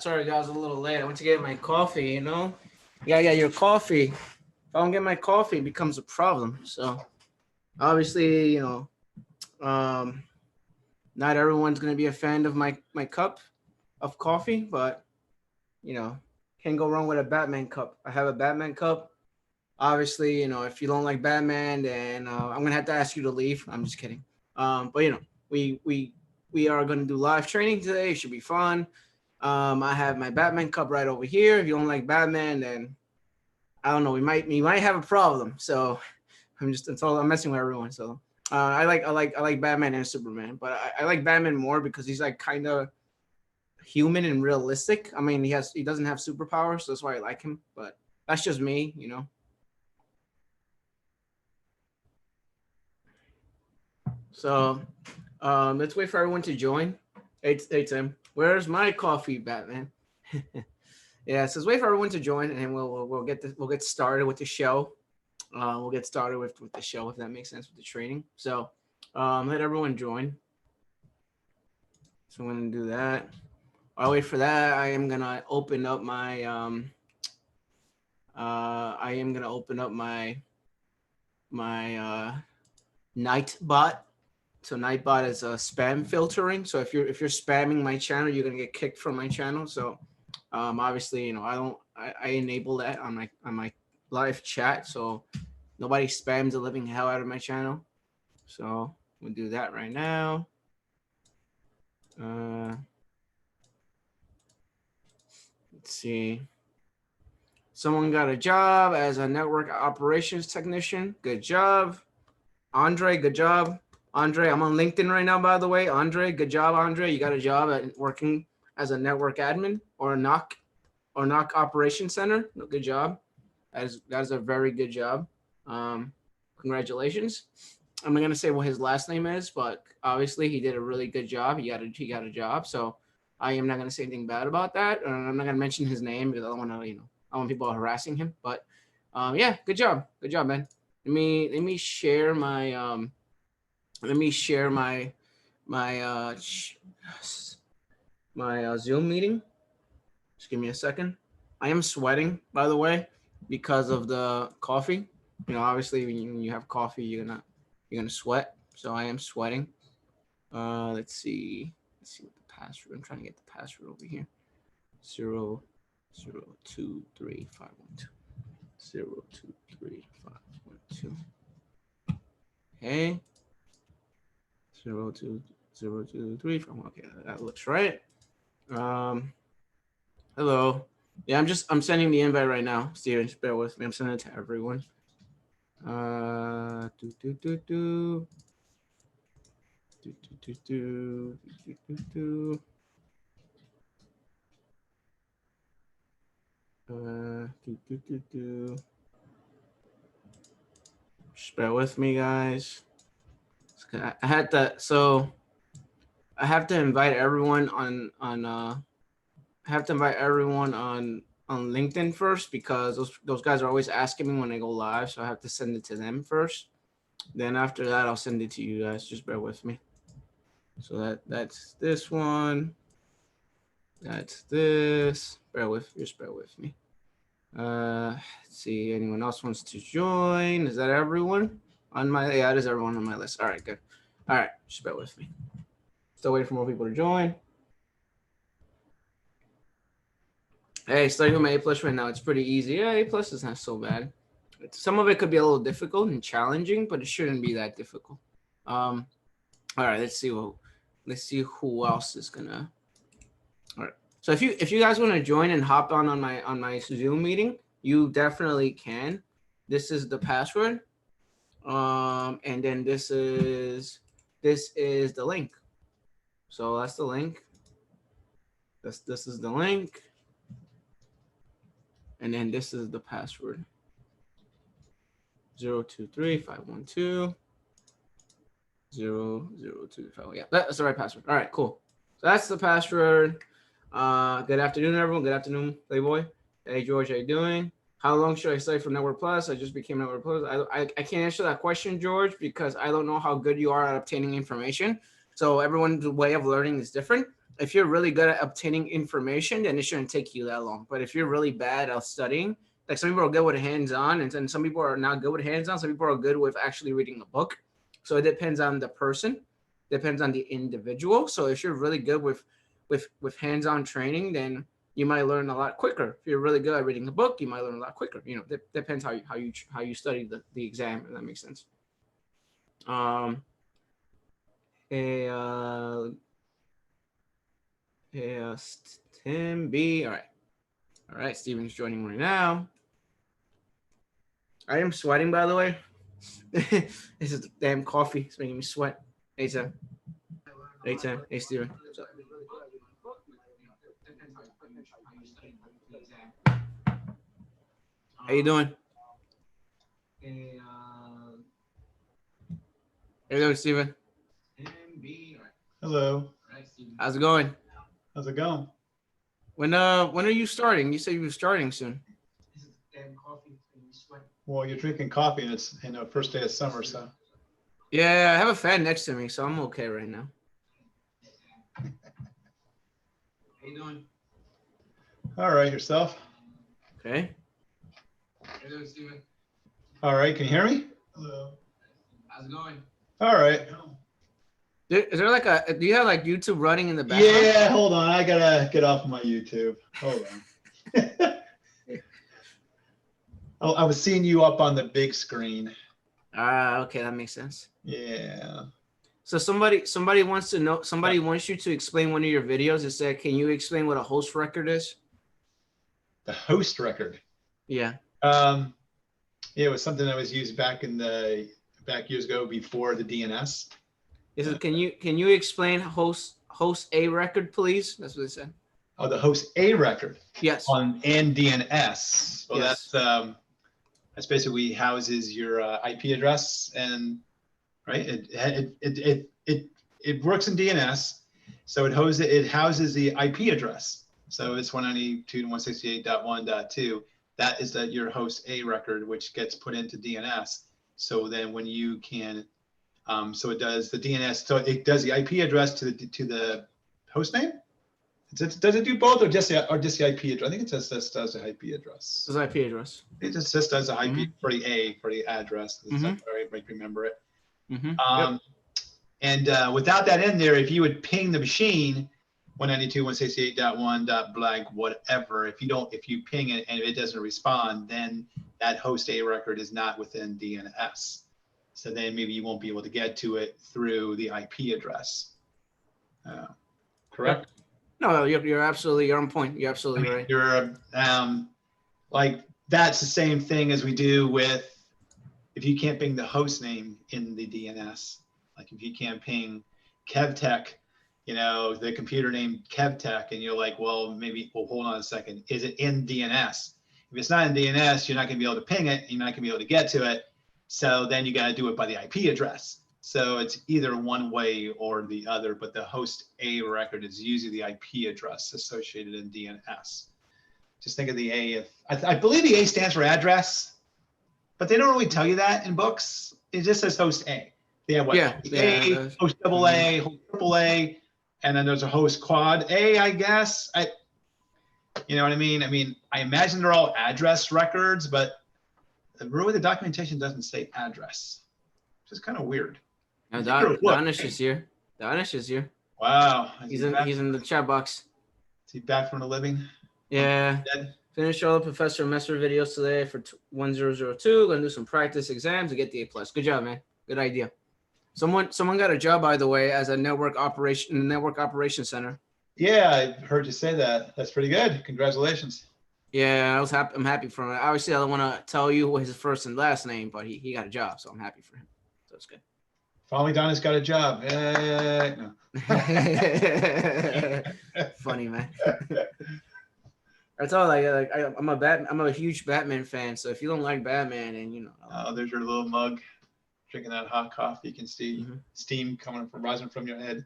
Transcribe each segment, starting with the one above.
Sorry, guys, a little late. I went to get my coffee. You gotta get your coffee. If I don't get my coffee, it becomes a problem. So obviously, um, not everyone's gonna be a fan of my cup of coffee, but you know, can't go wrong with a Batman cup. I have a Batman cup. Obviously, if you don't like Batman, then I'm gonna have to ask you to leave. I'm just kidding. But we we we are gonna do live training today. It should be fun. I have my Batman cup right over here. If you don't like Batman, then I don't know. We might have a problem. So I'm messing with everyone. So I like Batman and Superman, but I like Batman more because he's like kind of human and realistic. I mean, he doesn't have superpowers, so that's why I like him. But that's just me. So let's wait for everyone to join. Hey Tim, where's my coffee, Batman? Yeah, so let's wait for everyone to join, and we'll get started with the show. We'll get started with the show if that makes sense with the training. So let everyone join. So I'm gonna do that. While I wait for that, I am gonna open up my Nightbot. So Nightbot is a spam filtering. So if you're spamming my channel, you're gonna get kicked from my channel. So obviously, I enable that on my live chat, so nobody spams the living hell out of my channel. So we'll do that right now. Let's see. Someone got a job as a network operations technician. Good job. Andre, good job. Andre, I'm on LinkedIn right now, by the way. Andre, good job, Andre. You got a job at working as a network admin or a NOC operations center. Good job. That is a very good job. Congratulations. I'm not gonna say what his last name is, but obviously he did a really good job. He got a job. So I am not gonna say anything bad about that. I'm not gonna mention his name because I don't want to, I don't want people harassing him. But yeah, good job, man. Let me share my my Zoom meeting. Just give me a second. I am sweating, by the way, because of the coffee. Obviously when you have coffee, you're gonna sweat. So I am sweating. Let's see what the password. I'm trying to get the password over here. 0023512. 0235112. Okay. 02023. Okay, that looks right. Hello. Yeah, I'm sending the invite right now. Steven, just bear with me. I'm sending it to everyone. Do do do do. Do do do do do do do. Do do do do. Just bear with me, guys. I had to, so I have to invite everyone on I have to invite everyone on LinkedIn first because those guys are always asking me when I go live, so I have to send it to them first. Then after that, I'll send it to you guys. Just bear with me. So that's this one. That's this. Just bear with me. Let's see. Anyone else wants to join? Is that everyone on my? Yeah, it is everyone on my list. All right, good. All right, just bear with me. Still waiting for more people to join. Hey, starting with my A+ right now, it's pretty easy. Yeah, A+ is not so bad. Some of it could be a little difficult and challenging, but it shouldn't be that difficult. All right, let's see who else is gonna. All right. So if you guys want to join and hop on my Zoom meeting, you definitely can. This is the password. And then this is the link. So that's the link. This is the link. And then this is the password. 023512 0025. Yeah, that's the right password. All right, cool. So that's the password. Good afternoon, everyone. Good afternoon, Playboy. Hey, George, how you doing? How long should I stay for Network Plus? I just became Network Plus. I can't answer that question, George, because I don't know how good you are at obtaining information. So everyone's way of learning is different. if you're really good at obtaining information, then it shouldn't take you that long. But if you're really bad at studying, like some people are good with hands-on, and then some people are not good with hands-on. Some people are good with actually reading a book. So it depends on the person, depends on the individual. So if you're really good with hands-on training, then you might learn a lot quicker. If you're really good at reading a book, you might learn a lot quicker. You know, depends how you study the exam. If that makes sense. Hey, Tim B. All right. Steven's joining right now. I am sweating, by the way. This is the damn coffee. It's making me sweat. Hey, Tim. Hey, Tim. Hey, Steven. How you doing? Hey, how you doing, Steven? Hello. How's it going? How's it going? When are you starting? You said you were starting soon. Well, you're drinking coffee and it's first day of summer, so. Yeah, I have a fan next to me, so I'm okay right now. How you doing? All right, yourself? Okay. How you doing, Steven? All right, can you hear me? Hello. How's it going? All right. Is there like do you have like YouTube running in the background? Yeah, hold on. I gotta get off my YouTube. Hold on. Oh, I was seeing you up on the big screen. Okay, that makes sense. Yeah. So somebody wants to know. Somebody wants you to explain one of your videos. It said, "Can you explain what a host record is?" The host record. Yeah. Yeah, it was something that was used back years ago before the DNS. Can you explain host A record, please? That's what it said. Oh, the host A record. Yes. On DNS. Well, yes. That's basically houses your IP address, and right, it works in DNS, so it houses the IP address. So it's 192.168.1.2. That is your host A record, which gets put into DNS. So then when you can, so it does the DNS. So it does the IP address to the host name. Does it do both or just the IP address? I think it just does the IP address. Does IP address? It just does the IP for the address. I might remember it. And without that in there, if you would ping the machine 192.168.1.blank whatever, if you ping it and if it doesn't respond, then that host A record is not within DNS. So then maybe you won't be able to get to it through the IP address. Correct? No, you're on point. You're absolutely right. You're like that's the same thing as we do with if you can't ping the host name in the DNS. Like if you can't ping Kevtech, the computer name Kevtech, and you're like, well, hold on a second. Is it in DNS? If it's not in DNS, you're not going to be able to ping it. You're not going to be able to get to it. So then you got to do it by the IP address. So it's either one way or the other, but the host A record is usually the IP address associated in DNS. Just think of the A. I believe the A stands for address, but they don't really tell you that in books. It just says host A. They have A, host double A, host triple A, and then there's a host quad A, I guess. You know what I mean? I imagine they're all address records, but really the documentation doesn't say address, which is kind of weird. No, Danish is here. Danish is here. Wow. He's in the chat box. Is he back from the living? Yeah. Finished all the Professor Messer videos today for 1002. Gonna do some practice exams to get the A+. Good job, man. Good idea. Someone got a job, by the way, as a network operations center. Yeah, I heard you say that. That's pretty good. Congratulations. Yeah, I'm happy for him. Obviously, I don't want to tell you his first and last name, but he got a job, so I'm happy for him. So it's good. Finally, Donna's got a job. No. Funny, man. That's all. I'm a huge Batman fan. So if you don't like Batman, and oh, there's your little mug, drinking that hot coffee. You can see steam rising from your head.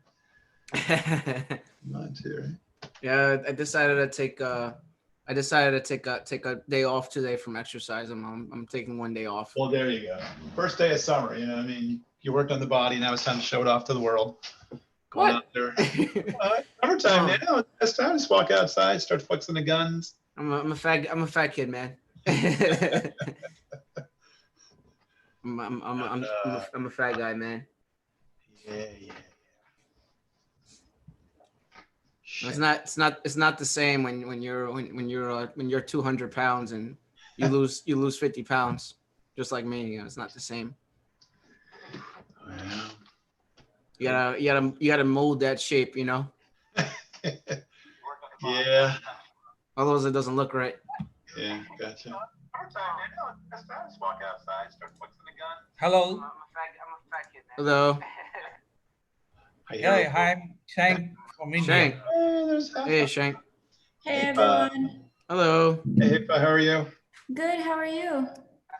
Mine too, right? Yeah, I decided to take a day off today from exercise. I'm taking one day off. Well, there you go. First day of summer. You worked on the body. Now it's time to show it off to the world. going out there. Summertime now. It's time to just walk outside, start flexing the guns. I'm a fat kid, man. I'm a fat guy, man. Yeah. It's not the same when you're 200 pounds and you lose 50 pounds, just like me. You know, it's not the same. Wow. You gotta mold that shape, you know. Yeah. Otherwise, it doesn't look right. Yeah, gotcha. Hello. I'm a fat kid, man. Hello. Yeah, hi, Shank from India. Shank. There's Hey, Shank. Hey everyone. Hello. Hey, how are you? Good, how are you?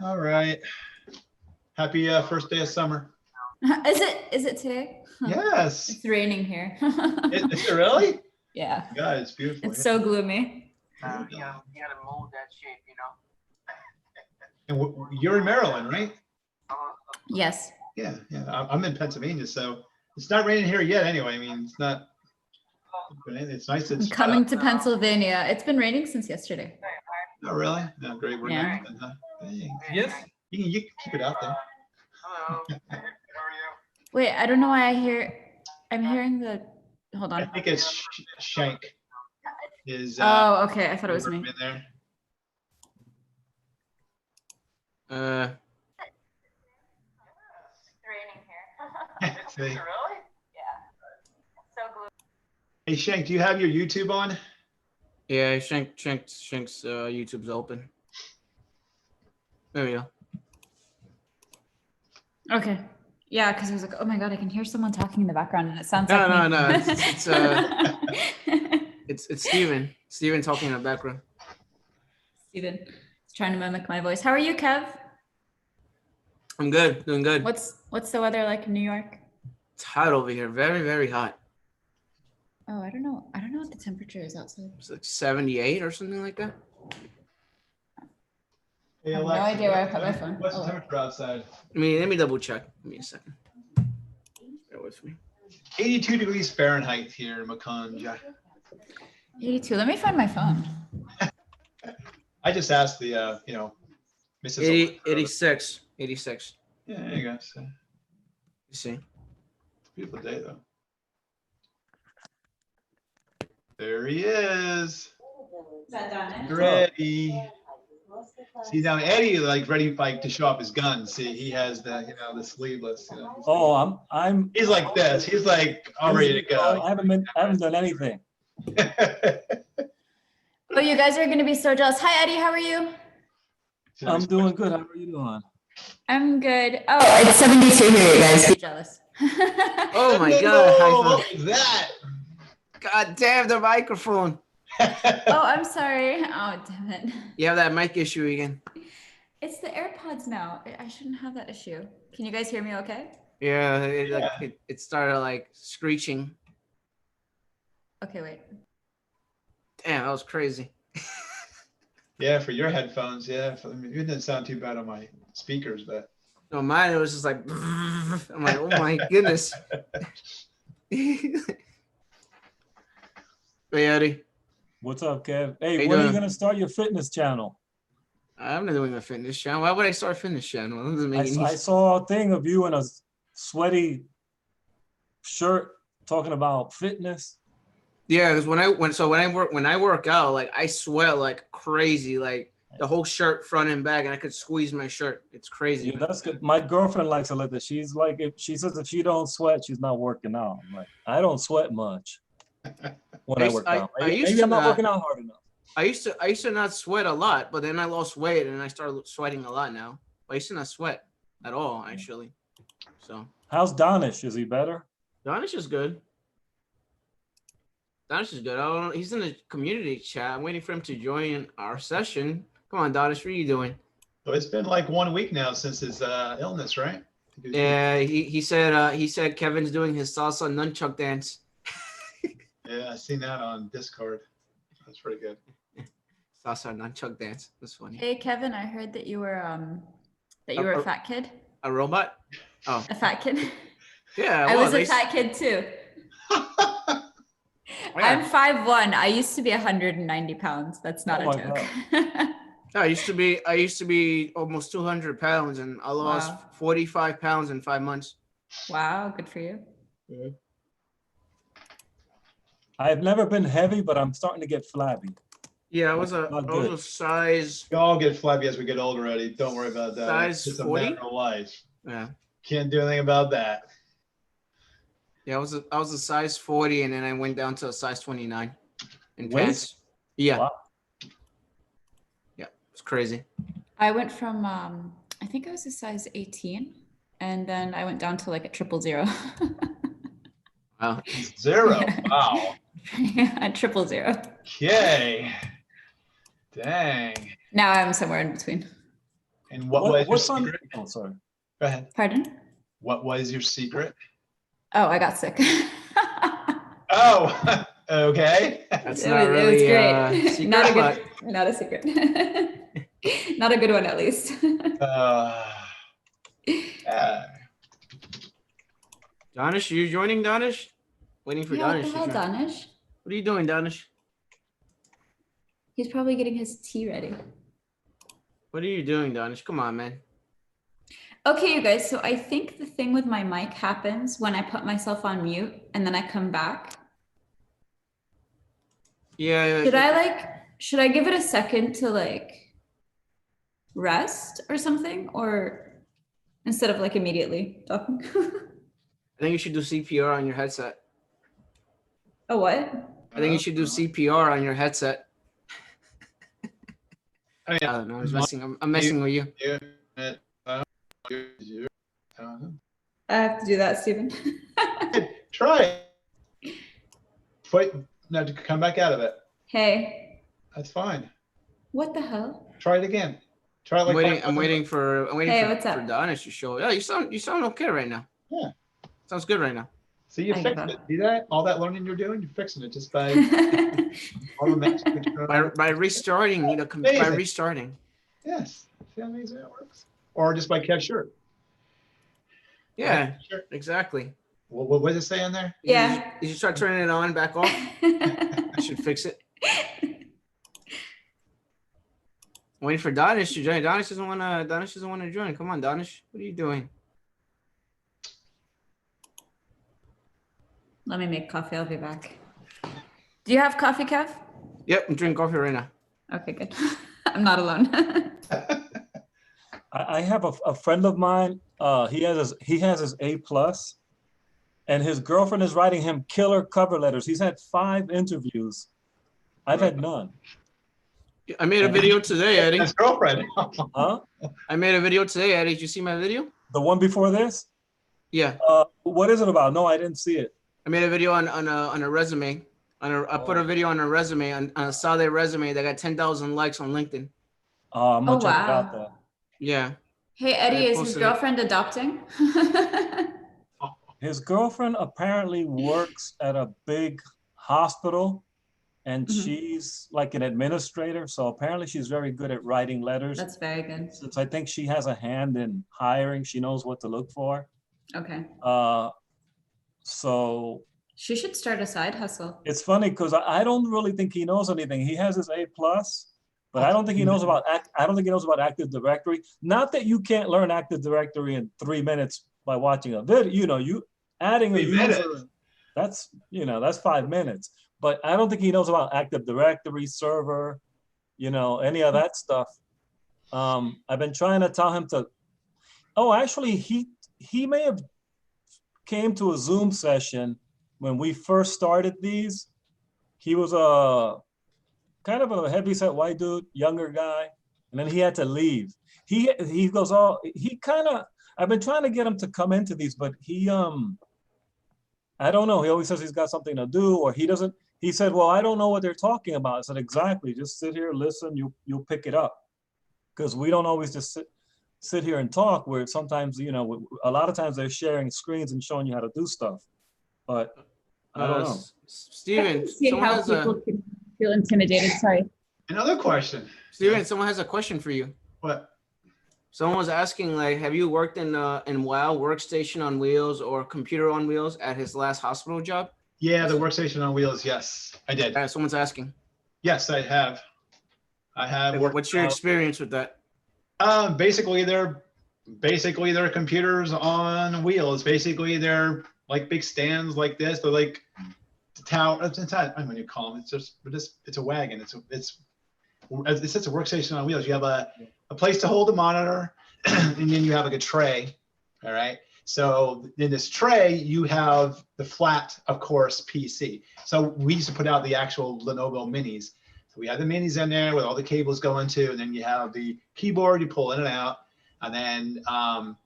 All right. Happy first day of summer. Is it today? Yes. It's raining here. Is it really? Yeah. God, it's beautiful. It's so gloomy. You gotta mold that shape, you know. And you're in Maryland, right? Yes. Yeah. I'm in Pennsylvania, so it's not raining here yet. Anyway, I mean, it's not. It's nice. I'm It's coming to Pennsylvania. It's been raining since yesterday. Oh, really? No, great. We're Yeah. nice then, huh? Dang. Yes. You can keep it out there. Hello. Wait, I don't know why I'm hearing the, hold I on. think it's Shank. Is Oh, okay. I thought it was me. in there. See? Hey Shank, do you have your YouTube on? Yeah, Shank's YouTube's open. There we go. Okay. Yeah, because I was like, oh my God, I can hear someone talking in the background and it sounds No, like no, me. it's Steven. Steven talking in the background. Steven is trying to mimic my voice. How are you, Kev? I'm good, doing good. What's the weather like in New York? It's hot over here, very, very hot. Oh, I don't know what the temperature is outside. It's like 78 or something like that. Hey, I have no idea where I put my phone. What's the Oh. temperature outside? Let me double check. Give me a second. Bear with me. 82 degrees Fahrenheit here in Macon. 82. Let me find my phone. I just asked the, Mrs. 86. Yeah, there you go. So, You see? beautiful day though. There he is. Is that done? Ready. See now Eddie ready to show off his guns. See, he has the sleeveless. Oh, I'm. He's like this. He's like all ready to I go. haven't done anything. Oh, you guys are gonna be so jealous. Hi, Eddie. How are you? I'm doing good. How are you doing? I'm good. Oh, it's 72 here, you guys. Be jealous. Oh my God. High What five. was that? God damn the microphone. Oh, I'm sorry. Oh, damn it. You have that mic issue again. It's the AirPods now. I shouldn't have that issue. Can you guys hear me okay? Yeah, it started like screeching. Okay, wait. Damn, that was crazy. Yeah, for your headphones, yeah. It didn't sound too bad on my speakers, but No, mine it was just like I'm like, oh my goodness. Hey Eddie. What's up, Kev? Hey, How you when are you doing? gonna start your fitness channel? I'm not doing a fitness channel. Why would I start a fitness channel? That doesn't make any I sense. saw a thing of you in a sweaty shirt talking about fitness. Yeah, because when I work out, like I sweat like crazy, like the whole shirt front and back, and I could squeeze my shirt. It's crazy. Yeah, that's good. My girlfriend likes it like that. She's like, if she says if she don't sweat, she's not working out. I'm like, I don't sweat much when I work out. Maybe I'm not working out hard enough. I used to not sweat a lot, but then I lost weight and I started sweating a lot now. I used to not sweat at all, actually. So How's Donish? Is he better? Donish is good. Donish is good. I don't know. He's in the community chat. I'm waiting for him to join our session. Come on, Donish, what are you doing? so it's been like 1 week now since his illness, right? Yeah, he said Kevin's doing his salsa nunchuck dance. Yeah, I seen that on Discord. That's pretty good. Salsa nunchuck dance. That's funny. Hey, Kevin, I heard that you were a fat kid. A robot? Oh, A fat kid. yeah. I was a I fat kid too. I'm 5'1". I used to be 190 pounds. That's not a joke. I used to be almost 200 pounds, and I lost 45 pounds in 5 months. Wow, good for you. Yeah. I've never been heavy, but I'm starting to get flabby. Yeah, I was a size. We all get flabby as we get older, Eddie. Don't worry about that. Size it's 40? a matter of life. Yeah. Can't do anything about that. Yeah, I was a size 40, and then I went down to a size 29 in Waist? pants. Yeah. Wow. Yeah, it's crazy. I went from I think I was a size 18, and then I went down to like a 000. Wow. 0. Wow. Yeah, 000. Okay. Dang. Now I'm somewhere in between. And what was your on? secret? Oh, sorry. Go ahead. Pardon? What was your secret? Oh, I got sick. Oh, okay. That's it not was really great. secret, Not a secret. Not a good one, at least. Yeah. Danish, you joining, Danish? Waiting for Danish. What the hell, Danish? What are you doing, Danish? He's probably getting his tea ready. What are you doing, Danish? Come on, man. Okay, you guys, so I think the thing with my mic happens when I put myself on mute and then I come back. Yeah. Should I give it a second to like rest or something, or instead of like immediately talking? I think you should do CPR on your headset. Oh, what? I think you should do CPR on your headset. Oh, yeah. I don't know. I'm messing with you. I have to do that, Stephen. Try it. Wait, no, to come back out of it. Hey. That's fine. What the hell? Try it again. Try it like I'm waiting for what's up? Danish to show. Yeah, you sound okay right now. Yeah. Sounds good right now. So you fixed it. See that? All that learning you're doing, you're fixing it just by all the magic. by restarting, by restarting. Yes. See how amazing that works? Or just by Kev shirt. Yeah, right? Sure. Exactly. What does it say in there? Yeah. You should start turning it on, back off. I should fix it. I'm waiting for Danish to join. Danish doesn't want to join. Come on, Danish. What are you doing? Let me make coffee. I'll be back. Do you have coffee, Kev? Yep, I'm drinking coffee right now. Okay, good. I'm not alone. I have a friend of mine. He has his A+, and his girlfriend is writing him killer cover letters. He's had 5 interviews. I've had none. I made a video today, Eddie. His girlfriend. Huh? I made a video today, Eddie. Did you see my video? The one before this? Yeah. What is it about? No, I didn't see it. I made a video on a resume. I put a video on a resume, on a solid resume that got 10,000 likes on LinkedIn. I'm gonna check it out there. Yeah. Hey, Eddie, is his girlfriend adopting? His girlfriend apparently works at a big hospital, and she's like an administrator. So apparently she's very good at writing letters. That's very good. Since I think she has a hand in hiring, she knows what to look for. Okay. So she should start a side hustle. It's funny because I don't really think he knows anything. He has his A+, but I don't think he knows about Active Directory. Not that you can't learn Active Directory in 3 minutes by watching a video. You know, you adding a user, that's 5 minutes. But I don't think he knows about Active Directory, server, any of that stuff. I've been trying to tell him to. Oh, actually, he may have came to a Zoom session when we first started these. He was a kind of a heavyset white dude, younger guy, and then he had to leave. He goes, I've been trying to get him to come into these, but he I don't know. He always says he's got something to do, or he doesn't. He said, well, I don't know what they're talking about. I said, exactly. Just sit here, listen, you'll pick it up. Because we don't always just sit here and talk, where sometimes, a lot of times they're sharing screens and showing you how to do stuff. But I don't know. Steven, see how people can feel intimidated. Sorry. Another question. Steven, someone has a question for you. What? Someone was asking, like, have you worked in WoW workstation on wheels or computer on wheels at his last hospital job? Yeah, the workstation on wheels. Yes, I did. Someone's asking. Yes, I have. I have. What's your experience with that? Basically, they're computers on wheels. Basically, they're like big stands like this. They're like the tower. I don't know what you call them. It's a wagon. It's a workstation on wheels. You have a place to hold the monitor, and then you have like a tray. All right. So in this tray, you have the flat, of course, PC. So we used to put out the actual Lenovo Minis. So we had the Minis in there with all the cables going to, and then you have the keyboard, you pull in and out, and then on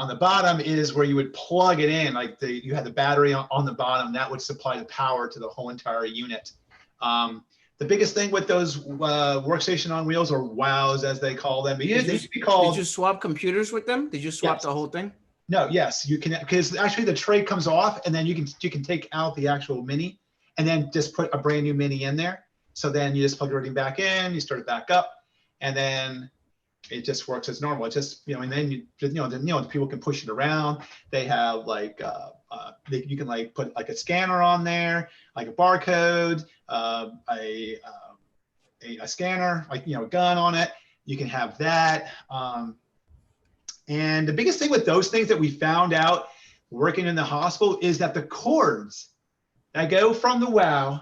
the bottom is where you would plug it in. Like you had the battery on the bottom that would supply the power to the whole entire unit. The biggest thing with those workstation on wheels, or WOWs as they call them, they used to be called. Did you swap computers with them? Did you swap the whole thing? No, yes, you can, because actually the tray comes off, and then you can take out the actual mini, and then just put a brand new mini in there. So then you just plug everything back in, you start it back up, and then it just works as normal. It's just, and then people can push it around. They have like you can like put like a scanner on there, like a barcode, a scanner, like a gun on it. You can have that. And the biggest thing with those things that we found out working in the hospital is that the cords that go from the WOW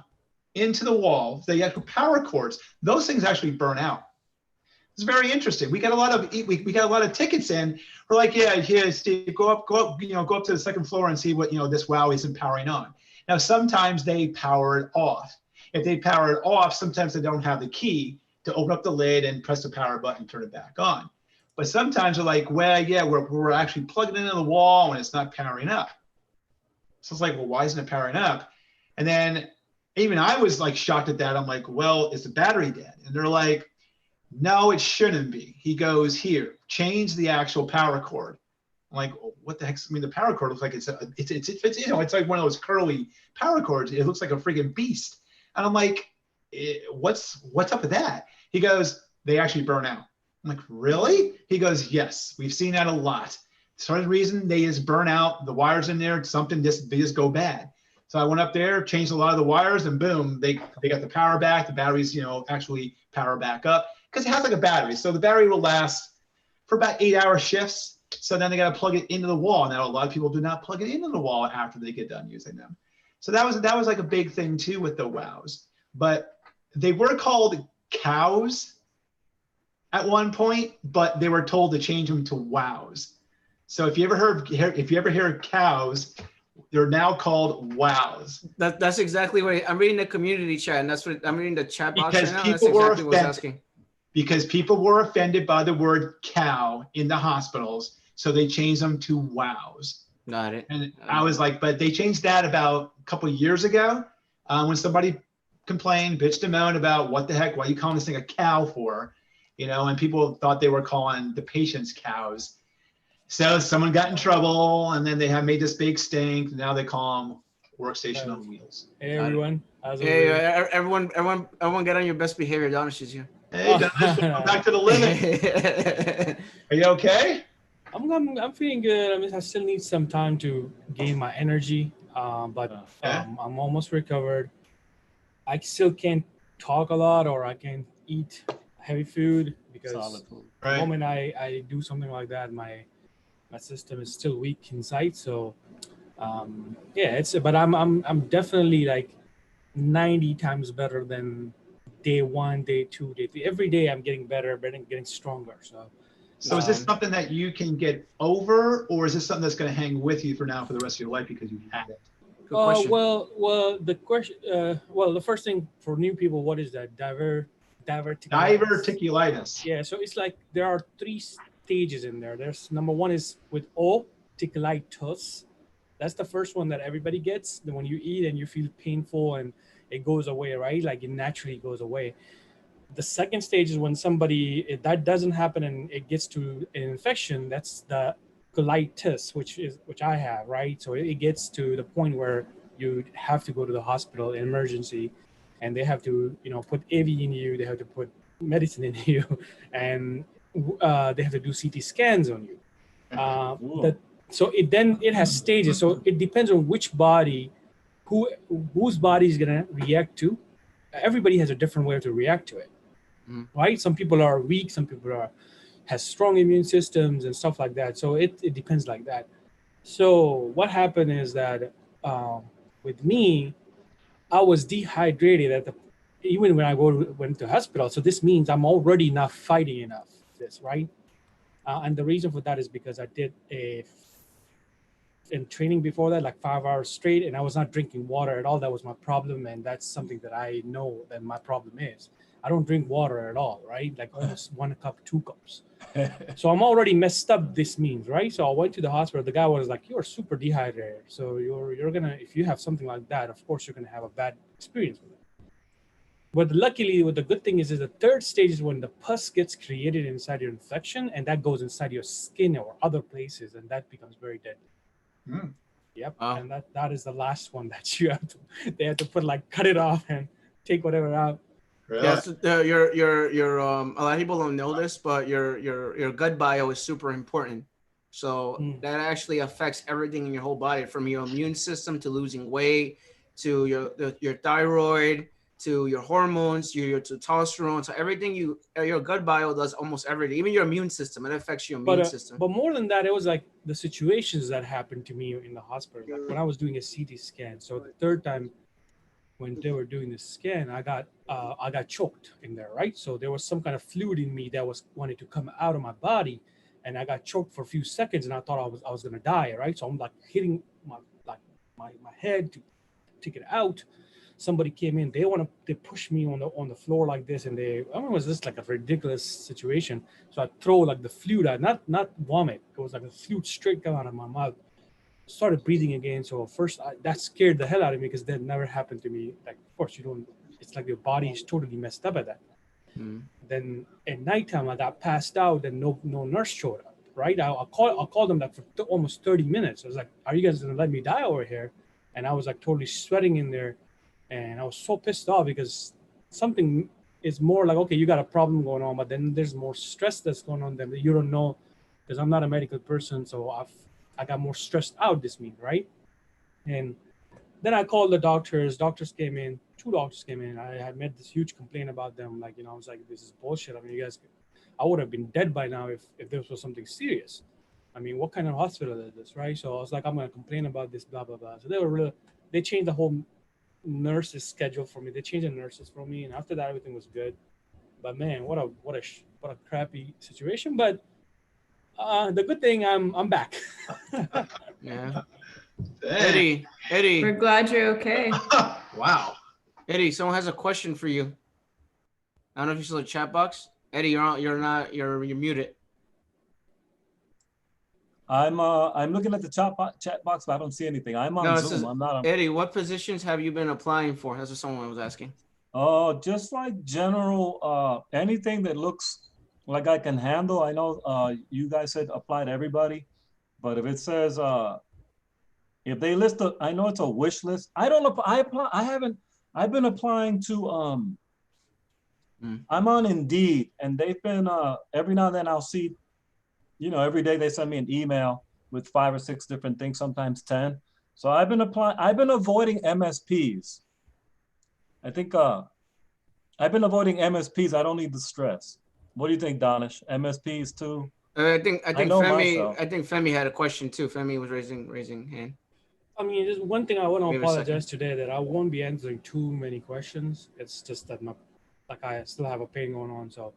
into the wall, the actual power cords, those things actually burn out. It's very interesting. We got a lot of tickets in. We're like, here, Steve, go up to the second floor and see what this WOW isn't powering on. Now, sometimes they power it off. If they power it off, sometimes they don't have the key to open up the lid and press the power button and turn it back on. But sometimes they're like, well, yeah, we're actually plugging it into the wall and it's not powering up. So it's like, well, why isn't it powering up? And then even I was like shocked at that. I'm like, well, is the battery dead? And they're like, no, it shouldn't be. He goes, here, change the actual power cord. I'm like, well, what the heck? I mean, the power cord looks like it's like one of those curly power cords. It looks like a freaking beast. And I'm like, what's up with that? He goes, they actually burn out. I'm like, really? He goes, yes, we've seen that a lot. For some reason, they just burn out. The wires in there, they just go bad. So I went up there, changed a lot of the wires, and boom, they got the power back. The batteries, actually power back up because it has like a battery. So the battery will last for about 8-hour shifts. So then they got to plug it into the wall. Now, a lot of people do not plug it into the wall after they get done using them. So that was like a big thing too with the WOWs. But they were called cows at one point, but they were told to change them to WOWs. So if you ever hear cows, they're now called WOWs. That's exactly what I'm reading the community chat, and that's what I'm reading the chat box because right now. People that's were exactly what I was asking. Because people were offended by the word cow in the hospitals, so they changed them to WOWs. Got it. And I was like, but they changed that about a couple of years ago when somebody complained, bitched and moaned about what the heck, why are you calling this thing a cow for? And people thought they were calling the patients cows. So someone got in trouble, and then they have made this big stink. Now they call them workstation on wheels. Hey everyone. Hey everyone, get on your best behavior. Donish is here. Hey, Donish, welcome back to the limit. Are you okay? I'm feeling good. I mean, I still need some time to gain my energy, but I'm almost recovered. I still can't talk a lot, or I can't eat heavy food because the moment I do something like that, my system is still weak inside. So but I'm definitely like 90 times better than day 1, day 2, day 3. Every day I'm getting better, getting stronger. So is this something that you can get over, or is this something that's going to hang with you for the rest of your life because you've had it? Good question. The first thing for new people, what is that? Diverticulitis. Yeah, so it's like there are 3 stages in there. There's number 1 is with O, ticulitis. That's the first one that everybody gets. Then when you eat and you feel painful and it goes away, right? Like it naturally goes away. The second stage is when that doesn't happen and it gets to an infection. That's the colitis, which I have, right? So it gets to the point where you have to go to the hospital in emergency, and they have to, put IV in you. They have to put medicine in you, and they have to do CT scans on you. So it has stages. So it depends on which body whose body is gonna react to. Everybody has a different way to react to it, right? Some people are weak, some people has strong immune systems and stuff like that. So it depends like that. So what happened is that with me, I was dehydrated even when I went to hospital. So this means I'm already not fighting enough this, right? And the reason for that is because I did in training before that, like 5 hours straight, and I was not drinking water at all. That was my problem, and that's something that I know that my problem is. I don't drink water at all, right? Like almost 1 cup, 2 cups. So I'm already messed up. This means, right? So I went to the hospital. The guy was like, "You're super dehydrated. So you're gonna, if you have something like that, of course you're gonna have a bad experience with it." But luckily, what the good thing is the third stage is when the pus gets created inside your infection, and that goes inside your skin or other places, and that becomes very deadly. Yep. Wow. And that is the last one that you have to, they have to cut it off and take whatever out. Really? Yeah, so your a lot of people don't know this, but your gut bio is super important. So that actually affects everything in your whole body, from your immune system to losing weight, to your thyroid, to your hormones, your testosterone. So everything your gut bio does almost everything. Even your immune system, it affects your immune system. But more than that, it was like the situations that happened to me in the hospital. Like when I was doing a CT scan. So the third time when they were doing the scan, I got choked in there, right? So there was some kind of fluid in me that was wanting to come out of my body, and I got choked for a few seconds, and I thought I was gonna die, right? So I'm like hitting my head to take it out. Somebody came in, they pushed me on the floor like this, and I don't know, it was just like a ridiculous situation. So I throw like the fluid out, not vomit. It was like a fluid straight come out of my mouth. Started breathing again. So first that scared the hell out of me because that never happened to me. Like, of course you don't, it's like your body is totally messed up at that. Then at nighttime I got passed out and no nurse showed up, right? I called them like for almost 30 minutes. I was like, are you guys gonna let me die over here? And I was like totally sweating in there, and I was so pissed off because something is more like, okay, you got a problem going on, but then there's more stress that's going on that you don't know, because I'm not a medical person. So I got more stressed out this mean, right? And then I called the doctors. Doctors came in. 2 doctors came in. I had made this huge complaint about them. Like, I was like, this is bullshit. I mean, you guys, I would have been dead by now if this was something serious. I mean, what kind of hospital is this, right? So I was like, I'm going to complain about this, blah, blah, blah. So they changed the whole nurses schedule for me. They changed the nurses for me. And after that, everything was good. But man, what a crappy situation. But the good thing, I'm back. Yeah. Eddie. We're glad you're okay. Wow. Eddie, someone has a question for you. I don't know if you saw the chat box. Eddie, you're muted. I'm looking at the chat box, but I don't see anything. I'm on Zoom. I'm not on. Eddie, what positions have you been applying for? That's what someone was asking. Oh, just like general, anything that looks like I can handle. I know you guys said apply to everybody, but if it says if they list I know it's a wish list. I don't apply. I haven't. I've been applying to I'm on Indeed, and they've been every now and then I'll see, every day they send me an email with 5 or 6 different things, sometimes 10. So I've been avoiding MSPs. I think I've been avoiding MSPs. I don't need the stress. What do you think, Donish? MSPs too? I think Femi had a question too. Femi was raising hand. I mean, there's one thing I want to apologize today, that I won't be answering too many questions. It's just that I still have a pain going on. So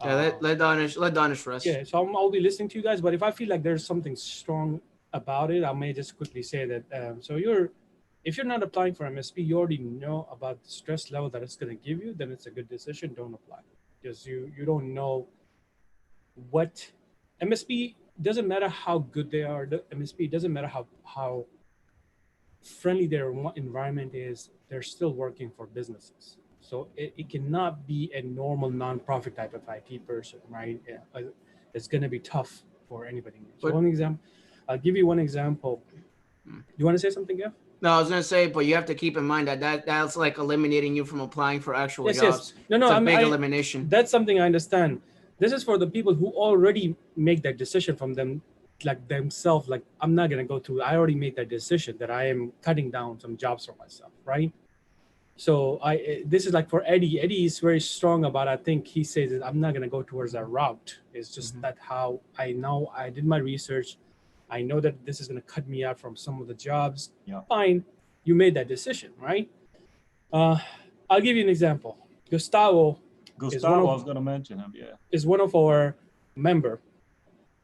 yeah, let Donish rest. Yeah, so I'll be listening to you guys. But if I feel like there's something strong about it, I may just quickly say that. So if you're not applying for MSP, you already know about the stress level that it's going to give you, then it's a good decision. Don't apply, because you don't know what MSP. Doesn't matter how good they are. The MSP, doesn't matter how friendly their environment is. They're still working for businesses. So it cannot be a normal nonprofit type of IT person, right? It's going to be tough for anybody. So I'll give you one example. You want to say something, Gav? No, I was going to say, but you have to keep in mind that's like eliminating you from applying for actual jobs. Yes. No, it's a big elimination. That's something I understand. This is for the people who already make that decision from them like themselves, like I'm not gonna go through. I already made that decision that I am cutting down some jobs for myself, right? So this is like for Eddie. Eddie is very strong about. I think he says that I'm not gonna go towards that route. It's just that how I know. I did my research. I know that this is gonna cut me out from some of the jobs. Yeah. Fine, you made that decision, right? Uh, I'll give you an example. Gustavo Gustavo, I was going to mention him. Yeah. is one of our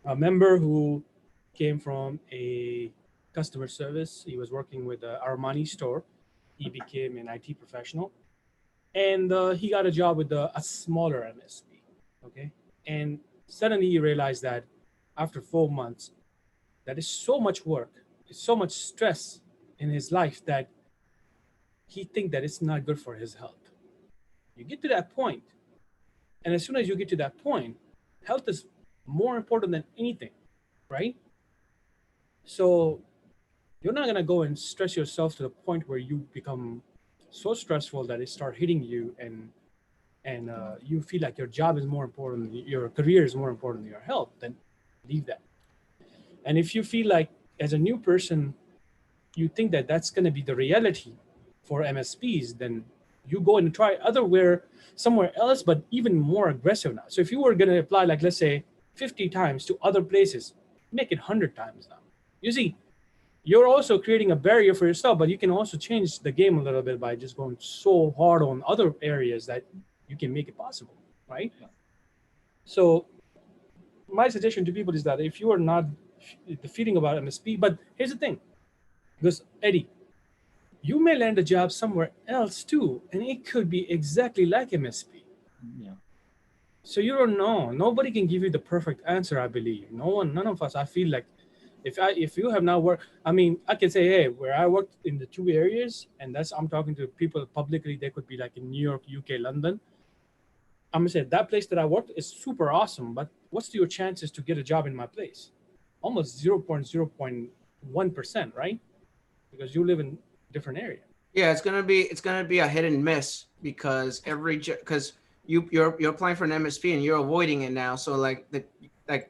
a member who came from a customer service. He was working with the Armani store. He became an IT professional, and he got a job with a smaller MSP. Okay, and suddenly he realized that after 4 months, that is so much work, it's so much stress in his life that he think that it's not good for his health. You get to that point, and as soon as you get to that point, health is more important than anything, right? So you're not gonna go and stress yourself to the point where you become so stressful that it start hitting you, and you feel like your job is more important, your career is more important than your health. Then leave that. And if you feel like as a new person, you think that that's gonna be the reality for MSPs, then you go and try somewhere else, but even more aggressive now. So if you were gonna apply, like let's say 50 times to other places, make it 100 times now. You see, you're also creating a barrier for yourself, but you can also change the game a little bit by just going so hard on other areas that you can make it possible, right? Yeah. So my suggestion to people is that if you are not the feeling about MSP, but here's the thing, because Eddie, you may land a job somewhere else too, and it could be exactly like MSP. Yeah. So you don't know. Nobody can give you the perfect answer, I believe. No one, none of us. I feel like if you have not worked, I mean, I can say, hey, where I worked in the two areas, and that's I'm talking to people publicly. They could be like in New York, UK, London. I'm gonna say that place that I worked is super awesome, but what's your chances to get a job in my place? Almost 0.1%, right? Because you live in a different area. Yeah, it's gonna be a hit and miss because because you're applying for an MSP and you're avoiding it now. So like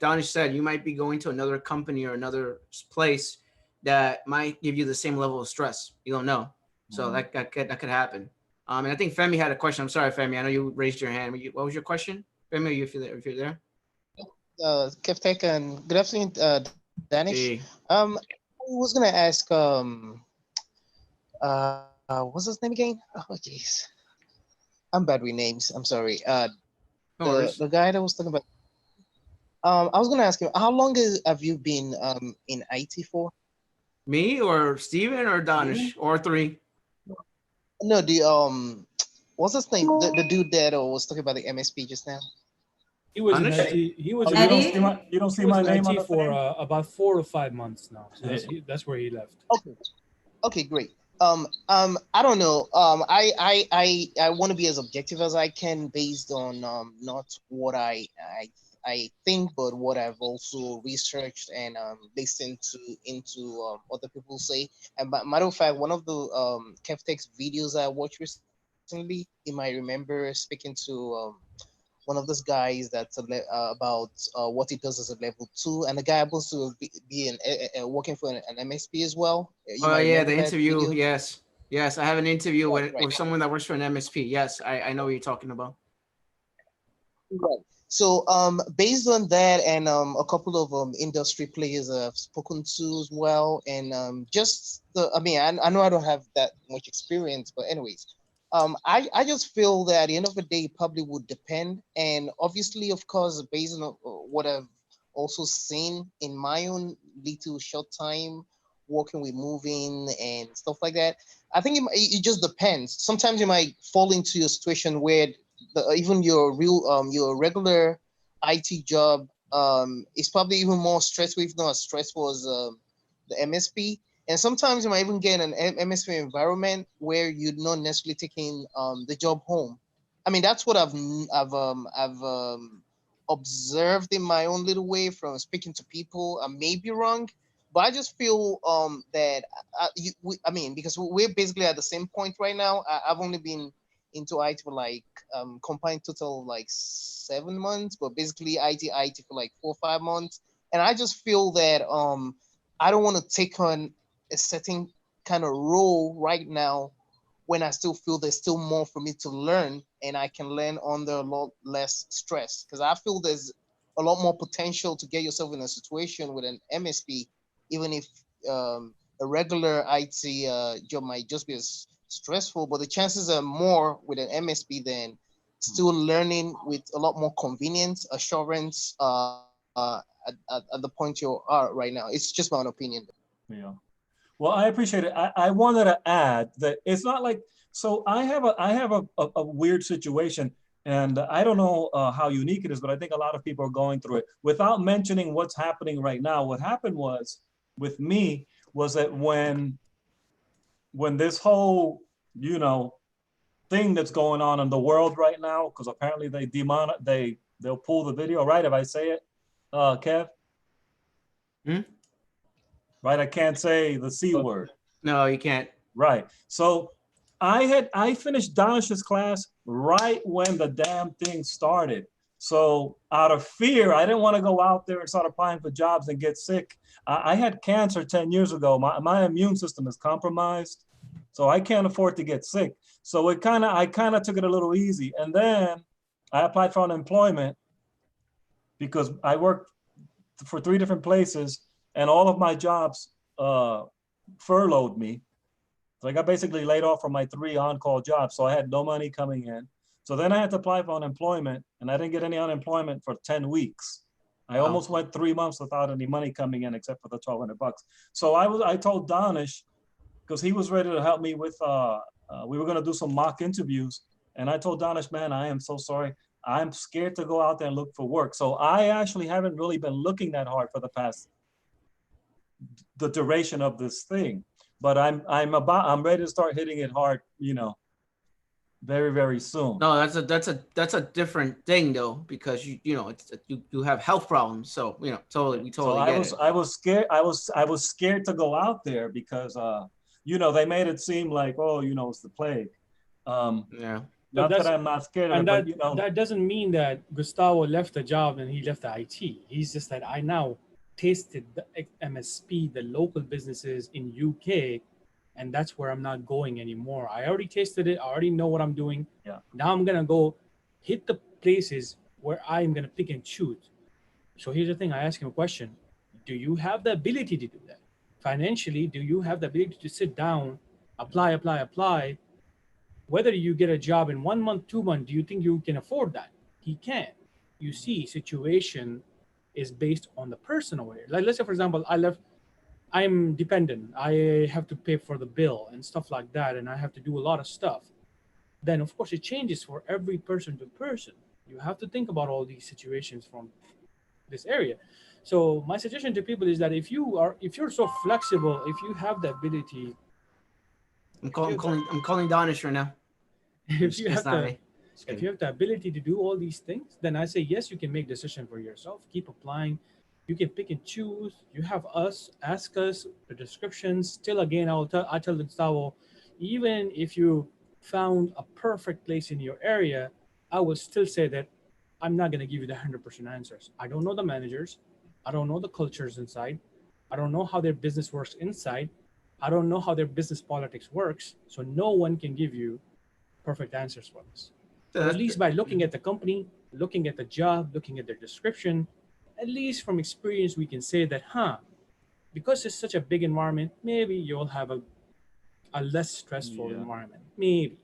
Danish said, you might be going to another company or another place that might give you the same level of stress. You don't know, so that could happen. And I think Femi had a question. I'm sorry, Femi. I know you raised your hand. What was your question, Femi? If you're there. Kevtech, and good afternoon, Danish. Hey. I was gonna ask, what's his name again? Oh, jeez, I'm bad with names. I'm sorry. No worries. The guy that was talking about. I was gonna ask you, how long have you been in IT for? Me or Steven or Danish or three? No, the what's his name? The dude that was talking about the MSP just now. He was in Danish? IT. He was Oh, in you don't Eddie? see my you don't see he was my in name on IT the for thing? about 4 to 5 months now. So Yeah. that's where he left. Okay. Okay, great. I don't know. I want to be as objective as I can based on not what I think, but what I've also researched and listened to into other people say. And but matter of fact, one of the Kevtech's videos I watched recently, you might remember speaking to one of those guys that's about what he does as a level 2, and the guy happens to be working for an MSP as well. You Oh might yeah, remember the that interview. video. Yes. I have an interview Right, with right, someone that works for an MSP. Yes, I know what you're talking about. right. So based on that, and a couple of industry players I've spoken to as well, and just I mean, I know I don't have that much experience, but anyways, I just feel that at the end of the day, it probably would depend, and obviously, of course, based on what I've also seen in my own little short time working with moving and stuff like that, I think it just depends. Sometimes you might fall into a situation where even your regular IT job is probably even more stressful, if not as stressful as the MSP. And sometimes you might even get an MSP environment where you're not necessarily taking the job home. I mean, that's what I've observed in my own little way from speaking to people. I may be wrong, but I just feel that I mean, because we're basically at the same point right now. I've only been into IT for like combined total like 7 months, but basically IT for like 4 or 5 months. And I just feel that I don't want to take on a certain kind of role right now when I still feel there's still more for me to learn and I can learn under a lot less stress. Because I feel there's a lot more potential to get yourself in a situation with an MSP, even if a regular IT job might just be as stressful, but the chances are more with an MSP than still learning with a lot more convenience, assurance at the point you are right now. It's just my own opinion. Yeah. Well, I appreciate it. I wanted to add that it's not like, so I have a weird situation, and I don't know how unique it is, but I think a lot of people are going through it. Without mentioning what's happening right now, what happened was with me was that when this whole, you know, thing that's going on in the world right now, because apparently they'll pull the video, right? If I say it, Kev? Hmm? Right, I can't say the C word. No, you can't. Right. So I finished Danish's class right when the damn thing started. So out of fear, I didn't want to go out there and start applying for jobs and get sick. I had cancer 10 years ago. My immune system is compromised, so I can't afford to get sick. So I kind of took it a little easy. And then I applied for unemployment because I worked for 3 different places and all of my jobs furloughed me. So I got basically laid off from my 3 on-call jobs. So I had no money coming in. So then I had to apply for unemployment, and I didn't get any unemployment for 10 weeks. I almost went 3 months without any money coming in except for the $1,200. So I told Danish, because he was ready to help me with, we were gonna do some mock interviews. And I told Danish, man, I am so sorry. I'm scared to go out there and look for work. So I actually haven't really been looking that hard for the duration of this thing. But I'm ready to start hitting it hard, you know, very, very soon. No, that's a different thing though, because you know you have health problems. So we totally get it. I was scared. I was scared to go out there because you know, they made it seem like, oh, you know, it's the plague. Yeah. Not that I'm not scared of it, but you know, that doesn't mean that Gustavo left the job and he left the IT. He's just that I now tasted the MSP, the local businesses in UK, and that's where I'm not going anymore. I already tasted it. I already know what I'm doing. Yeah. Now I'm gonna go hit the places where I'm gonna pick and choose. So here's the thing: I ask him a question: do you have the ability to do that financially? Do you have the ability to sit down, apply? Whether you get a job in 1 month, 2 months, do you think you can afford that? He can't. You see, situation is based on the person over here. Like, let's say, for example, I'm dependent. I have to pay for the bill and stuff like that, and I have to do a lot of stuff. Then, of course, it changes for every person to person. You have to think about all these situations from this area. So my suggestion to people is that if you're so flexible, if you have the ability, I'm calling Danish right now. if you It's have not the me. Just if kidding. you have the ability to do all these things, then I say yes, you can make decision for yourself. Keep applying. You can pick and choose. You have us, ask us the descriptions. Still, again, I tell Gustavo, even if you found a perfect place in your area, I will still say that I'm not going to give you the 100% answers. I don't know the managers. I don't know the cultures inside. I don't know how their business works inside. I don't know how their business politics works. So no one can give you perfect answers for this. But at least by looking at the company, looking at the job, looking at their description, at least from experience, we can say that, because it's such a big environment, maybe you'll have a less stressful environment. Maybe.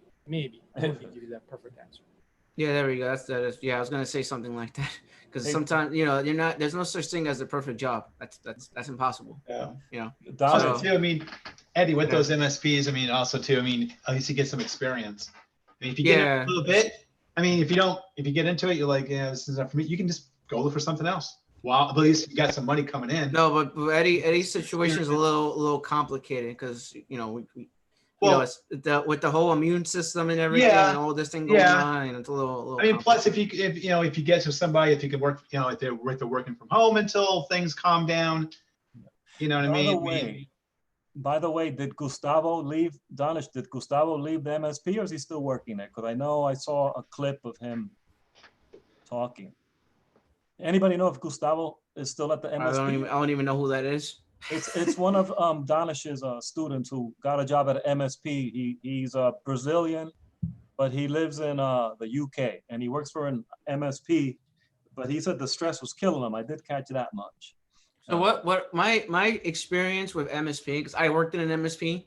I can give you that perfect answer. Yeah, there we go. Yeah, I was gonna say something like that because sometimes there's no such thing as a perfect job. That's impossible. Yeah. You know. Also, So- too, I mean, Eddie, with Yeah. those MSPs, I mean, also too, I mean, at least you get some experience. I mean, if you get in a little bit, I mean, if you get into it, you're like, yeah, this is not for me. You can just go look for something else. Well, at least you got some money coming in. No, but Eddie's situation is a little complicated because it's with the whole immune system and everything and all this thing going on, and it's a little. I mean, plus if you get to somebody, if you can work, if they're working from home until things calm down, you know what I mean? By the way, did Gustavo leave, Danish, did Gustavo leave the MSP or is he still working there? Because I know I saw a clip of him talking. Anybody know if Gustavo is still at the MSP? I don't even know who that is. It's one of Danish's students who got a job at an MSP. He's a Brazilian, but he lives in the UK and he works for an MSP. But he said the stress was killing him. I did catch that much. So what my experience with MSP, because I worked in an MSP,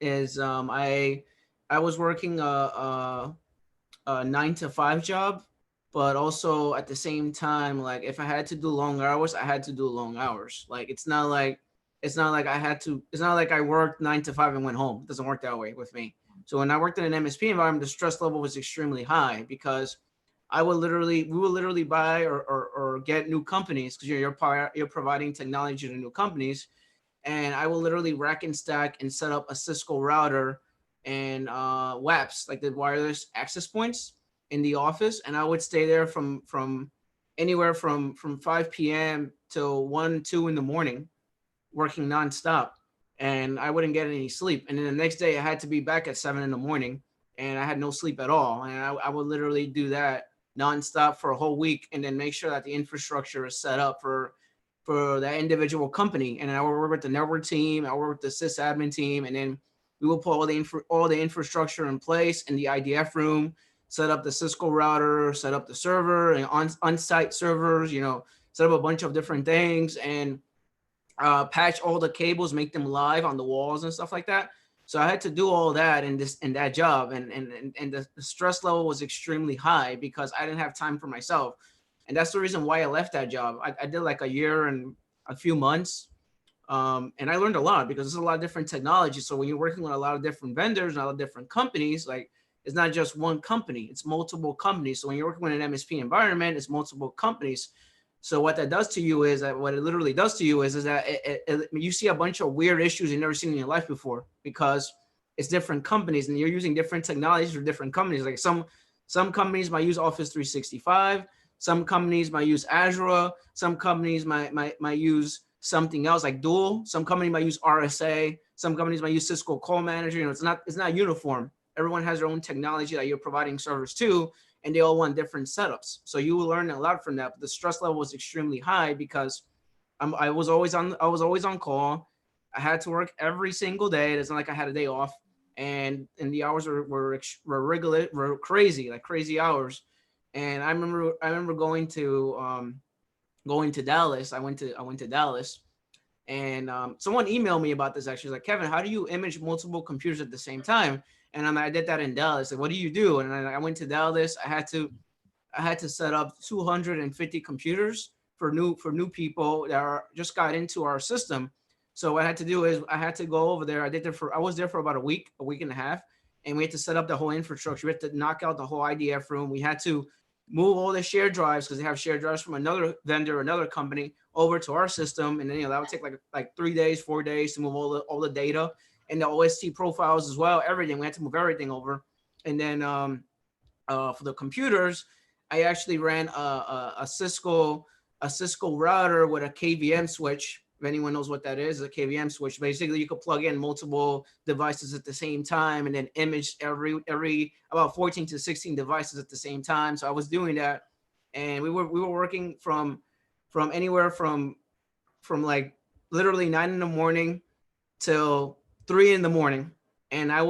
is I was working a 9 to 5 job, but also at the same time, like if I had to do long hours, I had to do long hours. Like it's not like I had to. It's not like I worked 9 to 5 and went home. It doesn't work that way with me. So when I worked in an MSP environment, the stress level was extremely high because we would literally buy or get new companies because you're providing technology to new companies, and I will literally rack and stack and set up a Cisco router and WAPs, like the wireless access points in the office, and I would stay there from anywhere from 5 p.m. till 1, 2 in the morning, working nonstop, and I wouldn't get any sleep. And then the next day, I had to be back at 7 in the morning, and I had no sleep at all. And I would literally do that nonstop for a whole week, and then make sure that the infrastructure is set up for that individual company. And I would work with the network team, I work with the sysadmin team, and then we will put all the infrastructure in place in the IDF room, set up the Cisco router, set up the server and on-site servers, set up a bunch of different things, and patch all the cables, make them live on the walls and stuff like that. So I had to do all that in that job, and the stress level was extremely high because I didn't have time for myself, and that's the reason why I left that job. I did like a year and a few months, and I learned a lot because there's a lot of different technology. So when you're working with a lot of different vendors and a lot of different companies, like it's not just one company, it's multiple companies. So when you're working with an MSP environment, it's multiple companies. So what that does to you is that what it literally does to you is that you see a bunch of weird issues you've never seen in your life before because it's different companies and you're using different technologies for different companies. Like some companies might use Office 365, some companies might use Azure, some companies might use something else like Dual, some company might use RSA, some companies might use Cisco Call Manager. It's not uniform. Everyone has their own technology that you're providing servers to, and they all want different setups. So you will learn a lot from that. But the stress level was extremely high because I was always on call. I had to work every single day. It's not like I had a day off, and the hours were regular, were crazy, like crazy hours. And I remember going to Dallas. I went to Dallas, and someone emailed me about this actually. Like, Kevin, how do you image multiple computers at the same time? And I did that in Dallas. Like, what do you do? And I went to Dallas. I had to set up 250 computers for new people that just got into our system. So what I had to do is I had to go over there. I was there for about a week and a half, and we had to set up the whole infrastructure. We had to knock out the whole IDF room. We had to move all the shared drives because they have shared drives from another vendor, another company over to our system. And then that would take like 3 days, 4 days to move all the data and the OST profiles as well, everything. We had to move everything over. And then for the computers, I actually ran a Cisco router with a KVM switch. If anyone knows what that is, a KVM switch. Basically, you could plug in multiple devices at the same time and then image every about 14 to 16 devices at the same time. So I was doing that, and we were working from anywhere from like literally 9 in the morning till 3 in the morning, and I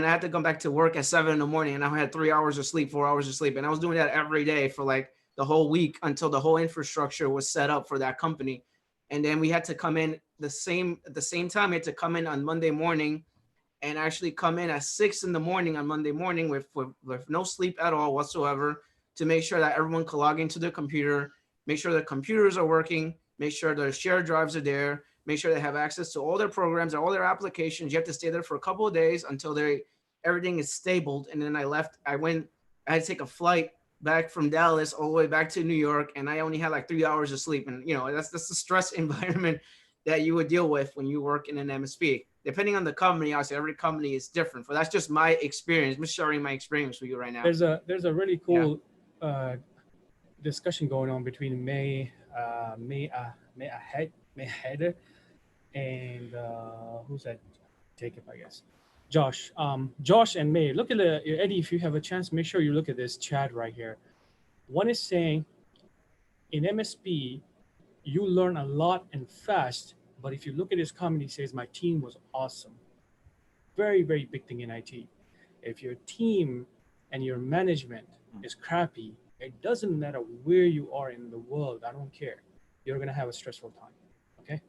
had to come back to work at 7 in the morning, and I had 3 hours of sleep, 4 hours of sleep, and I was doing that every day for like the whole week until the whole infrastructure was set up for that company. And then we had to come in at the same time. We had to come in on Monday morning, and actually come in at 6 in the morning on Monday morning with no sleep at all whatsoever to make sure that everyone could log into their computer, make sure the computers are working, make sure their shared drives are there, make sure they have access to all their programs and all their applications. You have to stay there for a couple of days until everything is stabled. And then I had to take a flight back from Dallas all the way back to New York, and I only had like 3 hours of sleep. And that's the stress environment that you would deal with when you work in an MSP. Depending on the company, obviously every company is different. But that's just my experience. I'm just sharing my experience with you right now. There's a really cool discussion going on between May Heather and who's that? Jacob, I guess. Josh. Josh and May. Look at Eddie. If you have a chance, make sure you look at this chat right here. One is saying, in MSP, you learn a lot and fast. But if you look at his comment, he says, my team was awesome. Very, very big thing in IT. If your team and your management is crappy, it doesn't matter where you are in the world. I don't care. You're going to have a stressful time. Okay.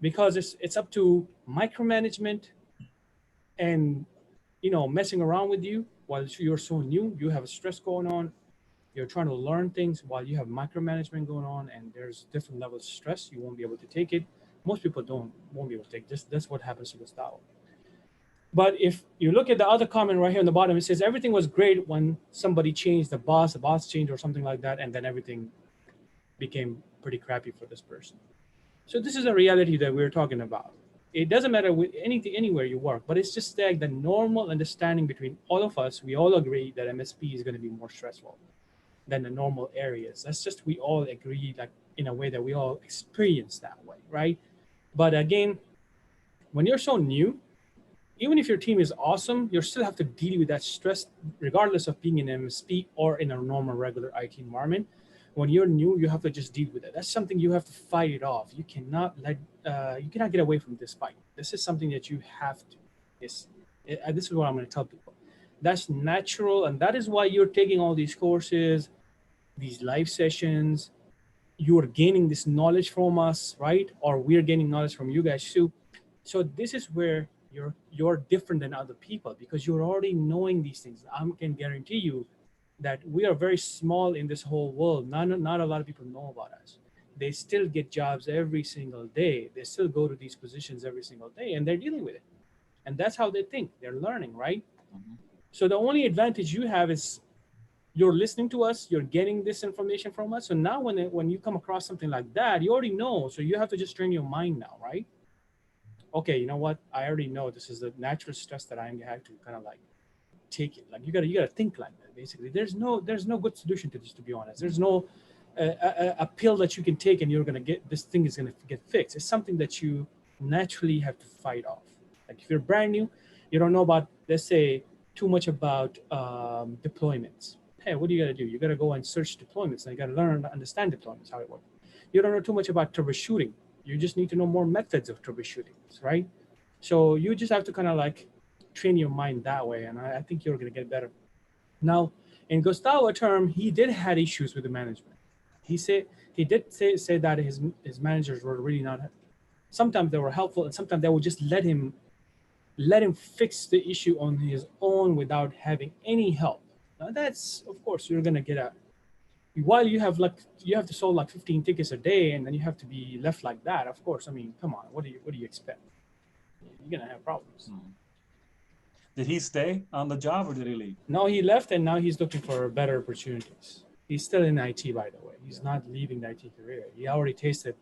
Because it's up to micromanagement and, messing around with you while you're so new, you have a stress going on. You're trying to learn things while you have micromanagement going on, and there's different levels of stress. You won't be able to take it. Most people won't be able to take this. That's what happens to Gustavo. But if you look at the other comment right here on the bottom, it says everything was great when somebody changed, the boss changed or something like that, and then everything became pretty crappy for this person. So this is a reality that we're talking about. It doesn't matter with anything, anywhere you work, but it's just like the normal understanding between all of us. We all agree that MSP is going to be more stressful than the normal areas. That's just, we all agree, like in a way that we all experience that way, right? But again, when you're so new, even if your team is awesome, you still have to deal with that stress, regardless of being in MSP or in a normal, regular IT environment. When you're new, you have to just deal with it. That's something you have to fight it off. You cannot get away from this fight. This is something that you have to. This is what I'm going to tell people. That's natural, and that is why you're taking all these courses, these live sessions. You are gaining this knowledge from us, right? Or we're gaining knowledge from you guys too. So this is where you're different than other people, because you're already knowing these things. I can guarantee you that we are very small in this whole world. Not a lot of people know about us. They still get jobs every single day. They still go to these positions every single day, and they're dealing with it. And that's how they think. They're learning, right? Mm-hmm. So the only advantage you have is you're listening to us, you're getting this information from us. So now when you come across something like that, you already know. So you have to just train your mind now, right? Okay, you know what? I already know this is the natural stress that I'm gonna have to kind of like take it. Like you gotta think like that. Basically, there's no good solution to this, to be honest. There's no a pill that you can take and you're gonna get, this thing is gonna get fixed. It's something that you naturally have to fight off. Like if you're brand new, you don't know about, let's say, too much about deployments. Hey, what do you gotta do? You gotta go and search deployments, and you gotta learn to understand deployments, how it works. You don't know too much about troubleshooting. You just need to know more methods of troubleshooting, right? So you just have to kind of like train your mind that way, and I think you're going to get better. Now, in Gustavo's term, he did had issues with the management. He did say that his managers were really not. Sometimes they were helpful, and sometimes they would just let him fix the issue on his own without having any help. Now that's, of course, you're going to get a. While you have to solve like 15 tickets a day, and then you have to be left like that. Of course, I mean, come on, what do you expect? You're gonna have problems. Did he stay on the job or did he leave? No, he left, and now he's looking for better opportunities. He's still in IT, by the way. He's not leaving the IT career. He already tasted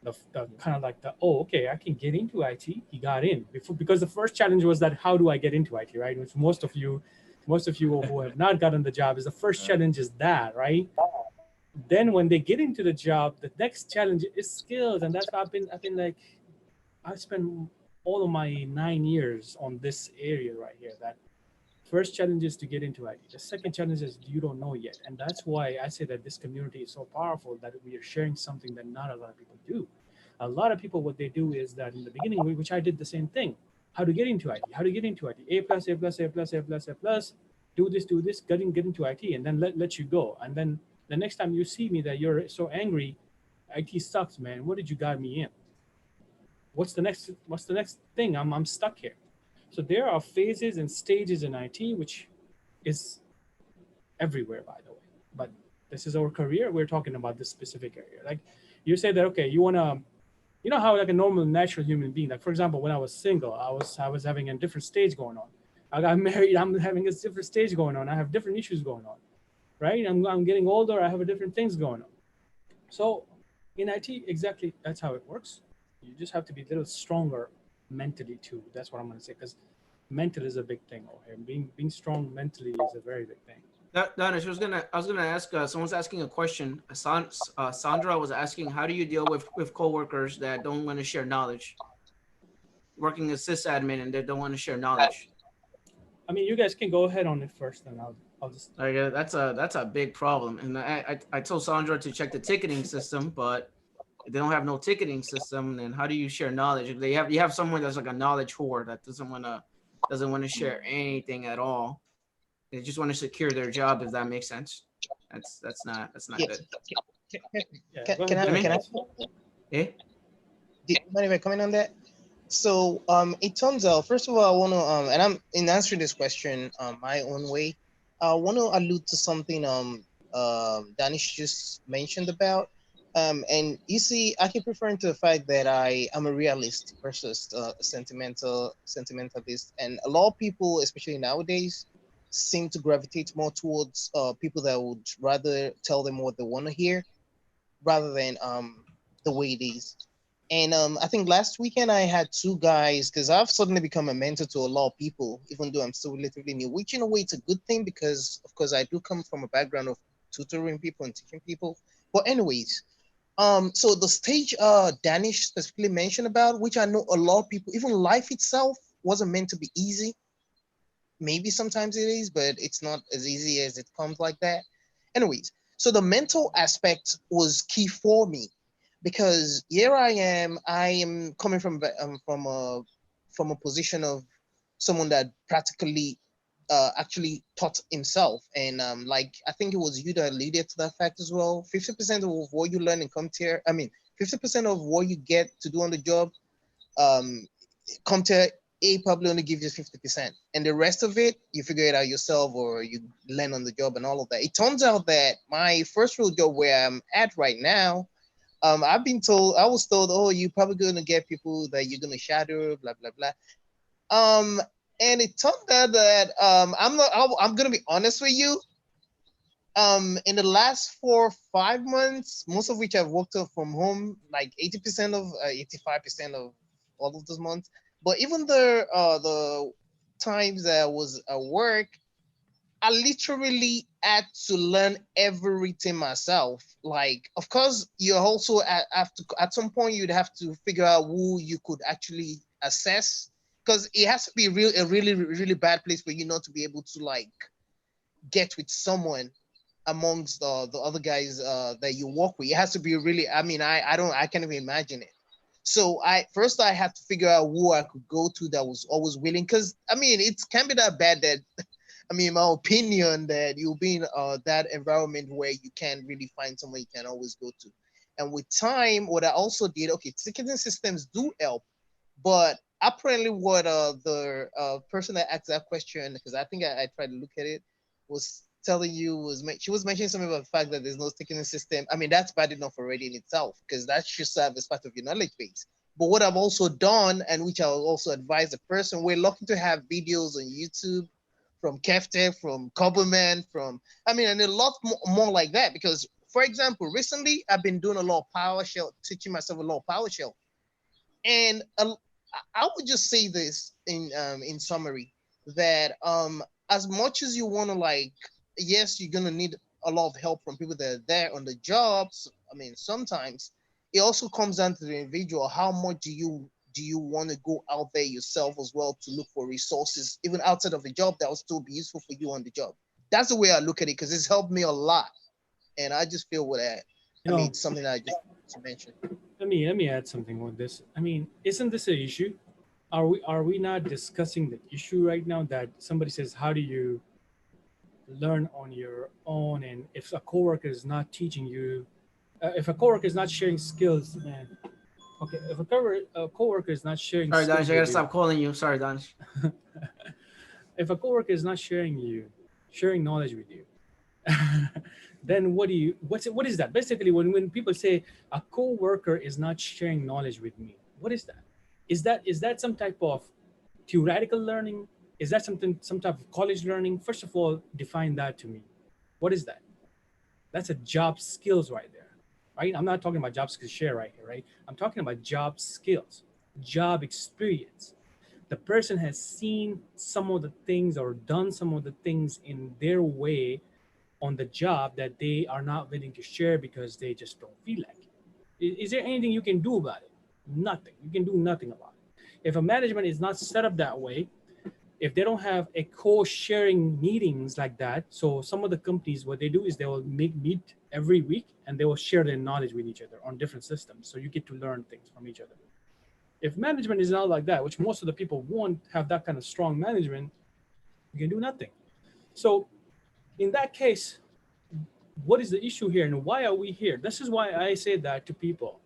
the kind of like okay, I can get into IT. He got in because the first challenge was that, how do I get into IT, right? Which most of you who have not gotten the job, is the first challenge is that, right? Then when they get into the job, the next challenge is skills, and that's what I've spent all of my 9 years on this area right here. That first challenge is to get into IT. The second challenge is you don't know yet, and that's why I say that this community is so powerful, that we are sharing something that not a lot of people do. A lot of people, what they do is that in the beginning, which I did the same thing. How to get into IT? How to get into IT? A+, A+, A+, A+, A+. Do this, get into IT, and then let you go. And then the next time you see me that you're so angry, IT sucks, man. What did you got me in? What's the next thing? I'm stuck here. So there are phases and stages in IT, which is everywhere, by the way. But this is our career. We're talking about this specific area. Like you say that, okay, you wanna, you know how like a normal, natural human being, like for example, when I was single, I was having a different stage going on. I got married, I'm having a different stage going on. I have different issues going on, right? I'm getting older, I have different things going on. So in IT, exactly, that's how it works. You just have to be a little stronger mentally too. That's what I'm gonna say, because mental is a big thing over here. Being strong mentally is a very big thing. Danish, I was gonna ask. Someone's asking a question. Sandra was asking, how do you deal with coworkers that don't want to share knowledge? Working as sysadmin and they don't want to share knowledge. I mean, you guys can go ahead on it first, and I'll just Like that's a big problem. And I told Sandra to check the ticketing system, but if they don't have no ticketing system, then how do you share knowledge? If they have you have someone that's like a knowledge whore that doesn't want to share anything at all. They just want to secure their job, if that makes sense. That's not Yeah. good. yeah. Can, Go can ahead, I go ahead, can I guys. Eh? do you mind if I comment on that? So it turns out, first of all, I want to and I'm in answering this question my own way. I want to allude to something Danish just mentioned about. And you see, I keep referring to the fact that I am a realist versus a sentimentalist, and a lot of people, especially nowadays, seem to gravitate more towards people that would rather tell them what they want to hear rather than the way it is. And I think last weekend I had two guys because I've suddenly become a mentor to a lot of people, even though I'm still relatively new, which in a way it's a good thing because, of course, I do come from a background of tutoring people and teaching people. But anyways, so the stage Danish specifically mentioned about, which I know a lot of people, even life itself wasn't meant to be easy. Maybe sometimes it is, but it's not as easy as it comes like that. Anyways, so the mental aspect was key for me because here I am coming from a position of someone that practically actually taught himself, and like I think it was you that alluded to that fact as well. 50% of what you learn and come here, I mean, 50% of what you get to do on the job, um, Comte A probably only gives you 50%. And the rest of it, you figure it out yourself or you learn on the job and all of that. It turns out that my first real job where I'm at right now, I was told, oh, you're probably going to get people that you're going to shadow, blah, blah, blah. Um, and it turned out that I'm going to be honest with you. In the last 4 or 5 months, most of which I've worked from home, like 80% of 85% of all of those months. But even the times that I was at work, I literally had to learn everything myself. Like, of course, you also have to at some point you'd have to figure out who you could actually assess because it has to be a really really bad place for you not to be able to like get with someone amongst the other guys that you work with. It has to be really, I mean, I can't even imagine it. So I had to figure out who I could go to that was always willing. Cause I mean, it can't be that bad that, I mean, in my opinion, that you'll be in that environment where you can't really find someone you can always go to. And with time, what I also did, okay, ticketing systems do help, but apparently what the person that asked that question, because I think I tried to look at it, was telling you she was mentioning something about the fact that there's no ticketing system. I mean, that's bad enough already in itself because that should serve as part of your knowledge base. But what I've also done, and which I'll also advise the person, we're lucky to have videos on YouTube from Kevtech, from Cobbleman, I mean, and a lot more like that. Because, for example, recently I've been doing a lot of PowerShell, teaching myself a lot of PowerShell. And I would just say this in summary that as much as you want to like, yes, you're gonna need a lot of help from people that are there on the jobs. I mean, sometimes it also comes down to the individual. How much do you want to go out there yourself as well to look for resources, even outside of the job, that will still be useful for you on the job? That's the way I look at it because it's helped me a lot, and I just feel with that. you I mean, know, it's something that I just mentioned. let me add something with this. I mean, isn't this an issue? Are we not discussing the issue right now that somebody says, how do you learn on your own? And if a coworker is not teaching you, if a coworker is not sharing skills, man, okay, if a coworker is not sharing Sorry, skills Danish, I gotta with you, stop calling you. Sorry, Danish. if a coworker is not sharing knowledge with you, then what is that? Basically, when people say a coworker is not sharing knowledge with me, what is that? Is that some type of theoretical learning? Is that some type of college learning? First of all, define that to me. What is that? That's a job skills right there, right? I'm not talking about job skills share right here, right? I'm talking about job skills, job experience. The person has seen some of the things or done some of the things in their way on the job that they are not willing to share because they just don't feel like it. Is there anything you can do about it? Nothing. You can do nothing about it. If a management is not set up that way, if they don't have a co-sharing meetings like that, so some of the companies, what they do is they will meet every week and they will share their knowledge with each other on different systems. So you get to learn things from each other. If management is not like that, which most of the people won't have that kind of strong management, you can do nothing. So in that case, what is the issue here and why are we here? This is why I say that to people.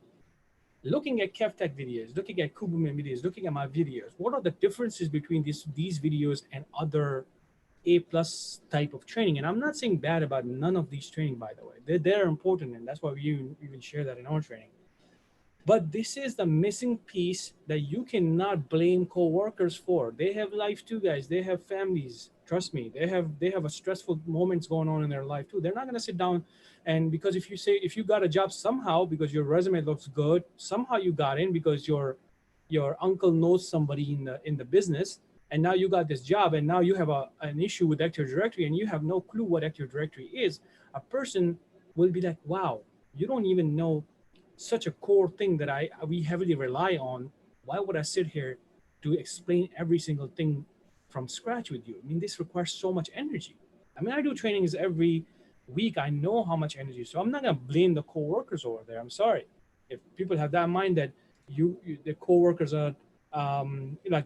Looking at Kevtech videos, looking at Kubernetes videos, looking at my videos, what are the differences between these videos and other A+ type of training? And I'm not saying bad about none of these training, by the way. They're important, and that's why we even share that in our training. But this is the missing piece that you cannot blame coworkers for. They have life too, guys. They have families. Trust me, they have a stressful moments going on in their life too. They're not gonna sit down and because if you got a job somehow because your resume looks good, somehow you got in because your uncle knows somebody in the business, and now you got this job, and now you have an issue with Active Directory, and you have no clue what Active Directory is. A person will be like, "Wow, you don't even know such a core thing that we heavily rely on. Why would I sit here to explain every single thing from scratch with you? I mean, this requires so much energy. I mean, I do trainings every week. I know how much energy. So I'm not gonna blame the coworkers over there. I'm sorry if people have that mind that the coworkers are like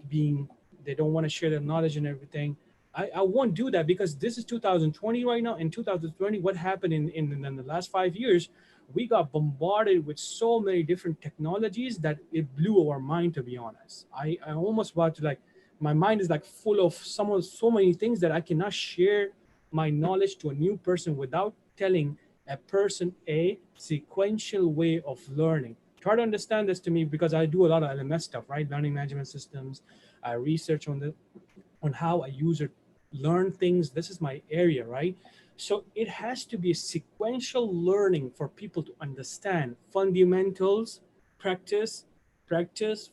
they don't want to share their knowledge and everything. I won't do that because this is 2020 right now. In 2020, what happened in the last 5 years? We got bombarded with so many different technologies that it blew our mind, to be honest. I almost about to like, my mind is like full of so many things that I cannot share my knowledge to a new person without telling a person a sequential way of learning. Try to understand this to me because I do a lot of LMS stuff, right? Learning management systems. I research on how a user learn things. This is my area, right? So it has to be a sequential learning for people to understand fundamentals, practice,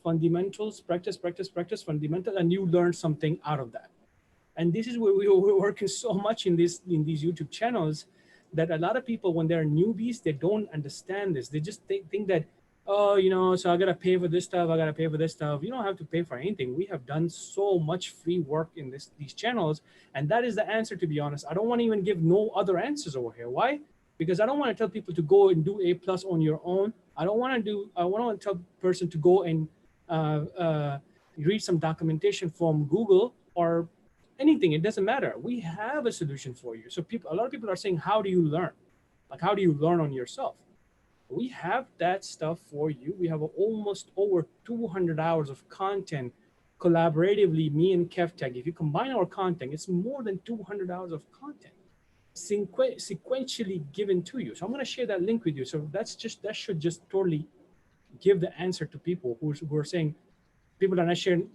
fundamentals, practice, fundamental, and you learn something out of that. And this is where we're working so much in these YouTube channels that a lot of people, when they're newbies, they don't understand this. They just think that, oh, so I got to pay for this stuff. I got to pay for this stuff. You don't have to pay for anything. We have done so much free work in these channels. And that is the answer, to be honest. I don't want to even give no other answers over here. Why? Because I don't want to tell people to go and do A+ on your own. I want to tell a person to go and read some documentation from Google or anything. It doesn't matter. We have a solution for you. So a lot of people are saying, how do you learn? Like, how do you learn on yourself? We have that stuff for you. We have almost over 200 hours of content collaboratively, me and Kevtech. If you combine our content, it's more than 200 hours of content sequentially given to you. So I'm going to share that link with you. So that should just totally give the answer to people who are saying people are not sharing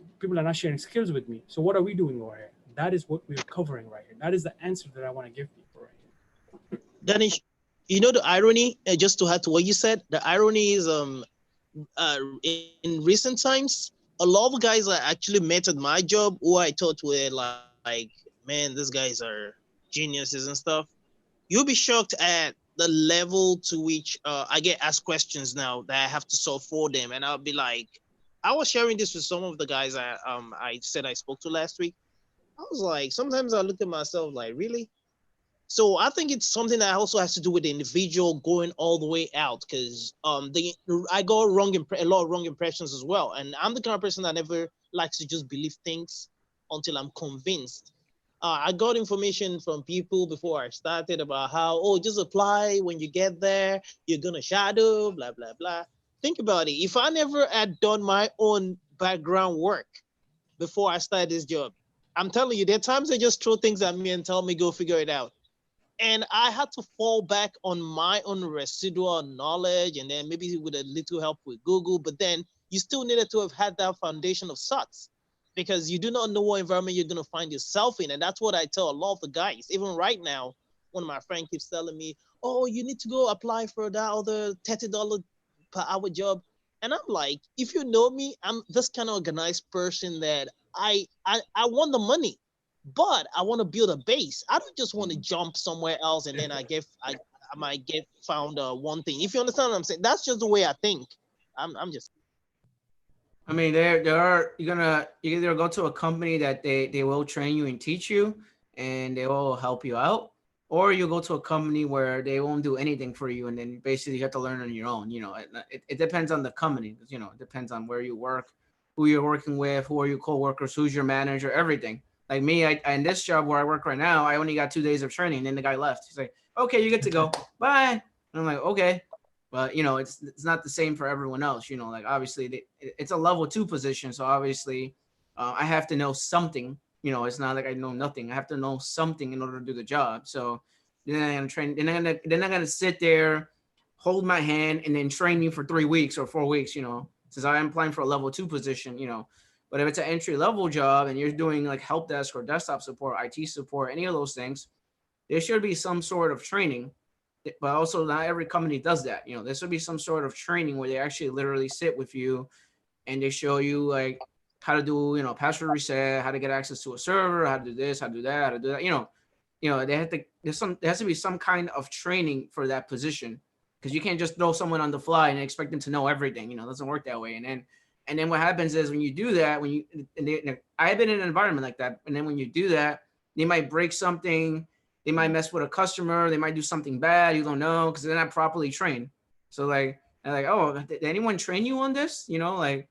skills with me. So what are we doing over here? That is what we're covering right here. That is the answer that I want to give people right here. Danish, the irony, just to add to what you said, the irony is in recent times, a lot of guys I actually met at my job who I thought were like, man, these guys are geniuses and stuff. You'll be shocked at the level to which I get asked questions now that I have to solve for them. And I'll be like, I was sharing this with some of the guys I said I spoke to last week. I was like, sometimes I look at myself like, really? So I think it's something that also has to do with the individual going all the way out, because I got a lot of wrong impressions as well. And I'm the kind of person that never likes to just believe things until I'm convinced. I got information from people before I started about how, just apply when you get there, you're going to shadow, blah, blah, blah. Think about it. If I never had done my own background work before I started this job, I'm telling you, there are times they just throw things at me and tell me, go figure it out. And I had to fall back on my own residual knowledge, and then maybe with a little help with Google, but then you still needed to have had that foundation of sorts, because you do not know what environment you're going to find yourself in. And that's what I tell a lot of the guys. Even right now, one of my friends keeps telling me, oh, you need to go apply for that other $30 per hour job. And I'm like, if you know me, I'm this kind of organized person that I want the money, but I want to build a base. I don't just want to jump somewhere else and then I might get found one thing. If you understand what I'm saying, that's just the way I think. I'm just. I mean, there are you either go to a company that they will train you and teach you, and they will help you out, or you go to a company where they won't do anything for you, and then basically you have to learn on your own. You know, it depends on the company. You know, it depends on where you work, who you're working with, who are your coworkers, who's your manager, everything. Like me, I in this job where I work right now, I only got 2 days of training, and then the guy left. He's like, "Okay, you get to go. Bye." And I'm like, "Okay." But you know, it's not the same for everyone else. You know, like obviously it's a level 2 position, so obviously I have to know something. You know, it's not like I know nothing. I have to know something in order to do the job. So then I'm gonna train. Then I'm gonna sit there, hold my hand, and then train me for 3 weeks or 4 weeks. You know, since I am applying for a level 2 position. You know, but if it's an entry level job and you're doing like help desk or desktop support, IT support, any of those things, there should be some sort of training, but also not every company does that. You know, there should be some sort of training where they actually literally sit with you and they show you like how to do, you know, password reset, how to get access to a server, how to do this, how to do that, how to do that. You know, they have to. There has to be some kind of training for that position, because you can't just throw someone on the fly and expect them to know everything. You know, it doesn't work that way. And then what happens is when you do that, I've been in an environment like that, and then when you do that, they might break something. They might mess with a customer. They might do something bad. You don't know because they're not properly trained. So like, oh, did anyone train you on this? You know, like,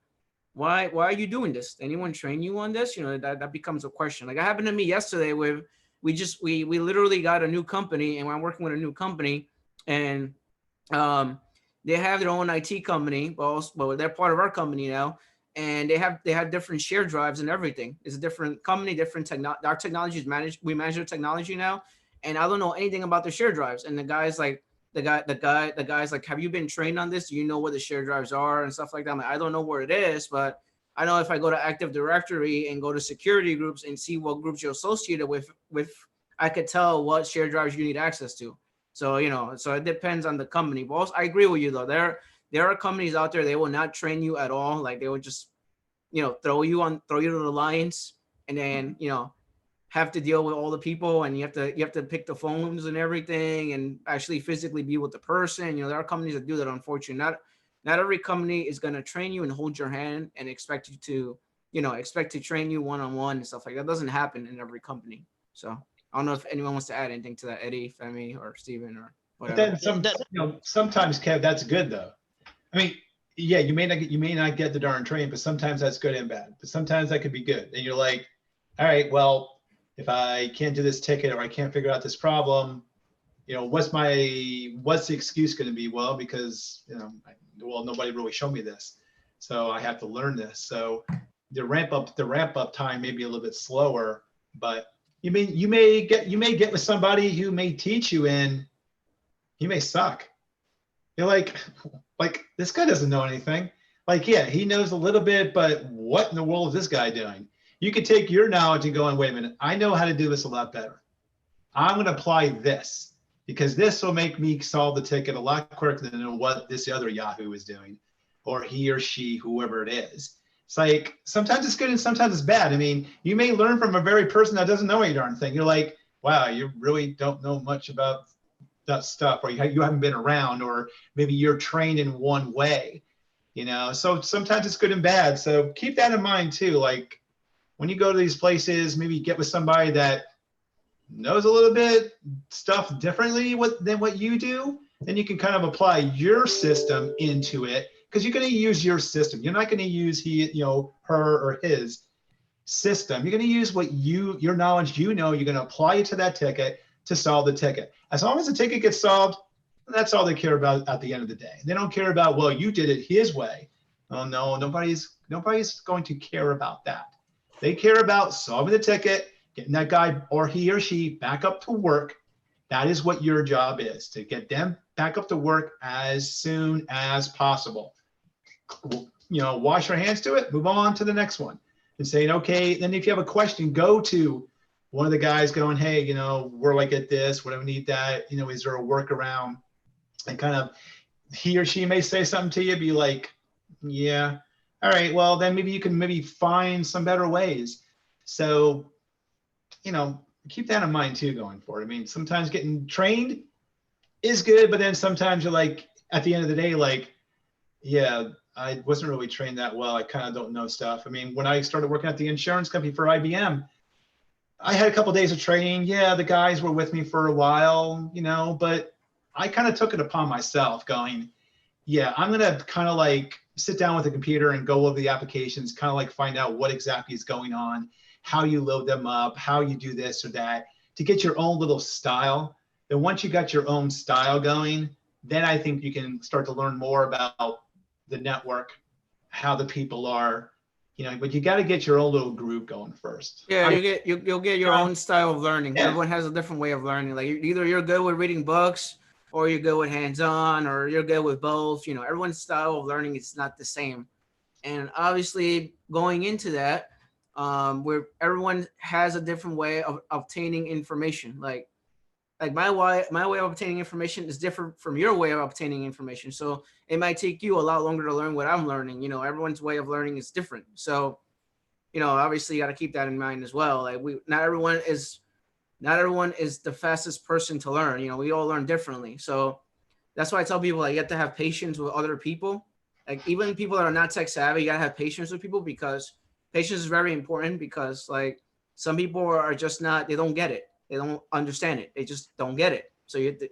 why are you doing this? Did anyone train you on this? You know, that becomes a question. Like it happened to me yesterday with, we literally got a new company, and I'm working with a new company, and they have their own IT company, but they're part of our company now, and they have different share drives and everything. It's a different company, different technology. Our technology is managed. We manage their technology now, and I don't know anything about the share drives. And the guy's like, the guy's like, have you been trained on this? Do you know where the share drives are and stuff like that? I'm like, I don't know where it is, but I know if I go to Active Directory and go to security groups and see what groups you're associated with, I could tell what share drives you need access to. So, you know, so it depends on the company. But also, I agree with you though. There are companies out there, they will not train you at all. Like they will just, you know, throw you to the lions, and then, you know, have to deal with all the people, and you have to pick the phones and everything, and actually physically be with the person. You know, there are companies that do that. Unfortunately, not every company is going to train you and hold your hand and expect you to, you know, expect to train you one-on-one and stuff like that. Doesn't happen in every company. So I don't know if anyone wants to add anything to that, Eddie, Femi, or Steven, or But whatever. then sometimes, Kev, that's good though. I mean, yeah, you may not get the darn train, but sometimes that's good and bad. But sometimes that could be good. And you're like, all right, well, if I can't do this ticket or I can't figure out this problem, you know, what's the excuse going to be? Well, because, you know, nobody really showed me this, so I have to learn this. So the ramp up time may be a little bit slower, but you may get with somebody who may teach you, and he may suck. You're like this guy doesn't know anything. Like, yeah, he knows a little bit, but what in the world is this guy doing? You could take your knowledge and go, and wait a minute, I know how to do this a lot better. I'm going to apply this because this will make me solve the ticket a lot quicker than what this other Yahoo is doing, or he or she, whoever it is. It's like, sometimes it's good and sometimes it's bad. I mean, you may learn from a very person that doesn't know any darn thing. You're like, wow, you really don't know much about that stuff, or you haven't been around, or maybe you're trained in one way, you know? So sometimes it's good and bad. So keep that in mind too. Like when you go to these places, maybe get with somebody that knows a little bit stuff differently than what you do, then you can kind of apply your system into it, because you're going to use your system. You're not going to use her or his system. You're going to use your knowledge, you're going to apply it to that ticket to solve the ticket. As long as the ticket gets solved, that's all they care about at the end of the day. They don't care about, well, you did it his way. Oh no, nobody's going to care about that. They care about solving the ticket, getting that guy or he or she back up to work. That is what your job is, to get them back up to work as soon as possible. You know, wash your hands to it, move on to the next one, and saying, okay, then if you have a question, go to one of the guys going, hey, you know, we're like at this, what do we need that? You know, is there a workaround? And kind of he or she may say something to you, be like, yeah, all right, well, then maybe you can find some better ways. So, you know, keep that in mind too going forward. I mean, sometimes getting trained is good, but then sometimes you're like, at the end of the day, like, yeah, I wasn't really trained that well. I kind of don't know stuff. I mean, when I started working at the insurance company for IBM, I had a couple of days of training. Yeah, the guys were with me for a while, you know, but I kind of took it upon myself going, yeah, I'm going to kind of like sit down with the computer and go over the applications, kind of like find out what exactly is going on, how you load them up, how you do this or that to get your own little style. Then once you got your own style going, then I think you can start to learn more about the network, how the people are, you know, but you got to get your own little groove going first. Yeah, you'll get your own style of learning. Yeah. Everyone has a different way of learning. Like either you're good with reading books, or you're good with hands-on, or you're good with both. You know, everyone's style of learning is not the same. And obviously, going into that, where everyone has a different way of obtaining information. Like my way of obtaining information is different from your way of obtaining information. So it might take you a lot longer to learn what I'm learning. You know, everyone's way of learning is different. So, you know, obviously you got to keep that in mind as well. Like not everyone is the fastest person to learn. You know, we all learn differently. So that's why I tell people, like, you have to have patience with other people. Like even people that are not tech savvy, you gotta have patience with people, because patience is very important, because like some people are just not, they don't get it. They don't understand it. They just don't get it. So you have to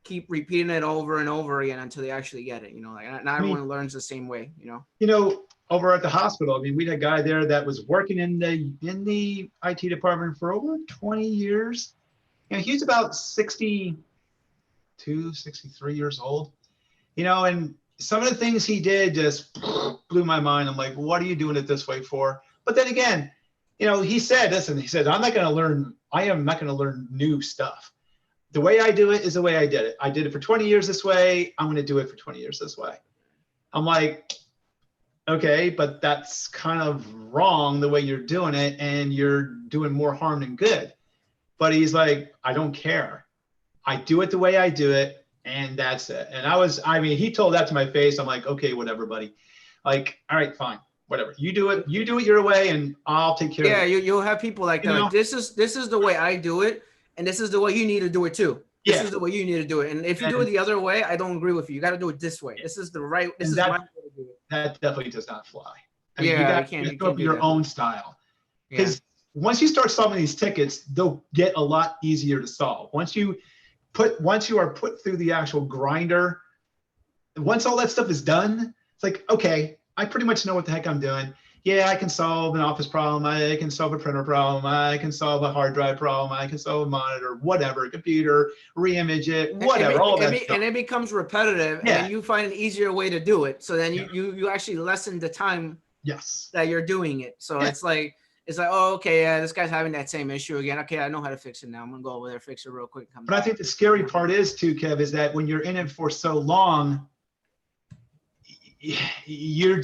keep repeating it over and over again until they actually get it. You know, like not everyone learns the same way, you know? You know, over at the hospital, I mean, we had a guy there that was working in the IT department for over 20 years. You know, he's about 62, 63 years old, you know, and some of the things he did just blew my mind. I'm like, what are you doing it this way for? But then again, you know, he said, listen, he said, I am not going to learn new stuff. The way I do it is the way I did it. I did it for 20 years this way. I'm going to do it for 20 years this way. I'm like, okay, but that's kind of wrong the way you're doing it, and you're doing more harm than good. But he's like, I don't care. I do it the way I do it, and that's it. And I mean, he told that to my face. I'm like, okay, whatever, buddy. Like, all right, fine, whatever. You do it your way, and I'll take care of it. Yeah, you'll have people like that. Like, this is the way I do it, and this is the way you need to do it too. This is the way you need to do it. And if you do it the other way, I don't agree with you. You got to do it this way. This is the right. This is my way to do it. That definitely does not fly. I mean, Yeah, you got to go up your own style. Because once you start solving these tickets, they'll get a lot easier to solve. Once you are put through the actual grinder, once all that stuff is done, it's like, okay, I pretty much know what the heck I'm doing. Yeah, I can solve an office problem. I can solve a printer problem. I can solve a hard drive problem. I can solve a monitor, whatever, computer, re-image it, whatever, all that stuff. And it becomes repetitive, and then you find an easier way to do it. So then you actually lessen the time that you're doing it. So it's like, oh, okay, yeah, this guy's having that same issue again. Okay, I know how to fix it now. I'm going to go over there, fix it real quick. But I think the scary part is too, Kev, is that when you're in it for so long, you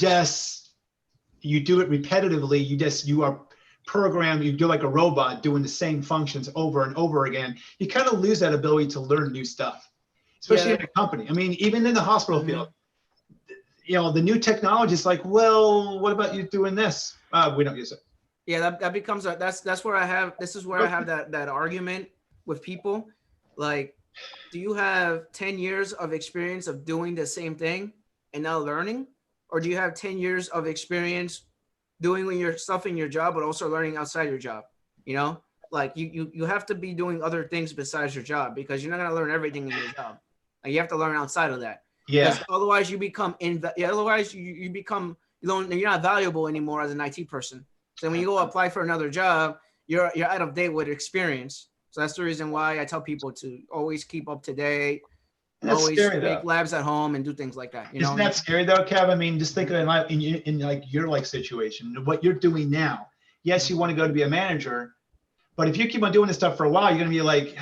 do it repetitively. You are programmed, you do like a robot doing the same functions over and over again. You kind of lose that ability to learn new stuff, especially in a company. I mean, even in the hospital field, you know, the new technology is like, well, what about you doing this? We don't use it. Yeah, that becomes that's where I have that argument with people. Like, do you have 10 years of experience of doing the same thing and not learning? Or do you have 10 years of experience doing your stuff in your job, but also learning outside your job? You know, like you have to be doing other things besides your job, because you're not going to learn everything in your job. Like, you have to learn outside of that. Yeah. Otherwise you become you're not valuable anymore as an IT person. So when you go apply for another job, you're out of date with experience. So that's the reason why I tell people to always keep up to date. That's always scary, make though. labs at home and do things like that. Isn't that scary though, Kev? I mean, just think of it in like your like situation, what you're doing now. Yes, you want to go to be a manager, but if you keep on doing this stuff for a while, you're going to be like,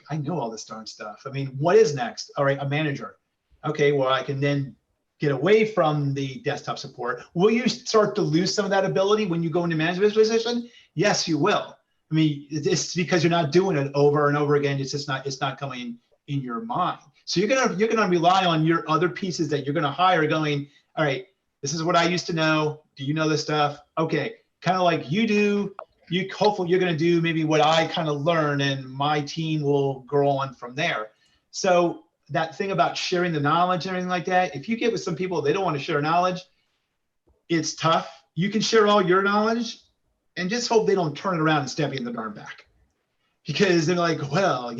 I know all this darn stuff. I mean, what is next? All right, a manager. Okay, well, I can then get away from the desktop support. Will you start to lose some of that ability when you go into management position? Yes, you will. I mean, it's because you're not doing it over and over again. It's not coming in your mind. So you're gonna rely on your other pieces that you're gonna hire, going, all right, this is what I used to know. Do you know this stuff? Okay, kind of like you do. Hopefully you're gonna do maybe what I kind of learn, and my team will grow on from there. So that thing about sharing the knowledge and everything like that, if you get with some people, they don't want to share knowledge, it's tough. You can share all your knowledge and just hope they don't turn it around and stab you in the darn back. Because they're like, well,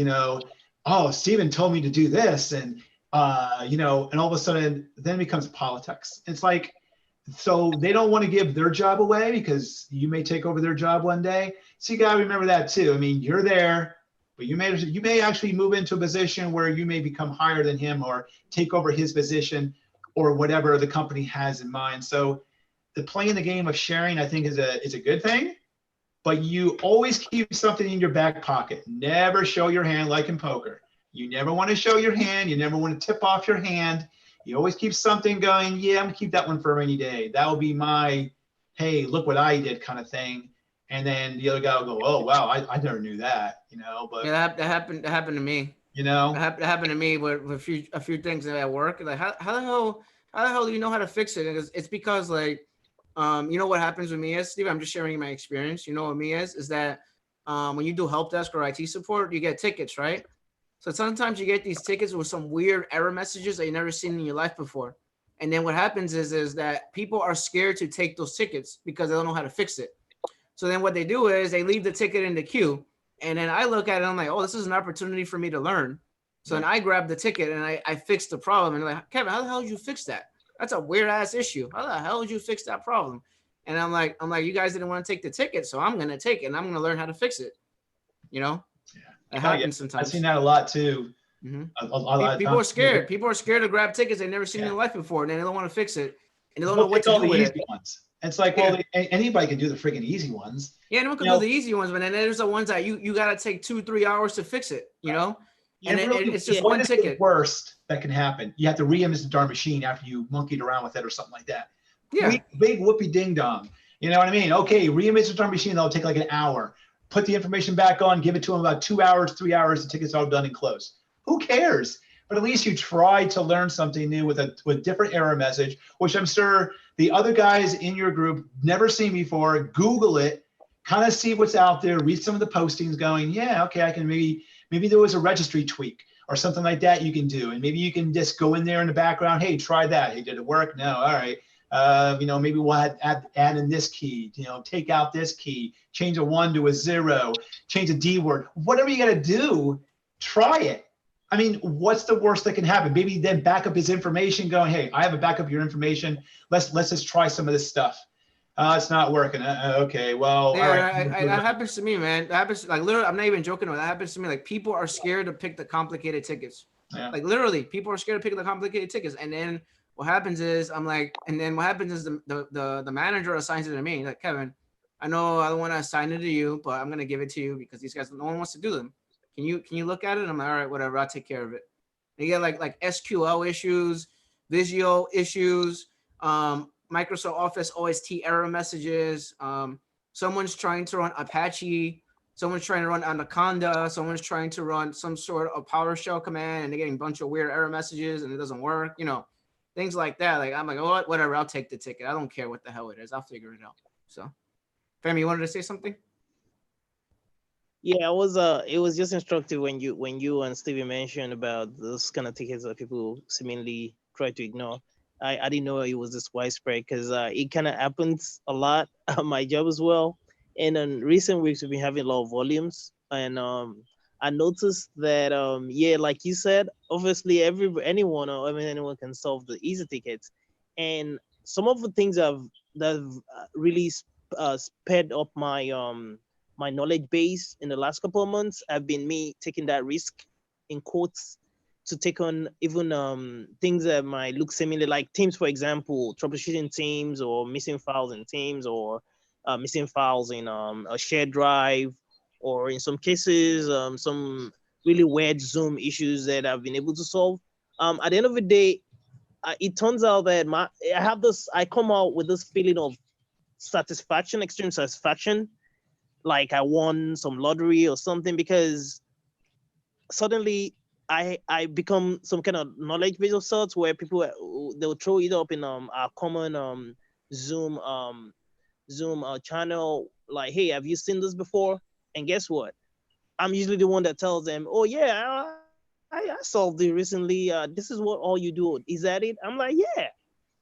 oh, Steven told me to do this. And, and all of a sudden then it becomes politics. It's like, so they don't want to give their job away because you may take over their job one day. So you got to remember that too. I mean, you're there, but you may actually move into a position where you may become higher than him or take over his position or whatever the company has in mind. So the playing the game of sharing, I think, is a good thing. But you always keep something in your back pocket. Never show your hand like in poker. You never want to show your hand. You never want to tip off your hand. You always keep something going. Yeah, I'm gonna keep that one for a rainy day. That will be my, hey, look what I did kind of thing. And then the other guy will go, oh wow, I never knew that, But yeah, that happened to me. That happened to me with a few things at work. Like how the hell do you know how to fix it? And it's because like what happens with me is, Steve, I'm just sharing my experience. What me is that when you do help desk or IT support, you get tickets, right? So sometimes you get these tickets with some weird error messages that you've never seen in your life before. And then what happens is that people are scared to take those tickets because they don't know how to fix it. So then what they do is they leave the ticket in the queue. And then I look at it, I'm like, oh, this is an opportunity for me to learn. So then I grab the ticket and I fix the problem. And they're like, Kevin, how the hell did you fix that? That's a weird ass issue. How the hell did you fix that problem? And I'm like, you guys didn't want to take the ticket, so I'm gonna take it and I'm gonna learn how to fix it. Yeah. It happens sometimes. I've seen that a lot too. Mm-hmm. People are scared. People are scared to grab tickets they've never seen in their life before, and they don't want to fix it, and they don't know what to do with it. Ones. It's like, well, anybody can do the freaking easy ones. Yeah, anyone can do the easy ones, but then there's the ones that you got to take 2-3 hours to fix it. And it's just one ticket. The worst that can happen. You have to re-image the darn machine after you monkeyed around with it or something like that. Yeah. Big whoopee ding dong. You know what I mean? Okay, re-image the darn machine. That'll take like an hour. Put the information back on. Give it to them about 2 hours, 3 hours. The ticket's all done and closed. Who cares? But at least you tried to learn something new with a different error message, which I'm sure the other guys in your group never seen before. Google it, kind of see what's out there, read some of the postings going, yeah, okay, I can maybe there was a registry tweak or something like that you can do. And maybe you can just go in there in the background, hey, try that. Hey, did it work? No, all right. Maybe we'll add in this key, take out this key, change a 1 to a 0, change a D word, whatever you got to do, try it. I mean, what's the worst that can happen? Maybe then back up his information going, hey, I have a backup of your information. Let's just try some of this stuff. It's not working. Okay, well, yeah, all right. That happens to me, man. That happens, like, literally, I'm not even joking about that. Happens to me. Like, people are scared to pick the complicated tickets. Yeah. Like, literally, people are scared to pick the complicated tickets. And then what happens is the manager assigns it to me. Like, Kevin, I know I don't want to assign it to you, but I'm gonna give it to you because these guys, no one wants to do them. Can you look at it? I'm like, all right, whatever, I'll take care of it. They get like SQL issues, Visio issues, Microsoft Office OST error messages. Someone's trying to run Apache. Someone's trying to run Anaconda. Someone's trying to run some sort of PowerShell command, and they're getting a bunch of weird error messages, and it doesn't work. Things like that. Like, I'm like, oh, whatever, I'll take the ticket. I don't care what the hell it is. I'll figure it out. So, Femi, you wanted to say something? Yeah, it was just instructive when you and Stevie mentioned about those kind of tickets that people seemingly try to ignore. I didn't know it was this widespread because it kind of happens a lot at my job as well. And in recent weeks, we've been having a lot of volumes, and I noticed that like you said, obviously anyone can solve the easy tickets, and some of the things that really sped up my knowledge base in the last couple of months have been me taking that risk, in quotes, to take on even things that might look similar, like Teams, for example, troubleshooting Teams, or missing files in Teams, or missing files in a shared drive, or in some cases, some really weird Zoom issues that I've been able to solve. At the end of the day, it turns out that I come out with this feeling of satisfaction, extreme satisfaction, like I won some lottery or something, because suddenly I become some kind of knowledge base of sorts where people, they'll throw it up in our common Zoom channel, like, hey, have you seen this before? And guess what? I'm usually the one that tells them, oh yeah, I I solved it recently. This is what all you do. Is that it? I'm like, yeah,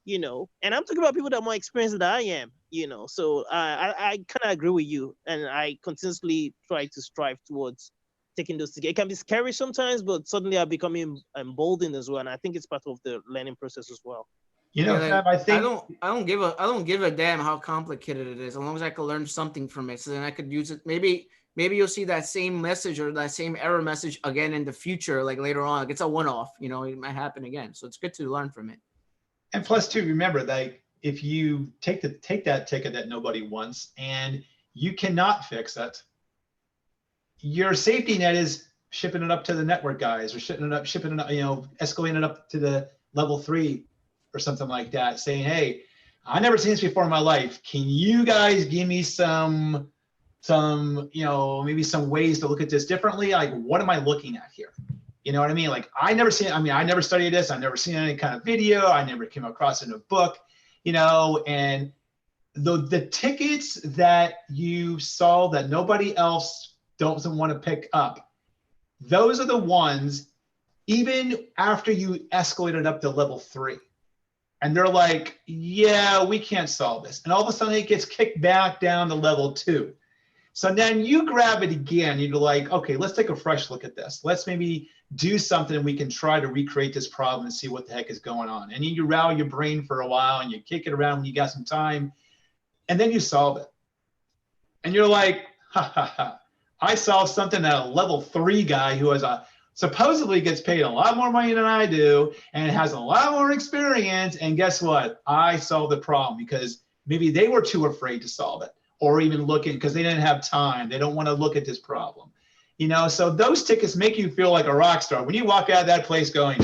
and I'm talking about people that are more experienced than I am, So I kind of agree with you, and I continuously try to strive towards taking those together. It can be scary sometimes, but suddenly I'm becoming emboldened as well, and I think it's part of the learning process as well. Yeah, like, Fab, I think I don't give a damn how complicated it is, as long as I can learn something from it. So then I could use it. Maybe you'll see that same message or that same error message again in the future, like later on. Like it's a one-off, it might happen again. So it's good to learn from it. and plus too, remember that if you take that ticket that nobody wants and you cannot fix it, your safety net is shipping it up to the network guys or shipping it up, escalating it up to the level 3 or something like that, saying, hey, I never seen this before in my life. Can you guys give me some, maybe some ways to look at this differently? Like, what am I looking at here? You know what I mean? Like, I never studied this. I've never seen any kind of video. I never came across it in a book, and the tickets that you saw that nobody else doesn't want to pick up, those are the ones, even after you escalated up to level 3. And they're like, yeah, we can't solve this. And all of a sudden it gets kicked back down to level 2. So then you grab it again. You're like, okay, let's take a fresh look at this. Let's maybe do something and we can try to recreate this problem and see what the heck is going on. And you rally your brain for a while and you kick it around when you got some time. And then you solve it. And you're like, ha, ha, ha. I solved something that a level 3 guy who supposedly gets paid a lot more money than I do and has a lot more experience. And guess what? I solved the problem because maybe they were too afraid to solve it or even looking because they didn't have time. They don't want to look at this problem. So those tickets make you feel like a rock star. When you walk out of that place going,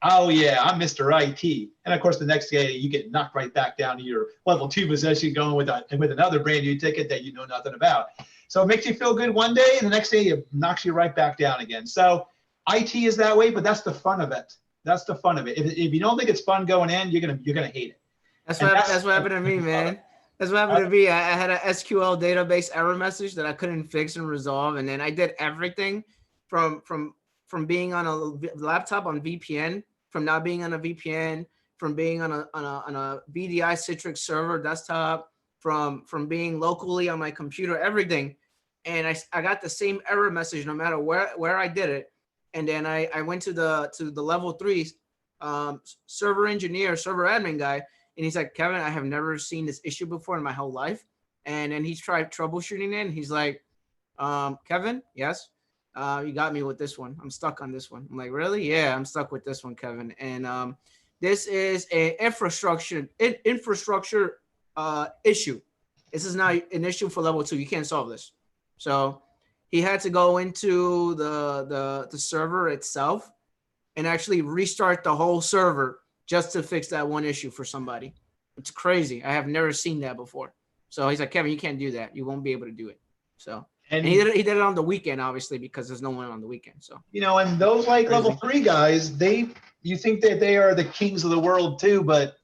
oh yeah, I'm Mr. IT. And of course, the next day you get knocked right back down to your level 2 position going with another brand new ticket that you know nothing about. So it makes you feel good one day and the next day it knocks you right back down again. So IT is that way, but that's the fun of it. That's the fun of it. If you don't think it's fun going in, you're gonna hate it. That's what happened to me, man. That's what happened to me. I had an SQL database error message that I couldn't fix and resolve, and then I did everything from being on a laptop on VPN, from not being on a VPN, from being on a VDI Citrix server desktop, from being locally on my computer, everything, and I got the same error message no matter where I did it. And then I went to the level 3 server engineer, server admin guy, and he's like, Kevin, I have never seen this issue before in my whole life. And then he tried troubleshooting it, and he's like, Kevin, yes, you got me with this one. I'm stuck on this one. I'm like, really? Yeah, I'm stuck with this one, Kevin. And this is an infrastructure issue. This is not an issue for level 2. You can't solve this. So he had to go into the server itself and actually restart the whole server just to fix that one issue for somebody. It's crazy. I have never seen that before. So he's like, Kevin, you can't do that. You won't be able to do it. So and he did it on the weekend, obviously, because there's no one on the weekend. So and those like level 3 guys, you think that they are the kings of the world too, but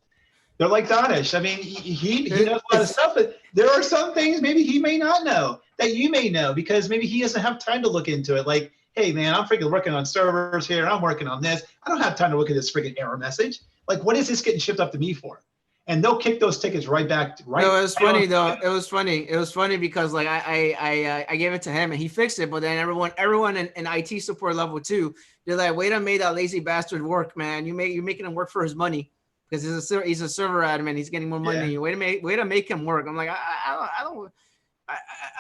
they're like Danish. I mean, he knows a lot of stuff, but there are some things maybe he may not know that you may know because maybe he doesn't have time to look into it. Like, hey man, I'm freaking working on servers here. I'm working on this. I don't have time to look at this freaking error message. Like, what is this getting shipped up to me for? And they'll kick those tickets right back. Right. No, it was funny though. It was funny because like I gave it to him and he fixed it, but then everyone in IT support level 2, they're like, wait a minute, that lazy bastard work, man. You're making him work for his money because he's a server admin. He's getting more money than you. Way to make him work. I'm like, I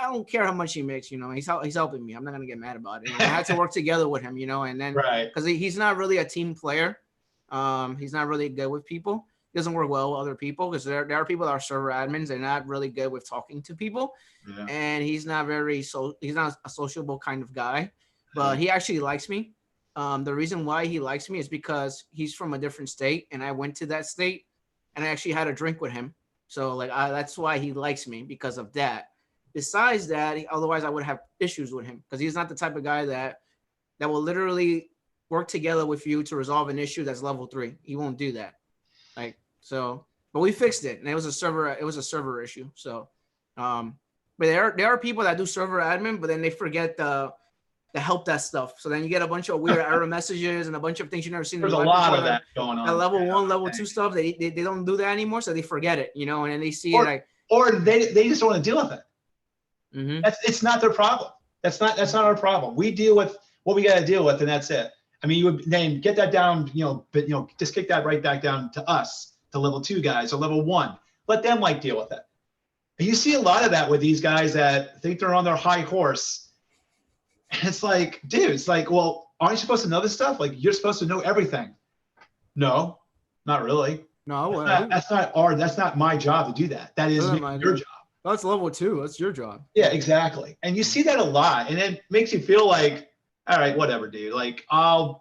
don't care how much he makes, he's helping me. I'm not gonna get mad about it. And I had to work together with him, and then because he's not really a team player. He's not really good with people. He doesn't work well with other people because there are people that are server admins. They're not really good with talking to people, and he's not a sociable kind of guy. But he actually likes me. The reason why he likes me is because he's from a different state, and I went to that state, and I actually had a drink with him. So that's why he likes me, because of that. Besides that, otherwise I would have issues with him because he's not the type of guy that will literally work together with you to resolve an issue that's level 3. He won't do that. But we fixed it, and it was a server issue. So, but there are people that do server admin, but then they forget the the help desk stuff. So then you get a bunch of weird error messages and a bunch of things you've never seen. There's in a your life lot before, of that going on. At level 1, level okay. 2 stuff, they don't do that anymore, so they forget it, you know, and then they see Or- like, Or they just don't want to deal with it. mhm. It's not their problem. That's not our problem. We deal with what we got to deal with, and that's it. I mean, you would then get that down, but just kick that right back down to us, to level 2 guys or level 1. Let them like deal with it. And you see a lot of that with these guys that think they're on their high horse. And it's like, dude, it's like, well, aren't you supposed to know this stuff? Like, you're supposed to know everything. No, not really. No, That's not my job to do that. That is your job. That's level 2. That's your job. Yeah, exactly. And you see that a lot, and it makes you feel like, all right, whatever, dude. Like, I'll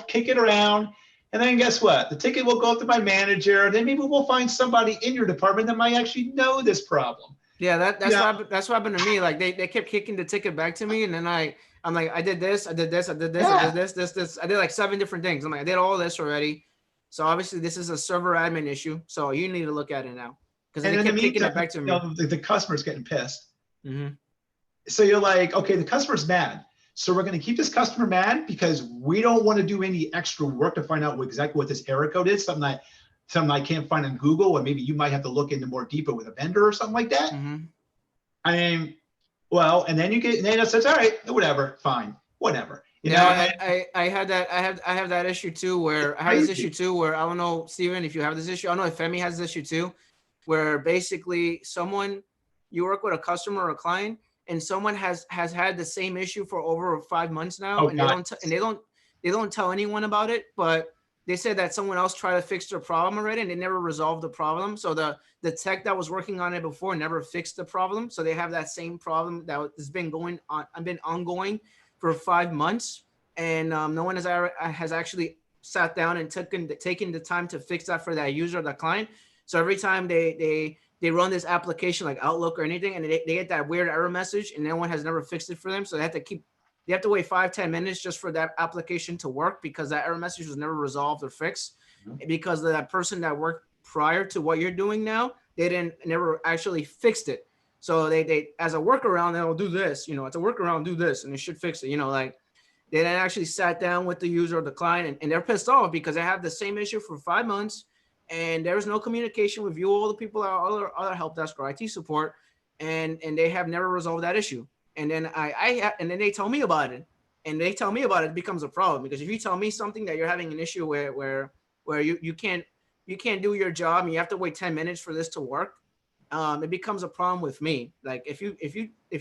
kick it around, and then guess what? The ticket will go up to my manager, and then maybe we'll find somebody in your department that might actually know this problem. Yeah, that's what happened to me. Like they kept kicking the ticket back to me, and then I'm like, I did this, I did this, I did this, I did this. I did like 7 different things. I'm like, I did all this already. So obviously this is a server admin issue. So you need to look at it now. Because they kept kicking it back to me. The customer's getting pissed. Mm-hmm. So you're like, okay, the customer's mad. So we're going to keep this customer mad because we don't want to do any extra work to find out exactly what this error code is. Something I can't find on Google, or maybe you might have to look into more deeper with a vendor or something like that. Mm-hmm. I mean, well, and then it says, all right, whatever, fine, whatever. I have that issue too, where I have this issue too, where I don't know, Steven, if you have this issue. I don't know if Femi has this issue too, where basically you work with a customer or a client, and someone has had the same issue for over 5 months now, and they don't tell anyone about it, but they said that someone else tried to fix their problem already, and they never resolved the problem. So the tech that was working on it before never fixed the problem. So they have that same problem that has been ongoing for 5 months, and no one has actually sat down and taken the time to fix that for that user or the client. So every time they run this application like Outlook or anything, and they get that weird error message, and no one has never fixed it for them. So they have to wait 5-10 minutes just for that application to work, because that error message was never resolved or fixed. Mm-hmm. Because that person that worked prior to what you're doing now, they never actually fixed it. So they as a workaround, they'll do this, it's a workaround, do this, and it should fix it. Like they didn't actually sat down with the user or the client, and they're pissed off because they have the same issue for 5 months, and there's no communication with you, all the people, other help desk or IT support, and they have never resolved that issue. And then and then they tell me about it, and it becomes a problem, because if you tell me something that you're having an issue where you can't do your job and you have to wait 10 minutes for this to work, it becomes a problem with me. Like if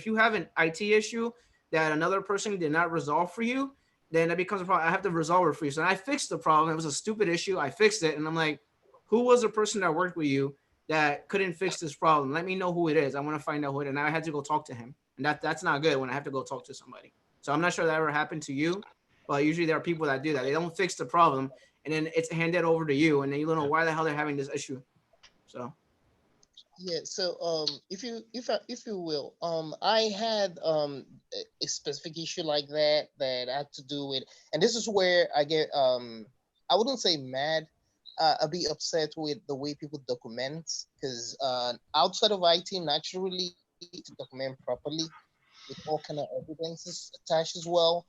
you have an IT issue that another person did not resolve for you, then it becomes a problem. I have to resolve it for you. So I fixed the problem. It was a stupid issue. I fixed it, and I'm like, who was the person that worked with you that couldn't fix this problem? Let me know who it is. I want to find out who it is. And I had to go talk to him. And that's not good when I have to go talk to somebody. So I'm not sure that ever happened to you, but usually there are people that do that. They don't fix the problem, and then it's handed over to you, and then you don't know why the hell they're having this issue. So. Yeah. So if you will, I had a specific issue like that had to do with, and this is where I get I wouldn't say mad. I'll be upset with the way people document, because outside of IT, naturally to document properly with all kind of evidences attached as well,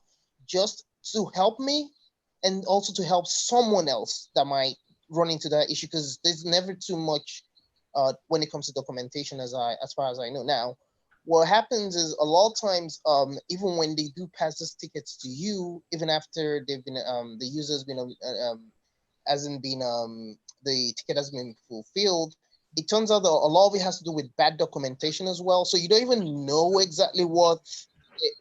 just to help me and also to help someone else that might run into that issue, because there's never too much when it comes to documentation, as far as I know now. What happens is a lot of times, even when they do pass these tickets to you, even after they've been the user's been the ticket has been fulfilled, it turns out that a lot of it has to do with bad documentation as well. So you don't even know exactly what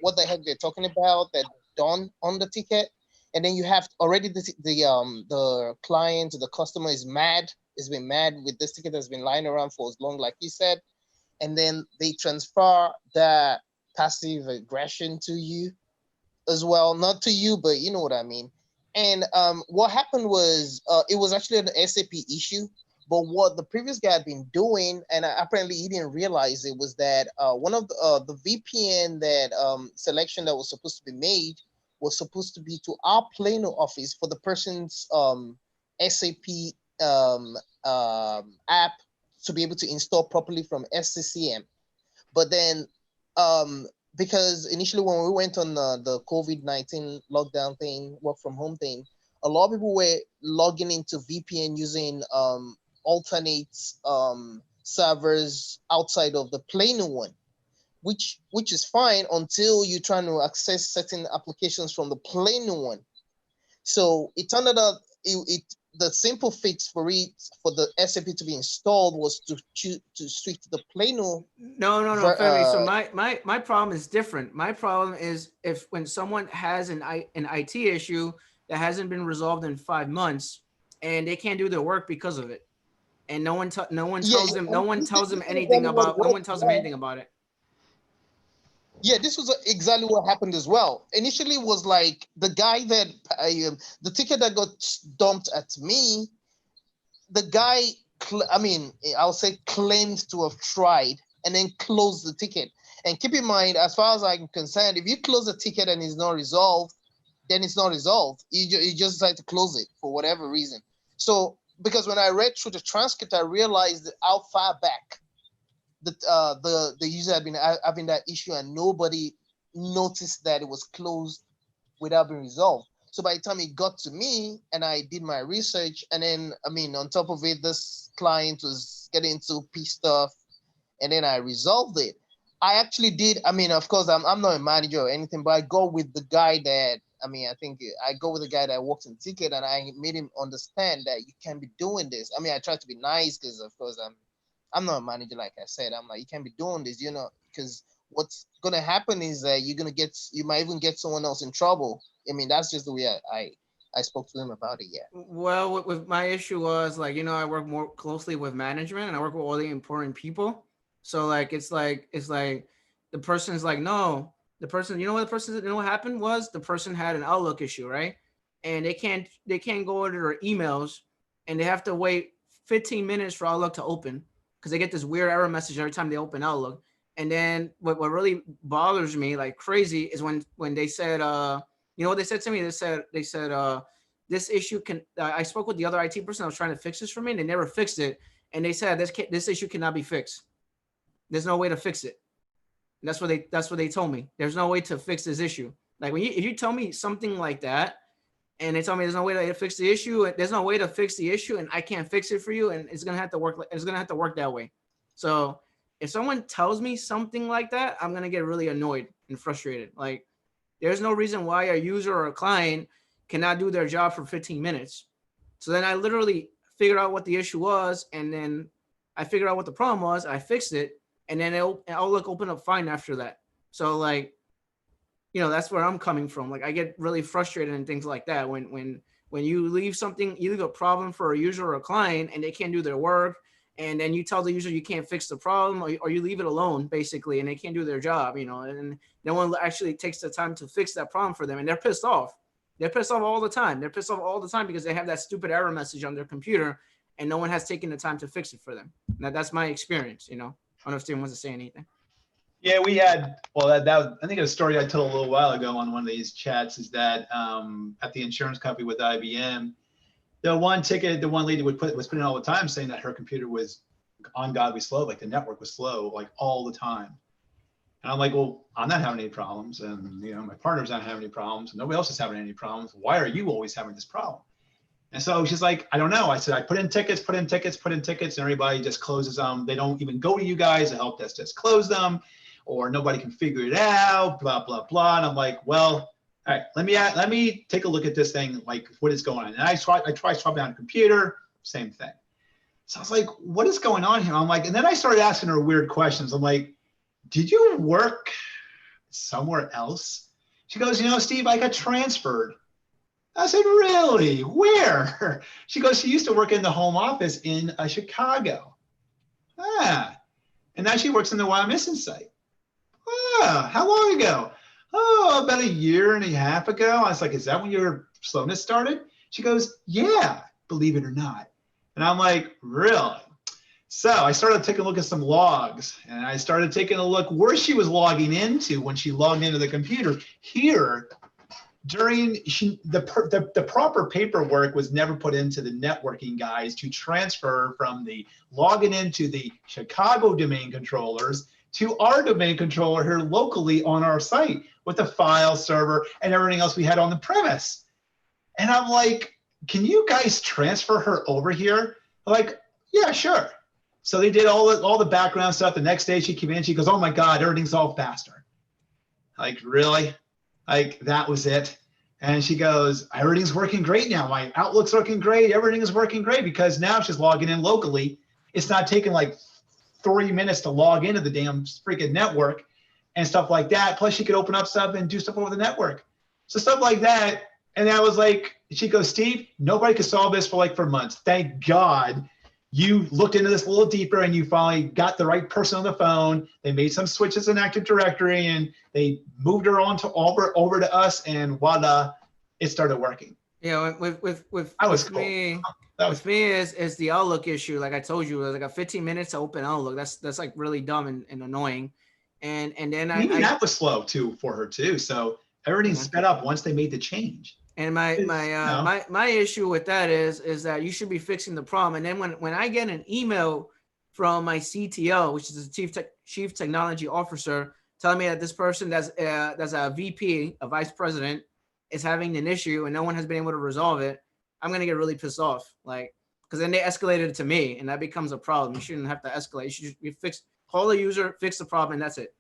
the heck they're talking about that done on the ticket, and then you have already the client, the customer is mad. Has been mad with this ticket that's been lying around for as long, like you said, and then they transfer that passive aggression to you as well. Not to you, but you know what I mean. And what happened was it was actually an SAP issue, but what the previous guy had been doing, and apparently he didn't realize it, was that one of the VPN that selection that was supposed to be made was supposed to be to our Plano office for the person's SAP app to be able to install properly from SCCM. But then because initially when we went on the COVID-19 lockdown thing, work from home thing, a lot of people were logging into VPN using alternate servers outside of the plain one, which is fine until you're trying to access certain applications from the plain one. So it turned out the simple fix for the SAP to be installed was to switch to the Plano. No, Femi. So my problem is different. My problem is when someone has an IT issue that hasn't been resolved in 5 months, and they can't do their work because of it, and no one tells them anything about it. Yeah, this was exactly what happened as well. Initially, it was like the guy that the ticket that got dumped at me, the guy, I'll say claimed to have tried and then closed the ticket. And keep in mind, as far as I'm concerned, if you close a ticket and it's not resolved, then it's not resolved. You just decide to close it for whatever reason. So, because when I read through the transcript, I realized how far back the user had been having that issue, and nobody noticed that it was closed without being resolved. So by the time it got to me and I did my research, and then on top of it, this client was getting too pissed off, and then I resolved it. I actually did. Of course, I'm not a manager or anything, but I go with the guy that I think I go with the guy that works in ticket, and I made him understand that you can't be doing this. I tried to be nice because, of course, I'm not a manager, like I said. I'm like, you can't be doing this, because what's gonna happen is that you might even get someone else in trouble. That's just the way I spoke to him about it. Yeah. Well, with my issue was I work more closely with management, and I work with all the important people. So it's like the person's like, no, the person, what happened was the person had an Outlook issue, right? And they can't go into their emails, and they have to wait 15 minutes for Outlook to open, because they get this weird error message every time they open Outlook. And then what really bothers me like crazy is when they said, what they said to me? They said this issue can. I spoke with the other IT person that was trying to fix this for me, and they never fixed it. And they said this issue cannot be fixed. There's no way to fix it. And that's what they told me. There's no way to fix this issue. Like if you tell me something like that, and they tell me there's no way to fix the issue, there's no way to fix the issue, and I can't fix it for you, and it's gonna have to work. It's gonna have to work that way. So if someone tells me something like that, I'm gonna get really annoyed and frustrated. Like there's no reason why a user or a client cannot do their job for 15 minutes. So then I literally figured out what the issue was, and then I figured out what the problem was. I fixed it, and then Outlook opened up fine after that. So that's where I'm coming from. Like I get really frustrated and things like that when you leave a problem for a user or a client, and they can't do their work, and then you tell the user you can't fix the problem, or you leave it alone basically, and they can't do their job, and no one actually takes the time to fix that problem for them, and they're pissed off. They're pissed off all the time. They're pissed off all the time because they have that stupid error message on their computer, and no one has taken the time to fix it for them. Now that's my experience. I don't know if Steven wants to say anything. Yeah, we had, that I think a story I told a little while ago on one of these chats is that at the insurance company with IBM, the one lady was putting all the time saying that her computer was ungodly slow, like the network was slow, like all the time. And I'm like, well, I'm not having any problems, and my partner's not having any problems, and nobody else is having any problems. Why are you always having this problem? And so she's like, I don't know. I said, I put in tickets, and everybody just closes them. They don't even go to you guys. The help desk just close them, or nobody can figure it out, blah, blah, blah. And I'm like, well, all right, let me take a look at this thing, like what is going on. And I tried swapping out a computer, same thing. So I was like, what is going on here? I'm like, and then I started asking her weird questions. I'm like, did you work somewhere else? She goes, Steve, I got transferred. I said, really? Where? She goes, she used to work in the home office in Chicago. And now she works in the Wyomissing site. How long ago? Oh, about 1.5 years ago. I was like, is that when your slowness started? She goes, yeah, believe it or not. And I'm like, really? So I started taking a look at some logs, and I started taking a look where she was logging into when she logged into the computer. Here, during the proper paperwork was never put into the networking guys to transfer from the login into the Chicago domain controllers to our domain controller here locally on our site with the file server and everything else we had on the premise. And I'm like, can you guys transfer her over here? I'm like, yeah, sure. So they did all the background stuff. The next day she came in, she goes, oh my God, everything's all faster. Like, really? Like, that was it? And she goes, everything's working great now. My Outlook's working great. Everything is working great because now she's logging in locally. It's not taking like 3 minutes to log into the damn freaking network and stuff like that. Plus she could open up stuff and do stuff over the network. So stuff like that. And I was like, she goes, Steve, nobody could solve this for months. Thank God you looked into this a little deeper and you finally got the right person on the phone. They made some switches in Active Directory and they moved her on to over to us, and voila, it started working. Yeah, with me, with me is the Outlook issue. Like I told you, like a 15 minutes to open Outlook. That's like really dumb and annoying. And then that was slow too for her too. So everything's sped up once they made the change. And my issue with that is that you should be fixing the problem. And then when I get an email from my CTO, which is the chief technology officer, telling me that this person that's a VP, a vice president, is having an issue and no one has been able to resolve it, I'm gonna get really pissed off. Like, because then they escalated it to me, and that becomes a problem. You shouldn't have to escalate. You should call the user, fix the problem, and that's it.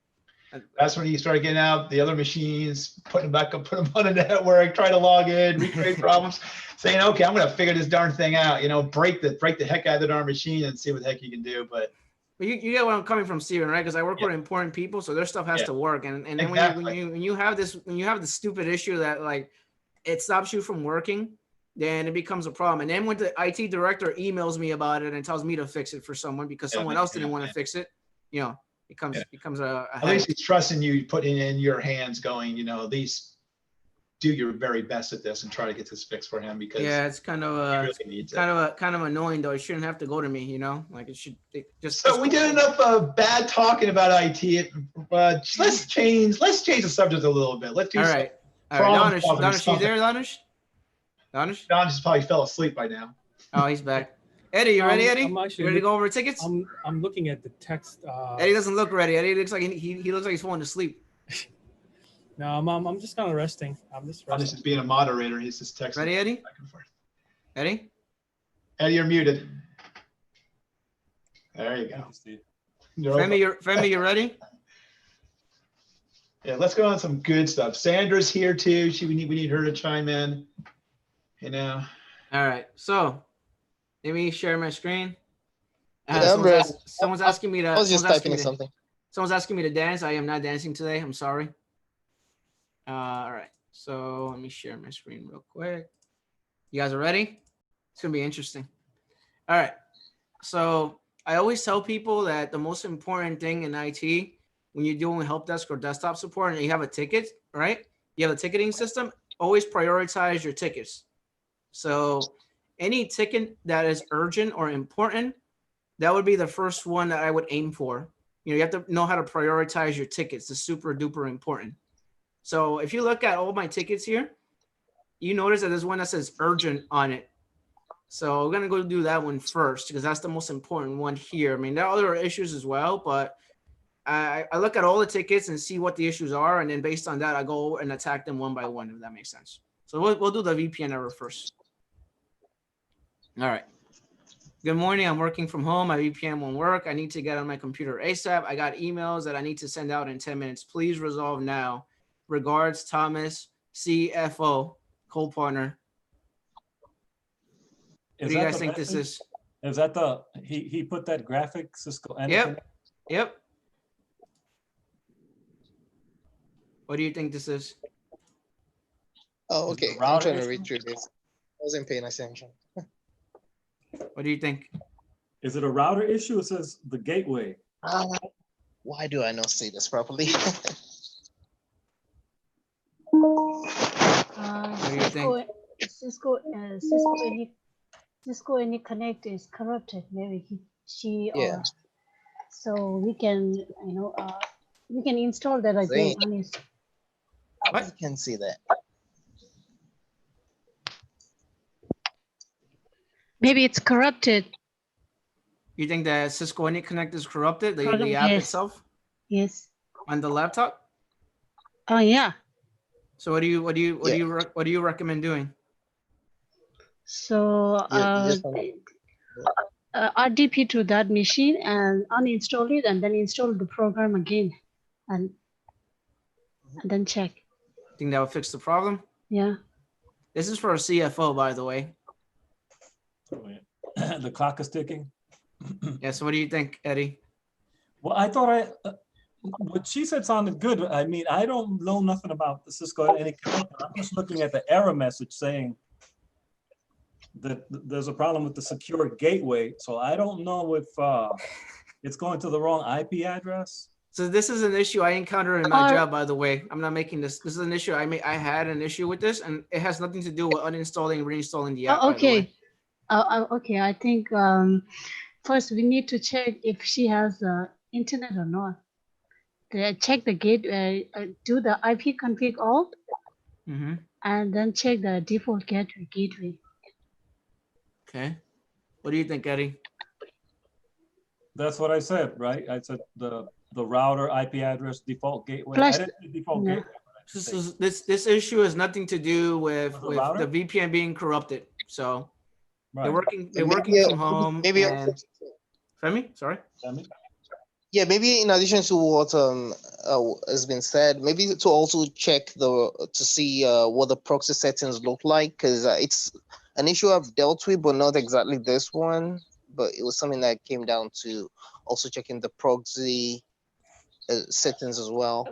That's when you start getting out the other machines, putting them back up, put them on a network, try to log in, recreate problems, saying, okay, I'm going to figure this darn thing out, break the heck out of the darn machine and see what the heck you can do. But you get where I'm coming from, Steven, right? Because I work with important people, so their stuff has to work. And then exactly. when you have this stupid issue that like it stops you from working, then it becomes a problem. And then when the IT director emails me about it and tells me to fix it for someone because someone else didn't want to fix it, becomes a at least he's trusting you, putting in your hands, going, at least do your very best at this and try to get this fixed for him, because it's kind of kind of annoying though. It shouldn't have to go to me, like it should just. So we did enough bad talking about IT. Let's change the subject a little bit. Let's do all right. Donish, you there, Donish? Donish probably fell asleep by now. Oh, he's back. Eddie, you ready, Eddie? I'm actually you ready to go over tickets? I'm looking at the text. Eddie doesn't look ready. Eddie looks like he looks like he's falling asleep. No, I'm just kind of resting. I'm just resting. This is being a moderator. He's just texting. Ready, Eddie? Back and forth. Eddie, you're muted. There you go. Femi, you ready? Yeah, let's go on some good stuff. Sandra's here too. We need her to chime in. All right. So let me share my screen. Someone's asking me to. I was just typing something. Someone's asking me to dance. I am not dancing today. I'm sorry. All right. So let me share my screen real quick. You guys are ready? It's gonna be interesting. All right. So I always tell people that the most important thing in IT when you're doing help desk or desktop support and you have a ticket, right? You have a ticketing system. Always prioritize your tickets. So any ticket that is urgent or important, that would be the first one that I would aim for. You have to know how to prioritize your tickets. It's super duper important. So if you look at all my tickets here, you notice that there's one that says urgent on it. So we're going to go do that one first because that's the most important one here. I mean, there are other issues as well, but I look at all the tickets and see what the issues are. And then based on that, I go and attack them one by one, if that makes sense. So we'll do the VPN error first. All right. Good morning. I'm working from home. My VPN won't work. I need to get on my computer ASAP. I got emails that I need to send out in 10 minutes. Please resolve now. Regards, Thomas, CFO, co-partner. What do you guys think this is? Is that he put that graphic, Cisco? Yep. What do you think this is? Oh, okay. I'm trying to read through this. I wasn't paying attention. What do you think? Is it a router issue? It says the gateway. Why do I not say this properly? What do you think? Cisco any connect is corrupted. Maybe Yeah. So we can we can install that again on his. I can see that. Maybe it's corrupted. You think that Cisco Any Connect is corrupted? The app itself? Yes. on the laptop. Oh yeah. So what do you recommend doing? So RDP to that machine and uninstall it and then install the program again and then check. Think that would fix the problem? Yeah. This is for a CFO, by the way. The clock is ticking. Yeah. So what do you think, Eddie? Well, I thought what she said sounded good. I mean, I don't know nothing about the Cisco AnyConnect. I'm just looking at the error message saying that there's a problem with the secure gateway. So I don't know if it's going to the wrong IP address. So this is an issue I encountered in my job, by the way. I'm not making this. This is an issue I had an issue with this, and it has nothing to do with uninstalling and reinstalling the app. Okay. Okay. I think first we need to check if she has internet or not. Check the gate. Do the IP config all, and then check the default gateway. Okay. What do you think, Eddie? That's what I said, right? I said the router IP address default gateway. Plus, I didn't say default gateway. This issue has nothing to do with the VPN being corrupted. So they're working from home. Maybe and, Femi, sorry. Yeah, maybe in addition to what has been said, maybe to also check to see what the proxy settings look like, because it's an issue I've dealt with, but not exactly this one. But it was something that came down to also checking the proxy settings as well,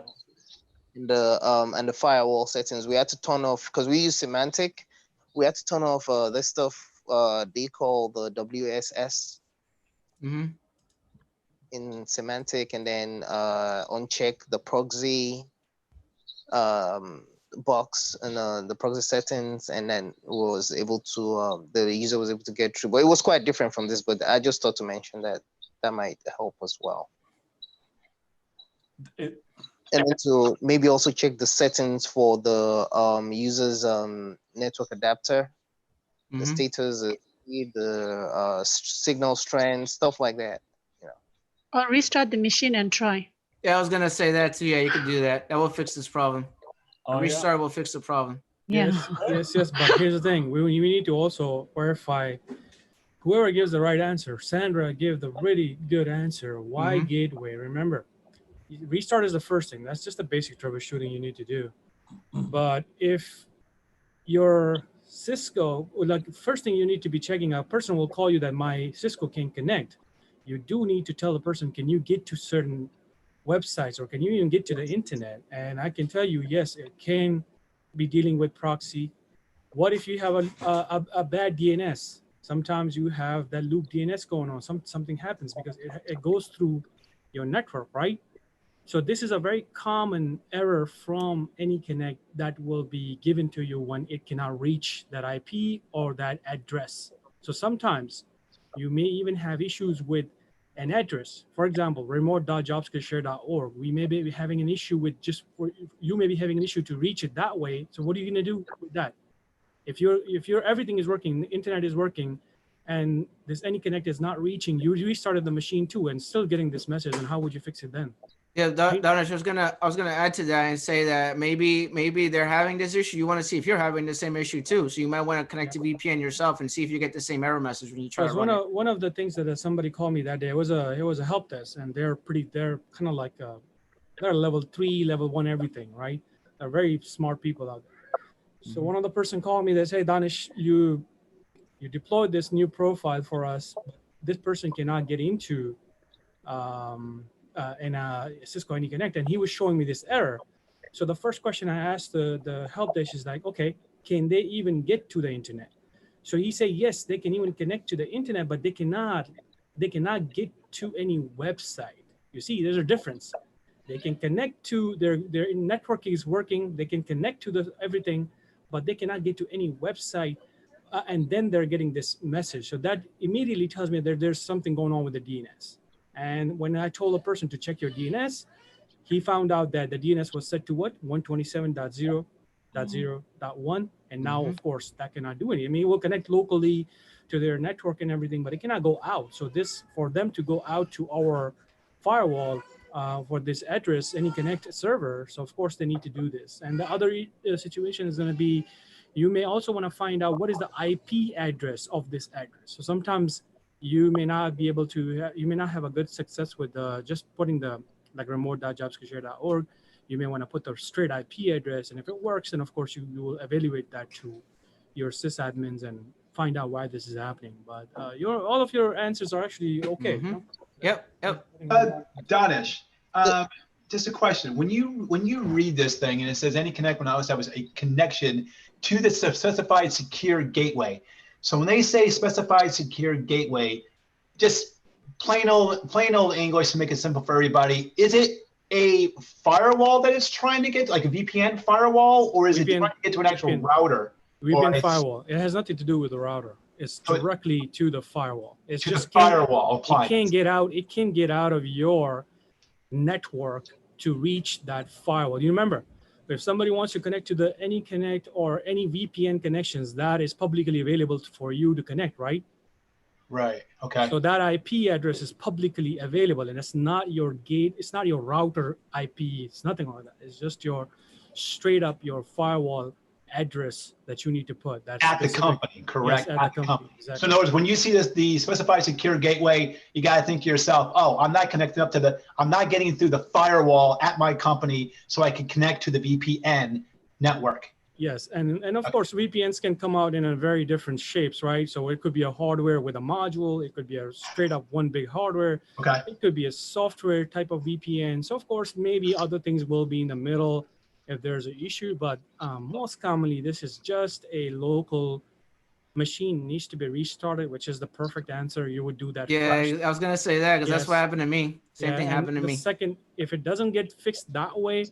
and the firewall settings. We had to turn off, because we use Semantic. We had to turn off this stuff they call the WSS. In Semantic, and then uncheck the proxy box and the proxy settings, and then was able to the user was able to get through. But it was quite different from this, but I just thought to mention that might help as well. And then to maybe also check the settings for the user's network adapter, the status, the signal strength, stuff like that. Or restart the machine and try. Yeah, I was gonna say that too. Yeah, you could do that. That will fix this problem. Restart will fix the problem. Yes. But here's the thing: we need to also verify whoever gives the right answer. Sandra gave the really good answer. Why gateway? Remember, restart is the first thing. That's just the basic troubleshooting you need to do. But if your Cisco, like, first thing you need to be checking, a person will call you that my Cisco can't connect. You do need to tell the person, can you get to certain websites, or can you even get to the internet? And I can tell you, yes, it can be dealing with proxy. What if you have a bad DNS? Sometimes you have that loop DNS going on. Something happens because it goes through your network, right? So this is a very common error from AnyConnect that will be given to you when it cannot reach that IP or that address. So sometimes you may even have issues with an address. For example, remote.jobskillshare.org. We may be having an issue with you may be having an issue to reach it that way. So what are you going to do with that? If your everything is working, the internet is working, and this AnyConnect is not reaching, you restarted the machine too and still getting this message, and how would you fix it then? Yeah, Donish, I was gonna add to that and say that maybe they're having this issue. You want to see if you're having the same issue too. So you might want to connect to VPN yourself and see if you get the same error message when you try to run it. One of the things that somebody called me that day, it was a help desk, and they're kind of like they're level 3, level 1, everything, right? They're very smart people out there. So one of the person called me. They say, Danish, you deployed this new profile for us. This person cannot get into Cisco AnyConnect, and he was showing me this error. So the first question I asked the help desk is like, okay, can they even get to the internet? So he said, yes, they can even connect to the internet, but they cannot get to any website. You see, there's a difference. They can connect to their network is working. They can connect to everything, but they cannot get to any website. And then they're getting this message. So that immediately tells me that there's something going on with the DNS. And when I told a person to check your DNS, he found out that the DNS was set to what? 127.0.0.1. And now, of course, that cannot do anything. I mean, it will connect locally to their network and everything, but it cannot go out. So for them to go out to our firewall, for this address, any connect server. So of course they need to do this. And the other situation is going to be, you may also want to find out what is the IP address of this address. So sometimes you may not be able to, you may not have a good success with just putting the like remote.javascriptshare.org. You may want to put the straight IP address, and if it works, then of course you will evaluate that to your sysadmins and find out why this is happening. But all of your answers are actually okay. You know? Yep. Danish, just a question. When you read this thing and it says any connect when I was a connection to the specified secure gateway. So when they say specified secure gateway, just plain old English to make it simple for everybody, is it a firewall that it's trying to get, like a VPN firewall, or is it trying to get to an actual router? VPN firewall. It has nothing to do with the router. It's directly to the firewall. It's to just the firewall appliance. It can't get out. It can get out of your network to reach that firewall. You remember, if somebody wants to connect to the AnyConnect or any VPN connections, that is publicly available for you to connect, right? Right. Okay. So that IP address is publicly available, and it's not your gate. It's not your router IP. It's nothing like that. It's just your straight up your firewall address that you need to put. That's at the company, correct? Yes, at the company. Exactly. So in other words, when you see this, the specified secure gateway, you got to think to yourself, oh, I'm not connecting up to I'm not getting through the firewall at my company so I can connect to the VPN network. Yes, and of course, VPNs can come out in a very different shapes, right? So it could be a hardware with a module. It could be a straight up one big hardware. Okay. It could be a software type of VPN. So of course, maybe other things will be in the middle if there's an issue, but most commonly, this is just a local machine needs to be restarted, which is the perfect answer. You would do that first. I was gonna say that because that's what happened to me. Same thing happened to me. Second, if it doesn't get fixed that way,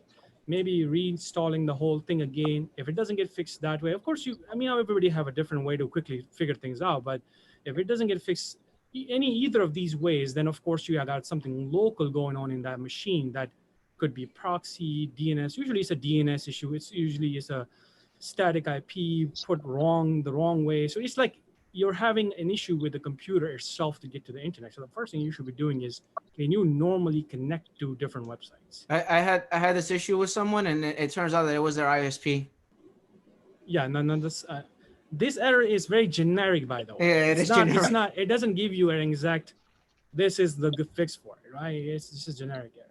maybe reinstalling the whole thing again. If it doesn't get fixed that way, of course everybody have a different way to quickly figure things out. But if it doesn't get fixed either of these ways, then of course you got something local going on in that machine that could be proxy, DNS. Usually it's a DNS issue. It's usually a static IP put the wrong way. So it's like you're having an issue with the computer itself to get to the internet. So the first thing you should be doing is, can you normally connect to different websites? I had this issue with someone, and it turns out that it was their ISP. Yeah, no, this error is very generic, by the way. Yeah, it's not. It doesn't give you an exact. This is the good fix for it, right? It's just a generic error.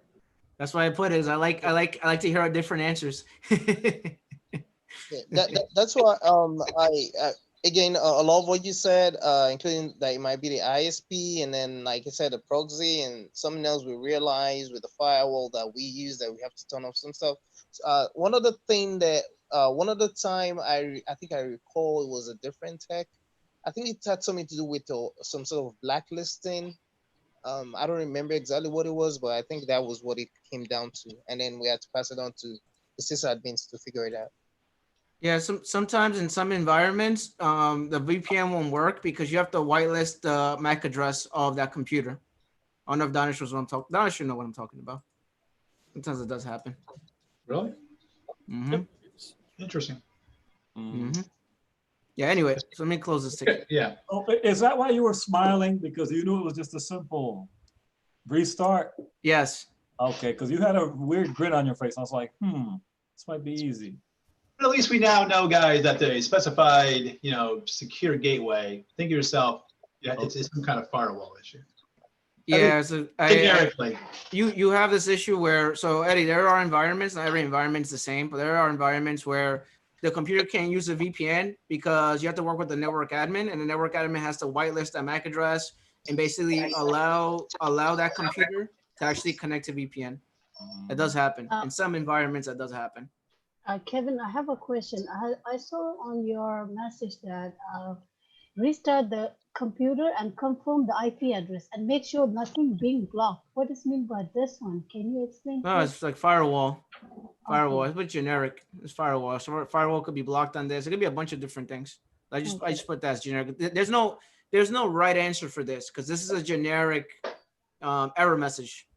That's why I put it. Is I like to hear different answers. That's why I again, a lot of what you said, including that it might be the ISP, and then like I said, the proxy, and something else we realized with the firewall that we use that we have to turn off some stuff. One of the time I think I recall it was a different tech. I think it had something to do with some sort of blacklisting. I don't remember exactly what it was, but I think that was what it came down to, and then we had to pass it on to the sysadmins to figure it out. Yeah, sometimes in some environments, the VPN won't work because you have to whitelist the MAC address of that computer. I don't know if Danish was what I'm talking. Danish should know what I'm talking about. Sometimes it does happen. Really? Mm-hmm. Interesting. Mm-hmm. Yeah. Anyway, so let me close this ticket. Yeah. Oh, is that why you were smiling? Because you knew it was just a simple restart? Yes. Okay, because you had a weird grin on your face. I was like, this might be easy. But at least we now know, guys, that the specified, secure gateway. Think of yourself, it's some kind of firewall issue. Yeah, so generically, you have this issue where, so Eddie, there are environments. Not every environment is the same, but there are environments where the computer can't use a VPN because you have to work with the network admin, and the network admin has to whitelist that MAC address and basically allow that computer to actually connect to VPN. That does happen in some environments. That does happen. Kevin, I have a question. I saw on your message that restart the computer and confirm the IP address and make sure nothing being blocked. What does mean by this one? Can you explain? No, it's like firewall. Firewall. It's a bit generic. It's firewall. So firewall could be blocked on this. It could be a bunch of different things. I just put that as generic. There's no right answer for this because this is a generic error message.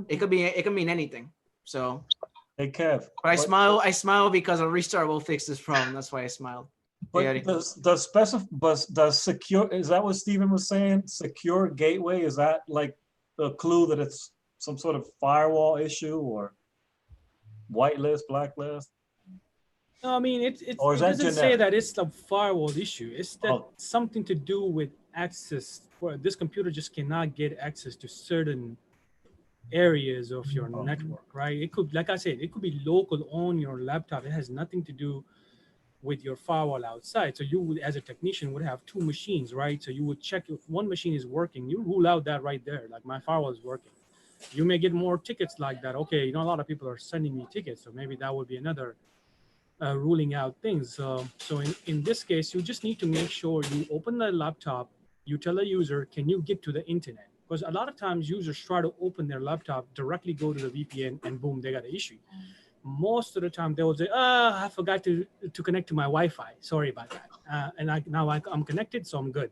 It could mean anything. So. Hey Kev. But I smile because a restart will fix this problem. That's why I smiled. But does secure, is that what Stephen was saying? Secure gateway, is that like the clue that it's some sort of firewall issue or whitelist, blacklist? No, I mean, Or is it that doesn't say generic? that it's the firewall issue. It's that Oh. something to do with access. For this computer just cannot get access to certain areas of your Oh. network, right? It could, like I said, it could be local on your laptop. It has nothing to do with your firewall outside. So you would, as a technician, would have two machines, right? So you would check if one machine is working. You rule out that right there, like my firewall is working. You may get more tickets like that. Okay, you know, a lot of people are sending me tickets, so maybe that would be another ruling out things. So in this case, you just need to make sure you open the laptop, you tell the user, can you get to the internet? Because a lot of times users try to open their laptop, directly go to the VPN, and boom, they got an issue. Most of the time they will say, I forgot to connect to my Wi-Fi. Sorry about that. And I'm connected, so I'm good.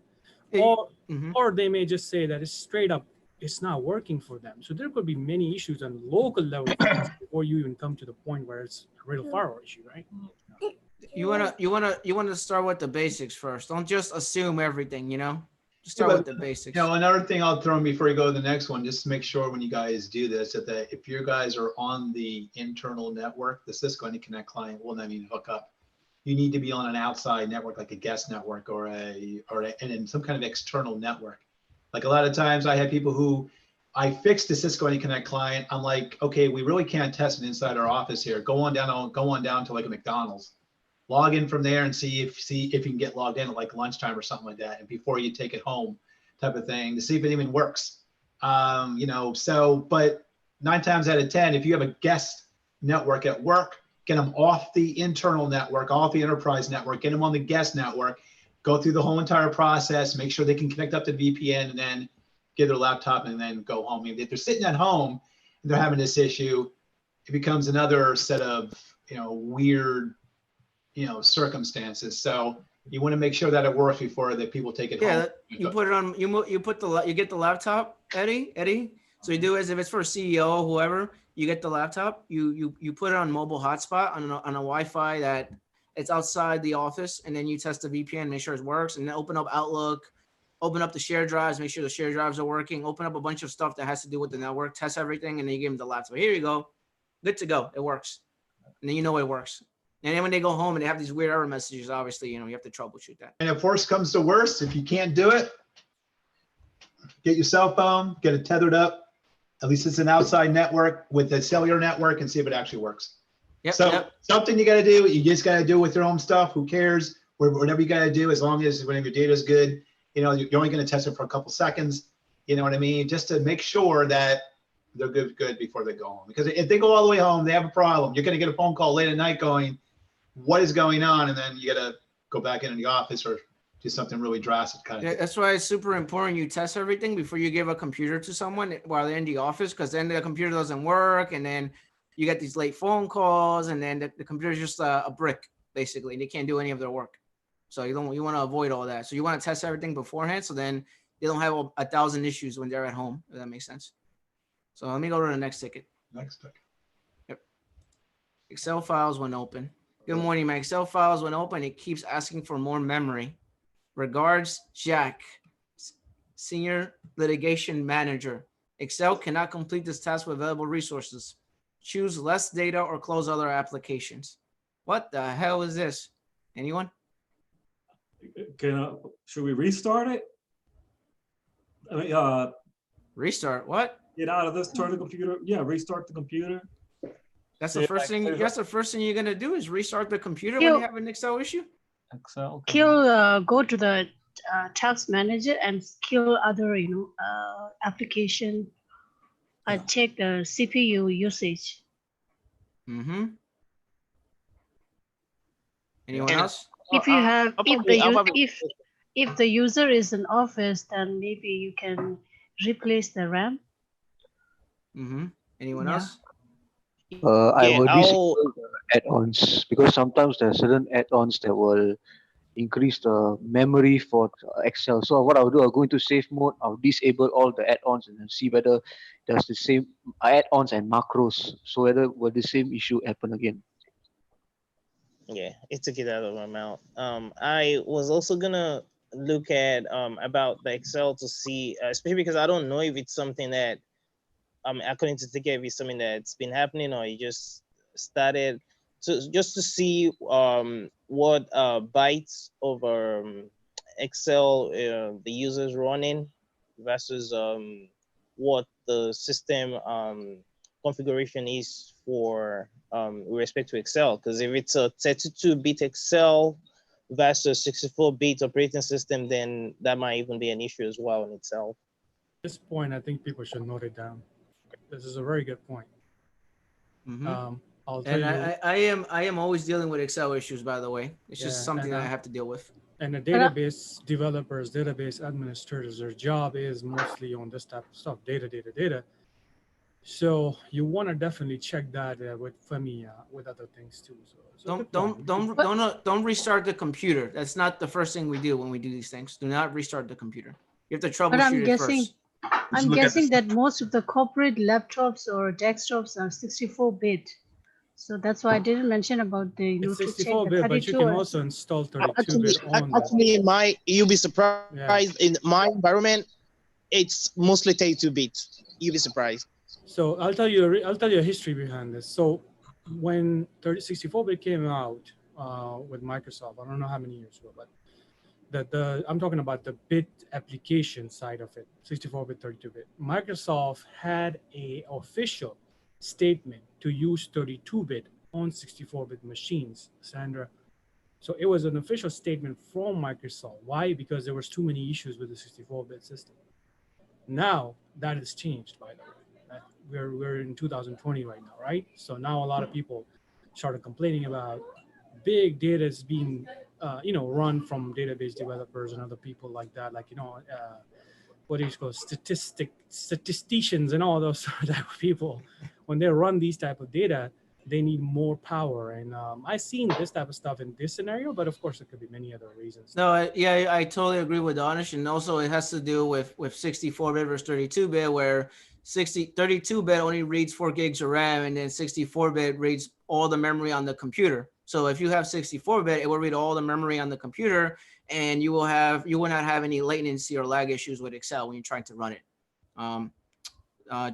Or they may just say that it's straight up, it's not working for them. So there could be many issues on local level before you even come to the point where it's a real firewall issue, right? You wanna start with the basics first. Don't just assume everything, you know? Just Yeah, start but, with the basics. You know, another thing I'll throw in before you go to the next one, just to make sure when you guys do this, that if you guys are on the internal network, the Cisco AnyConnect client will not even hook up. You need to be on an outside network, like a guest network and in some kind of external network. Like a lot of times I have people who I fixed the Cisco AnyConnect client. I'm like, okay, we really can't test it inside our office here. Go on down to like a McDonald's. Log in from there and see if you can get logged in at like lunchtime or something like that, and before you take it home, type of thing, to see if it even works. You know, so but 9 times out of 10, if you have a guest network at work, get them off the internal network, off the enterprise network, get them on the guest network, go through the whole entire process, make sure they can connect up to VPN, and then get their laptop and then go home. If they're sitting at home and they're having this issue, it becomes another set of, you know, weird, you know, circumstances. So you want to make sure that it works before that people take it home. You put it on, you get the laptop, Eddie. So you do is, if it's for a CEO or whoever, you get the laptop, you put it on mobile hotspot on a Wi-Fi that it's outside the office, and then you test the VPN, make sure it works, and then open up Outlook, open up the share drives, make sure the share drives are working, open up a bunch of stuff that has to do with the network, test everything, and then you give them the laptop. Here you go, good to go, it works. And then you know it works. And then when they go home and they have these weird error messages, obviously, you know, you have to troubleshoot that. And if worse comes to worse, if you can't do it, get your cell phone, get it tethered up. At least it's an outside network with a cellular network, and see if it actually works. Something you got to do, you just got to do with your own stuff. Who cares? Whatever you got to do, as long as whenever your data is good, you know, you're only going to test it for a couple seconds. You know what I mean? Just to make sure that they're good before they go home. Because if they go all the way home, they have a problem. You're going to get a phone call late at night going, what is going on? And then you got to go back into the office or do something really drastic kind of thing. That's why it's super important you test everything before you give a computer to someone while they're in the office, because then the computer doesn't work, and then you get these late phone calls, and then the computer's just a brick, basically. They can't do any of their work. So you want to avoid all that. So you want to test everything beforehand, so then they don't have 1,000 issues when they're at home, if that makes sense. So let me go to the next ticket. Next ticket. Yep. Excel files when open. Good morning. My Excel files when open, it keeps asking for more memory. Regards, Jack, Senior Litigation Manager. Excel cannot complete this task with available resources. Choose less data or close other applications. What the hell is this? Anyone? Should we restart it? I mean, restart what? Get out of this, turn the computer. Yeah, restart the computer. That's the first thing. That's the first thing you're gonna do is restart the computer when you have an Excel issue. Excel. Go to the task manager and kill other application. I check the CPU usage. Mm-hmm. Anyone else? If you have, if the user is in office, then maybe you can replace the RAM. Mm-hmm. Anyone else? I will disable the add-ons, because sometimes there are certain add-ons that will increase the memory for Excel. So what I'll do, I'll go into safe mode, I'll disable all the add-ons and then see whether there's the same add-ons and macros. So whether will the same issue happen again. Yeah, it took it out of my mouth. I was also gonna look at about the Excel to see, especially because I don't know if it's something that according to TK, if it's something that's been happening or you just started. So just to see what bytes over Excel the user's running versus what the system configuration is for with respect to Excel. Because if it's a 32-bit Excel versus 64-bit operating system, then that might even be an issue as well in itself. At this point, I think people should note it down. This is a very good point. I'll tell And you. I am always dealing with Excel issues, by the way. It's just Yeah, something that I have to deal with. And the database developers, database administrators, their job is mostly on this type of stuff, data. So you want to definitely check that with Femi, with other things too. So don't restart the computer. That's not the first thing we do when we do these things. Do not restart the computer. You have to troubleshoot But I'm it guessing, first. I'm guessing that most of the corporate laptops or desktops are 64-bit. So that's why I didn't mention about the, it's to check the 64-bit, but you can also install 32-bit on that. Actually, you'll be surprised. In my environment, it's mostly 32-bit. You'll be surprised. So I'll tell you a history behind this. So when 64-bit came out with Microsoft, I don't know how many years ago, but I'm talking about the bit application side of it, 64-bit, 32-bit. Microsoft had a official statement to use 32-bit on 64-bit machines, Sandra. So it was an official statement from Microsoft. Why? Because there was too many issues with the 64-bit system. Now that has changed, by the way. We're in 2020 right now, right? So now a lot of people started complaining about big data is being run from database developers and other people like that, like what do you call statisticians and all those type of people. When they run these type of data, they need more power. And I've seen this type of stuff in this scenario, but of course, there could be many other reasons. No, I totally agree with Donish. And also it has to do with 64-bit versus 32-bit, where 32-bit only reads 4 gigs of RAM, and then 64-bit reads all the memory on the computer. So if you have 64-bit, it will read all the memory on the computer, and you will not have any latency or lag issues with Excel when you're trying to run it.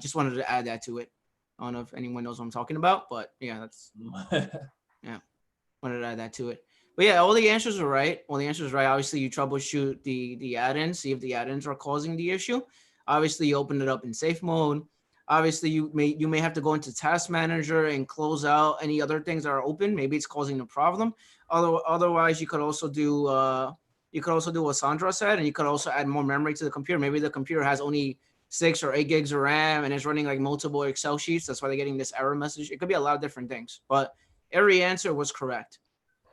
Just wanted to add that to it. I don't know if anyone knows what I'm talking about, but yeah, that's wanted to add that to it. But yeah, all the answers are right. Obviously, you troubleshoot the add-ins, see if the add-ins are causing the issue. Obviously, you open it up in safe mode. Obviously, you may have to go into Task Manager and close out any other things that are open. Maybe it's causing the problem. Otherwise, you could also do what Sandra said, and you could also add more memory to the computer. Maybe the computer has only 6 or 8 gigs of RAM and it's running like multiple Excel sheets. That's why they're getting this error message. It could be a lot of different things, but every answer was correct.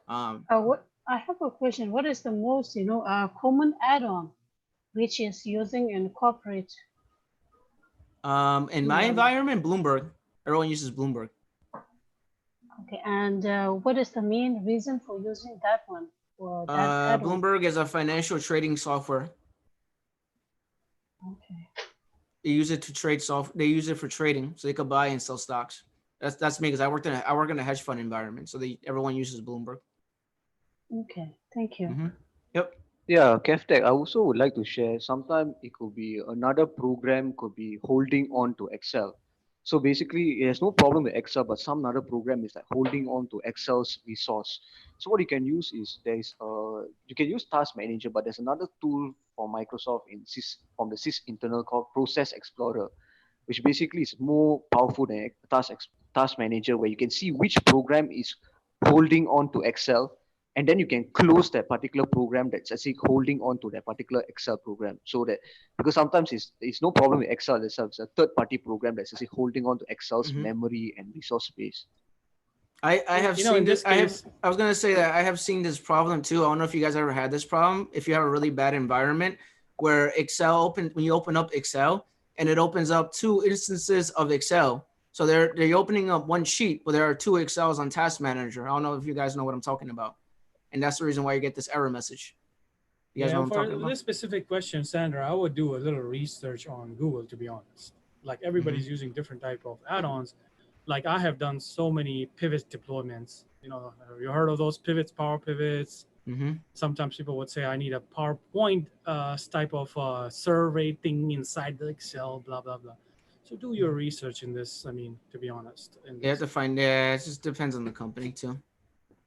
What I have a question. What is the most common add-on which is using in corporate? In my environment, Bloomberg. Everyone uses Bloomberg. Okay, and what is the main reason for using that one? Or that Bloomberg is a financial trading software. Okay. They use it to trade They use it for trading, so they could buy and sell stocks. That's me, because I work in a hedge fund environment, so everyone uses Bloomberg. Okay, thank you. Mm-hmm. Yep. Yeah, Kevtech, I also would like to share. Sometimes it could be another program could be holding on to Excel. So basically, it has no problem with Excel, but some other program is like holding on to Excel's resource. So what you can use is you can use Task Manager, but there's another tool for Microsoft from the SIS internal called Process Explorer, which basically is more powerful than Task Manager, where you can see which program is holding on to Excel, and then you can close that particular program that's actually holding on to that particular Excel program. So that, because sometimes it's no problem with Excel itself, it's a third-party program that's actually holding on to Excel's memory and resource space. I have seen this. I was gonna say that I have seen this problem too. I don't know if you guys ever had this problem. If you have a really bad environment where when you open up Excel and it opens up 2 instances of Excel. So they're opening up one sheet, but there are 2 Excels on Task Manager. I don't know if you guys know what I'm talking about. And that's the reason why you get this error message. You guys know what I'm talking about? For this specific question, Sandra, I would do a little research on Google, to be honest. Like everybody's using different type of add-ons. Like I have done so many pivot deployments. Have you heard of those pivots, power pivots? Sometimes people would say, I need a PowerPoint type of survey thing inside the Excel, blah, blah, blah. So do your research in this. I mean, to be honest, in You have this. to find. Yeah, it just depends on the company too.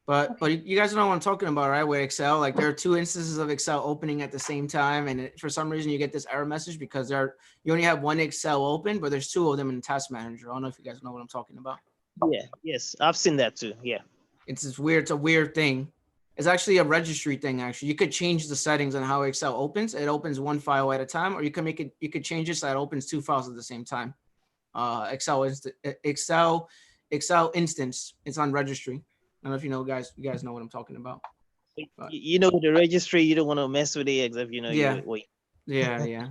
But you guys know what I'm talking about, right? With Excel, like there are two instances of Excel opening at the same time, and for some reason you get this error message because you only have one Excel open, but there's two of them in the Task Manager. I don't know if you guys know what I'm talking about. Yeah, yes, I've seen that too. Yeah. It's this weird. It's a weird thing. It's actually a registry thing. Actually, you could change the settings on how Excel opens. It opens one file at a time, or you can make it. You could change it so it opens two files at the same time. Excel instance. It's on registry. I don't know if you guys know what I'm talking about. But, You know the registry, you don't want to mess with it except you know yeah. you wait. Yeah.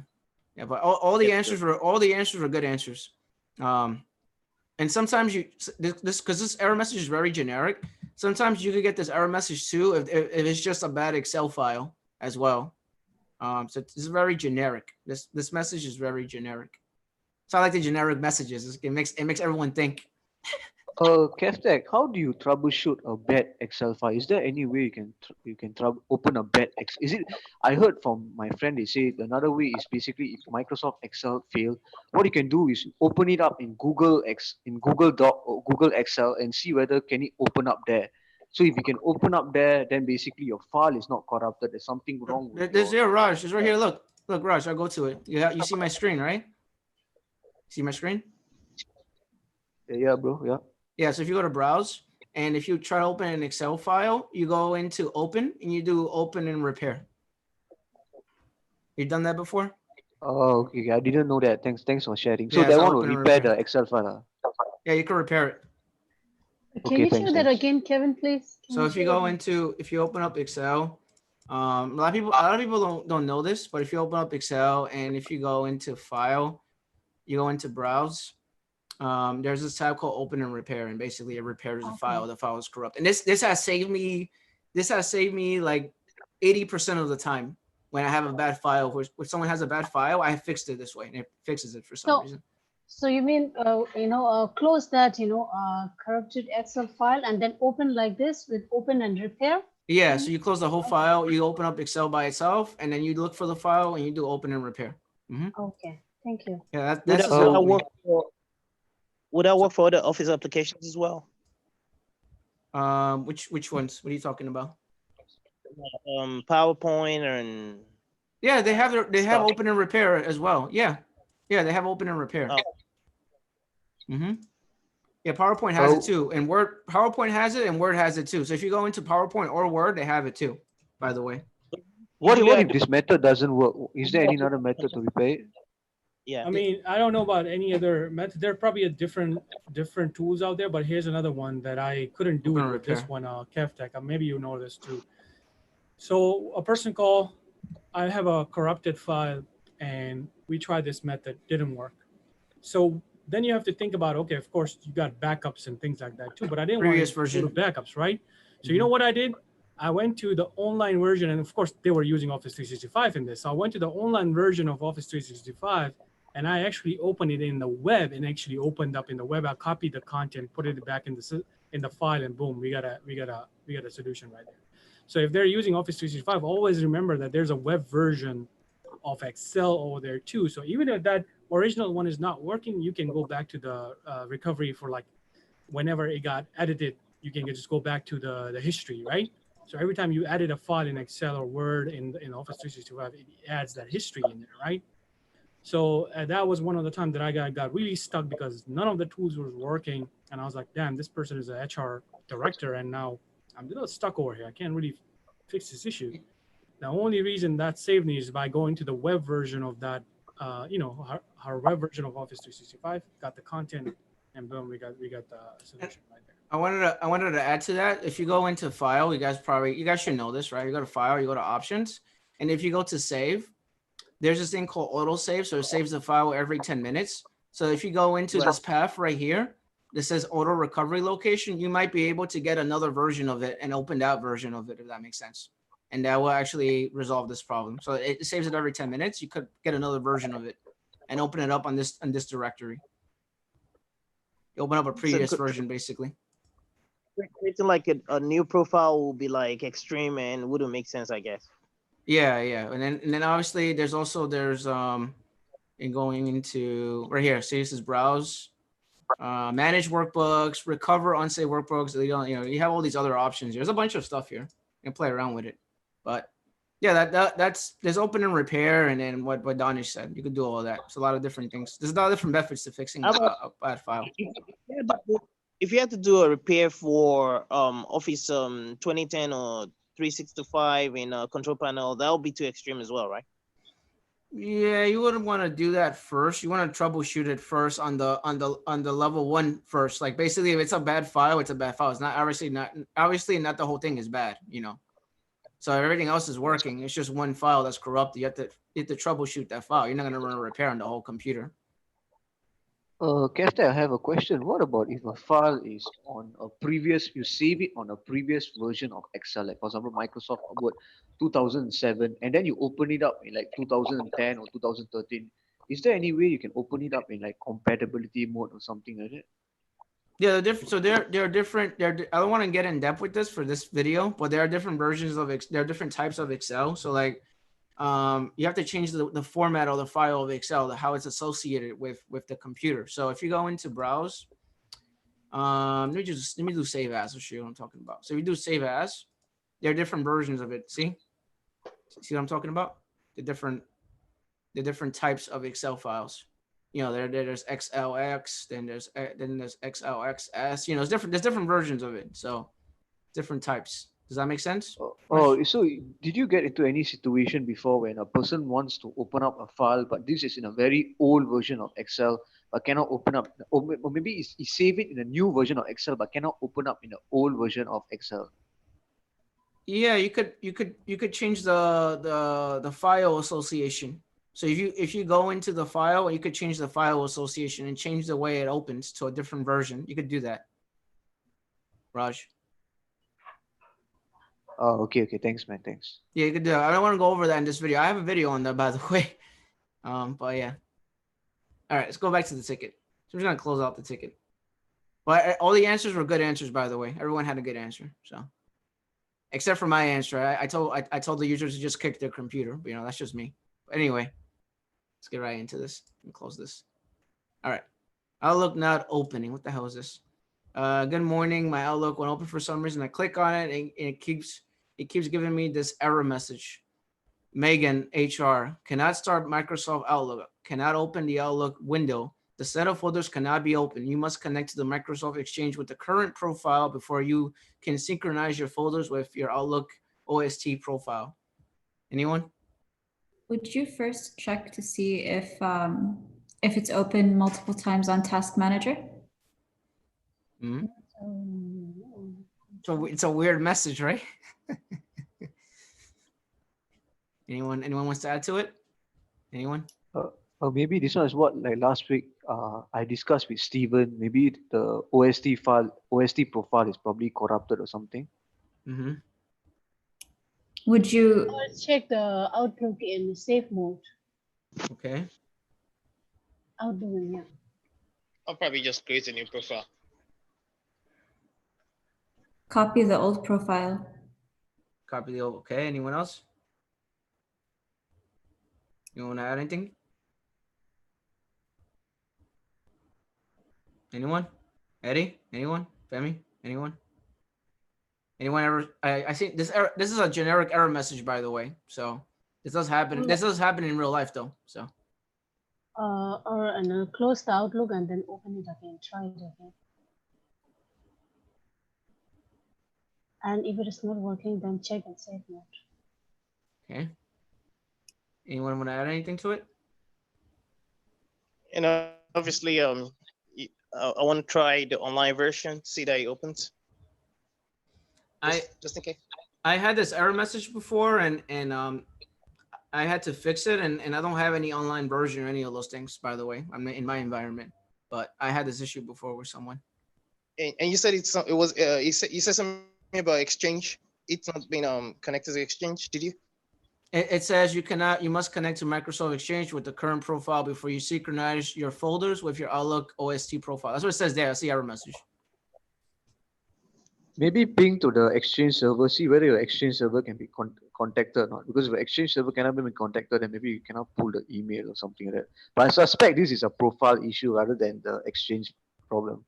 But all the answers were good answers. And sometimes this error message is very generic. Sometimes you could get this error message too if it's just a bad Excel file as well. So it's very generic. This message is very generic. It's not like the generic messages. It makes everyone think. Kevtech, how do you troubleshoot a bad Excel file? Is there any way you can open a bad Excel? Is it? I heard from my friend they say another way is basically if Microsoft Excel fail, what you can do is open it up in Google Doc or Google Excel and see whether can it open up there. So if you can open up there, then basically your file is not corrupted. There's something wrong with There's here, Raj. It's right here. Look, Raj. I'll go to it. You see my screen, right? See my screen? Yeah, bro. Yeah. Yeah, so if you go to browse and if you try to open an Excel file, you go into open and you do open and repair. You've done that before? Oh, okay. I didn't know that. Thanks for sharing. So Yeah, that so one will open and repair repair. the Excel file. Yeah, you can repair it. Can Okay, you thanks, show that thanks. again, Kevin, please? Can So you if you show go that? if you open up Excel, a lot of people don't know this, but if you open up Excel and if you go into file, you go into browse, there's this tab called open and repair, and basically it repairs the file. The file is corrupt, and this has saved me like 80% of the time when I have a bad file. When someone has a bad file, I fixed it this way, and it fixes it for some reason. So you mean close that corrupted Excel file and then open like this with open and repair? Yeah, so you close the whole file, you open up Excel by itself, and then you look for the file and you do open and repair. Okay, thank you. Yeah, Would that work for other Office applications as well? Which ones? What are you talking about? PowerPoint and yeah, they have open and repair as well. Yeah, they have open and repair. Yeah, PowerPoint has it too, and PowerPoint has it, and Word has it too. So if you go into PowerPoint or Word, they have it too. By the way. What if this method doesn't work? Is there any other method to repair it? Yeah. I mean, I don't know about any other method. There are probably different tools out there, but here's another one that I couldn't do with this one, Kevtech. Maybe you know this too. So a person called, I have a corrupted file, and we tried this method, didn't work. So then you have to think about, okay, of course you got backups and things like that too, but I didn't want to go to backups, right? So you know what I did? I went to the online version, and of course they were using Office 365 in this. So I went to the online version of Office 365, and I actually opened it in the web, and actually opened up in the web. I copied the content, put it back in the file, and boom, we got a solution right there. So if they're using Office 365, always remember that there's a web version of Excel over there too. So even if that original one is not working, you can go back to the recovery for like whenever it got edited, you can just go back to the history, right? So every time you added a file in Excel or Word in Office 365, it adds that history in there, right? So that was one of the times that I got really stuck because none of the tools was working. And I was like, damn, this person is an HR director. And now I'm a little stuck over here. I can't really fix this issue. The only reason that saved me is by going to the web version of that, our web version of Office 365, got the content, and boom, we got the solution right there. I wanted to add to that. If you go into file, you guys should know this, right? You go to file, you go to options, and if you go to save, there's this thing called auto save. So it saves the file every 10 minutes. So if you go into this path right here, that says auto recovery location, you might be able to get another version of it and open that version of it, if that makes sense. And that will actually resolve this problem. So it saves it every 10 minutes. You could get another version of it and open it up on this directory. You open up a previous version, basically. Creating like a new profile will be like extreme and wouldn't make sense, I guess. Yeah. And then obviously there's and going into right here. See, this is browse, manage workbooks, recover unsafe workbooks. You don't, you have all these other options. There's a bunch of stuff here. You can play around with it, but yeah, that's there's open and repair, and then what Danish said, you could do all of that. It's a lot of different things. There's a lot of different methods to fixing How about a bad file. if you had to do a repair for Office 2010 or 365 in control panel, that would be too extreme as well, right? Yeah, you wouldn't want to do that first. You want to troubleshoot it first on the level 1 first. Like basically, if it's a bad file, it's a bad file. It's not obviously not the whole thing is bad, So everything else is working. It's just one file that's corrupted. You have to troubleshoot that file. You're not gonna run a repair on the whole computer. Kevtech, I have a question. What about if a file is on a previous, you save it on a previous version of Excel, like for example, Microsoft Word 2007, and then you open it up in like 2010 or 2013. Is there any way you can open it up in like compatibility mode or something like that? Yeah, they're different. So they're different. I don't want to get in depth with this for this video, but there are different versions of there are different types of Excel. So like, you have to change the format of the file of Excel, how it's associated with the computer. So if you go into browse, let me do save as to show you what I'm talking about. So if you do save as, there are different versions of it. See what I'm talking about? The different types of Excel files. There's XLX, then there's XLXS. There's different versions of it. So different types. Does that make sense? Oh, so did you get into any situation before when a person wants to open up a file, but this is in a very old version of Excel, but cannot open up, or maybe he save it in a new version of Excel, but cannot open up in the old version of Excel? Yeah, you could change the file association. So if you go into the file, you could change the file association and change the way it opens to a different version. You could do that, Raj. Oh, okay. Thanks, man. Thanks. Yeah, you could do that. I don't want to go over that in this video. I have a video on that, by the way. But yeah. All right, let's go back to the ticket. So we're just gonna close out the ticket. But all the answers were good answers, by the way. Everyone had a good answer. So, except for my answer, I told the users to just kick their computer. But, that's just me. But anyway, let's get right into this and close this. All right, Outlook not opening. What the hell is this? Good morning. My Outlook went open for some reason. I click on it and it keeps giving me this error message. Megan, HR, cannot start Microsoft Outlook, cannot open the Outlook window. The set of folders cannot be opened. You must connect to the Microsoft Exchange with the current profile before you can synchronize your folders with your Outlook OST profile. Anyone? Would you first check to see if it's open multiple times on Task Manager? Mm-hmm. So it's a weird message, right? Anyone wants to add to it? Anyone? Maybe this one is what, like last week, I discussed with Steven. Maybe the OST profile is probably corrupted or something. Mm-hmm. Would you check the Outlook in safe mode? Okay. Outlook, yeah. I'll probably just create a new profile. copy the old profile? Copy the old. Okay. Anyone else? You want to add anything? Anyone? Eddie? Anyone? Femi? Anyone? Anyone ever? I see this error. This is a generic error message, by the way. So this does happen. This does happen in real life, though. So. Or close the Outlook and then open it again. Try it again. And if it is not working, then check and save mode. Okay. Anyone want to add anything to it? Obviously, I want to try the online version, see that it opens. Just in case. I had this error message before, and I had to fix it, and I don't have any online version or any of those things, by the way. I'm in my environment, but I had this issue before with someone. And you said you said something about Exchange. It's not been connected to Exchange, did you? It says you must connect to Microsoft Exchange with the current profile before you synchronize your folders with your Outlook OST profile. That's what it says there. That's the error message. maybe ping to the Exchange server, see whether your Exchange server can be contacted or not. Because if the Exchange server cannot be contacted, then maybe you cannot pull the email or something like that. But I suspect this is a profile issue rather than the Exchange problem.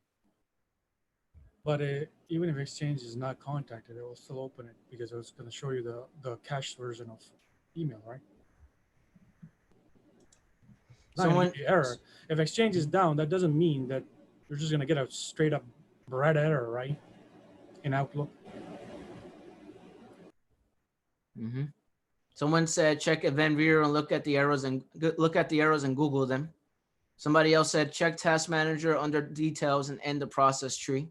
But even if Exchange is not contacted, it will still open it because it's going to show you the cached version of email, right? Not gonna give you error. If Exchange is down, that doesn't mean that you're just going to get a straight up red error, right? In Outlook. Mm-hmm. Someone said check event viewer and look at the arrows and Google them. Somebody else said check task manager under details and end the process tree.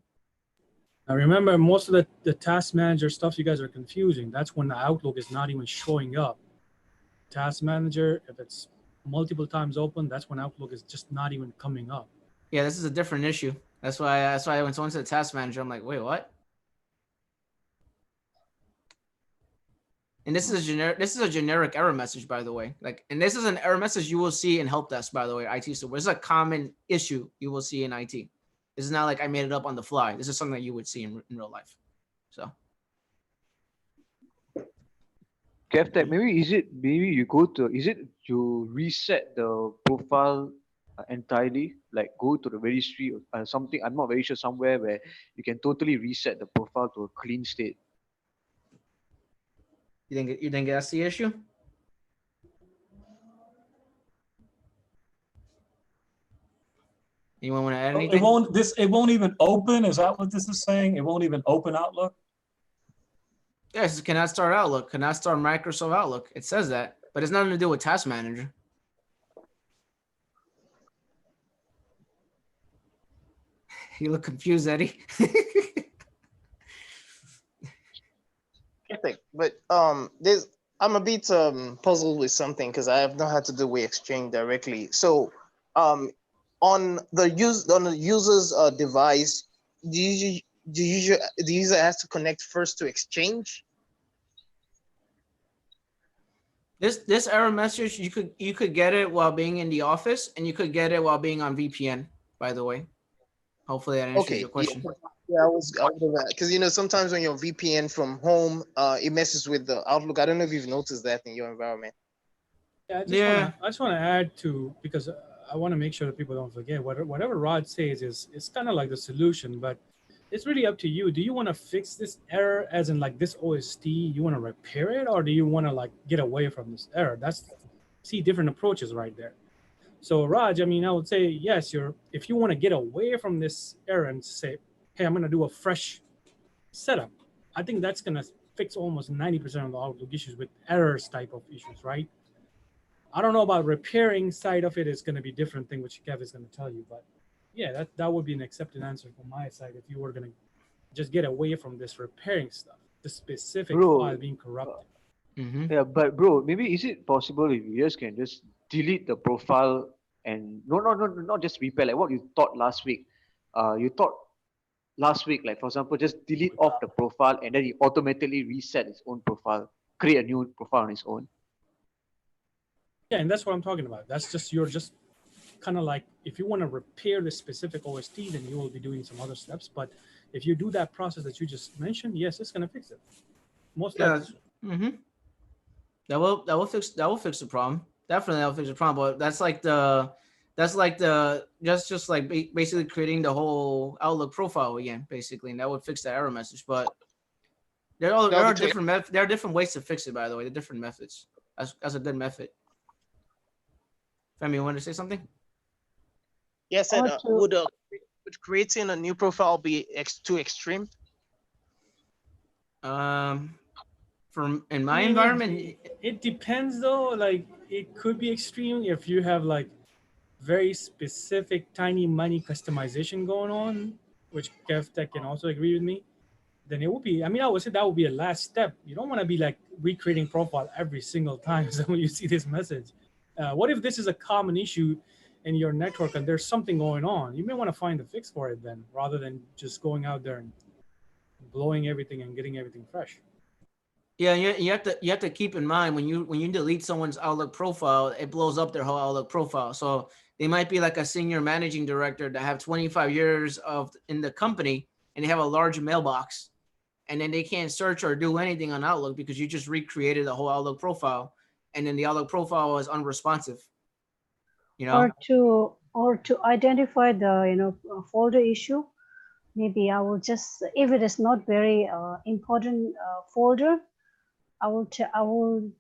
Now remember, most of the task manager stuff you guys are confusing. That's when the Outlook is not even showing up. Task manager, if it's multiple times open, that's when Outlook is just not even coming up. Yeah, this is a different issue. That's why when someone said task manager, I'm like, wait, what? And this is a generic error message, by the way. And this is an error message you will see in help desk, by the way, IT support. This is a common issue you will see in IT. This is not like I made it up on the fly. This is something that you would see in real life. So, Kevtech, maybe you reset the profile entirely, like go to the registry or something. I'm not very sure, somewhere where you can totally reset the profile to a clean state. You think that's the issue? Anyone want to add anything? It won't even open. Is that what this is saying? It won't even open Outlook? Yes, it cannot start Outlook, cannot start Microsoft Outlook. It says that, but it's nothing to do with Task Manager. You look confused, Eddie. But I'm a bit puzzled with something because I have not had to do with Exchange directly. So on the user's device, the user has to connect first to Exchange? This error message, you could get it while being in the office, and you could get it while being on VPN, by the way. Hopefully that answers your question. Yeah, I was because sometimes when you're VPN from home, it messes with the Outlook. I don't know if you've noticed that in your environment. Yeah, I just want to add to, because I want to make sure that people don't forget whatever Rod says it's kind of like the solution, but it's really up to you. Do you want to fix this error as in like this OST? You want to repair it, or do you want to like get away from this error? See different approaches right there. So Raj, I would say yes. If you want to get away from this error and say, hey, I'm going to do a fresh setup, I think that's going to fix almost 90% of the Outlook issues with errors type of issues, right? I don't know about repairing side of it. Is going to be different thing, which Kev is going to tell you. But yeah, that would be an accepted answer from my side if you were going to just get away from this repairing stuff, the specific file being corrupted. Mm-hmm. Yeah, but bro, maybe is it possible if you can just delete the profile and not just repair, like what you thought last week. Like for example, just delete off the profile and then he automatically reset his own profile, create a new profile on his own. Yeah, and that's what I'm talking about. That's just you're just kind of like, if you want to repair this specific OST, then you will be doing some other steps. But if you do that process that you just mentioned, yes, it's gonna fix it. Most likely. Mm-hmm. That will fix the problem. Definitely that'll fix the problem. But that's like just like basically creating the whole Outlook profile again, basically, and that would fix the error message. But there are different ways to fix it, by the way. The different methods. That's a good method. Femi, you want to say something? Yes, and would creating a new profile be too extreme? In my environment, it depends though. Like it could be extreme if you have like very specific tiny money customization going on, which Kevtech can also agree with me. Then it would be. I would say that would be a last step. You don't want to be like recreating profile every single time when you see this message. What if this is a common issue in your network and there's something going on? You may want to find a fix for it then, rather than just going out there and blowing everything and getting everything fresh. Yeah, you have to keep in mind when you delete someone's Outlook profile, it blows up their whole Outlook profile. So they might be like a senior managing director that have 25 years in the company and they have a large mailbox. and then they can't search or do anything on Outlook because you just recreated the whole Outlook profile, and then the Outlook profile is unresponsive. You know, or to identify the folder issue. Maybe I will just, if it is not very important folder, I will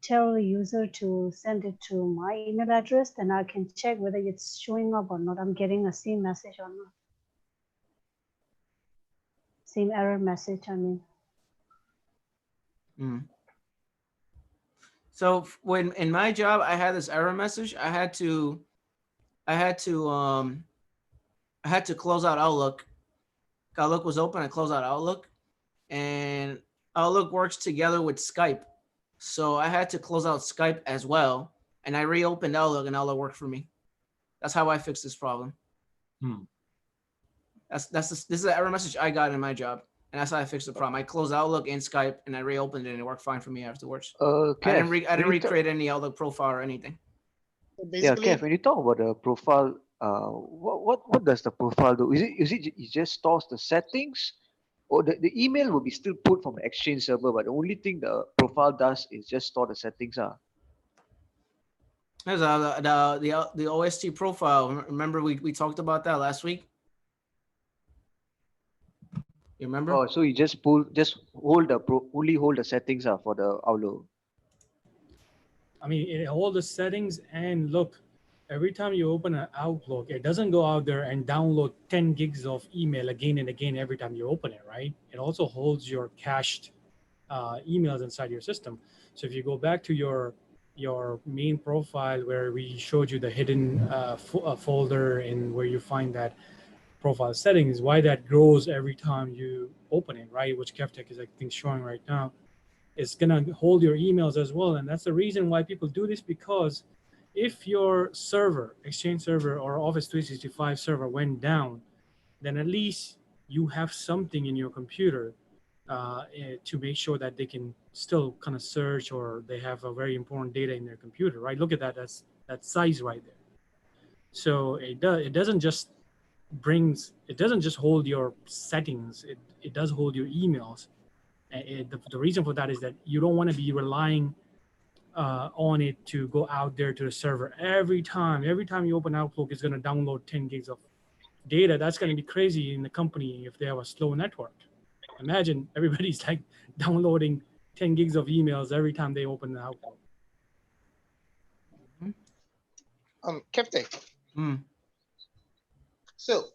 tell the user to send it to my email address, then I can check whether it's showing up or not. I'm getting a same message or not. Same error message, I mean. So when in my job I had this error message, I had to close out Outlook. Outlook was open, I closed out Outlook, and Outlook works together with Skype. So I had to close out Skype as well, and I reopened Outlook, and Outlook worked for me. That's how I fixed this problem. This is an error message I got in my job, and that's how I fixed the problem. I closed Outlook and Skype, and I reopened it, and it worked fine for me afterwards. I didn't recreate any Outlook profile or anything. Yeah, Kev, when you talk about the profile, what does the profile do? Is it just stores the settings, or the email will be still put from the Exchange server, but the only thing the profile does is just store the settings. There's the OST profile. Remember we talked about that last week. You remember? Oh, so you just only hold the settings for the Outlook. I mean, it all the settings, and look, every time you open an Outlook, it doesn't go out there and download 10 gigs of email again and again every time you open it, right? It also holds your cached emails inside your system. So if you go back to your main profile where we showed you the hidden folder and where you find that profile settings, why that grows every time you open it, right? Which Kevtech is, I think, showing right now. It's gonna hold your emails as well, and that's the reason why people do this, because if your server, Exchange server or Office 365 server went down, then at least you have something in your computer to make sure that they can still kind of search, or they have a very important data in their computer, right? Look at that, that's that size right there. So it doesn't just hold your settings, it does hold your emails. The reason for that is that you don't want to be relying on it to go out there to the server every time you open Outlook. It's going to download 10 gigs of data. That's going to be crazy in the company if they have a slow network. Imagine everybody's like downloading 10 gigs of emails every time they open the Outlook. Kevtech. So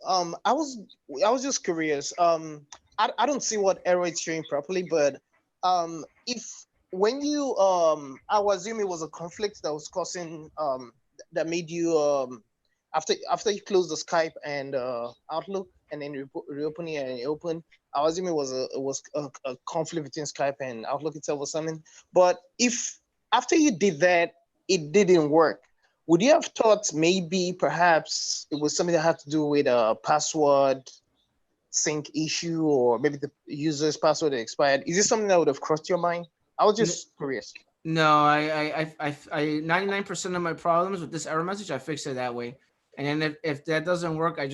I was just curious. I don't see what error it's showing properly, but if when you I would assume it was a conflict that was causing that made you after you close the Skype and Outlook and then reopen it and you open, I was assuming it was a conflict between Skype and Outlook itself or something. But if after you did that it didn't work, would you have thought maybe perhaps it was something that had to do with a password sync issue, or maybe the user's password expired? Is this something that would have crossed your mind? I was just curious. No, I 99% of my problems with this error message, I fix it that way. And then if that doesn't work, I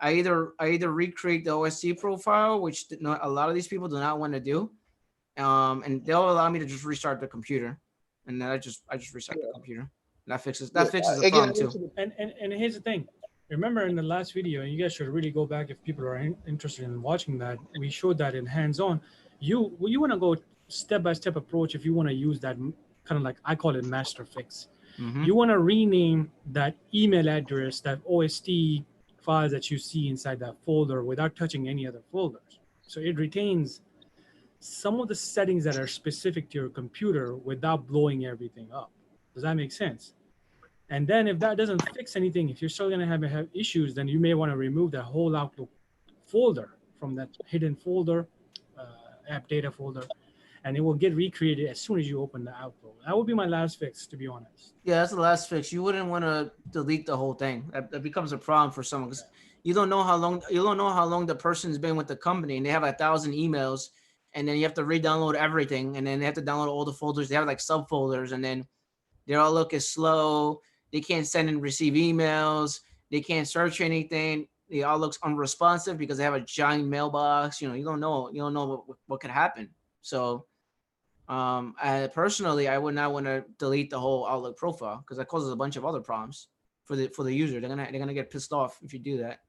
either recreate the OST profile, which a lot of these people do not want to do, and they'll allow me to just restart the computer, and then I just restart the computer. And that fixes the problem too. And here's the thing. Remember in the last video, and you guys should really go back if people are interested in watching that. We showed that in hands-on. You want to go step-by-step approach if you want to use that kind of like, I call it master fix. You want to rename that email address, that OST files that you see inside that folder without touching any other folders. So it retains some of the settings that are specific to your computer without blowing everything up. Does that make sense? And then if that doesn't fix anything, if you're still going to have issues, then you may want to remove that whole Outlook folder from that hidden folder, app data folder, and it will get recreated as soon as you open the Outlook. That would be my last fix, to be honest. Yeah, that's the last fix. You wouldn't want to delete the whole thing. That becomes a problem for someone, because you don't know how long the person's been with the company, and they have 1,000 emails, and then you have to re-download everything, and then they have to download all the folders. They have like subfolders, and then their Outlook is slow. They can't send and receive emails. They can't search anything. the Outlook's unresponsive because they have a giant mailbox. You don't know what could happen. So I personally, I would not want to delete the whole Outlook profile because that causes a bunch of other problems for the user. They're gonna get pissed off if you do that.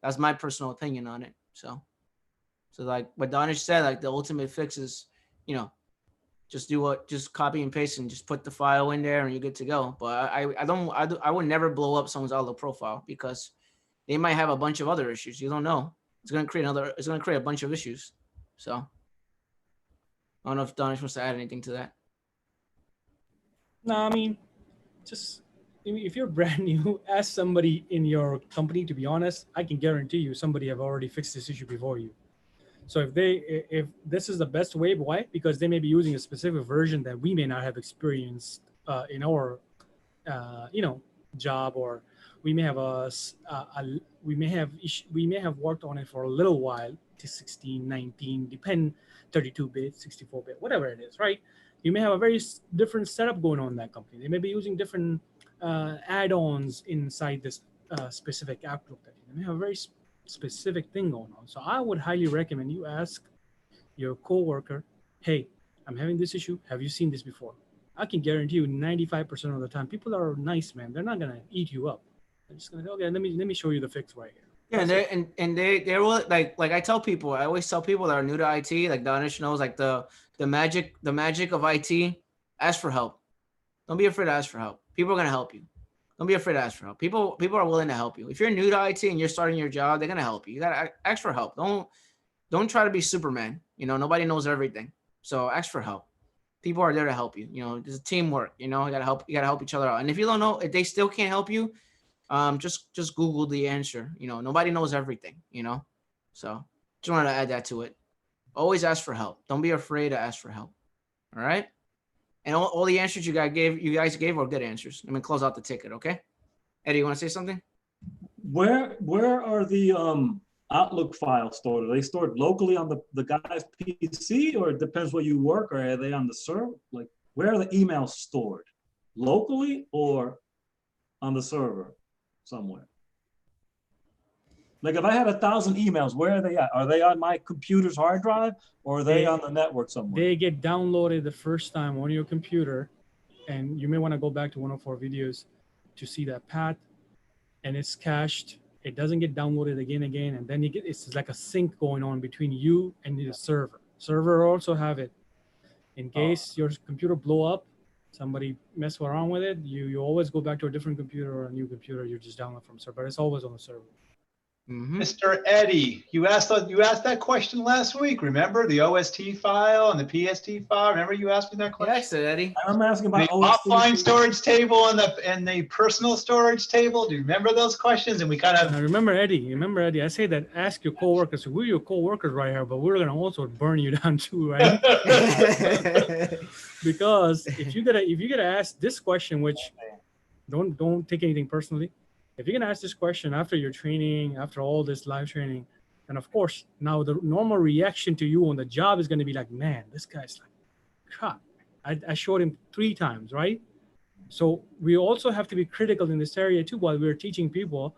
That's my personal opinion on it. So like what Danish said, like the ultimate fix is, just copy and paste and just put the file in there and you're good to go. But I would never blow up someone's Outlook profile because they might have a bunch of other issues. You don't know. It's gonna create a bunch of issues. So I don't know if Danish wants to add anything to that. No, I mean, if you're brand new, ask somebody in your company. To be honest, I can guarantee you somebody have already fixed this issue before you. So if this is the best way, why? Because they may be using a specific version that we may not have experienced in our job, or we may have we may have worked on it for a little while to 16, 19, depend 32-bit, 64-bit, whatever it is, right? You may have a very different setup going on in that company. They may be using different add-ons inside this specific Outlook. They may have a very specific thing going on. So I would highly recommend you ask your coworker, hey, I'm having this issue. Have you seen this before? I can guarantee you 95% of the time, people are nice, man. They're not going to eat you up. They're just going to, okay, let me show you the fix right here. Yeah, they're like I tell people, I always tell people that are new to IT, like Danish knows, like the magic of IT, ask for help. Don't be afraid to ask for help. People are gonna help you. Don't be afraid to ask for help. People are willing to help you. If you're new to IT and you're starting your job, they're gonna help you. You gotta ask for help. Don't try to be Superman. Nobody knows everything. So ask for help. People are there to help you. It's teamwork. You gotta help each other out. And if you don't know, if they still can't help you, just Google the answer. Nobody knows everything, so just wanted to add that to it. Always ask for help. Don't be afraid to ask for help. All right. And all the answers you guys gave were good answers. I'm gonna close out the ticket. Okay. Eddie, you want to say something? Where are the Outlook files stored? Are they stored locally on the guy's PC, or it depends where you work, or are they on the server? Like, where are the emails stored? Locally or on the server somewhere? Like if I had 1,000 emails, where are they at? Are they on my computer's hard drive, or are they on the network somewhere? They get downloaded the first time on your computer, and you may want to go back to one of our videos to see that path, and it's cached. It doesn't get downloaded again, and then it's like a sync going on between you and the server. Server also have it. In case your computer blow up, somebody mess around with it, you always go back to a different computer or a new computer. You just download from server, but it's always on the server. Mr. Eddie, you asked that question last week. Remember the OST file and the PST file? Remember you asked me that question? Yeah, I said, Eddie. I'm asking about the offline storage table and the personal storage table. Do you remember those questions? And we kind of remember Eddie. I say that ask your coworkers. We're your coworkers right here, but we're gonna also burn you down too, right? Because if you gotta ask this question, which don't take anything personally. If you're gonna ask this question after your training, after all this live training, and of course now the normal reaction to you on the job is gonna be like, man, this guy's like, God, I showed him 3 times, right? So we also have to be critical in this area too, while we're teaching people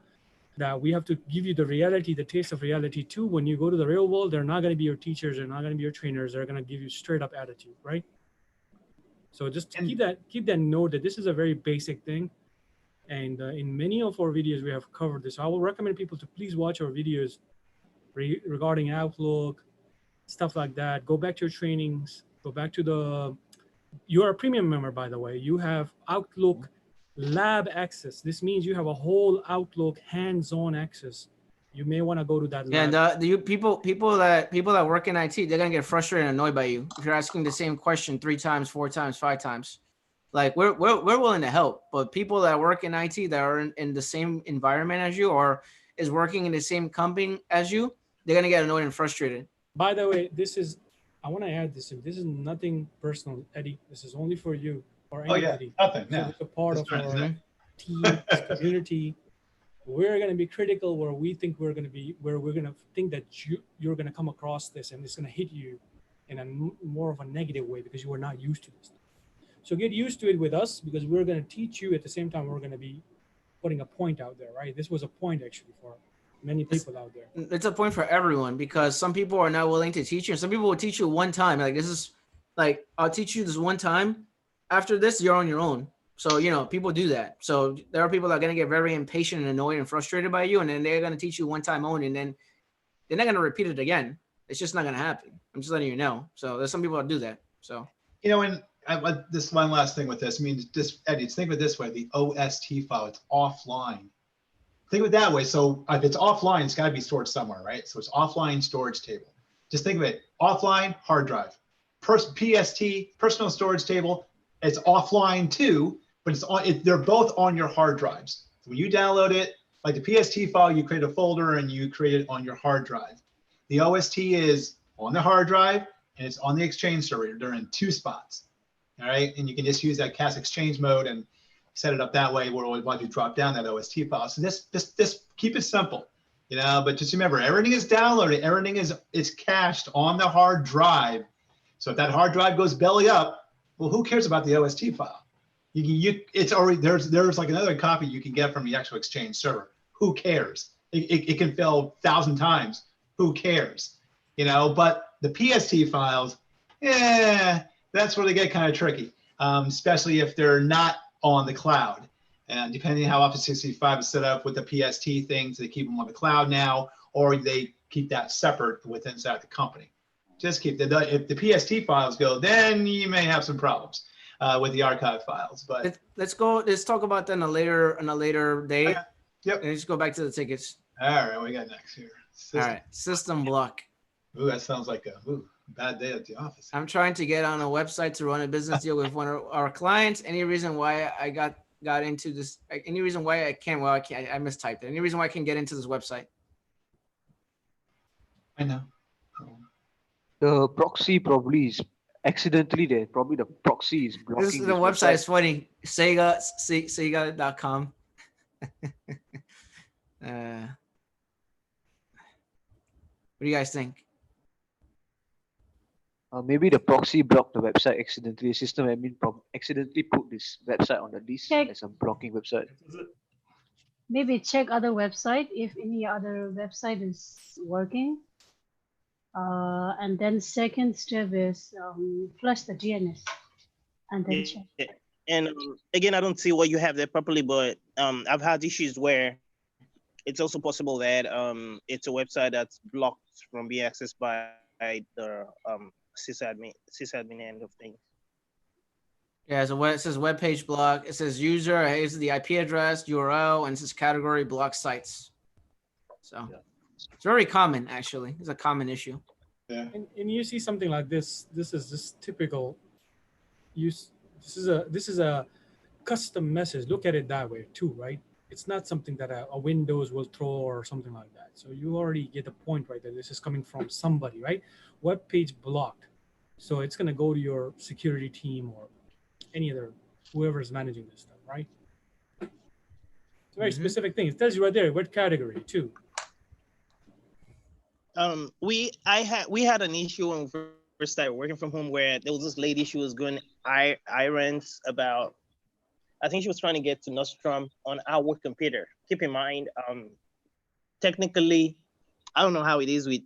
that we have to give you the reality, the taste of reality too. When you go to the real world, they're not gonna be your teachers, they're not gonna be your trainers, they're gonna give you straight up attitude, right? So just keep that note that this is a very basic thing. And in many of our videos, we have covered this. I will recommend people to please watch our videos regarding Outlook, stuff like that. Go back to your trainings. Go back to you are a premium member, by the way. You have Outlook lab access. This means you have a whole Outlook hands-on access. You may want to go to that lab. Yeah, the people that work in IT, they're gonna get frustrated and annoyed by you if you're asking the same question 3 times, 4 times, 5 times. Like we're willing to help, but people that work in IT that are in the same environment as you or is working in the same company as you, they're gonna get annoyed and frustrated. By the way, I want to add this. This is nothing personal, Eddie. This is only for you or anybody. Oh yeah, nothing. So No. it's a part of our team, community. We're gonna be critical where we're gonna think that you're gonna come across this and it's gonna hit you in a more of a negative way because you are not used to this. So get used to it with us because we're going to teach you at the same time. We're going to be putting a point out there, right? This was a point actually for many people out there. It's a point for everyone because some people are not willing to teach you. And some people will teach you one time. Like this is like, I'll teach you this one time. After this, you're on your own. So, you know, people do that. So there are people that are going to get very impatient and annoyed and frustrated by you. And then they're going to teach you one time only. And then they're not going to repeat it again. It's just not going to happen. I'm just letting you know. So there's some people that do that. So, You know, and this one last thing with this, I mean, just Eddie, think of it this way, the OST file, it's offline. Think of it that way. So if it's offline, it's got to be stored somewhere, right? So it's offline storage table. Just think of it, offline hard drive, PST, personal storage table. It's offline too, but they're both on your hard drives. So when you download it, like the PST file, you create a folder and you create it on your hard drive. The OST is on the hard drive and it's on the Exchange server. They're in 2 spots. All right, and you can just use that CAS Exchange mode and set it up that way where it will you drop down that OST file. So this keep it simple, you know. But just remember, everything is downloaded, everything is cached on the hard drive. So if that hard drive goes belly up, well, who cares about the OST file? It's already there's like another copy you can get from the actual Exchange server. Who cares? It can fail 1,000 times. Who cares? You know. But the PST files, that's where they get kind of tricky, especially if they're not on the cloud. And depending on how Office 365 is set up with the PST things, they keep them on the cloud now, or they keep that separate within inside the company. Just keep if the PST files go, then you may have some problems with the archive files. But let's talk about that on a later day. Okay. Yep. And just go back to the tickets. All right, what we got next here? All right, system block. Ooh, that sounds like a bad day at the office. I'm trying to get on a website to run a business deal with one of our clients. Any reason why I got into this? Any reason why I can't? Well, I can't. I mistyped it. Any reason why I can't get into this website? I know. The proxy probably is accidentally there. Probably the proxy is blocking. The website is funny. Sega.com. What do you guys think? Maybe the proxy blocked the website accidentally. The system admin accidentally put this website on the list as a blocking website. Maybe check other website if any other website is working. And then second step is flush the DNS and then check. And again, I don't see what you have there properly, but I've had issues where it's also possible that it's a website that's blocked from being accessed by the sysadmin end of things. Yeah, so it says web page block. It says user. Here's the IP address, URL, and it says category block sites. So it's very common, actually. It's a common issue. Yeah. And you see something like this. This is just typical use. This is a custom message. Look at it that way too, right? It's not something that a Windows will throw or something like that. So you already get the point right there. This is coming from somebody, right? Web page blocked. So it's going to go to your security team or any other, whoever is managing this stuff, right? It's a very specific thing. It tells you right there what category too. We had an issue when we first started working from home where there was this lady, she was going errands about, I think she was trying to get to Nostrum on our work computer. Keep in mind, technically, I don't know how it is with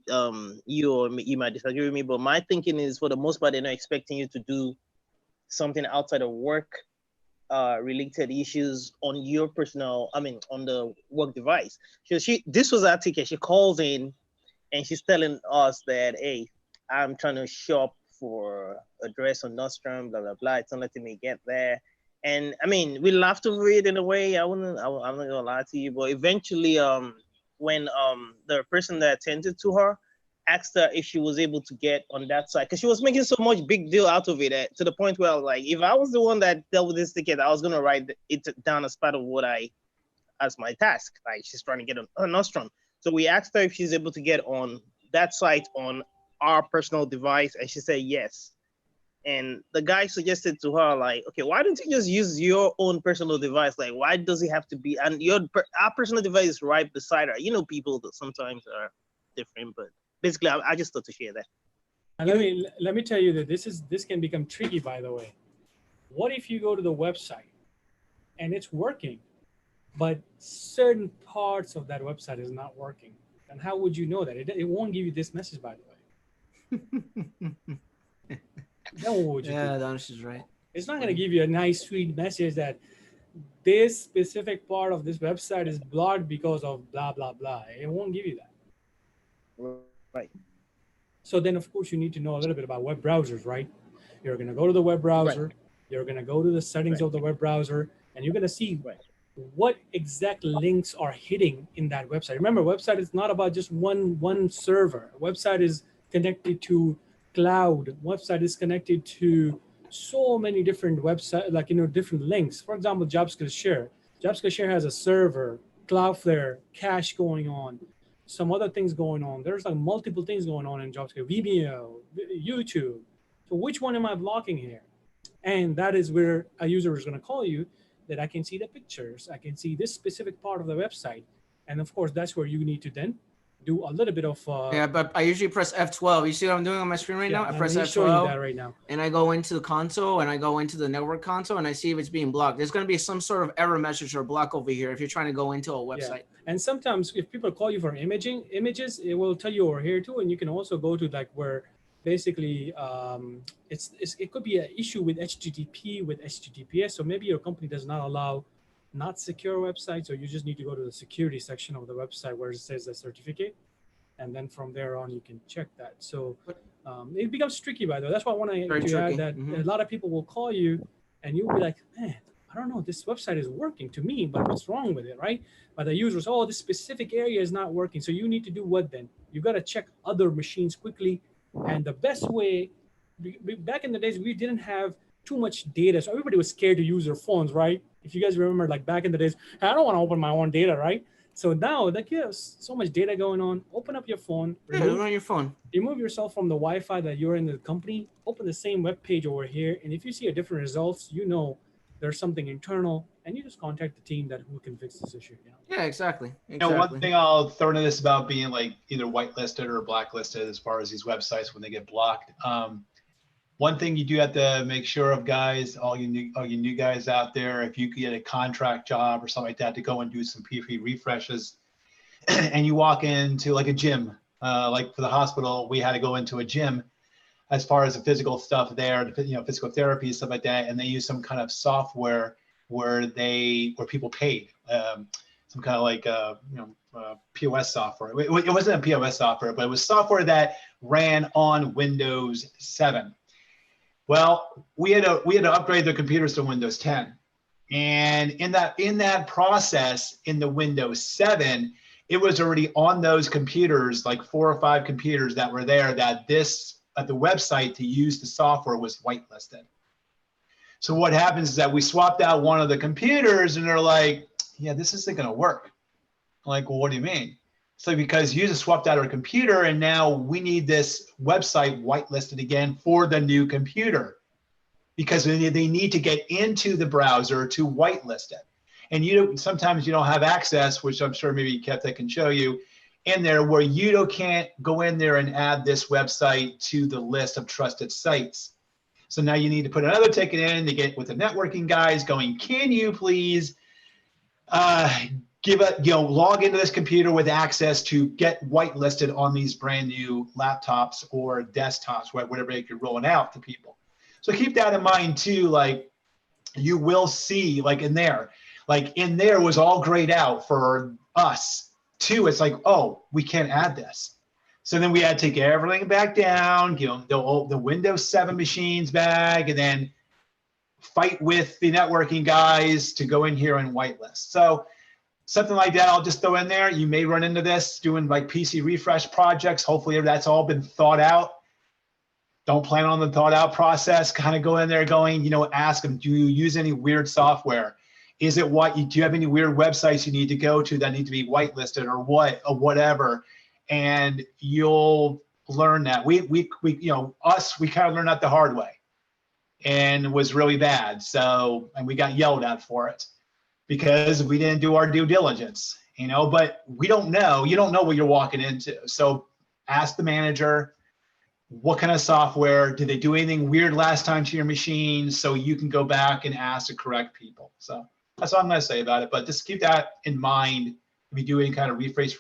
you, or you might disagree with me, but my thinking is for the most part, they're not expecting you to do something outside of work related issues on your personal, on the work device. This was our ticket. She calls in and she's telling us that, hey, I'm trying to shop for a dress on Nostrum, blah, blah, blah. It's not letting me get there. And we laughed over it in a way. I'm not gonna lie to you, but eventually, when the person that attended to her asked her if she was able to get on that side, because she was making so much big deal out of it to the point where I was like, if I was the one that dealt with this ticket, I was gonna write it down as part of as my task. Like, she's trying to get on Nostrum. So we asked her if she's able to get on that site on our personal device, and she said yes. And the guy suggested to her, like, okay, why don't you just use your own personal device? Like, why does it have to be? And our personal device is right beside her. You know, people that sometimes are different, but basically, I just thought to share that. And let me tell you that this can become tricky, by the way. What if you go to the website and it's working, but certain parts of that website is not working. And how would you know that? It won't give you this message, by the way. Then what would you do? Yeah, Danish is right. It's not going to give you a nice, sweet message that this specific part of this website is blocked because of blah, blah, blah. It won't give you that. Right. So then, of course, you need to know a little bit about web browsers, right? You're going to go to the web browser. Right. You're going to go to the settings Right. of the web browser, and you're going to see Right. what exact links are hitting in that website. Remember, website is not about just one server. A website is connected to cloud. Website is connected to so many different websites, like, different links. For example, JobSkills Share. JobSkills Share has a server, Cloudflare, cache going on, some other things going on. There's like multiple things going on in JobSkills, Vimeo, YouTube. So which one am I blocking here? And that is where a user is going to call you, that I can see the pictures. I can see this specific part of the website. And of course, that's where you need to then do a little bit of yeah, but I usually press F12. You see what I'm doing on my screen right now? I press he's showing you that F12 right now. and I go into the console and I go into the network console and I see if it's being blocked. There's going to be some sort of error message or block over here if you're trying to go into a website. And sometimes if people call you for images, it will tell you over here too. And you can also go to like where basically it could be an issue with HTTP, with HTTPS. So maybe your company does not allow not secure websites, or you just need to go to the security section of the website where it says the certificate. And then from there on, you can check that. So it becomes tricky, by the way. That's why I want to add that a lot of people will call you and you'll be like, man, I don't know, this website is working to me, but what's wrong with it, right? But the users, oh, this specific area is not working. So you need to do what then? You got to check other machines quickly. And the best way, back in the days, we didn't have too much data. So everybody was scared to use their phones, right? If you guys remember, like back in the days, I don't want to open my own data, right? So now, like, yes, so much data going on. Open up your phone. Remove on your phone. Remove yourself from the Wi-Fi that you're in the company. Open the same web page over here. And if you see a different results, you know there's something internal, and you just contact the team who can fix this issue. Yeah, exactly. You know, one thing I'll throw into this about being like either whitelisted or blacklisted as far as these websites when they get blocked. One thing you do have to make sure of, guys, all you new guys out there, if you could get a contract job or something like that to go and do some PFE refreshes, and you walk into like a gym, like for the hospital, we had to go into a gym as far as the physical stuff there, physical therapy, stuff like that, and they use some kind of software where people paid, some kind of like POS software. It wasn't a POS software, but it was software that ran on Windows 7. Well, we had to upgrade the computers to Windows 10, and in that process, in the Windows 7, it was already on those computers, like 4 or 5 computers that were there, that the website to use the software was whitelisted. So what happens is that we swapped out one of the computers, and they're like, "Yeah, this isn't going to work." I'm like, "Well, what do you mean?" So because you just swapped out our computer, and now we need this website whitelisted again for the new computer, because they need to get into the browser to whitelist it. And sometimes you don't have access, which I'm sure maybe Kevtech can show you, in there where you can't go in there and add this website to the list of trusted sites. So now you need to put another ticket in to get with the networking guys going, "Can you please log into this computer with access to get whitelisted on these brand new laptops or desktops, whatever you're rolling out to people." So keep that in mind too. Like, you will see, like in there was all grayed out for us too. It's like, oh, we can't add this. So then we had to take everything back down, the Windows 7 machines back, and then fight with the networking guys to go in here and whitelist. So something like that, I'll just throw in there. You may run into this doing like PC refresh projects. Hopefully that's all been thought out. Don't plan on the thought out process. Kind of go in there going, ask them, do you use any weird software? Do you have any weird websites you need to go to that need to be whitelisted or whatever? And you'll learn that. We kind of learned that the hard way, and it was really bad. So, and we got yelled at for it because we didn't do our due diligence, but we don't know. You don't know what you're walking into. So ask the manager, what kind of software, did they do anything weird last time to your machine, so you can go back and ask the correct people. So That's all I'm going to say about it. But just keep that in mind if you do any kind of refresh,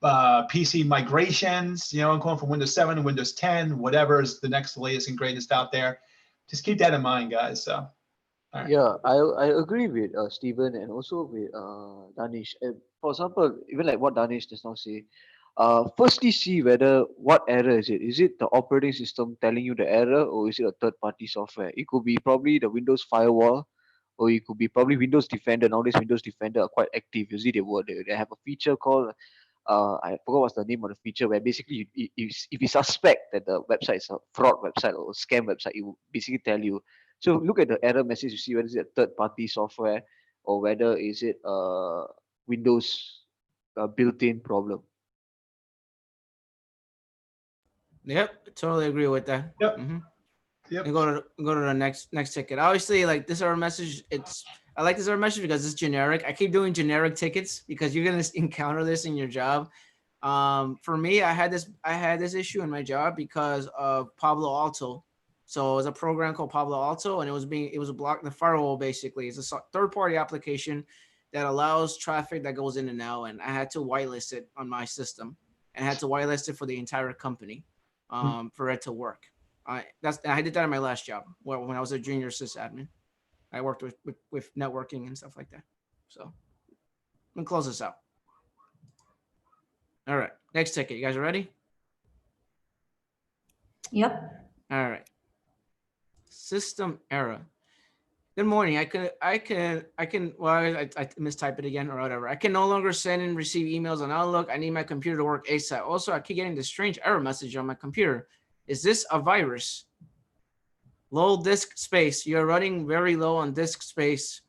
PC migrations, going from Windows 7 to Windows 10, whatever is the next latest and greatest out there. Just keep that in mind, guys. So, all right. Yeah, I agree with Stephen and also with Danish. For example, even like what Danish just now say, firstly see whether what error is it? Is it the operating system telling you the error, or is it a third-party software? It could be probably the Windows firewall, or it could be probably Windows Defender. Nowadays, Windows Defender are quite active. You see, they have a feature called I forgot what's the name of the feature, where basically if you suspect that the website is a fraud website or a scam website, it will basically tell you. So look at the error message, you see whether it's a third-party software or whether is it Windows built-in problem. Yep, totally agree with that. Yep. Mm-hmm. Yep. And go to the next ticket. Obviously, like this error message, I like this error message because it's generic. I keep doing generic tickets because you're gonna encounter this in your job. For me, I had this issue in my job because of Palo Alto. So it was a program called Palo Alto, and it was a block the firewall basically. It's a third-party application that allows traffic that goes in and out, and I had to whitelist it on my system, and I had to whitelist it for the entire company, for it to work. I did that in my last job when I was a junior sysadmin. I worked with networking and stuff like that. So I'm gonna close this out. All right, next ticket. You guys are ready? Yep. All right. System error. Good morning. I mistype it again or whatever. I can no longer send and receive emails on Outlook. I need my computer to work ASAP. Also, I keep getting this strange error message on my computer. Is this a virus? Low disk space. You're running very low on disk space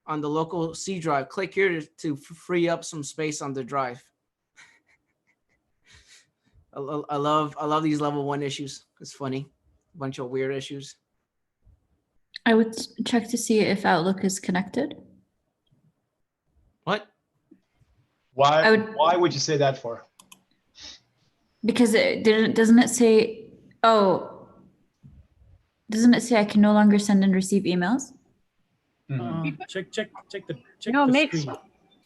on the local C drive. Click here to free up some space on the drive. I love these level 1 issues. It's funny. A bunch of weird issues. I would check to see if Outlook is connected. What? Why would you say that for? Because doesn't it say, doesn't it say I can no longer send and receive emails? Check the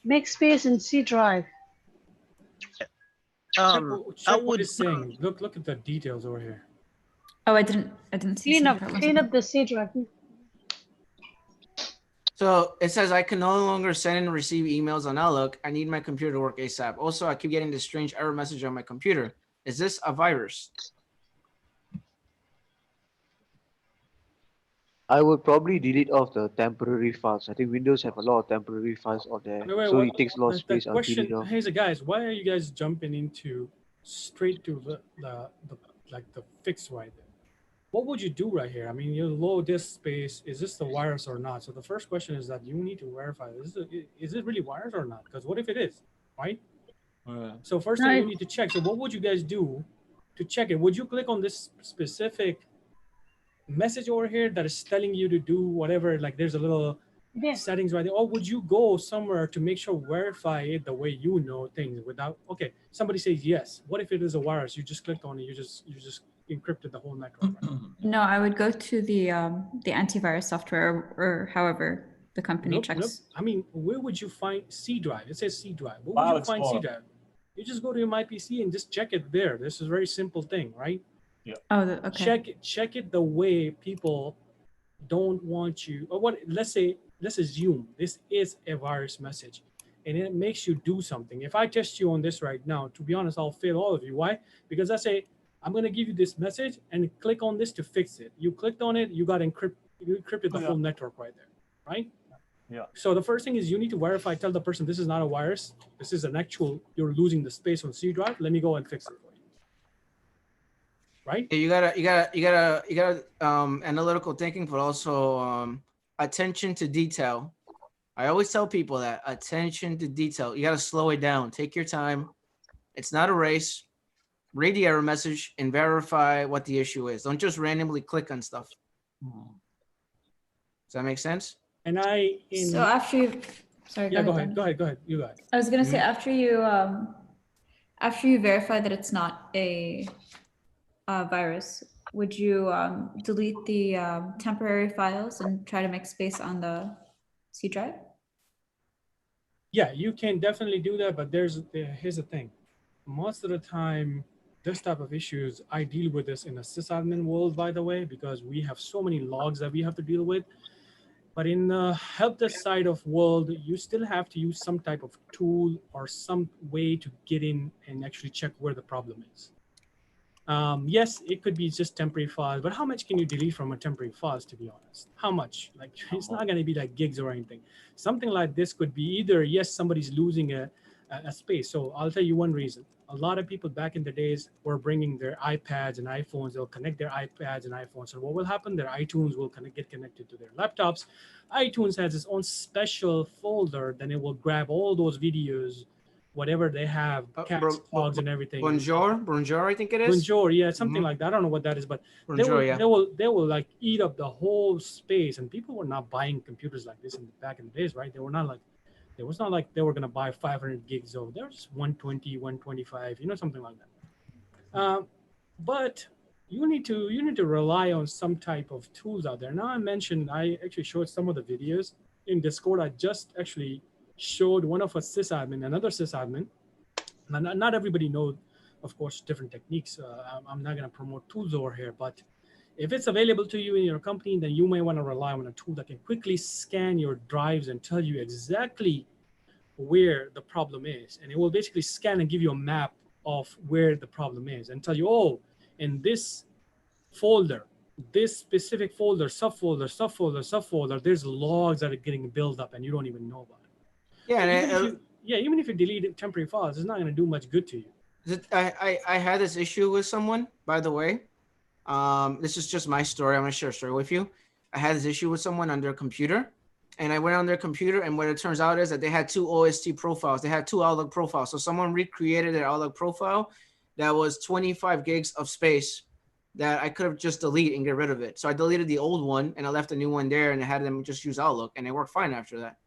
make space in C drive. Check what it's saying. Look at the details over here. Oh, I didn't see. Clean up the C drive. So it says I can no longer send and receive emails on Outlook. I need my computer to work ASAP. Also, I keep getting this strange error message on my computer. Is this a virus? I would probably delete off the temporary files. I think Windows have a lot of temporary files on there, so it takes a lot of space. I'll delete off. Hey, so guys, why are you guys jumping into straight to the fix right there? What would you do right here? I mean, your low disk space, is this the virus or not? So the first question is that you need to verify, is it really virus or not? Because what if it is, right? So first thing you need to check. So what would you guys do to check it? Would you click on this specific message over here that is telling you to do whatever, like there's a little settings right there, or would you go somewhere to make sure verify it the way you know things without, okay, somebody says yes. What if it is a virus? You just clicked on it, you just encrypted the whole network. Right? No, I would go to the antivirus software or however the company checks. Nope. I mean, where would you find C drive? It says C drive. Where would you find C drive? You just go to your My PC and just check it there. This is a very simple thing, right? Yeah. Oh, okay. Check it the way people don't want you, or what? Let's assume this is a virus message, and it makes you do something. If I test you on this right now, to be honest, I'll fail all of you. Why? Because I say I'm gonna give you this message and click on this to fix it. You clicked on it, you encrypted the whole network right there, right? Yeah. So the first thing is you need to verify. Tell the person this is not a virus. This is an actual. You're losing the space on C drive. Let me go and fix it for you. Right? Yeah, you gotta analytical thinking, but also attention to detail. I always tell people that attention to detail. You gotta slow it down. Take your time. It's not a race. Read the error message and verify what the issue is. Don't just randomly click on stuff. Does that make sense? And so after you, sorry. Yeah, go ahead. You go ahead. I was gonna say after you verify that it's not a virus, would you delete the temporary files and try to make space on the C drive? Yeah, you can definitely do that, but here's the thing. Most of the time, this type of issues, I deal with this in a sysadmin world, by the way, because we have so many logs that we have to deal with. But in the help desk side of world, you still have to use some type of tool or some way to get in and actually check where the problem is. Yes, it could be just temporary files, but how much can you delete from a temporary files, to be honest? How much? Like, it's not going to be like gigs or anything. Something like this could be either, yes, somebody's losing a space. So I'll tell you one reason. A lot of people back in the days were bringing their iPads and iPhones. They'll connect their iPads and iPhones. So what will happen? Their iTunes will get connected to their laptops. iTunes has its own special folder. Then it will grab all those videos, whatever they have, cats, dogs, and everything. Bonjour, I think it is. Bonjour, yeah, something like that. I don't know what that is, but Bonjour, they will like eat up the whole space. And people were not buying computers like this back in the days, right? They were not like, it was not like they were gonna buy 500 gigs of. They were just 120, 125, something like that. But you need to rely on some type of tools out there. Now I actually showed some of the videos in Discord. I just actually showed one of another sysadmin. Not everybody knows, of course, different techniques. I'm not going to promote tools over here, but if it's available to you in your company, then you may want to rely on a tool that can quickly scan your drives and tell you exactly where the problem is. And it will basically scan and give you a map of where the problem is and tell you, oh, in this folder, this specific folder, subfolder, there's logs that are getting built up and you don't even know about it. Yeah, So even if you delete temporary files, it's not going to do much good to you. I had this issue with someone, by the way. This is just my story. I'm going to share a story with you. I had this issue with someone on their computer, and I went on their computer, and what it turns out is that they had two OST profiles. They had two Outlook profiles. So someone recreated their Outlook profile that was 25 gigs of space that I could have just deleted and get rid of it. So I deleted the old one, and I left the new one there, and I had them just use Outlook, and it worked fine after that.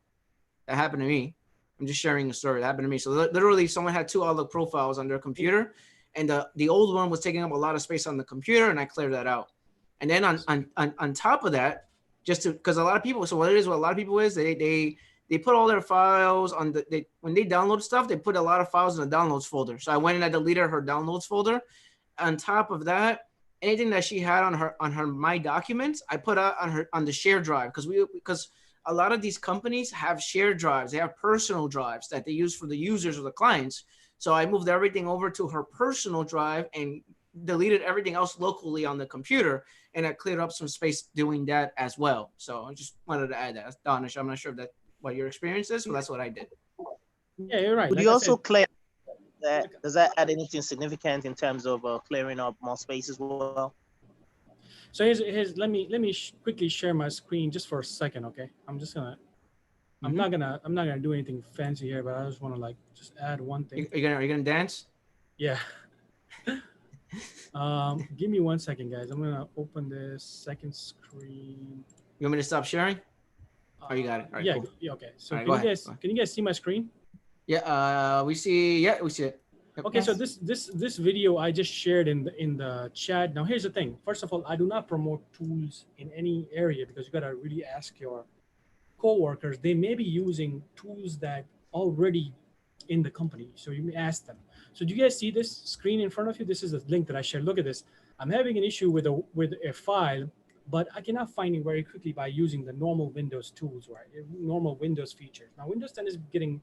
That happened to me. I'm just sharing a story that happened to me. So literally someone had two Outlook profiles on their computer, and the old one was taking up a lot of space on the computer, and I cleared that out. And then on top of that, because a lot of people, so what a lot of people is they put all their files on when they download stuff, they put a lot of files in the downloads folder. So I went and I deleted her downloads folder. On top of that, anything that she had on her My Documents, I put out on the share drive because a lot of these companies have shared drives. They have personal drives that they use for the users or the clients. So I moved everything over to her personal drive and deleted everything else locally on the computer. And I cleared up some space doing that as well. So I just wanted to add that. Donish, I'm not sure if that's what your experience is, but that's what I did. Yeah, you're right. Would you also clear that? Does that add anything significant in terms of clearing up more space as well? So here's let me quickly share my screen just for a second, okay? I'm not gonna do anything fancy here, but I just want to just add one thing. Are you gonna dance? Yeah. Give me 1 second, guys. I'm gonna open this second screen. You want me to stop sharing? Oh, you got it. All right, yeah. cool. Yeah. Okay. So Right, can you guys see my screen? Yeah. We see it. Yep. Okay, so this video I just shared in the chat. Now here's the thing. First of all, I do not promote tools in any area because you gotta really ask your coworkers. They may be using tools that already in the company, so you may ask them. So do you guys see this screen in front of you? This is a link that I shared. Look at this. I'm having an issue with a file, but I cannot find it very quickly by using the normal Windows tools, right? Normal Windows features. Now Windows 10 is getting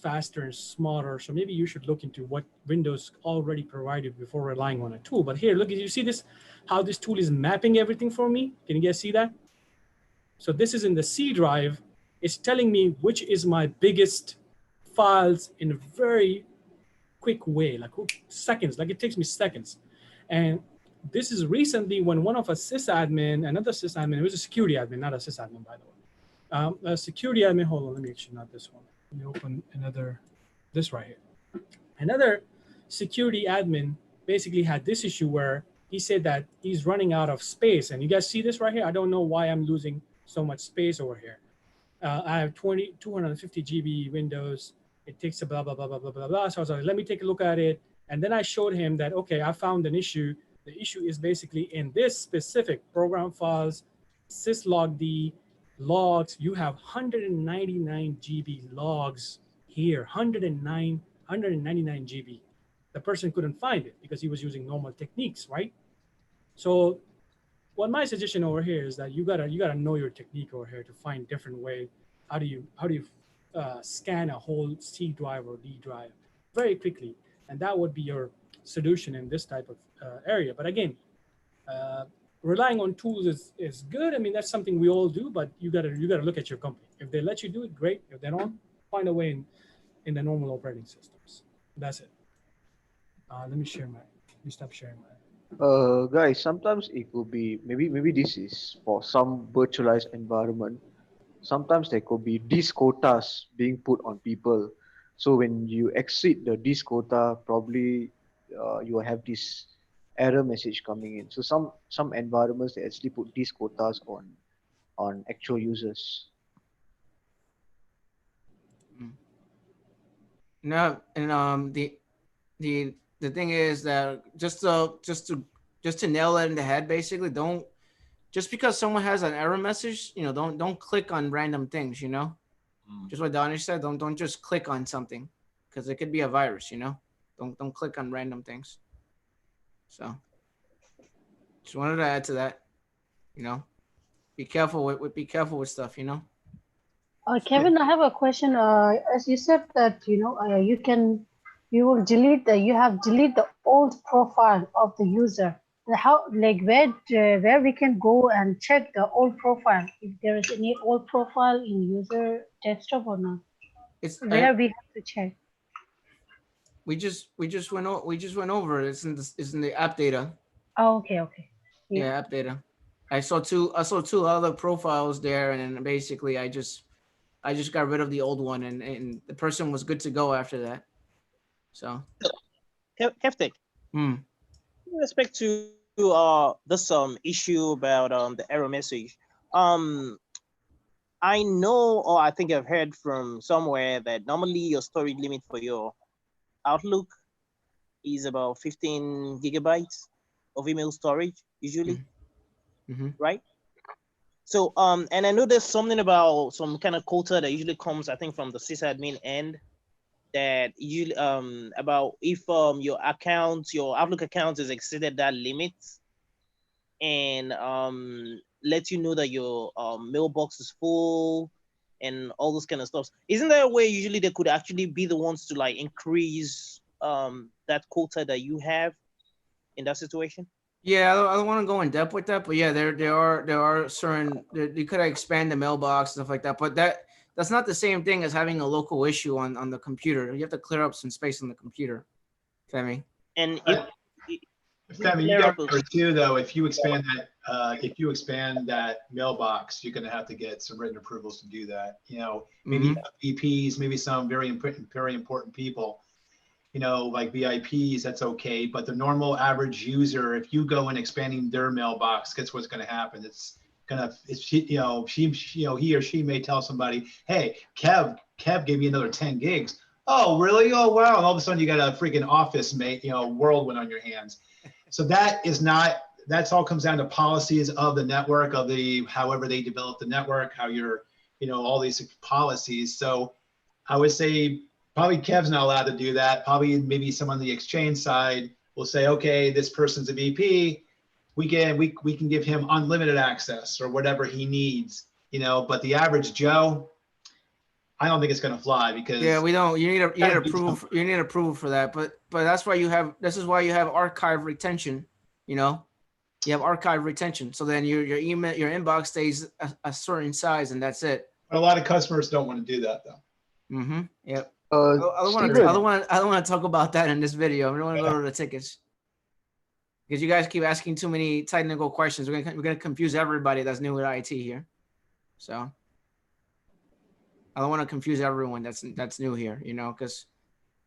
faster and smarter, so maybe you should look into what Windows already provided before relying on a tool. But here, look, you see this, how this tool is mapping everything for me? Can you guys see that? So this is in the C drive. It's telling me which is my biggest files in a very quick way, like seconds, like it takes me seconds. And this is recently when one of another sysadmin, it was a security admin, not a sysadmin, by the way. A security admin, hold on, let me actually, not this one. Let me open this right here. Another security admin basically had this issue where he said that he's running out of space. And you guys see this right here? I don't know why I'm losing so much space over here. I have 250 GB Windows. It takes a blah, blah, blah, blah, blah, blah, blah. So I was like, let me take a look at it. And then I showed him that, okay, I found an issue. The issue is basically in this specific program files, syslogd, logs. You have 199 GB logs here, 199 GB. The person couldn't find it because he was using normal techniques, right? So what my suggestion over here is that you gotta know your technique over here to find different way. How do you scan a whole C drive or D drive very quickly, and that would be your solution in this type of area. But again, uh, relying on tools is good. I mean, that's something we all do, but you gotta look at your company. If they let you do it, great. If they don't, find a way in the normal operating systems. That's it. Let me stop sharing my. Guys, sometimes it could be maybe this is for some virtualized environment. Sometimes there could be these quotas being put on people. So when you exceed this quota, probably you will have this error message coming in. So some environments they actually put these quotas on actual users. No, and the thing is that just to nail it in the head, basically, don't just because someone has an error message, don't click on random things, Just what Danish said, don't just click on something because it could be a virus, Don't click on random things. So just wanted to add to that, Be careful with stuff, Kevin, I have a question. As you said that you will you have delete the old profile of the user. How, like, where we can go and check the old profile if there is any old profile in user desktop or not? Where we have to check. We just went over it. It's in the app data. Oh, okay. Yeah, app data. I saw two other profiles there, and then basically I just got rid of the old one, and the person was good to go after that. So, Kevtech. In respect to this issue about the error message, I know, or I think I've heard from somewhere that normally your storage limit for your Outlook is about 15 gigabytes of email storage usually, right? So and I know there's something about some kind of quota that usually comes, I think, from the sysadmin end, that you about if your Outlook account has exceeded that limit, and let you know that your mailbox is full and all those kind of stuff. Isn't there a way usually they could actually be the ones to like increase that quota that you have in that situation? Yeah, I don't want to go in depth with that, but yeah, there are certain you could expand the mailbox, stuff like that, but that's not the same thing as having a local issue on the computer. You have to clear up some space on the computer, Femi. And Femi, you got to too, though. If you expand that mailbox, you're going to have to get some written approvals to do that. Maybe VPs, maybe some very important people. Like VIPs, that's okay. But the normal average user, if you go in expanding their mailbox, guess what's going to happen? He or she may tell somebody, hey, Kev gave me another 10 gigs. Oh, really? Oh, wow. And all of a sudden you got a freaking office whirlwind on your hands. So that's all comes down to policies of the network, however they develop the network, how all these policies. So I would say, probably Kev's not allowed to do that. Probably maybe someone on the exchange side will say, okay, this person's a VP. We can give him unlimited access or whatever he needs, but the average Joe, I don't think it's going to fly because we don't. You need approval for that. But that's why this is why you have archive retention. You have archive retention. So then your email, your inbox stays a certain size, and that's it. But a lot of customers don't want to do that though. Yep. I don't want to talk about that in this video. I don't want to go to the tickets because you guys keep asking too many technical questions. We're gonna confuse everybody that's new with IT here. So I don't want to confuse everyone that's new here, because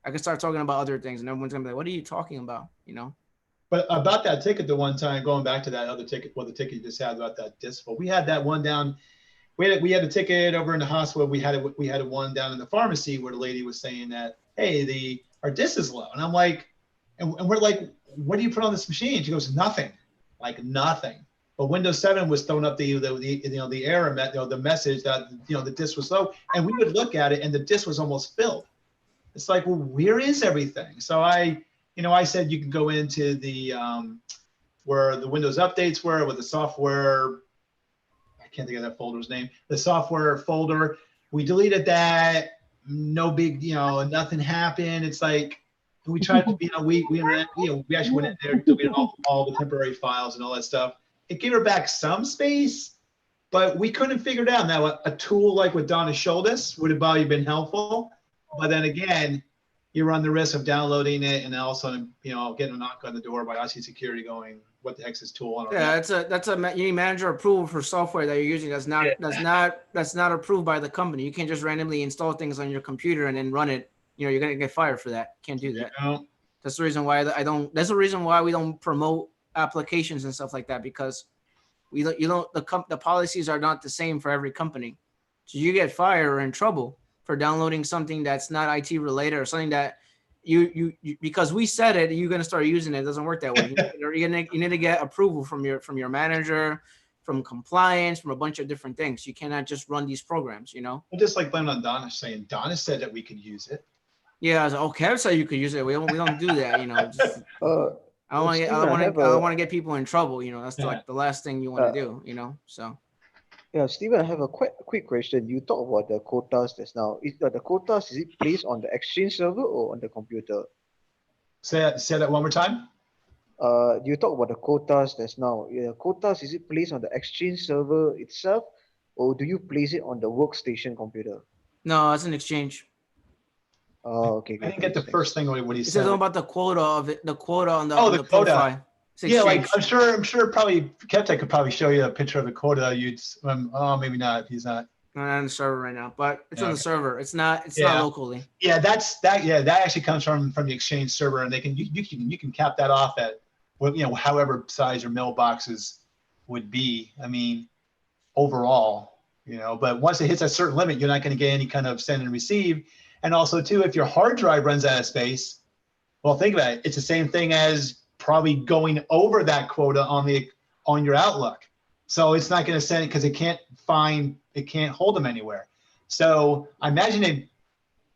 I can start talking about other things and everyone's gonna be like, "What are you talking about?" But about that ticket, the one time, going back to that other ticket, the ticket you just had about that dispo, we had that one down. We had a ticket over in the hospital. We had a one down in the pharmacy where the lady was saying that, hey, our disk is low, and I'm like, and we're like, what do you put on this machine? She goes, nothing, like nothing. But Windows 7 was throwing up the error, the message that the disk was low, and we would look at it and the disk was almost filled. It's like, well, where is everything? So I said you can go into the where the Windows updates were with the software. I can't think of that folder's name. The software folder. We deleted that. No big, nothing happened. It's like we tried to, we actually went in there, deleted all the temporary files and all that stuff. It gave her back some space, but we couldn't figure it out. Now, a tool like what Donna showed us would have probably been helpful. But then again, you run the risk of downloading it and also, getting a knock on the door by IT security going, what the heck's this tool? I don't know. That's a you need manager approval for software that you're using that's not approved by the company. You can't just randomly install things on your computer and then run it. You're gonna get fired for that. Can't do that. That's the reason why That's the reason why we don't promote applications and stuff like that, because the policies are not the same for every company. So you get fired or in trouble for downloading something that's not IT related or something that you because we said it, you're gonna start using it. It doesn't work that way. You need to get approval from your manager, from compliance, from a bunch of different things. You cannot just run these programs. I'm just like blaming on Donna, saying Donna said that we could use it. Yeah, I was like, okay, I said you could use it. We don't do that. I don't want to get people in trouble. That's like the last thing you want to do. So. Yeah, Steven, I have a quick question. You talk about the quotas just now. Is the quotas, is it placed on the Exchange server or on the computer? Say that one more time. You talk about the quotas just now. Yeah, quotas, is it placed on the Exchange server itself, or do you place it on the workstation computer? No, it's an Exchange. Oh, okay. I didn't get the first thing what he said. It's about the quota of it. The quota on the quota. profile. Yeah, like I'm sure probably Kevtech could probably show you a picture of the quota. Maybe not if he's not. Not on the server right now, but it's on the server. It's not locally. Yeah, that actually comes from the Exchange server, and you can cap that off at however size your mailboxes would be. I mean, overall, but once it hits a certain limit, you're not going to get any kind of send and receive. And also too, if your hard drive runs out of space, well, think about it. It's the same thing as probably going over that quota on your Outlook. So it's not going to send it because it can't hold them anywhere. So I imagine it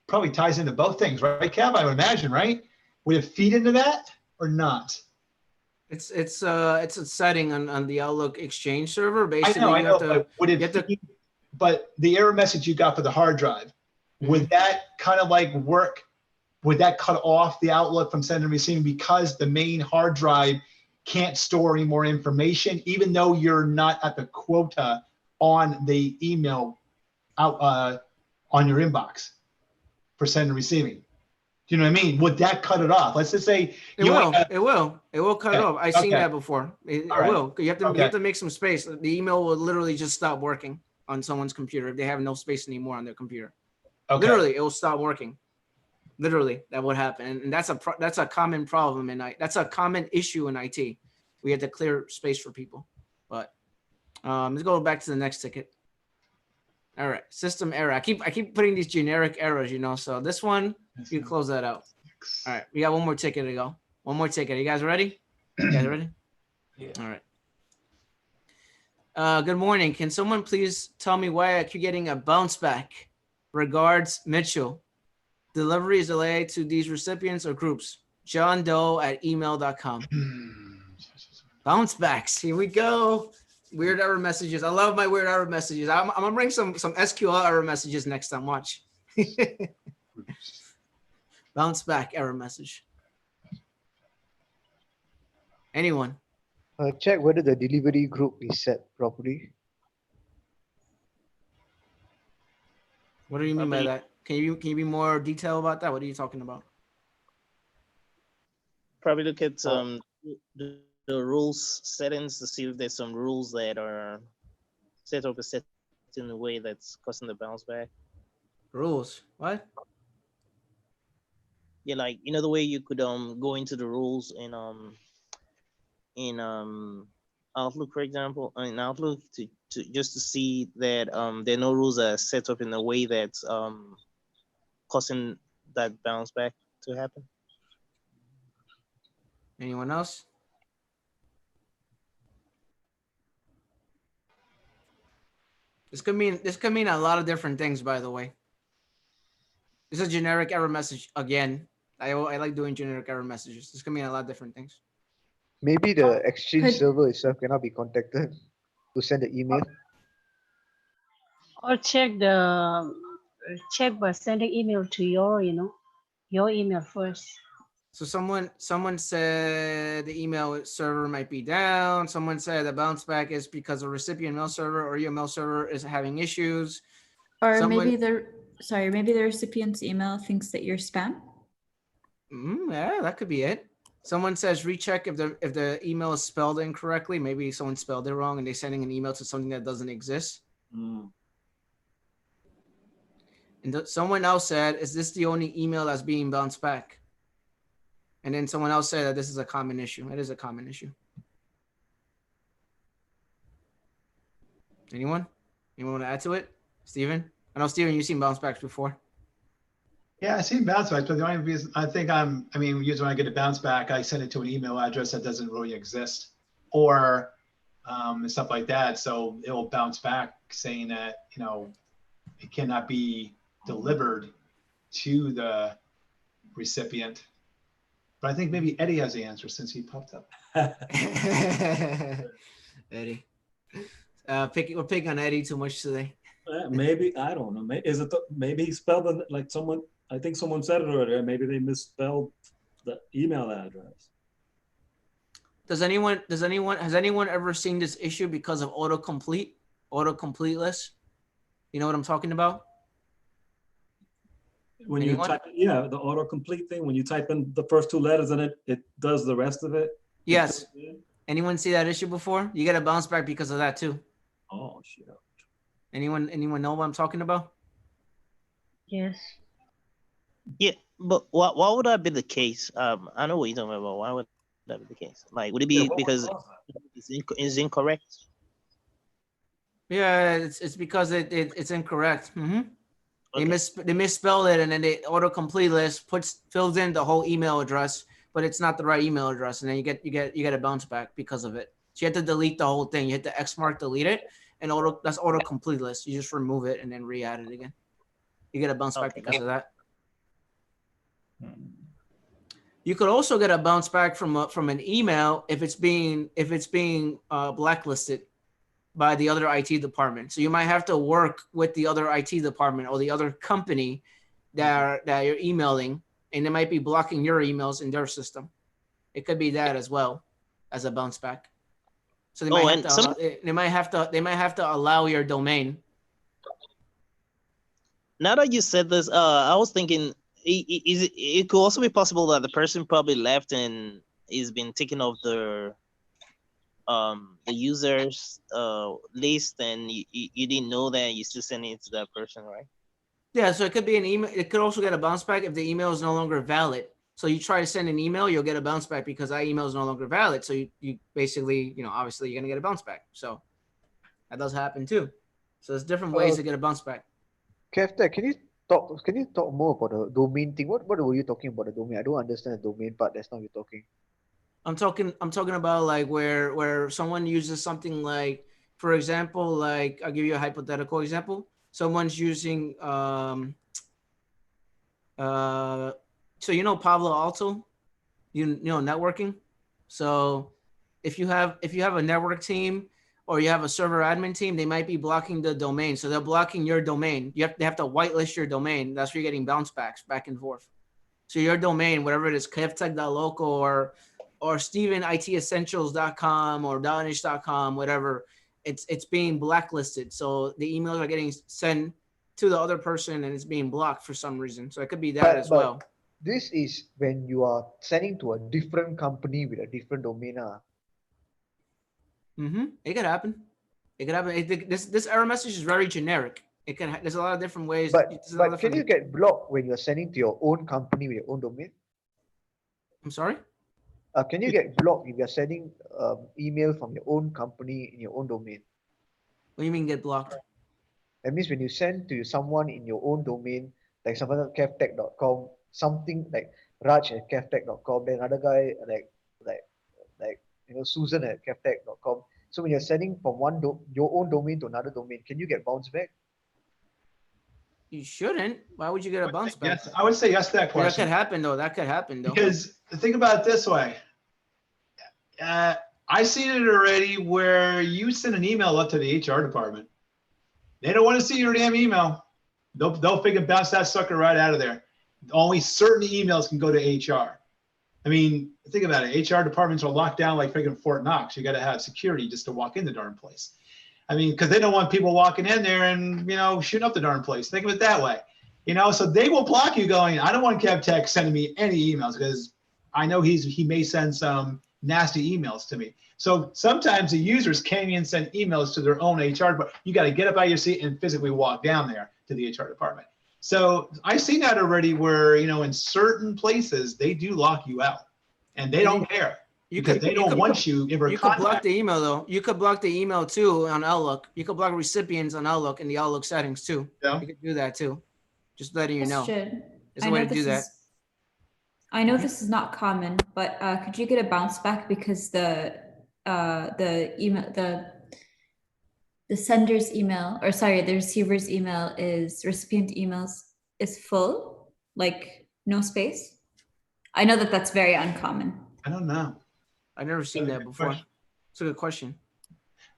probably ties into both things, right, Kev? I would imagine, right? Would it feed into that or not? It's a setting on the Outlook Exchange server. Basically, I know, but the error message you got for the hard drive, would that kind of like work? Would that cut off the Outlook from sending and receiving because the main hard drive can't store any more information, even though you're not at the quota on the email out on your inbox for sending and receiving? Do you know what I mean? Would that cut it off? Let's just say it will cut it off. I've seen that before. It will. You have to make some space. The email will literally just stop working on someone's computer if they have no space anymore on their computer. Literally, it will stop working. Literally, that would happen, and that's a common problem, and that's a common issue in IT. We have to clear space for people. But let's go back to the next ticket. All right, system error. I keep putting these generic errors, So this one, you close that out. All right, we got one more ticket to go. One more ticket. You guys ready? Yeah. All right. Good morning. Can someone please tell me why I keep getting a bounce back? Regards, Mitchell. Delivery is delayed to these recipients or groups. johndoe@email.com. Bounce backs. Here we go. Weird error messages. I love my weird error messages. I'm gonna bring some SQL error messages next time. Watch. Bounce back error message. Anyone? Check whether the delivery group is set properly. What do you mean by that? Can you be more detailed about that? What are you talking about? Probably look at the rules settings to see if there's some rules that are set up in a way that's causing the bounce back. Rules? What? Yeah, like the way you could go into the rules in Outlook, for example, in Outlook to just to see that there are no rules that are set up in a way that's causing that bounce back to happen. Anyone else? This could mean a lot of different things, by the way. This is a generic error message again. I like doing generic error messages. This could mean a lot of different things. Maybe the Exchange Could- server itself cannot be contacted to send the email. Or check by sending email to your email first. So someone said the email server might be down. Someone said the bounce back is because the recipient mail server or your mail server is having issues. Or Someone- maybe the recipient's email thinks that you're spam. Yeah, that could be it. Someone says recheck if the email is spelled incorrectly. Maybe someone spelled it wrong and they're sending an email to something that doesn't exist. Mm. And someone else said, is this the only email that's being bounced back? And then someone else said that this is a common issue. It is a common issue. Anyone want to add to it? Steven? I know, Steven, you've seen bounce backs before. Yeah, I've seen bounce backs, but the only reason usually when I get a bounce back, I send it to an email address that doesn't really exist, or stuff like that. So it will bounce back saying that, it cannot be delivered to the recipient. But I think maybe Eddie has the answer since he popped up. Eddie. We're picking on Eddie too much today. Maybe, I don't know. Maybe he spelled it like someone, I think someone said it earlier, maybe they misspelled the email address. Has anyone ever seen this issue because of autocomplete list? You know what I'm talking about? When you type, the autocomplete thing, when you type in the first two letters and it does the rest of it. Yes. Anyone see that issue before? You get a bounce back because of that too. Oh shit. Anyone know what I'm talking about? Yes. Yeah, but why would that be the case? I know what you're talking about. Why would that be the case? Like, would it be because it's incorrect? Yeah, it's because it's incorrect. Mm-hmm. Okay. They misspell it, and then the autocomplete list fills in the whole email address, but it's not the right email address, and then you get a bounce back because of it. So you have to delete the whole thing. You hit the X mark, delete it, and that's autocomplete list. You just remove it and then re-add it again. You get a bounce back because of that. You could also get a bounce back from an email if it's being blacklisted by the other IT department. So you might have to work with the other IT department or the other company that you're emailing, and they might be blocking your emails in their system. It could be that as well as a bounce back. So they might have to allow your domain. Now that you said this, I was thinking, it could also be possible that the person probably left and is been taken off the users list, and you didn't know that, you still sending it to that person, right? Yeah, so it could be an email. It could also get a bounce back if the email is no longer valid. So you try to send an email, you'll get a bounce back because that email is no longer valid. So you basically, obviously you're gonna get a bounce back. So that does happen too. So there's different ways to get a bounce back. Kevtech, can you talk more about the domain thing? What were you talking about the domain? I don't understand the domain part. That's not you talking. I'm talking about like where someone uses something like, for example, like I'll give you a hypothetical example. Someone's using so Pablo Alto, networking. So if you have a network team or you have a server admin team, they might be blocking the domain. So they're blocking your domain. They have to whitelist your domain. That's where you're getting bounce backs back and forth. So your domain, whatever it is, kevtech.local or stevenitessentials.com or danish.com, whatever, it's being blacklisted. So the emails are getting sent to the other person and it's being blocked for some reason. So it could be that as well. This is when you are sending to a different company with a different domain. It could happen. This error message is very generic. There's a lot of different ways. But can you get blocked when you're sending to your own company with your own domain? I'm sorry? Can you get blocked if you're sending email from your own company in your own domain? What do you mean get blocked? That means when you send to someone in your own domain, like someone at kevtech.com, something like Raj at kevtech.com, then another guy like Susan at kevtech.com, So when you're sending from your own domain to another domain, can you get bounce back? You shouldn't. Why would you get a bounce back? Yes, I would say yes to that That question. could happen though. That could happen though. Because think about it this way. I've seen it already where you send an email up to the HR department. They don't want to see your damn email. They'll figure bounce that sucker right out of there. Only certain emails can go to HR. I mean, think about it. HR departments are locked down like freaking Fort Knox. You got to have security just to walk in the darn place. I mean, because they don't want people walking in there and, you know, shooting up the darn place. Think of it that way. You know, so they will block you going, I don't want Kevtech sending me any emails because I know he may send some nasty emails to me. So sometimes the users can't even send emails to their own HR, but you got to get up out of your seat and physically walk down there to the HR department. So I've seen that already where, you know, in certain places, they do lock you out and they don't care because they don't want you ever You could block the email though. You could block the email too on Outlook. You could block recipients on Outlook in the Outlook settings too. Yeah. You could do that too. Just letting you know. Question. There's a way to do that. I know this is not common, but could you get a bounce back because the email the sender's email, or sorry, the receiver's email is recipient emails is full, like no space? I know that that's very uncommon. I don't know. I've never seen that before. It's a good question.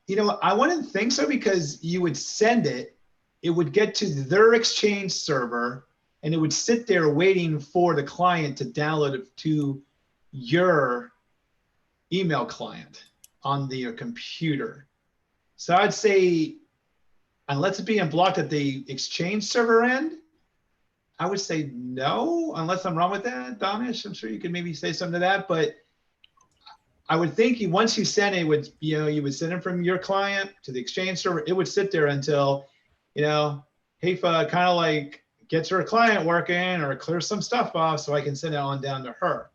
You know, I wouldn't think so because you would send it, it would get to their Exchange server, and it would sit there waiting for the client to download it to your email client on your computer. So I'd say, unless it's being blocked at the Exchange server end, I would say no, unless I'm wrong with that, Donish. I'm sure you could maybe say something to that, but I would think once you send it, would, you know, you would send it from your client to the Exchange server. It would sit there until, you know, Haifa kind of like gets her client working or clears some stuff off so I can send it on down to her.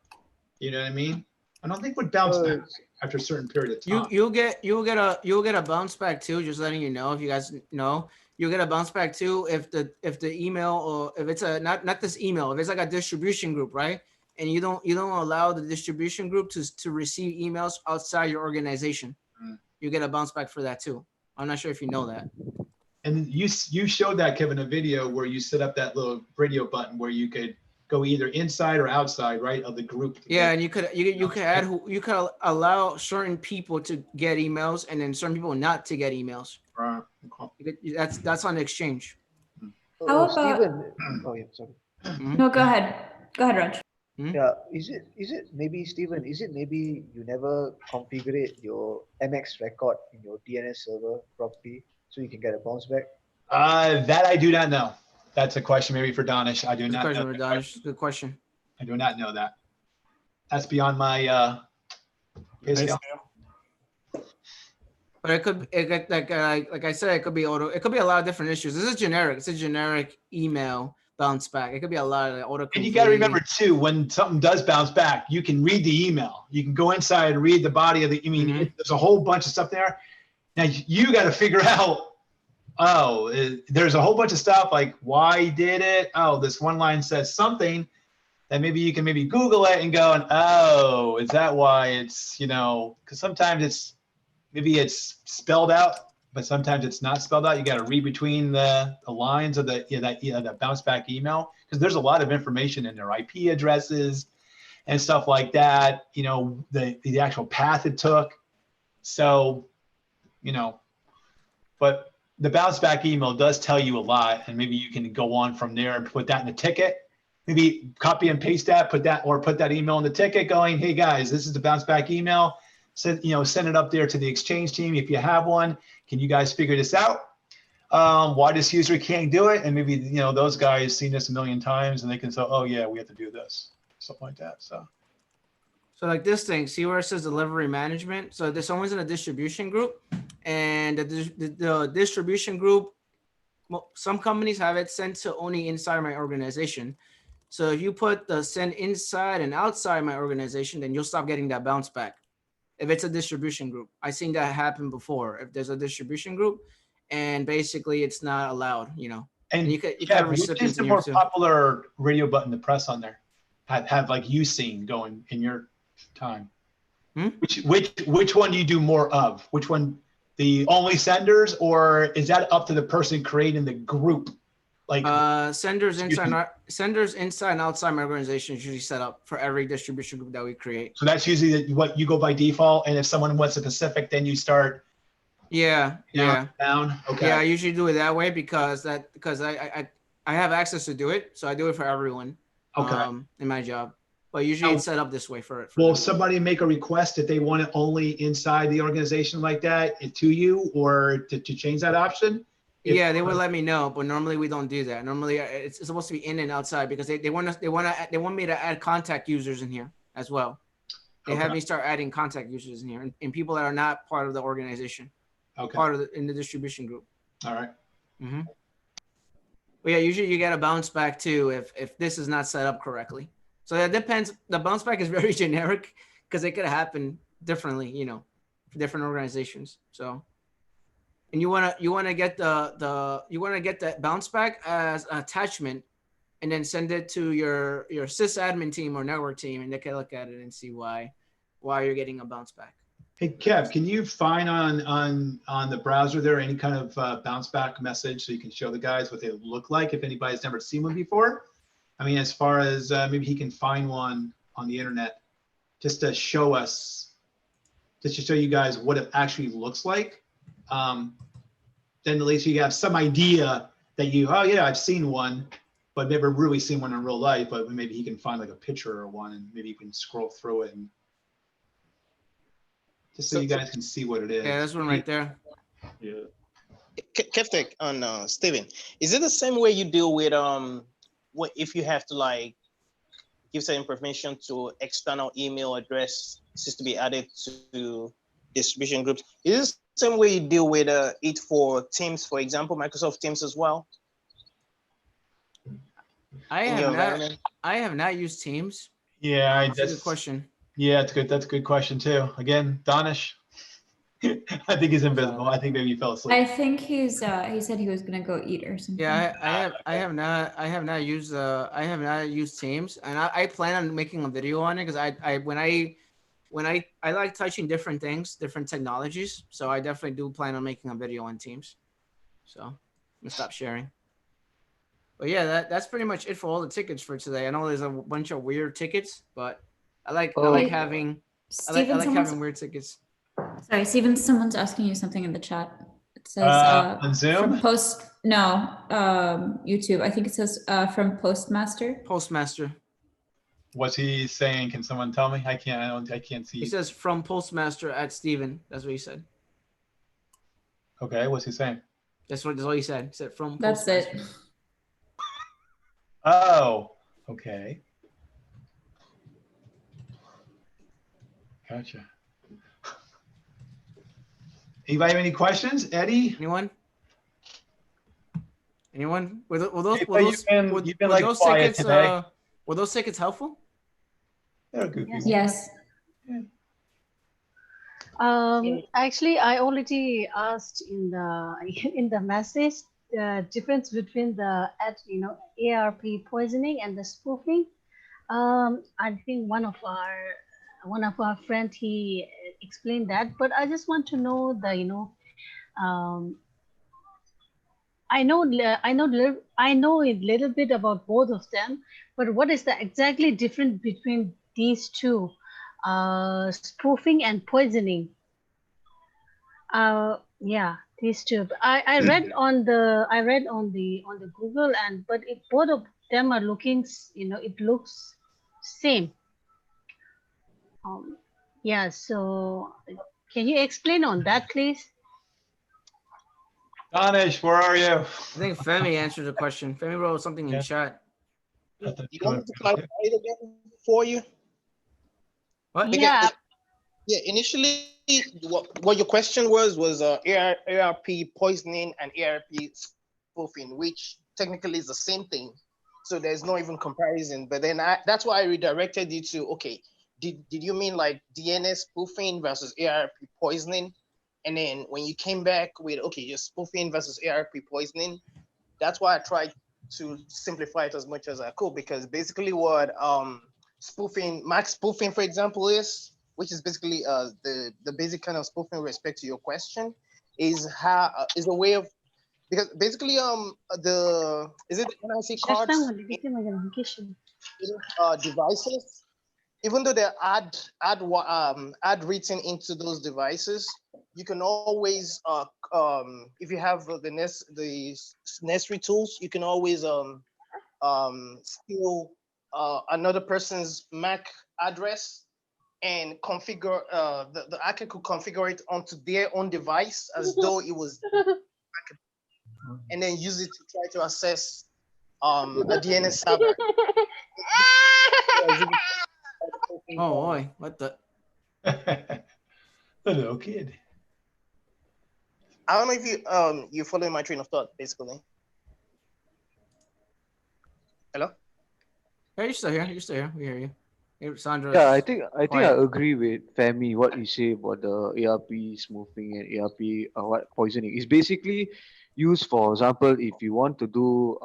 You know what I mean? I don't think it would bounce back after a certain period of time. You'll get a bounce back too. Just letting you know, if you guys know, you'll get a bounce back too if the email, or if it's a not this email, if it's like a distribution group, right? And you don't allow the distribution group to receive emails outside your organization. You get a bounce back for that too. I'm not sure if you know that. And you showed that, Kevin, a video where you set up that little radio button where you could go either inside or outside, right, of the group. Yeah, and you could add you could allow certain people to get emails and then certain people not to get emails. Right. That's on the Exchange. How about Steven? Oh yeah, sorry. No, go ahead. Go ahead, Raj. Yeah, is it maybe, Steven, is it maybe you never configured your MX record in your DNS server properly so you can get a bounce back? That I do not know. That's a question maybe for Donish. I do not know. Donish. Good question. I do not know that. That's beyond my pay scale. But it could like I said, it could be auto. It could be a lot of different issues. This is generic. It's a generic email bounce back. It could be a lot of auto. And you got to remember too, when something does bounce back, you can read the email. You can go inside and read the body of the. I mean, there's a whole bunch of stuff there. Now you got to figure out. Oh, there's a whole bunch of stuff like why did it? Oh, this one line says something that maybe you can Google it and go and oh, is that why it's, you know, because sometimes it's spelled out, but sometimes it's not spelled out. You got to read between the lines of the bounce back email because there's a lot of information in their IP addresses and stuff like that. You know, the actual path it took. So, you know, but the bounce back email does tell you a lot, and maybe you can go on from there and put that in the ticket. Maybe copy and paste that, put that email in the ticket going, hey guys, this is the bounce back email. Send it up there to the Exchange team if you have one. Can you guys figure this out? Why this user can't do it? And maybe, you know, those guys seen this a million times and they can say, oh yeah, we have to do this, something like that. So like this thing, see where it says delivery management? So there's someone's in a distribution group, and the distribution group, some companies have it sent to only inside my organization. So if you put the send inside and outside my organization, then you'll stop getting that bounce back. If it's a distribution group, I've seen that happen before. If there's a distribution group and basically it's not allowed, you know. And you could have which is the more popular radio button to press on there? Have like you seen going in your time? Which one do you do more of? Which one, the only senders, or is that up to the person creating the group? Like senders inside and outside my organization is usually set up for every distribution group that we create. So that's usually what you go by default. And if someone wants a Pacific, then you start. Yeah. Down. Okay. Yeah, I usually do it that way because I have access to do it, so I do it for everyone. Okay. In my job, but usually it's set up this way for it. Will somebody make a request if they want it only inside the organization like that to you, or to change that option? Yeah, they would let me know, but normally we don't do that. Normally it's supposed to be in and outside because they want me to add contact users in here as well. They have me start adding contact users in here and people that are not part of the organization. Okay. Part of in the distribution group. All right. Mm-hmm. But yeah, usually you get a bounce back too if this is not set up correctly. So that depends. The bounce back is very generic because it could happen differently, for different organizations. So, and you wanna get that bounce back as an attachment, and then send it to your sysadmin team or network team, and they can look at it and see why you're getting a bounce back. Hey Kev, can you find on the browser there any kind of bounce back message so you can show the guys what they look like if anybody's never seen one before? I mean, as far as maybe he can find one on the internet just to show us, just to show you guys what it actually looks like. Then at least you have some idea that oh yeah, I've seen one, but never really seen one in real life, but maybe he can find like a picture or one and maybe you can scroll through it and just so you guys can see what it is. Yeah, this one right there. Yeah. Kevtech on Steven, is it the same way you deal with what if you have to like give some information to external email address to be added to distribution groups? Is it the same way you deal with it for Teams, for example, Microsoft Teams as well? I have not used Teams. Yeah, that's a good question. Yeah, it's good. That's a good question too. Again, Donish. I think he's invisible. I think maybe he fell asleep. I think he said he was gonna go eat or something. Yeah, I have not used Teams, and I plan on making a video on it because I like touching different things, different technologies. So I definitely do plan on making a video on Teams. So I'm gonna stop sharing. But yeah, that's pretty much it for all the tickets for today. I know there's a bunch of weird tickets, but I like having weird tickets. Sorry, Steven, someone's asking you something in the chat. It says on Zoom? YouTube. I think it says from Postmaster. Postmaster. What's he saying? Can someone tell me? I can't see. He says from Postmaster at Steven. That's what he said. Okay, what's he saying? That's all he said. He said from That's Postmaster. it. Oh, okay. Gotcha. Anybody have any questions? Eddie? Anyone? Were those tickets helpful? They're good people. Yes. Yeah. Actually, I already asked in the message the difference between the ARP poisoning and the spoofing. I think one of our friend, he explained that, but I just want to know I know a little bit about both of them, but what is the exactly difference between these two, spoofing and poisoning? Yeah, these two. I read on the Google, but both of them are looking, it looks same. Yeah, so can you explain on that, please? Donish, where are you? I think Femi answered the question. Femi wrote something in chat. You want me to clarify it again for you? What? Yeah. Yeah, initially, what your question was ARP poisoning and ARP spoofing, which technically is the same thing. So there's no even comparison. But then that's why I redirected you to, okay, did you mean like DNS spoofing versus ARP poisoning? And then when you came back with, okay, just spoofing versus ARP poisoning, that's why I tried to simplify it as much as I could, because basically what spoofing, max spoofing, for example, is which is basically the basic kind of spoofing with respect to your question, is how is a way of, because basically the is it the NIC cards devices, even though they're ad written into those devices, you can always if you have the necessary tools, you can always steal another person's MAC address and configure the hacker could configure it onto their own device as though it was, and then use it to try to access a DNS server. Oh boy, what the? A little kid. I don't know if you following my train of thought, basically. Hello? Yeah, you're still here. You're still here. We hear you. Hey, Sandra. Yeah, I think I agree with Femi what you say about the ARP smoothing and ARP what poisoning. It's basically used, for example, if you want to do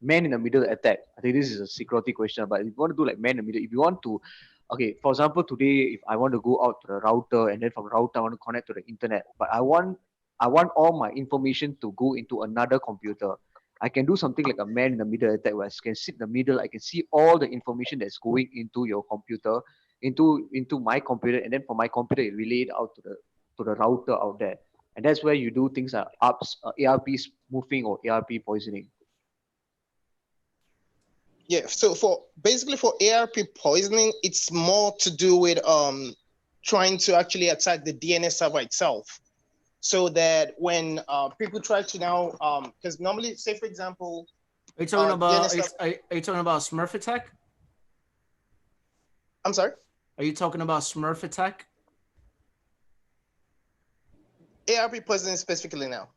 man in the middle attack. I think this is a security question, but if you want to do like man in the middle, if you want to, okay, for example, today if I want to go out to the router and then from the router I want to connect to the internet, but I want all my information to go into another computer. I can do something like a man in the middle attack where I can sit in the middle. I can see all the information that's going into your computer, into my computer, and then from my computer it relayed out to the router out there. And that's where you do things like ARP spoofing or ARP poisoning. Yeah, so for ARP poisoning, it's more to do with trying to actually attack the DNS server itself. So that when people try to now, because normally, say for example, are you talking about Smurf attack? I'm sorry. Are you talking about Smurf attack? ARP poisoning specifically now.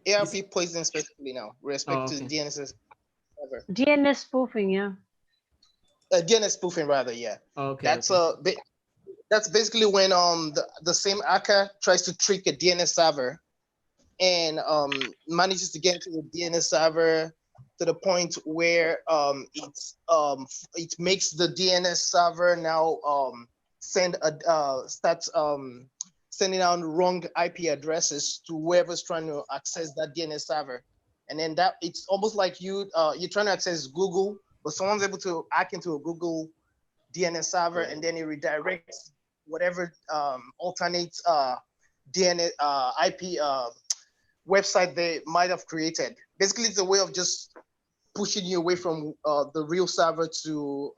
ARP poisoning specifically now, with respect to DNS server. DNS spoofing, yeah. DNS spoofing, rather, yeah. Okay. That's basically when the same hacker tries to trick a DNS server and manages to get into the DNS server to the point where it makes the DNS server now starts sending out wrong IP addresses to whoever's trying to access that DNS server, and then that it's almost like you're trying to access Google, but someone's able to hack into a Google DNS server, and then it redirects whatever alternate DNS IP website they might have created. Basically, it's a way of just pushing you away from the real server to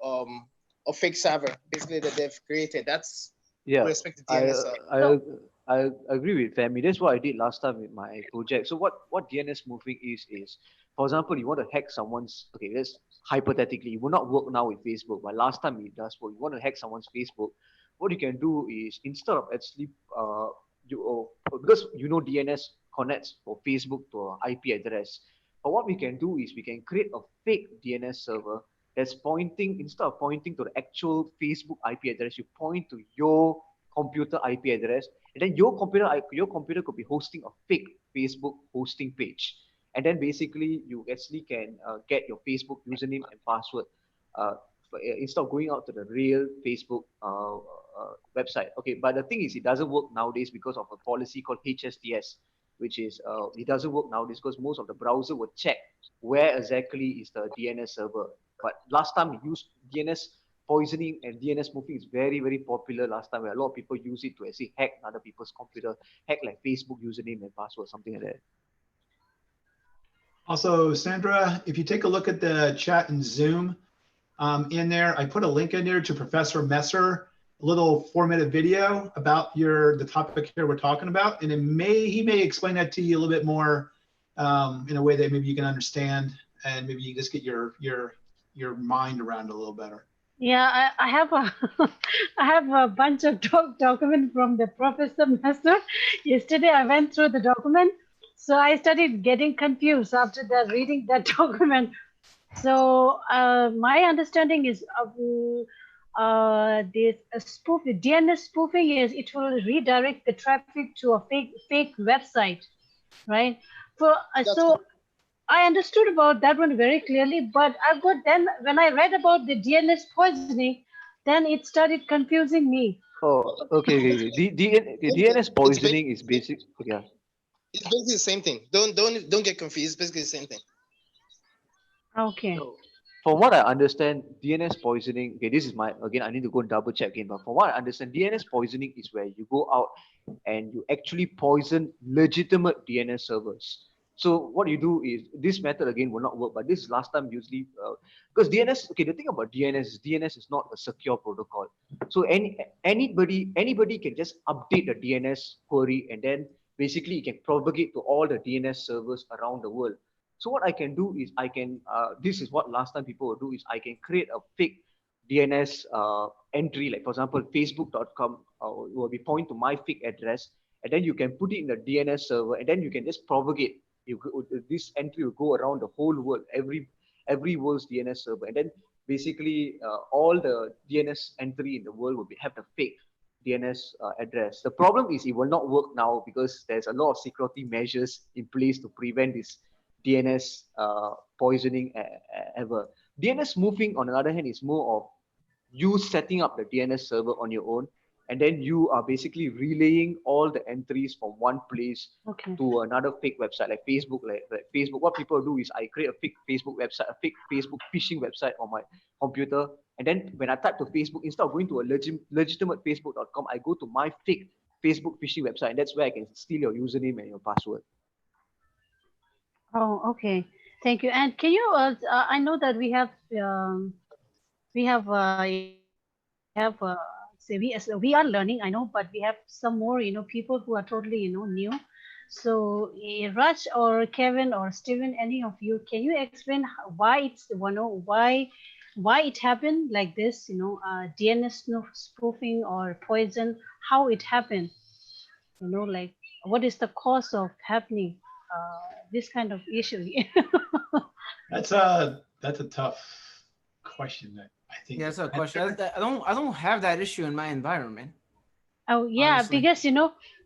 a fake server, basically, that they've created. That's with respect to DNS. I agree with Femi. That's what I did last time with my project. So what DNS spoofing is, for example, you want to hack someone's, okay, let's hypothetically, it will not work now with Facebook, but last time it does work. You want to hack someone's Facebook, what you can do is, instead of actually, because DNS connects for Facebook to an IP address, but what we can do is we can create a fake DNS server that's pointing, instead of pointing to the actual Facebook IP address, you point to your computer IP address, and then your computer could be hosting a fake Facebook hosting page, and then basically you actually can get your Facebook username and password instead of going out to the real Facebook website. Okay, but the thing is, it doesn't work nowadays because of a policy called HSTS, which is it doesn't work nowadays because most of the browser would check where exactly is the DNS server. But last time we used DNS poisoning and DNS spoofing is very, very popular last time, where a lot of people use it to actually hack other people's computer, hack like Facebook username and password, something like that. Also, Sandra, if you take a look at the chat in Zoom, in there, I put a link in there to Professor Messer, a little 4-minute video about the topic here we're talking about, and he may explain that to you a little bit more in a way that maybe you can understand, and maybe you just get your mind around it a little better. Yeah, I have I have a bunch of documents from the Professor Master. Yesterday I went through the document, so I started getting confused after reading that document. So my understanding is this DNS spoofing is it will redirect the traffic to a fake website, right? I understood about that one very clearly, but then when I read about the DNS poisoning, then it started confusing me. Oh, okay, okay, okay. DNS It's poisoning is basic. Okay. it's basically the same thing. Don't get confused. It's basically the same thing. Okay. So, from what I understand, DNS poisoning. Okay, this is my again. I need to go and double check again. But from what I understand, DNS poisoning is where you go out and you actually poison legitimate DNS servers. So what you do is this method again will not work. But this is last time usually because DNS. Okay, the thing about DNS is not a secure protocol. So anybody can just update the DNS query and then basically it can propagate to all the DNS servers around the world. So what I can do is this is what last time people would do is I can create a fake DNS entry, like for example, facebook.com will be point to my fake address, and then you can put it in the DNS server, and then you can just propagate. This entry will go around the whole world, every world's DNS server, and then basically all the DNS entry in the world will have the fake DNS address. The problem is it will not work now because there's a lot of security measures in place to prevent this DNS poisoning ever. DNS spoofing, on the other hand, is more of you setting up the DNS server on your own, and then you are basically relaying all the entries from one place to another fake website like Facebook. Like Facebook, what people do is I create a fake Facebook website, a fake Facebook phishing website on my computer, and then when I type to Facebook, instead of going to a legitimate Facebook.com, I go to my fake Facebook phishing website, and that's where I can steal your username and your password. Oh, okay. Thank you. And can you? I know that we have say we are learning. I know, but we have some more people who are totally new. So Raj or Kevin or Steven, any of you, can you explain why it's why it happened like this? DNS spoofing or poison. How it happened? Like what is the cause of happening this kind of issue? That's a tough question. I think. Yeah, that's a question. I don't have that issue in my environment. Oh yeah, honestly. because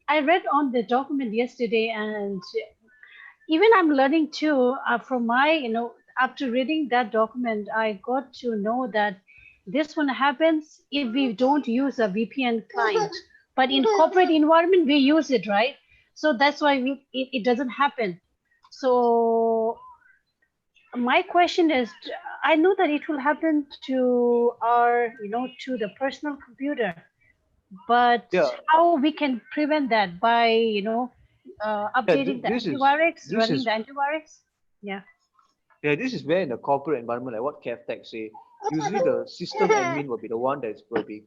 I read on the document yesterday, and even I'm learning too from my after reading that document, I got to know that this one happens if we don't use a VPN client, but in corporate environment we use it, right? So that's why it doesn't happen. So my question is, I know that it will happen to our to the personal computer, but how we can prevent that by updating the antivirus, running the antivirus? Yeah. Yeah, this is where in the corporate environment, like what Kevtech say, usually the system admin will be the one that will be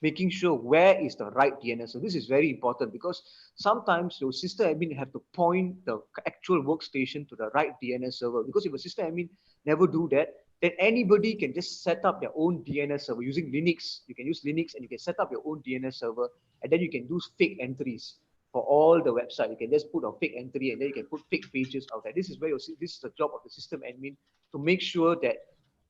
making sure where is the right DNS. So this is very important because sometimes your system admin have to point the actual workstation to the right DNS server. Because if a system admin never do that, then anybody can just set up their own DNS server using Linux. You can use Linux and you can set up your own DNS server, and then you can do fake entries for all the website. You can just put a fake entry and then you can put fake pages out there. This is where this is the job of the system admin to make sure that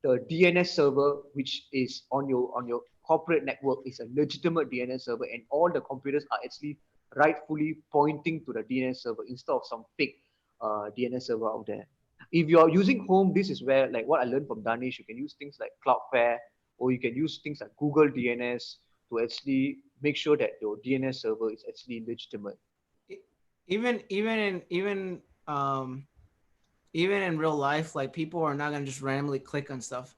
the DNS server, which is on your corporate network, is a legitimate DNS server, and all the computers are actually rightfully pointing to the DNS server instead of some fake DNS server out there. If you're using home, this is where, like what I learned from Danish, you can use things like Cloudflare, or you can use things like Google DNS to actually make sure that your DNS server is actually legitimate. Even in real life, like people are not gonna just randomly click on stuff.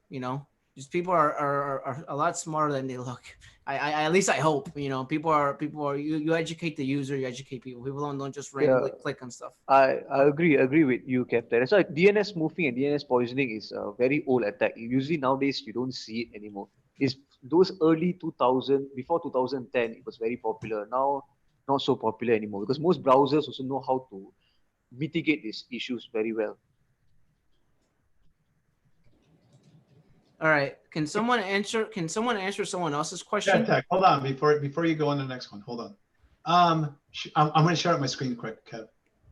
Just people are a lot smarter than they look. I at least I hope. People are you educate the user, you educate people. People don't just randomly click on stuff. I agree with you, Captain. That's why DNS spoofing and DNS poisoning is a very old attack. Usually nowadays you don't see it anymore. It's those early 2000, before 2010, it was very popular. Now not so popular anymore because most browsers also know how to mitigate these issues very well. All right. Can someone answer someone else's question? Yeah, hold on before you go on to the next one. Hold on. I'm going to share out my screen quick, Kev.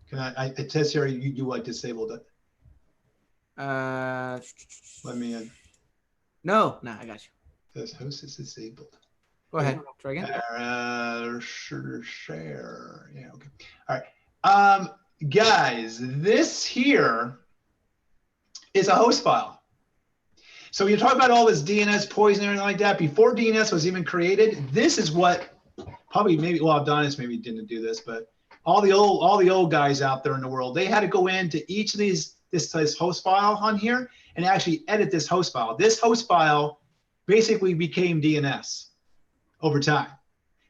Can I? It says here you disabled it. Let me in. No, I got you. This host is disabled. Go ahead. Try again. Share. Yeah. Okay. All right. Guys, this here is a host file. So you're talking about all this DNS poison and everything like that. Before DNS was even created, this is what probably maybe, well, Adonis maybe didn't do this, but all the old guys out there in the world, they had to go into each of this host file on here and actually edit this host file. This host file basically became DNS over time.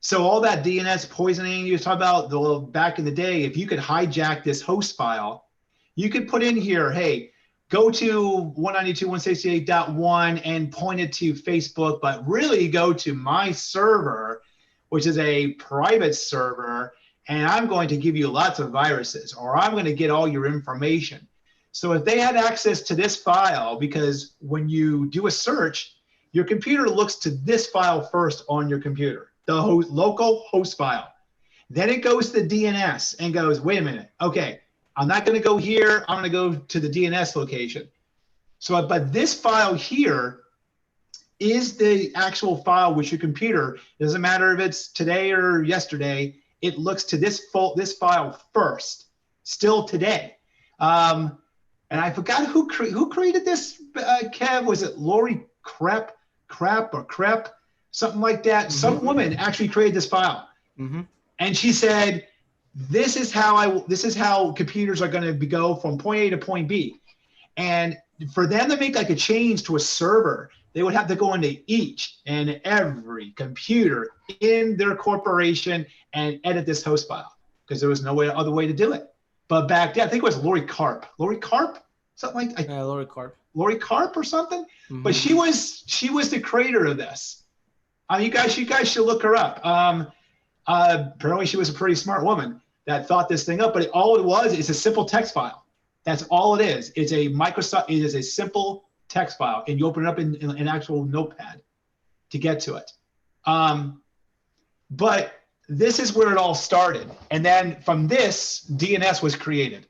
So all that DNS poisoning you was talking about back in the day, if you could hijack this host file, you could put in here, hey, go to 192.168.1 and point it to Facebook, but really go to my server, which is a private server, and I'm going to give you lots of viruses, or I'm going to get all your information. So if they had access to this file, because when you do a search, your computer looks to this file first on your computer, the local host file. Then it goes to DNS and goes, wait a minute, okay, I'm not going to go here. I'm going to go to the DNS location. So, but this file here is the actual file which your computer, doesn't matter if it's today or yesterday, it looks to this file first, still today. And I forgot who created this, Kev. Was it Lori Crep, something like that? Mm-hmm. Some woman actually created this file. Mm-hmm. And she said, this is how computers are going to go from point A to point B. And for them to make like a change to a server, they would have to go into each and every computer in their corporation and edit this host file, because there was no other way to do it. But back then, I think it was Lori Karp, something like that. Lori Karp or something. Mm-hmm. But she was the creator of this. You guys should look her up. Apparently she was a pretty smart woman that thought this thing up, but all it was is a simple text file. That's all it is. It's a Microsoft. It is a simple text file, and you open it up in an actual notepad to get to it. But this is where it all started, and then from this, DNS was created.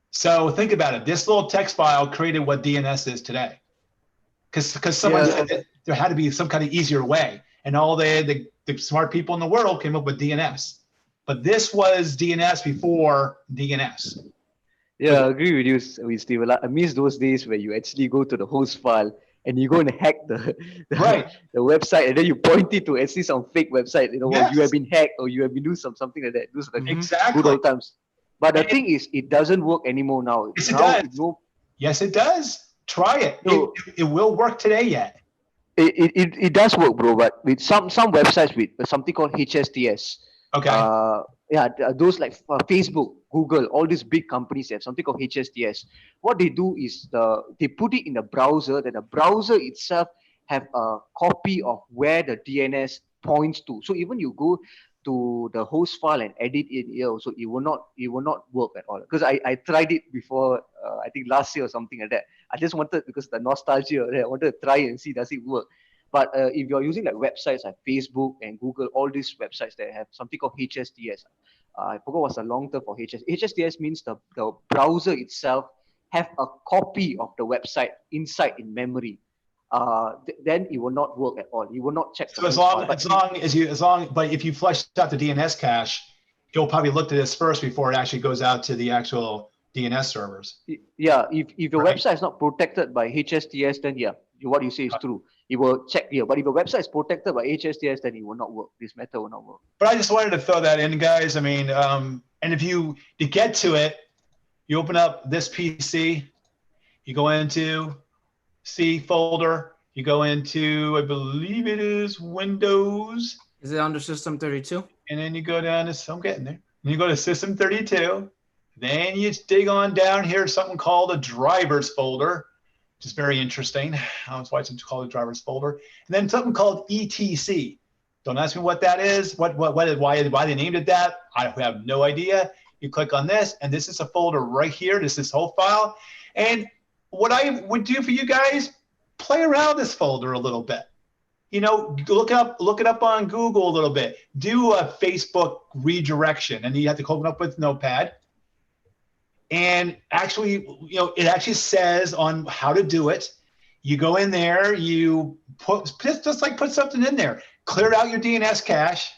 So think about it. This little text file created what DNS is today, because someone said there had to be some kind of easier way, and all the smart people in the world came up with DNS. But this was DNS before DNS. Yeah, I agree with you, Steve. I miss those days where you actually go to the host file and you go and hack the website, and then you point it to actually some fake website. Yes. You have been hacked, or you have been doing something like that. Those are the exactly. good old times. But the thing is, it doesn't work anymore now. Yes, it does. Yes, it does. Try it. So, it will work today yet. It does work, bro. But with some websites with something called HSTS. Okay. Those like Facebook, Google, all these big companies have something called HSTS. What they do is they put it in the browser, that the browser itself have a copy of where the DNS points to. So even you go to the host file and edit it here, so it will not work at all. Because I tried it before, I think last year or something like that. I just wanted, because the nostalgia, I wanted to try and see does it work. But if you're using like websites like Facebook and Google, all these websites that have something called HSTS, I forgot what's the long term for HSTS. HSTS means the browser itself have a copy of the website inside in memory. Then it will not work at all. You will not check. So but if you flush out the DNS cache, you'll probably look at this first before it actually goes out to the actual DNS servers. Yeah, if your website is not protected by HSTS, then what you say is true. It will check here. But if your website is protected by HSTS, then it will not work. This method will not work. But I just wanted to throw that in, guys. I mean, and to get to it, you open up this PC, you go into C folder, you go into, I believe it is Windows. Is it under System 32? And then you go down to, I'm getting there. And you go to System 32. Then you dig on down here, something called a drivers folder, which is very interesting. That's why it's called a drivers folder. And then something called ETC. Don't ask me what that is. Why they named it that? I have no idea. You click on this, and this is a folder right here. This whole file. And what I would do for you guys, play around this folder a little bit. Look it up on Google a little bit. Do a Facebook redirection, and you have to open up with Notepad. And actually, it actually says on how to do it. You go in there, you put something in there. Clear out your DNS cache,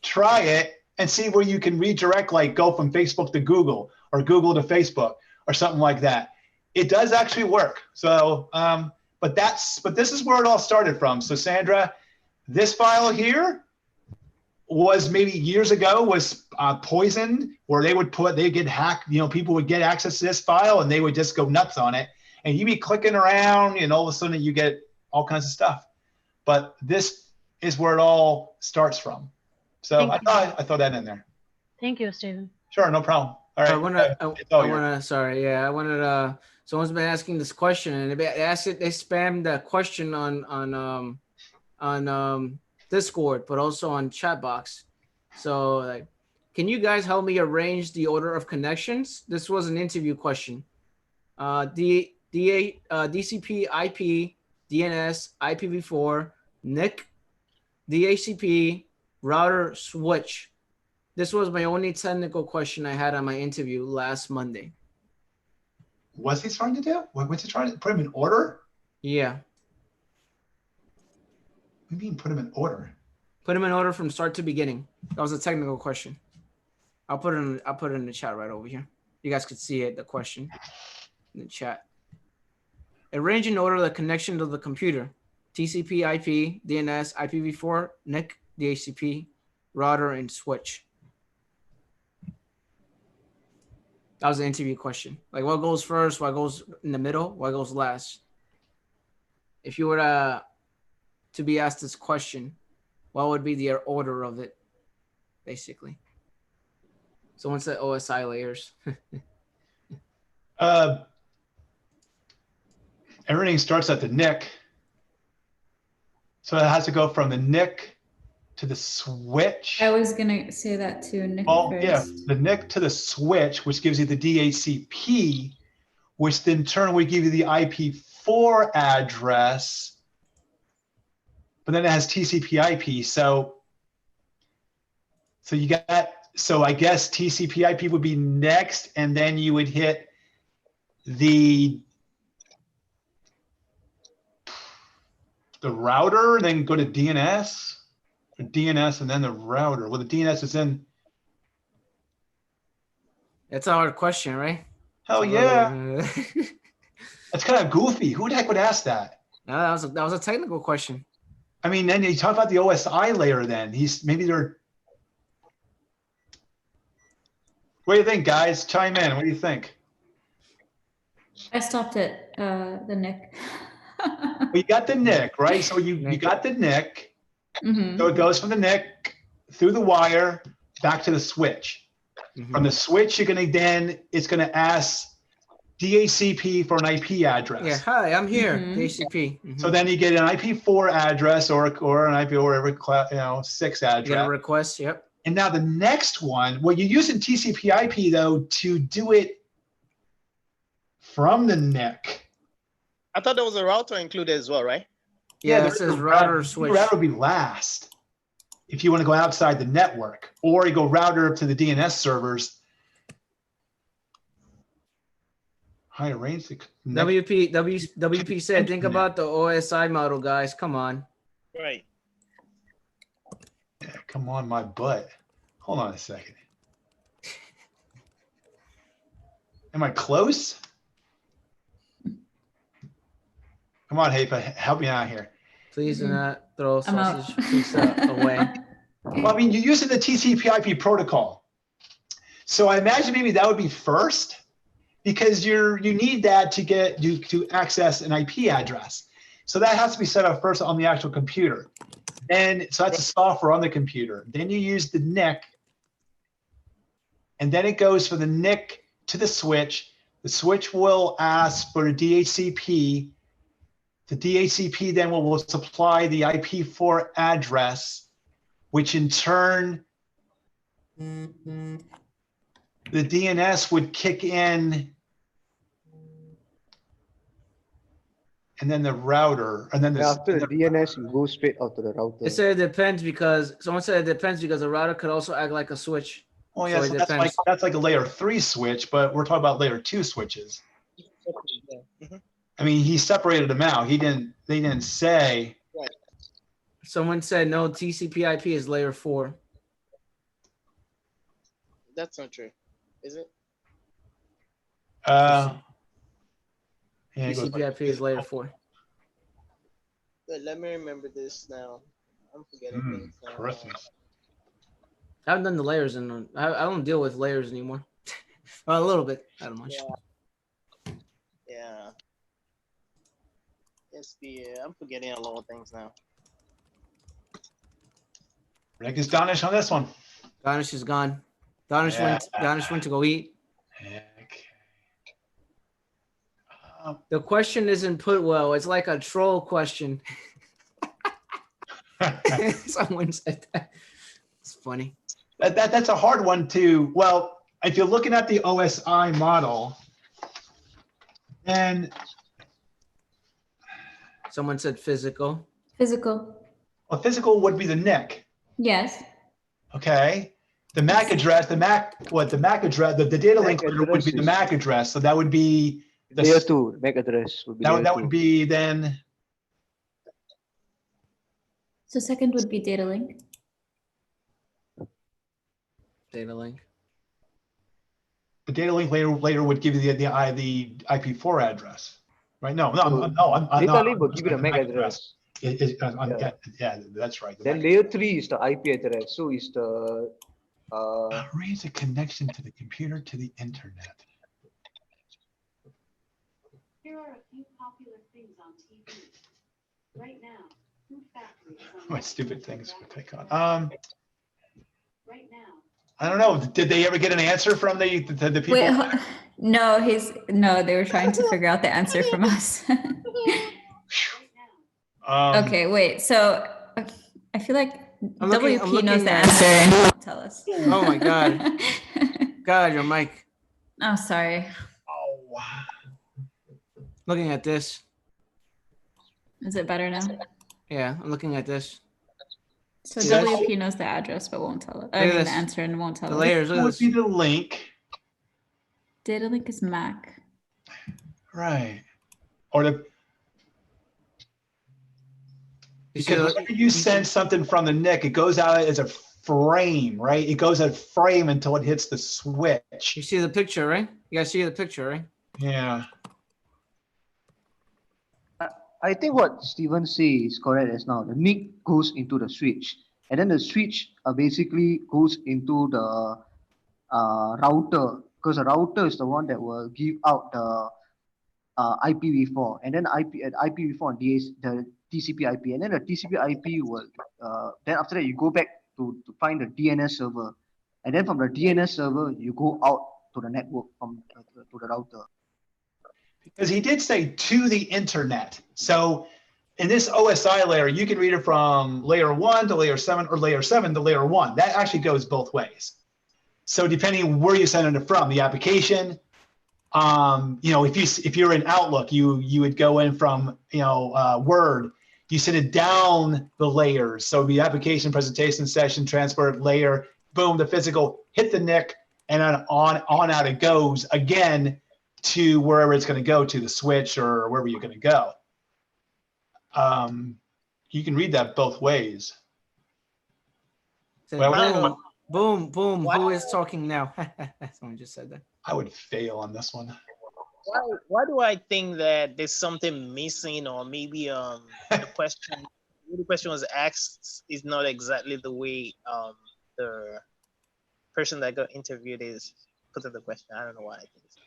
try it, and see where you can redirect, like go from Facebook to Google or Google to Facebook or something like that. It does actually work. So, but this is where it all started from. So Sandra, this file here was maybe years ago was poisoned, where they get hacked. People would get access to this file and they would just go nuts on it, and you'd be clicking around, and all of a sudden you get all kinds of stuff. But this is where it all starts from. So I throw that in there. Thank you, Stephen. Sure, no problem. All right. Someone's been asking this question, and they spammed that question on Discord, but also on chat box. So, like, can you guys help me arrange the order of connections? This was an interview question. DCP, IP, DNS, IPv4, NIC, DHCP, router, switch. This was my only technical question I had on my interview last Monday. What's he trying to do? What's he trying to put them in order? Yeah. What do you mean put them in order? Put them in order from start to beginning. That was a technical question. I'll put it in the chat right over here. You guys could see it, the question in the chat. Arrange in order the connection to the computer. TCP, IP, DNS, IPv4, NIC, DHCP, router, and switch. That was an interview question. Like, what goes first? What goes in the middle? What goes last? If you were to be asked this question, what would be the order of it, basically? Someone said OSI layers. Everything starts at the NIC. So it has to go from the NIC to the switch. I was gonna say that too, Nick. First. Yeah, the NIC to the switch, which gives you the DHCP, which then in turn would give you the IP4 address, but then it has TCP/IP. So I guess TCP/IP would be next, and then you would hit the router, and then go to DNS. DNS and then the router. Well, the DNS is in. That's a hard question, right? Hell yeah. That's kind of goofy. Who the heck would ask that? No, that was a technical question. I mean, then you talk about the OSI layer. Then maybe they're. What do you think, guys? Chime in. What do you think? I stopped at the NIC. Well, you got the NIC, right? So you got the NIC. Mm-hmm. So it goes from the NIC through the wire back to the switch. Mm-hmm. From the switch, it's going to ask DHCP for an IP address. Yeah, hi, I'm here, DHCP. Mm-hmm. So then you get an IP4 address or an IP or whatever 6 address. You get a request, yep. And now the next one, well, you're using TCP/IP though to do it from the NIC. I thought there was a router included as well, right? Yeah, it says router switch. The router would be last if you want to go outside the network, or you go router to the DNS servers. Higher range. WP said, think about the OSI model, guys. Come on. Right. Yeah, come on, my butt. Hold on a second. Am I close? Come on, Hafa, help me out here. Please do not throw sausage pizza away. Well, I mean, you're using the TCP/IP protocol. So I imagine maybe that would be first, because you need that to access an IP address. So that has to be set up first on the actual computer. And so that's the software on the computer. Then you use the NIC, and then it goes from the NIC to the switch. The switch will ask for a DHCP. The DHCP then will supply the IP4 address, which in turn, the DNS would kick in, and then the router, and then after the DNS, you go straight out to the router. It said it depends because someone said it depends because the router could also act like a switch. Oh yeah, so that's like a layer 3 switch, but we're talking about layer 2 switches. Mm-hmm. I mean, he separated them out. They didn't say. Right. Someone said no, TCP/IP is layer 4. That's not true, is it? Yeah, it goes like- TCP/IP is layer 4. But let me remember this now. I'm forgetting things now. Christmas. I haven't done the layers I don't deal with layers anymore. Well, a little bit, not much. Yeah. I'm forgetting a lot of things now. Rick is Donish on this one. Donish is gone. Donish went to go eat. Okay. The question isn't put well. It's like a troll question. Someone said that. It's funny. That's a hard one too. Well, if you're looking at the OSI model, and Someone said physical. Physical. a physical would be the NIC. Yes. Okay. The MAC address, the data link MAC would be the address MAC address. So that would be the Layer 2, MAC address would be layer that 2. would be then So second would be data link. Data link. the data link later would give you the IP4 address. Right? No, Data link will give you the MAC address. Yeah, that's right. Then layer 3 is the IP address. So it's the Arrange a connection to the computer to the internet. Here are a few popular things on TV. Right now, Food Factory is on. What stupid things would take on? Right now. I don't know. Did they ever get an answer from the people? Wait, no, they were trying to figure out the answer from us. Okay, wait. So I feel like I'm WP looking knows the at- answer and he won't tell us. Oh my God. God, your mic. Oh, sorry. Oh, wow. Looking at this. Is it better now? Yeah, I'm looking at this. So Yes. WP knows the address but won't tell us. I Look at mean the this. answer and won't tell The us. layers. What Look at would this. be the link? Data link is Mac. Right. Or the You see because the- whenever you send something from the NIC, it goes out as a frame, right? It goes a frame until it hits the switch. You see the picture, right? You guys see the picture, right? Yeah. I think what Steven says is correct as now. The NIC goes into the switch, and then the switch basically goes into the router, because the router is the one that will give out the IPv4, and then IPv4 and the TCP/IP, and then the TCP/IP will then after that you go back to find the DNS server, and then from the DNS server you go out to the network from to the router. Because he did say to the internet. So in this OSI layer, you can read it from layer 1 to layer 7 or layer 7 to layer 1. That actually goes both ways. So depending where you send it from, the application, if you're in Outlook, you would go in from Word, you send it down the layers. So the application, presentation, session, transport layer, boom, the physical hit the NIC, and then on out it goes again to wherever it's going to go, to the switch or wherever you're going to go. You can read that both ways. Said, Well, boom, boom. Who is talking now? Someone just said that. I would fail on this one. Why do I think that there's something missing, or maybe the question was asked is not exactly the way the person that got interviewed is put the question. I don't know why I think it's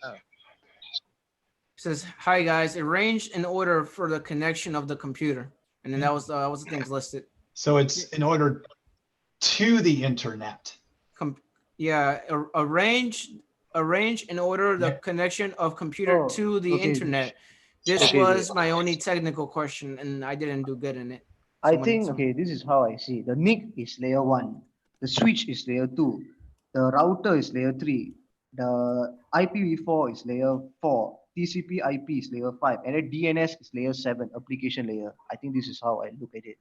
Says, hi guys, arranged in order for the connection of the computer. And then that was the things listed. So it's in order to the internet. Arrange in order the connection of computer to the okay. internet. This was my only technical question, and I didn't do good in it. I think, okay, this is how I see it. The NIC is layer 1, the switch is layer 2, the router is layer 3, the IPv4 is layer 4, TCP/IP is layer 5, and then DNS is layer 7, application layer. I think this is how I look at it.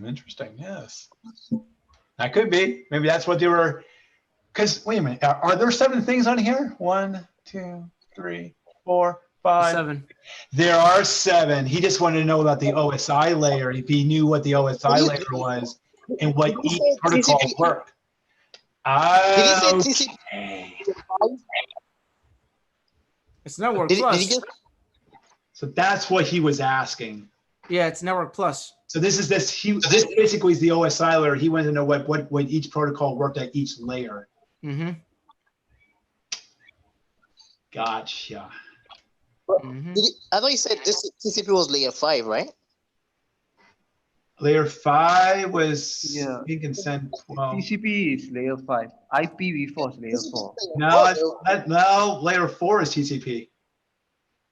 Interesting. Yes. That could be. Maybe that's what they were. Because wait a minute, are there 7 things on here? 1, 2, 3, 4, 5. 7. There are 7. He just wanted to know about the OSI layer. If he knew what the OSI layer was and what each protocol worked. It's Network Did Plus. he just? So that's what he was asking. Yeah, it's Network Plus. So this basically is the OSI layer. He wanted to know what each protocol worked at each layer. Mm-hmm. Gotcha. Mm-hmm. I thought you said this TCP was layer 5, right? Layer 5 was Yeah. you can send 12. TCP is layer 5. IPv4 is layer 4. No, layer 4 is TCP.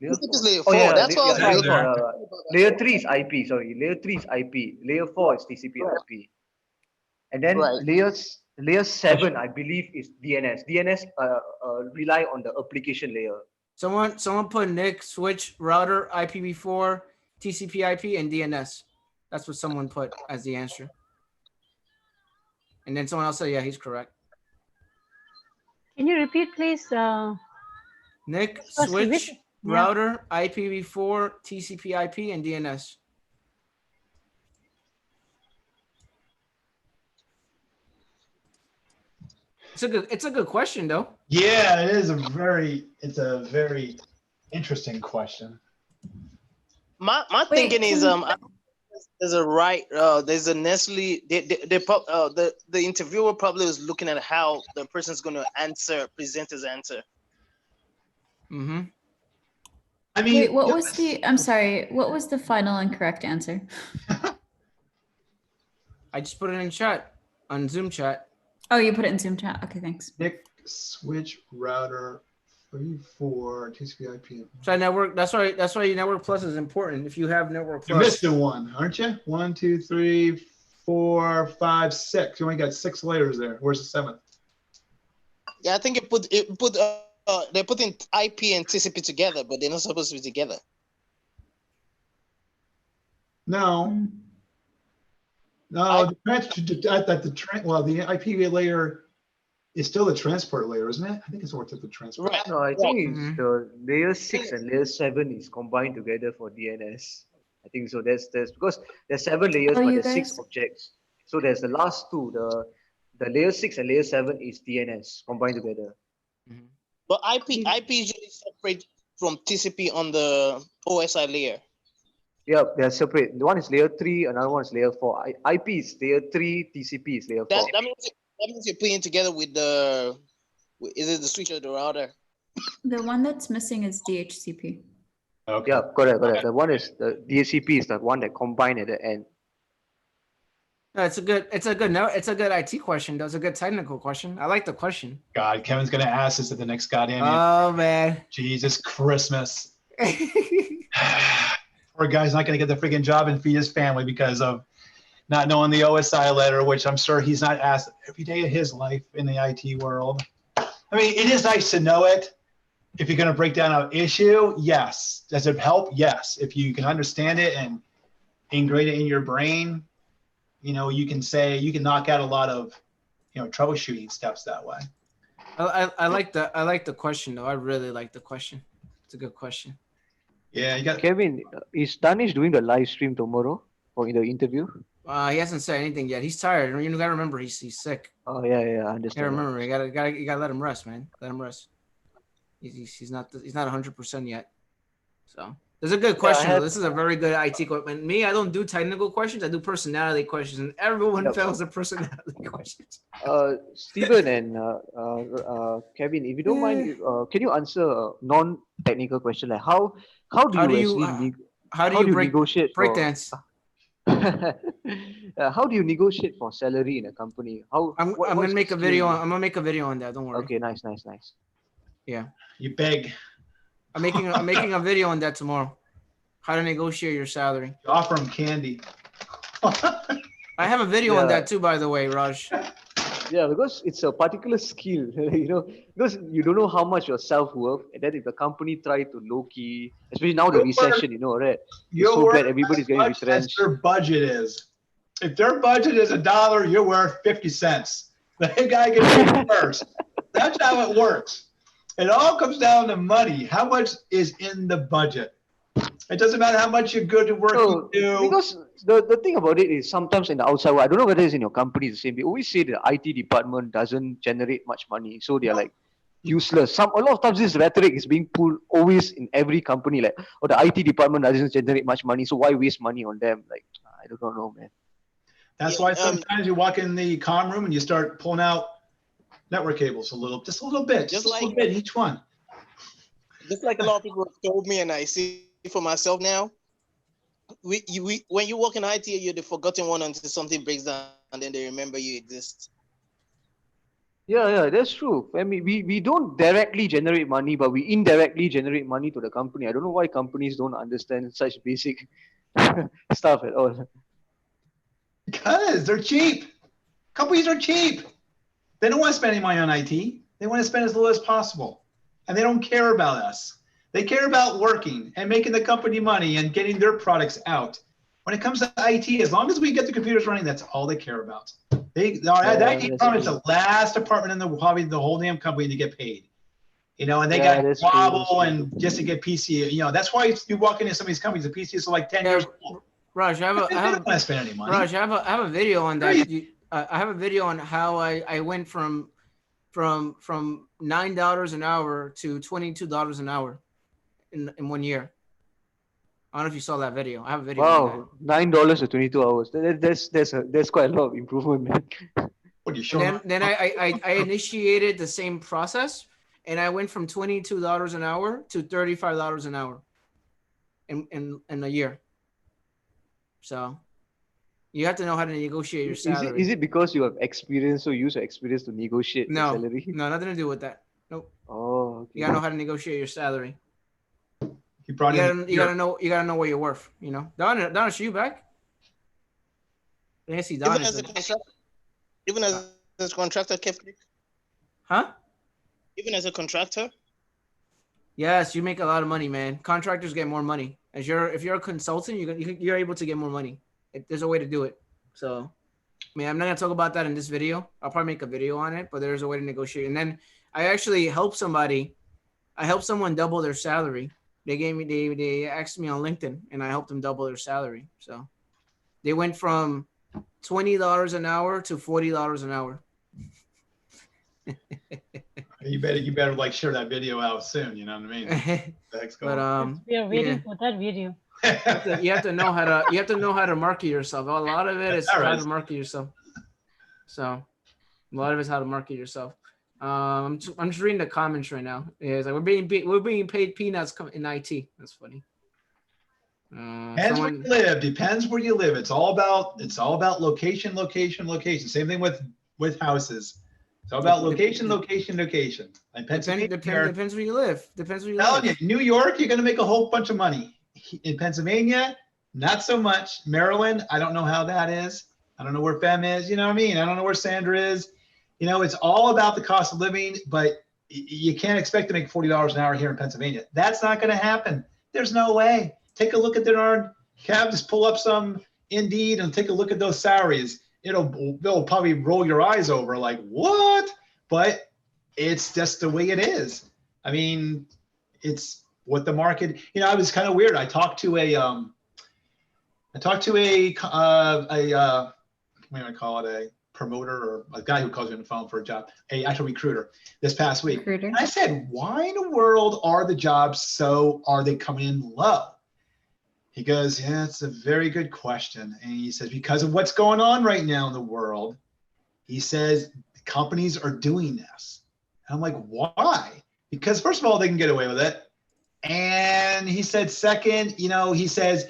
Layer TCP is 4. layer 4. Oh, yeah, That's what I was yeah, wondering. there. Layer 3 is IP, sorry. Layer 3 is IP. Layer 4 is TCP IP. And then Right. layer 7, I believe, is DNS. DNS rely on the application layer. Someone put NIC, switch, router, IPv4, TCP IP, and DNS. That's what someone put as the answer. And then someone else said, yeah, he's correct. Can you repeat, please? NIC, First, switch, which- yeah. router, IPv4, TCP IP, and DNS. It's a good question though. Yeah, it's a very interesting question. My Wait, thinking is there's a right there's a Nestle the interviewer probably was looking at how the person's going to present his answer. Mm-hmm. I mean, Wait, what was the? I'm sorry. What was the final and correct answer? I just put it in chat on Zoom chat. Oh, you put it in Zoom chat. Okay, thanks. NIC, switch, router, 34, TCP IP. So network. That's why Network Plus is important. If you have Network You're Plus, missing one, aren't you? 1, 2, 3, 4, 5, 6. You only got 6 layers there. Where's the 7th? Yeah, I think they're putting IP and TCP together, but they're not supposed to be together. No. No, the IP layer is still the transport layer, isn't it? I think it's worked at the transport. Right. No, I think it's Mhm. the layer 6 and layer 7 is combined together for DNS. I think so. There's because there's 7 layers, Oh, but you there's 6 guys- objects. So there's the last two. The layer 6 and layer 7 is DNS combined together. But IP is usually separate from TCP on the OSI layer. Yeah, they're separate. One is layer 3, another one is layer 4. IP is layer 3, TCP is layer 4. That means you're putting together with is it the switch or the router? The one that's missing is DHCP. Okay. Yeah, correct. The one is the DHCP is the one that combined at the end. No, it's a good IT question. That was a good technical question. I like the question. God, Kevin's gonna ask this at the next goddamn. Oh man. Jesus Christmas. Poor guy's not gonna get the freaking job and feed his family because of not knowing the OSI letter, which I'm sure he's not asked every day of his life in the IT world. I mean, it is nice to know it. If you're gonna break down an issue, yes. Does it help? Yes. If you can understand it and ingrate it in your brain, you can knock out a lot of, troubleshooting steps that way. I like the question though. I really like the question. It's a good question. Yeah, you got Kevin, is Danish doing the live stream tomorrow or in the interview? He hasn't said anything yet. He's tired. You gotta remember he's sick. Oh yeah, I You gotta understand. remember. You gotta let him rest, man. Let him rest. He's not 100% yet. So there's a good question. have- This is a very good IT question. Me, I don't do technical questions. I do personality questions, and everyone Yep. fails the personality questions. Stephen and Kevin, if you don't mind, can you answer a non-technical question like how do you actually how do you negotiate breakdance? How do you negotiate for salary in a company? I'm gonna make a video. I'm gonna make a video on that. Don't worry. Okay, nice. Yeah, you beg. I'm making a video on that tomorrow. How to negotiate your salary. You offer him candy. I have a video on Yeah. that too, by the way, Raj. Yeah, because it's a particular skill, because you don't know how much your self-worth, and then if the company try to low-key, especially now the recession, right? It's so bad, everybody's getting As retrenched. their budget is. If their budget is $1, you're worth 50 cents. The guy gets paid first. That's how it works. It all comes down to money. How much is in the budget? It doesn't matter how much you're good to work So, you do. because the thing about it is sometimes in the outside world, I don't know whether it's in your company the same. They always say the IT department doesn't generate much money, so they're like useless. A lot of times this rhetoric is being pulled always in every company, like, oh, the IT department doesn't generate much money, so why waste money on them? Like, I don't know, man. That's why sometimes you walk in the comm room and you start pulling out network cables just a little bit each one. Just like a lot of people have told me, and I see for myself now. When you work in IT, you're the forgotten one until something breaks down, and then they remember you exist. Yeah, that's true. I mean, we don't directly generate money, but we indirectly generate money to the company. I don't know why companies don't understand such basic stuff at all. Because they're cheap. Companies are cheap. They don't want to spend any money on IT. They want to spend as little as possible. And they don't care about us. They care about working and making the company money and getting their products out. When it comes to IT, as long as we get the computers running, that's all they care about. The IT department is the last department in the whole damn company to get paid. And they got wobble and just to get PC. That's why you walk into some of these companies, the PCs are like 10 years old. Raj, I don't want to spend any money. Raj, I have a video on that. I have a video on how I went from $9 an hour to $22 an hour in 1 year. I don't know if you saw that video. I have a video. Wow, $9 to 22 hours. That's quite a lot of improvement, man. What are you showing? Then I initiated the same process, and I went from $22 an hour to $35 an hour in a year. So you have to know how to negotiate your salary. Is it because you have experience, so you use your experience to negotiate the salary? No, nothing to do with that. Nope. Oh, okay. You gotta know how to negotiate your salary. You gotta know what you're worth. Donna, is you back? I see Donna. Even as a contractor, Kevtech? Huh? Even as a contractor? Yes, you make a lot of money, man. Contractors get more money. If you're a consultant, you're able to get more money. There's a way to do it. So, I'm not gonna talk about that in this video. I'll probably make a video on it, but there's a way to negotiate. And then I actually helped somebody. I helped someone double their salary. They asked me on LinkedIn, and I helped them double their salary. So they went from $20 an hour to $40 an hour. You better like share that video out soon. You know what I mean? We are waiting for that video. You have to know how to market yourself. A lot of it is how to market yourself. So a lot of it's how to market yourself. I'm just reading the comments right now. It's like we're being paid peanuts in IT. That's funny. Depends where you live. Depends where you live. It's all about location. Same thing with houses. It's all about location. Like depends where you live. New York, you're gonna make a whole bunch of money. In Pennsylvania, not so much. Maryland, I don't know how that is. I don't know where Fem is. You know what I mean? I don't know where Sandra is. It's all about the cost of living, but you can't expect to make $40 an hour here in Pennsylvania. That's not going to happen. There's no way. Take a look at Kev, just pull up some Indeed and take a look at those salaries. They'll probably roll your eyes over like, what? But it's just the way it is. I mean, it's what the market, I was kind of weird. I talked to a what do I call it? A promoter or a guy who calls you on the phone for a job, a actual recruiter this past week. And I said, why in the world are the jobs are they coming in low? He goes, yeah, it's a very good question. And he says, because of what's going on right now in the world, he says, companies are doing this. And I'm like, why? Because first of all, they can get away with it. And he said, second, he says,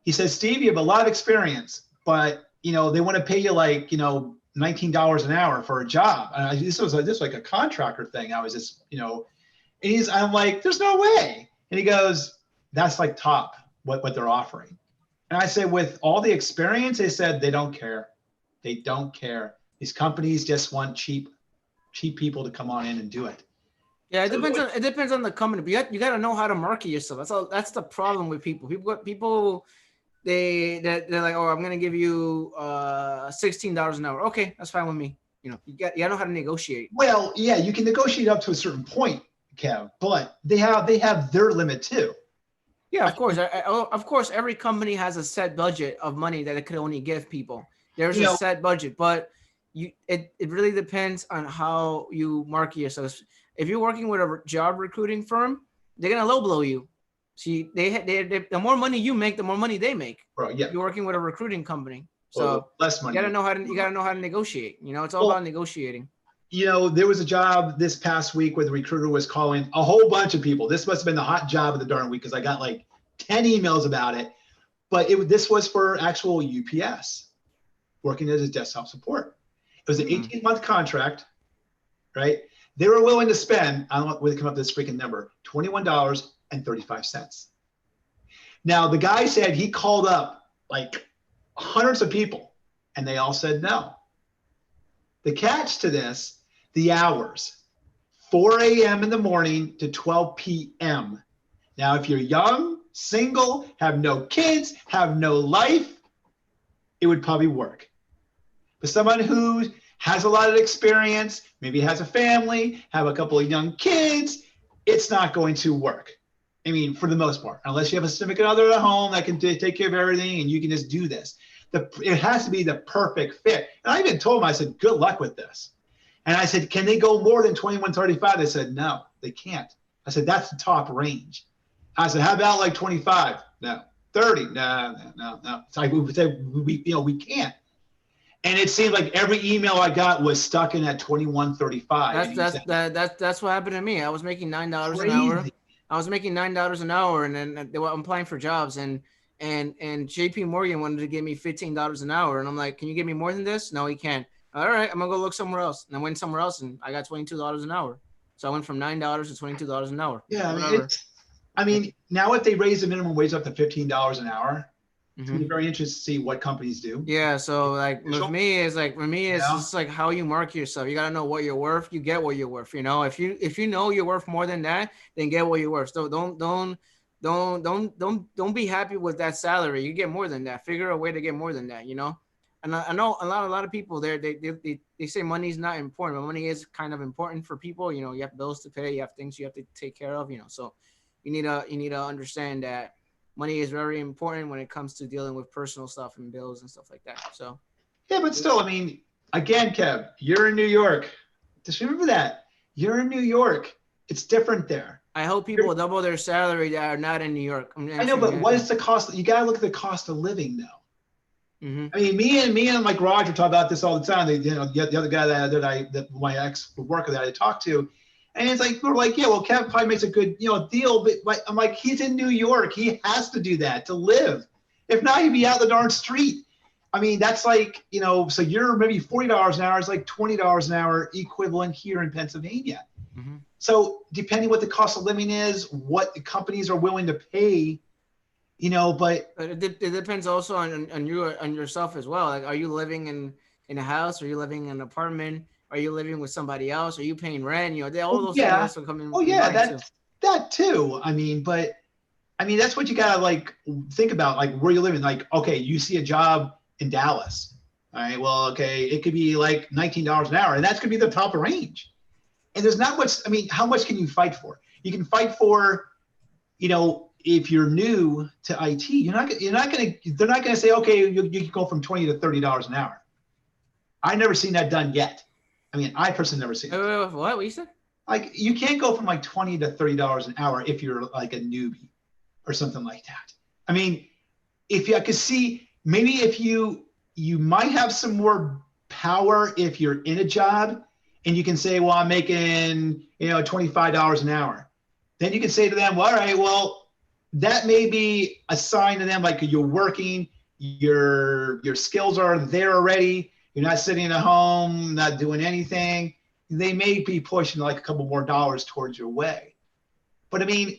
Steve, you have a lot of experience, but they want to pay you like, $19 an hour for a job. And this was like a contractor thing. I was just, and I'm like, there's no way. And he goes, that's like top what they're offering. And I said, with all the experience, they said they don't care. They don't care. These companies just want cheap people to come on in and do it. Yeah, it depends on the company. But you got to know how to market yourself. That's the problem with people. People they're like, oh, I'm gonna give you $16 an hour. Okay, that's fine with me. You gotta know how to negotiate. Well, yeah, you can negotiate up to a certain point, Kev, but they have their limit too. Yeah, of course. Of course, every company has a set budget of money that it could only give people. There's a set budget, but it really depends on how you market yourself. if you're working with a job recruiting firm, they're gonna low blow you. See, they the more money you make, the more money they make. Bro, yeah. You're working with a recruiting company, so Well, less money. you gotta know how to negotiate. You know, it's all about negotiating. You know, there was a job this past week where the recruiter was calling a whole bunch of people. This must have been the hot job of the darn week because I got like 10 emails about it. But this was for actual UPS, working as a desktop support. It was an 18-month contract, right? They were willing to spend, I don't know where they come up with this freaking number, $21.35. Now, the guy said he called up like hundreds of people, and they all said no. The catch to this, the hours, 4 a.m. in the morning to 12 p.m. Now, if you're young, single, have no kids, have no life, it would probably work. But someone who has a lot of experience, maybe has a family, have a couple of young kids, it's not going to work. I mean, for the most part, unless you have a significant other at home that can take care of everything and you can just do this. It has to be the perfect fit. And I even told them, I said, good luck with this. And I said, can they go more than 21.35? They said, no, they can't. I said, that's the top range. I said, how about like 25? No. 30? No. It's like we said, we can't. And it seemed like every email I got was stuck in at 21.35. That's what happened to me. I was making $9 an hour. I was making $9 an hour, and then I'm applying for jobs, and JP Morgan wanted to give me $15 an hour, and I'm like, can you give me more than this? No, he can't. All right, I'm gonna go look somewhere else. And I went somewhere else, and I got $22 an hour. So I went from $9 to $22 an hour. Yeah, I mean, now if they raise the minimum wage up to $15 an hour, it's gonna be very interesting to see what companies do. Yeah, so like with me, it's just like how you market yourself. You gotta know what you're worth. You get what you're worth. You know, if you know you're worth more than that, then get what you're worth. So don't be happy with that salary. You get more than that. Figure a way to get more than that. You know, and I know a lot of people there. They say money's not important, but money is kind of important for people. You know, you have bills to pay. You have things you have to take care of. You know, so you need to understand that money is very important when it comes to dealing with personal stuff and bills and stuff like that. So yeah, but still, I mean, again, Kev, you're in New York. Just remember that you're in New York. It's different there. I hope people double their salary that are not in New York. I know, but what is the cost? You gotta look at the cost of living, though. Mm-hmm. I mean, me and like Roger talk about this all the time. The other guy that my ex worker that I talked to, and it's like we're like, yeah, well, Kev probably makes a good deal, but like, I'm like, he's in New York. He has to do that to live. If not, he'd be out the darn street. I mean, that's like so you're maybe $40 an hour is like $20 an hour equivalent here in Pennsylvania. Mm-hmm. So depending what the cost of living is, what the companies are willing to pay, but it depends also on yourself as well. Like, are you living in a house? Are you living in an apartment? Are you living with somebody else? Are you paying rent? All those things also come in. Oh yeah, that too. I mean, that's what you gotta like think about, like where you're living. Like, okay, you see a job in Dallas. All right, well, okay, it could be like $19 an hour, and that's gonna be the top of range. And there's not much. I mean, how much can you fight for? You can fight for, if you're new to IT, they're not gonna say, okay, you can go from $20 to $30 an hour. I've never seen that done yet. I mean, I personally never seen it. What you said? Like, you can't go from like $20 to $30 an hour if you're like a newbie or something like that. I mean, I could see maybe if you might have some more power if you're in a job and you can say, well, I'm making $25 an hour. Then you can say to them, well, all right, well, that may be a sign to them like you're working, your skills are there already. You're not sitting at home, not doing anything. They may be pushing like a couple more dollars towards your way. But I mean,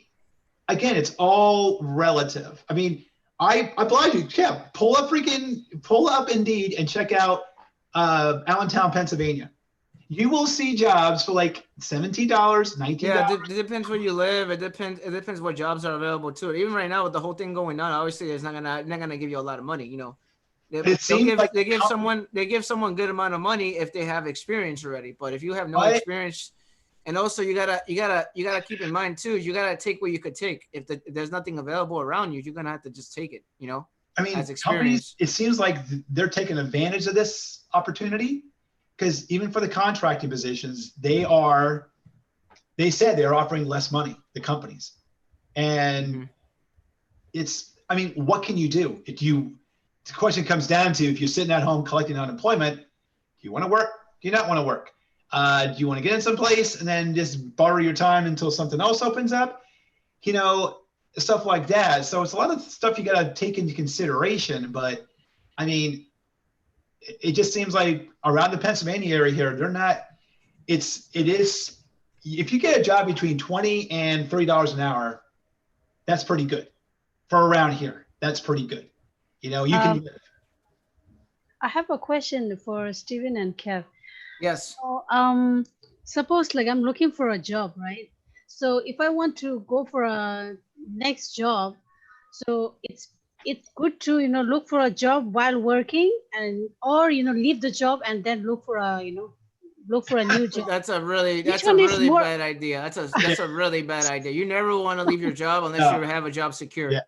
again, it's all relative. I mean, I oblige you, Kev, pull up Indeed and check out Allentown, Pennsylvania. You will see jobs for like $17, $19. Yeah, it depends where you live. It depends what jobs are available too. Even right now with the whole thing going on, obviously it's not gonna give you a lot of money, They give someone good amount of money if they have experience already. But if you have no experience, and also you gotta keep in mind too, you gotta take what you could take. If there's nothing available around you, you're gonna have to just take it. I mean, as experience. companies, it seems like they're taking advantage of this opportunity because even for the contracting positions, they are they said they're offering less money, the companies. And Mhm. it's, I mean, what can you do? The question comes down to, if you're sitting at home collecting unemployment, do you want to work? Do you not want to work? Do you want to get in someplace and then just borrow your time until something else opens up? You know, stuff like that. So it's a lot of stuff you got to take into consideration. But I mean, it just seems like around the Pennsylvania area here, they're not, it is, if you get a job between $20 and $30 an hour, that's pretty good for around here. That's pretty good. You know, you can. I have a question for Steven and Kev. Yes. So, suppose like I'm looking for a job, right? So if I want to go for a next job, so it's good to look for a job while working, and or leave the job and then look for a new job. That's a really Which one is more? bad idea. That's a really bad idea. You never want to leave your job unless No. you have a job secured. Yeah.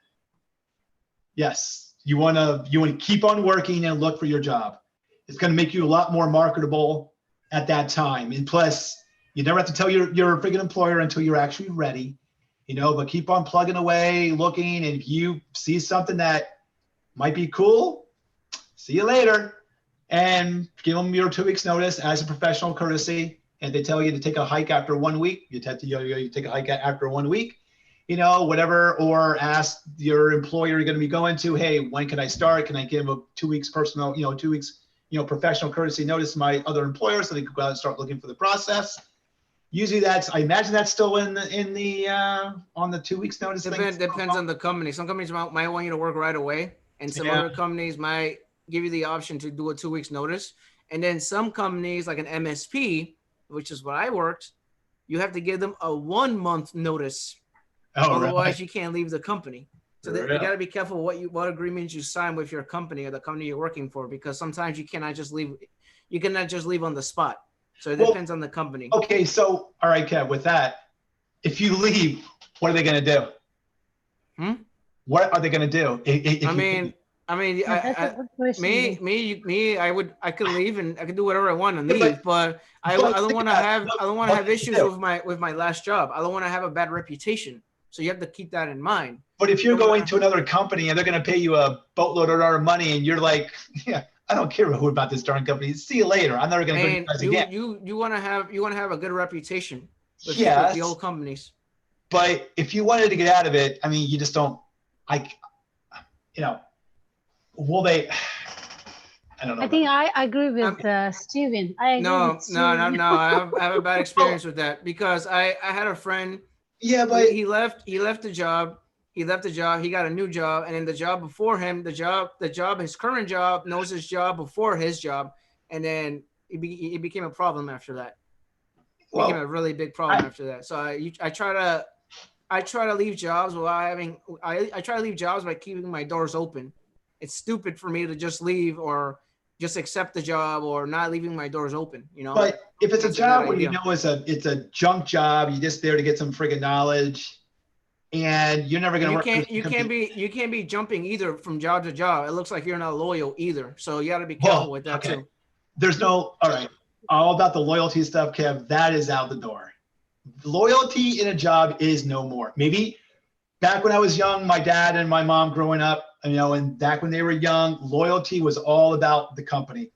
Yes, you want to keep on working and look for your job. It's going to make you a lot more marketable at that time. And plus, you never have to tell your freaking employer until you're actually ready, but keep on plugging away, looking, and if you see something that might be cool, see you later. And give them your 2 weeks notice as a professional courtesy. And they tell you to take a hike after 1 week, you take a hike after 1 week, whatever, or ask your employer you're going to be going to, hey, when can I start? Can I give a 2 weeks personal, 2 weeks, professional courtesy notice to my other employer so they could go out and start looking for the process. Usually I imagine that's still in the on the 2 weeks notice. Depends on the company. Some companies might want you to work right away, and some other companies might give you the option to do a 2 weeks notice. And then some companies like an MSP, which is what I worked, you have to give them a 1 month notice. Otherwise, you can't leave the company. So you got to be careful what agreements you sign with your company or the company you're working for, because sometimes you cannot just leave. You cannot just leave on the spot. So it depends on the company. Okay, so all right, Kev. With that, if you leave, what are they going to do? What are they going to do? I could leave and I could do whatever I want and leave, but I don't want to have issues with my last job. I don't want to have a bad reputation. So you have to keep that in mind. But if you're going to another company and they're going to pay you a boatload of money and you're like, yeah, I don't care about this darn company. See you later. I'm never going to go to you guys again. You want to have a good reputation with the old companies. But if you wanted to get out of it, I mean, you just don't. Will they? I don't know. I think I agree with Steven. No. I have a bad experience with that, because I had a friend. Yeah, but he left the job. He got a new job, and then the job before him, his current job knows his job before his job, and then it became a problem after that. It became a really big problem after that. So I try to leave jobs I try to leave jobs by keeping my doors open. It's stupid for me to just leave or just accept the job or not leaving my doors open, But if it's a job where it's a junk job, you're just there to get some friggin' knowledge, and you're never gonna work. You can't be jumping either from job to job. It looks like you're not loyal either. So you got to be careful with that too. There's all about the loyalty stuff, Kev. That is out the door. Loyalty in a job is no more. Maybe back when I was young, my dad and my mom growing up, and back when they were young, loyalty was all about the company.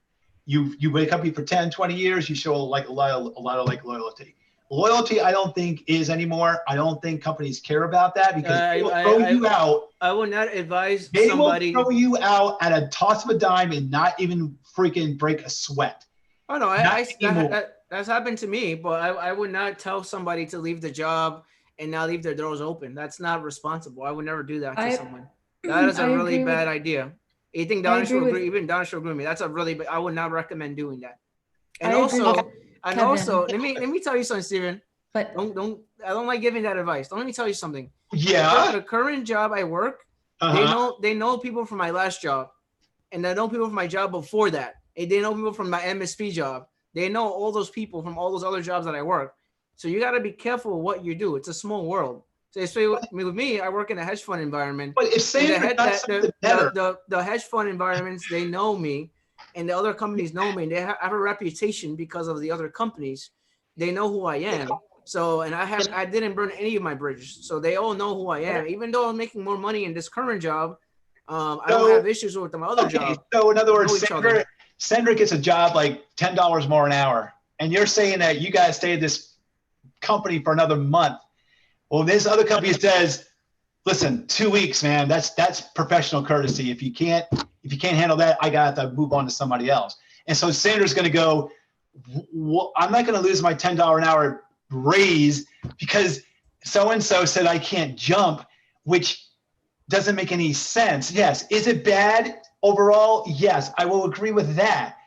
You wake up for 10, 20 years, you show a lot of loyalty. Loyalty, I don't think is anymore. I don't think companies care about that, because they will throw you out. I would not advise They somebody. will throw you out at a toss of a dime and not even freaking break a sweat. Oh no, that's happened to me, but I would not tell somebody to leave the job and not leave their doors open. That's not responsible. I would never do that to someone. That is a really bad idea. You think Danish will agree? Even Danish will agree with me. That's a really bad. I would not recommend doing that. And also, let me tell you something, Steven. But I don't like giving that advice. Let me tell you something. Yeah. The current job I work, they know people from my last job, and they know people from my job before that. And they know people from my MSP job. They know all those people from all those other jobs that I work. So you got to be careful what you do. It's a small world. So with me, I work in a hedge fund environment. But if the hedge fund environments, they know me, and the other companies know me, and they have a reputation because of the other companies. They know who I am. So, and I didn't burn any of my bridges. So they all know who I am. Even though I'm making more money in this current job, I don't have issues with my other job. So in other words, We know each other. Sandra gets a job like $10 more an hour, and you're saying that you guys stay at this company for another month. Well, this other company says, listen, 2 weeks, man, that's professional courtesy. If you can't handle that, I got to move on to somebody else. And so Sandra's going to go, I'm not going to lose my $10 an hour raise because so-and-so said I can't jump, which doesn't make any sense. Yes. Is it bad overall? Yes, I will agree with that.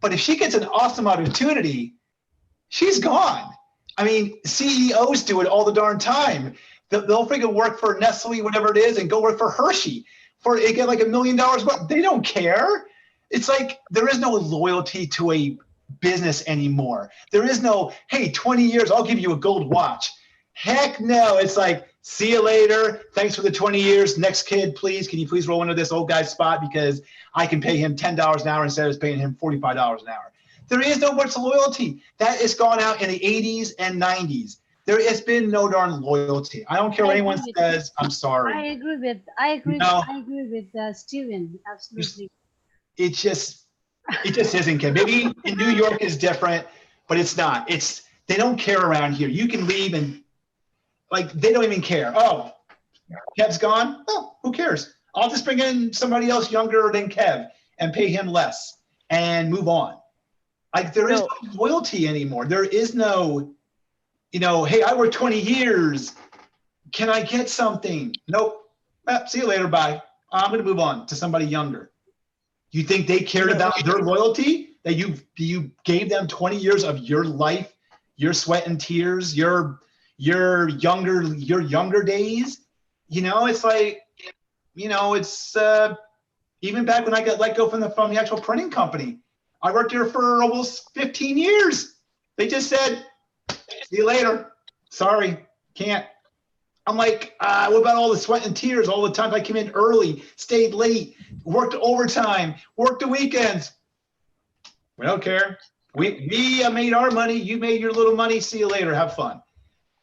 But if she gets an awesome opportunity, she's gone. I mean, CEOs do it all the darn time. They'll freaking work for Nestle, whatever it is, and go work for Hershey for they get like $1 million. But they don't care. It's like there is no loyalty to a business anymore. There is no, hey, 20 years, I'll give you a gold watch. Heck no. It's like, see you later. Thanks for the 20 years. Next kid, please. Can you please roll into this old guy's spot because I can pay him $10 an hour instead of paying him $45 an hour. There is no much loyalty. That is gone out in the 80s and 90s. There has been no darn loyalty. I don't care what anyone says. I'm sorry. I agree with Steven. Absolutely. It just isn't. Maybe in New York is different, but it's not. They don't care around here. You can leave and like they don't even care. Oh, Kev's gone. Oh, who cares? I'll just bring in somebody else younger than Kev and pay him less and move on. Like there is no loyalty anymore. There is no, hey, I worked 20 years. Can I get something? Nope. See you later. Bye. I'm going to move on to somebody younger. You think they cared about their loyalty that you gave them 20 years of your life, your sweat and tears, your younger days? It's like, it's even back when I got let go from the actual printing company. I worked here for almost 15 years. They just said, see you later. Sorry, can't. I'm like, what about all the sweat and tears, all the time I came in early, stayed late, worked overtime, worked the weekends? We don't care. We made our money. You made your little money. See you later. Have fun.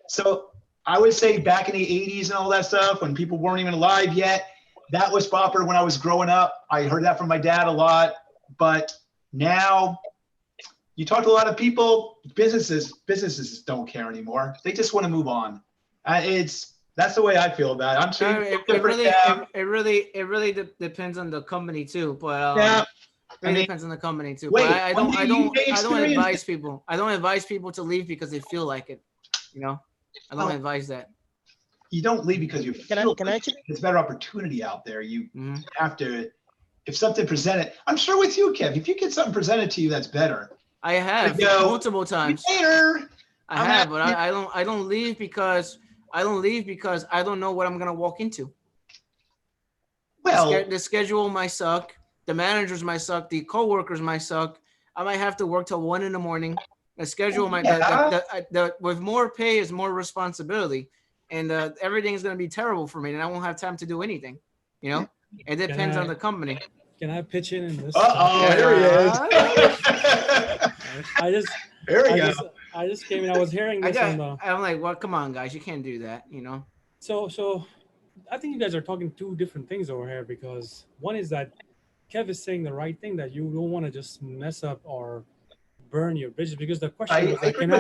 So I would say back in the 80s and all that stuff, when people weren't even alive yet, that was proper when I was growing up. I heard that from my dad a lot. But now you talk to a lot of people, businesses don't care anymore. They just want to move on. That's the way I feel about it. I'm sure it really depends on the company too. But it depends on the company too. But I don't advise people. I don't advise people to leave because they feel like it. I don't advise that. You don't leave because you feel like there's better opportunity out there. You have to. If something presented, I'm sure with you, Kev, if you get something presented to you that's better. I have multiple times. Later. I have, but I don't leave because I don't know what I'm gonna walk into. Well, the schedule might suck, the managers might suck, the coworkers might suck. I might have to work till 1 a.m. The schedule might with more pay is more responsibility, and everything is gonna be terrible for me, and I won't have time to do anything. It depends on the company. Can I pitch in this? There he is. I just came in. I was hearing this I'm like, well, come on, guys, you can't do that, So I think you guys are talking two different things over here, because one is that Kev is saying the right thing, that you don't want to just mess up or burn your bridges, because the question was like, can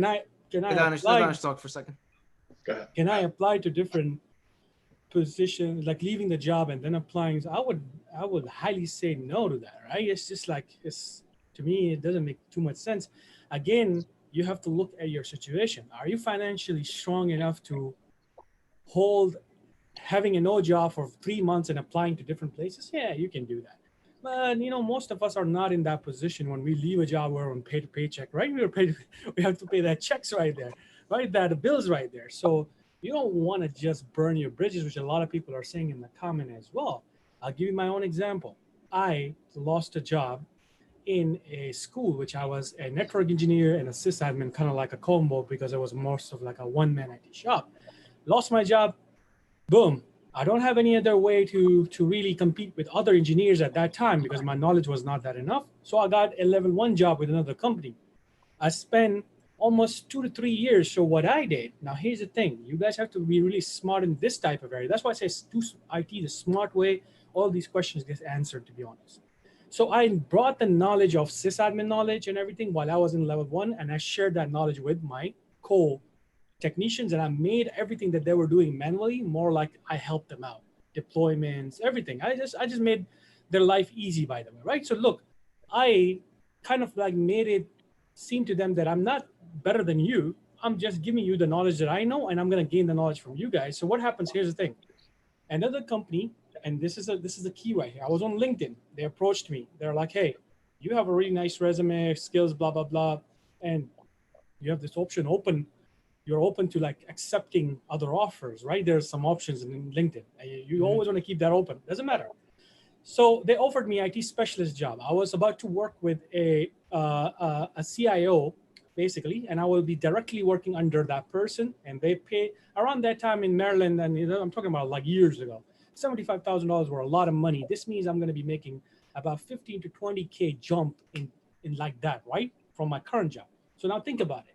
I apply? Talk for a second. Go ahead. Can I apply to different positions, like leaving the job and then applying? So I would highly say no to that, right? It's just like, to me, it doesn't make too much sense. Again, you have to look at your situation. Are you financially strong enough to hold having a no job for 3 months and applying to different places? Yeah, you can do that. But most of us are not in that position. When we leave a job, we're on pay to paycheck, right? We have to pay that checks right there, right? That the bills right there. So you don't want to just burn your bridges, which a lot of people are saying in the comment as well. I'll give you my own example. I lost a job in a school, which I was a network engineer and a sysadmin, kind of like a combo, because it was most of like a one-man IT shop. Lost my job, boom. I don't have any other way to really compete with other engineers at that time because my knowledge was not that enough. So I got a level 1 job with another company. I spent almost 2 to 3 years show what I did. Now, here's the thing. You guys have to be really smart in this type of area. That's why I say do IT the smart way. All these questions get answered, to be honest. So I brought the knowledge of sysadmin knowledge and everything while I was in level 1, and I shared that knowledge with my co-technicians, and I made everything that they were doing manually more like I helped them out. Deployments, everything. I just made their life easy, by the way, right? So look, I kind of like made it seem to them that I'm not better than you. I'm just giving you the knowledge that I know, and I'm going to gain the knowledge from you guys. So what happens? Here's the thing. Another company, and this is the key right here. I was on LinkedIn. They approached me. They're like, hey, you have a really nice resume, skills, blah, blah, blah. And you have this option open. You're open to like accepting other offers, right? There's some options in LinkedIn. You always want to keep that open. Doesn't matter. So they offered me IT specialist job. I was about to work with a CIO, basically, and I will be directly working under that person. And they pay around that time in Maryland, and I'm talking about like years ago, $75,000 were a lot of money. This means I'm going to be making about 15 to 20K jump in like that, right? From my current job. So now think about it.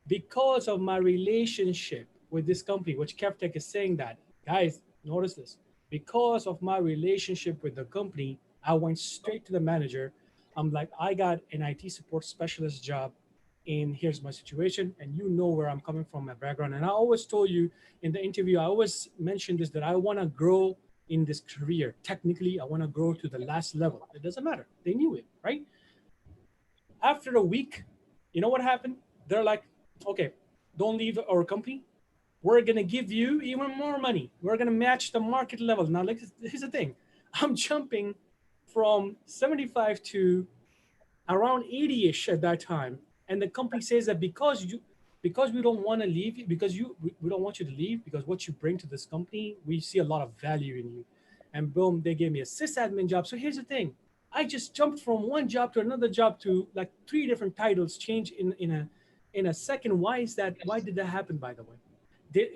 Because of my relationship with this company, which Kevtech is saying that, guys, notice this. Because of my relationship with the company, I went straight to the manager. I'm like, I got an IT support specialist job, and here's my situation. And you know where I'm coming from, my background. And I always told you in the interview, I always mentioned this, that I want to grow in this career. Technically, I want to grow to the last level. It doesn't matter. They knew it, right? After a week, you know what happened? They're like, okay, don't leave our company. We're going to give you even more money. We're going to match the market level. Now, like, here's the thing. I'm jumping from 75 to around 80-ish at that time. And the company says that because we don't want to leave you, we don't want you to leave, because what you bring to this company, we see a lot of value in you. And boom, they gave me a sysadmin job. So here's the thing. I just jumped from one job to another job to like 3 different titles change in a second. Why is that? Why did that happen, by the way?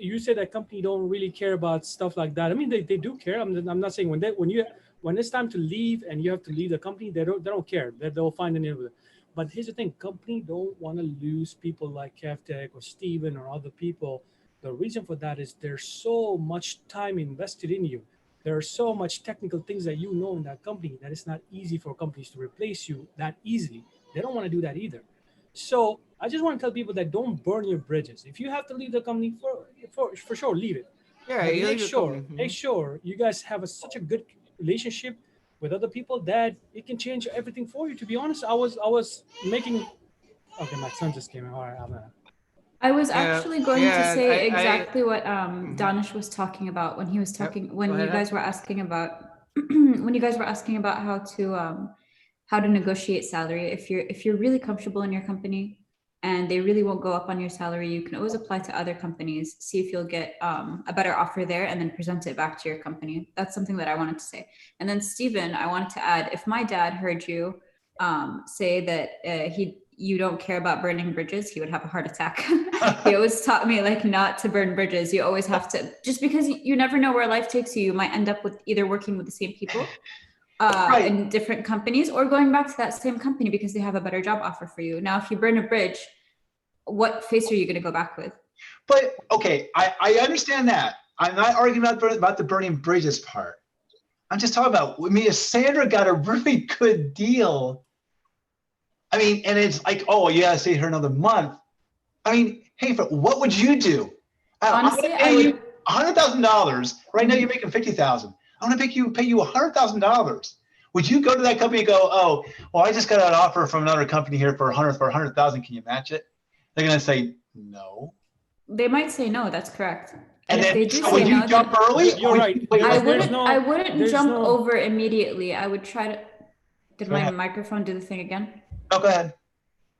You said that company don't really care about stuff like that. I mean, they do care. I'm not saying when it's time to leave and you have to leave the company, they don't care. They'll find an end with it. But here's the thing: company don't want to lose people like Kevtech or Steven or other people. The reason for that is there's so much time invested in you. There are so much technical things that you know in that company that it's not easy for companies to replace you that easily. They don't want to do that either. So I just want to tell people that don't burn your bridges. If you have to leave the company, for sure, leave it. Yeah, But you make leave your sure, company. make sure you guys have such a good relationship with other people that it can change everything for you. To be honest, I was making. Okay, my son just came in. All right, I was actually going to say I exactly what Danish was talking about when he was talking when Go you ahead. guys were asking about when you guys were asking about how to negotiate salary. If you're really comfortable in your company and they really won't go up on your salary, you can always apply to other companies, see if you'll get a better offer there, and then present it back to your company. That's something that I wanted to say. And then Stephen, I wanted to add, if my dad heard you say that you don't care about burning bridges, he would have a heart attack. He always taught me like not to burn bridges. You always have to, just because you never know where life takes you. You might end up with either working with the same people in different companies, or going back to that same company because they have a better job offer for you. Now, if you burn a bridge, what face are you going to go back with? But okay, I understand that. I'm not arguing about the burning bridges part. I'm just talking about, I mean, if Sandra got a really good deal, I mean, and it's like, oh, you gotta stay here another month. I mean, hey, what would you do? Honestly, I'm gonna pay you $100,000. Right now, you're making $50,000. I'm gonna pay you $100,000. Would you go to that company and go, oh, well, I just got an offer from another company here for $100,000. Can you match it? They're gonna say no. They might say no. That's correct. And if then, they do so say would you no, jump early? You're right. I wouldn't jump over immediately. I would try to. Did my microphone do the thing again? Oh, go ahead.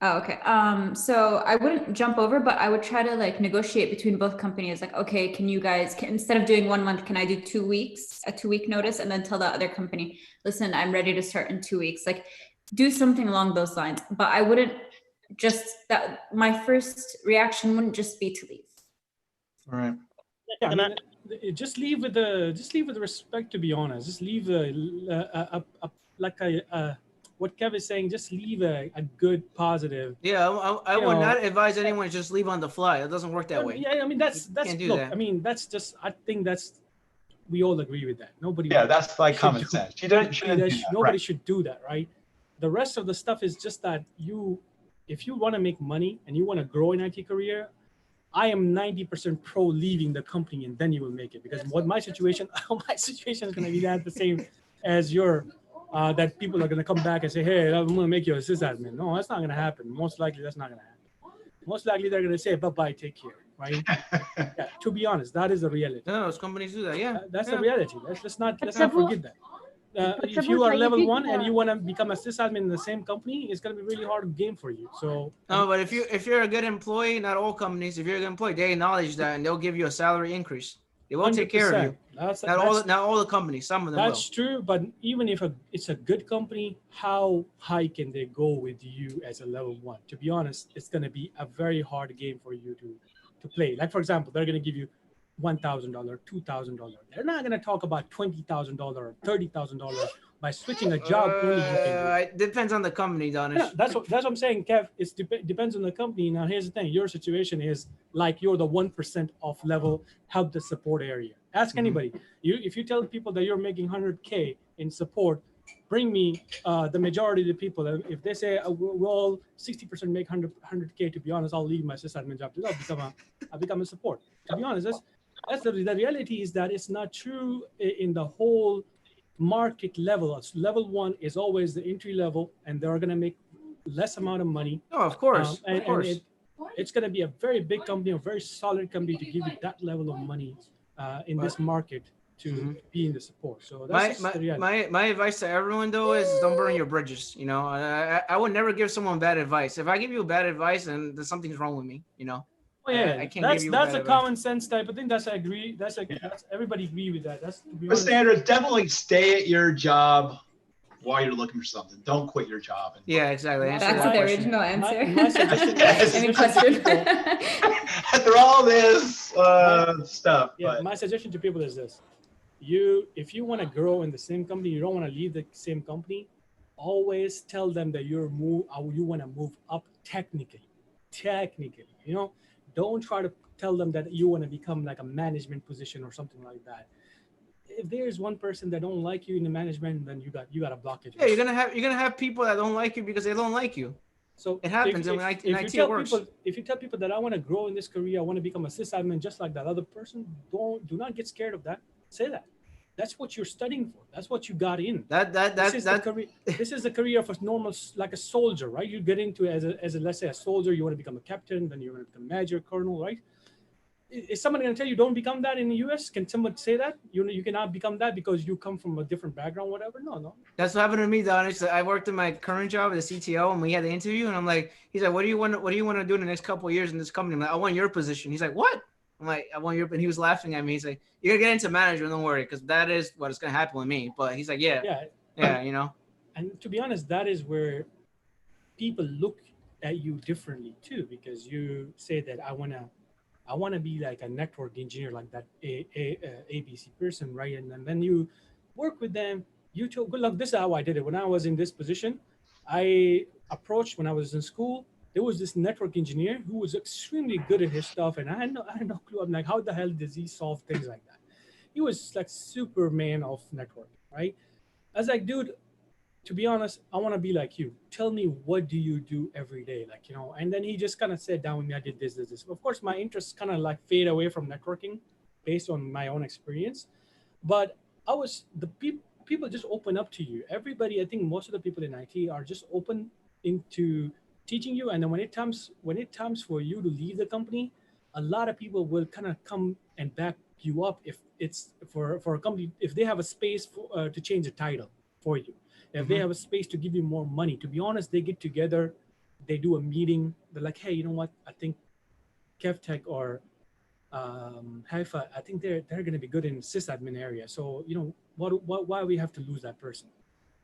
Oh, okay. So I wouldn't jump over, but I would try to like negotiate between both companies. Like, okay, can you guys, instead of doing 1 month, can I do 2 weeks, a 2-week notice, and then tell the other company, listen, I'm ready to start in 2 weeks. Like, do something along those lines. But I wouldn't my first reaction wouldn't just be to leave. All right. Yeah, I mean, just leave with the respect. To be honest, just leave like a what Kev is saying, just leave a good positive. Yeah, I You would know, not advise anyone to just leave on the fly. It doesn't work that way. Yeah, I mean that's can't do look. that. I mean that's just. I think that's we all agree with that. Nobody. Yeah, that's like should common do- sense. Shouldn't do that, Nobody right. should do that, right? The rest of the stuff is just that if you want to make money and you want to grow in IT career, I am 90% pro leaving the company and then you will make it, because what my situation is going to be that the same as your that people are going to come back and say, hey, I'm going to make you a sysadmin. No, that's not going to happen. Most likely that's not going to happen. Most likely they're going to say, bye-bye, take care, right? Yeah, to be honest, that is the reality. No, those companies do that. Yeah, That's yeah. the reality. Let's not But forget that. but If you suppose are like if level you one do and a- you want to become a sysadmin in the same company, it's going to be really hard game for you. So No, but if you're a good employee, not all companies, if you're a good employee, they acknowledge that and they'll give you a salary increase. They will take care of you. 100%. Not all the companies, some of them will. That's true, but even if it's a good company, how high can they go with you as a level one? To be honest, it's going to be a very hard game for you to play. Like, for example, they're going to give you $1,000, $2,000. They're not going to talk about $20,000 or $30,000 by switching a job. Only you can do. It depends on the company, Donish. Yeah, that's what I'm saying, Kev. It depends on the company. Now, here's the thing: your situation is like you're the 1% of level help the support area. Ask anybody. If you tell people that you're making 100K in support, bring me the majority of the people. If they say we're all 60% make 100K, to be honest, I'll leave my sysadmin job. I'll become a support. To be honest, that's the reality is that it's not true in the whole market level. Level one is always the entry level, and they're going to make less amount of money. Oh, of course, and, of course. And it's going to be a very big company, a very solid company to give you that level of money in this market to be in the support. So that's the reality. My advice to everyone though is don't burn your bridges. You know, I would never give someone bad advice. If I give you bad advice, and then something's wrong with me. You know. Oh, yeah, I can't give you that's bad a advice. common sense type of thing. That's I agree. That's everybody agree with that. That's to be But honest. standards, definitely stay at your job while you're looking for something. Don't quit your job. Yeah, exactly. Answer Back to that the question. original answer. My suggestion, I mean, question. After all this stuff. Yeah, but my suggestion to people is this: if you want to grow in the same company, you don't want to leave the same company. Always tell them that you want to move up technically. You know, don't try to tell them that you want to become like a management position or something like that. If there's one person that don't like you in the management, then you got a blockage. Yeah, you're gonna have people that don't like you because they don't like you. So it happens. If, in IT you it works. if you tell people that I want to grow in this career, I want to become a sysadmin just like that other person, do not get scared of that. Say that. That's what you're studying for. That's what you got in. This is the career of a normal, like a soldier, right? You get into as a let's say a soldier, you want to become a captain, then you want to become a major, colonel, right? Is someone going to tell you don't become that in the US? Can someone say that? You cannot become that because you come from a different background, whatever? No. That's what happened to me, Donish. I worked in my current job as a CTO, and we had the interview, and I'm like, he's like, what do you want to do in the next couple of years in this company? I'm like, I want your position. He's like, what? I'm like, I want your, and he was laughing at me. He's like, you're gonna get into management, don't worry, because that is what is gonna happen with me. But he's like, yeah, you know. And to be honest, that is where people look at you differently too, because you say that I want to be like a network engineer, like that ABC person, right? And then you work with them. You told, good luck. This is how I did it. When I was in this position, I approached when I was in school. There was this network engineer who was extremely good at his stuff, and I had no clue. I'm like, how the hell does he solve things like that? He was like Superman of networking, right? I was like, dude, to be honest, I want to be like you. Tell me, what do you do every day? Like, you know, and then he just kind of sat down with me. I did this. Of course, my interests kind of like fade away from networking based on my own experience. But people just open up to you. Everybody, I think most of the people in IT are just open into teaching you. And then when it comes for you to leave the company, a lot of people will kind of come and back you up if it's for a company, if they have a space to change the title for you. If they have a space to give you more money, to be honest, they get together, they do a meeting. They're like, hey, you know what? I think Kevtech or Haifa, I think they're going to be good in sysadmin area. So, you know, why we have to lose that person?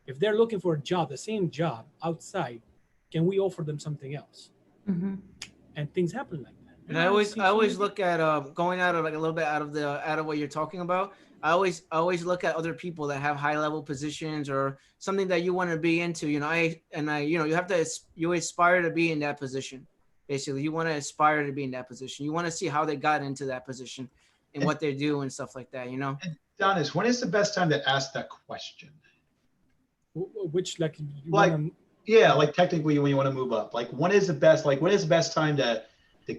If they're looking for a job, the same job outside, can we offer them something else? And things happen like that. And Yeah, it I seems to always me. look at going out of like a little bit out of what you're talking about. I always look at other people that have high level positions or something that you want to be into. You know, you know, you have to you aspire to be in that position. Basically, you want to aspire to be in that position. You want to see how they got into that position and And, what they do and stuff like that. You know. and Donis, when is the best time to ask that question? Which like you Like, want to. yeah, like technically when you want to move up, like when is the best, like when is the best time to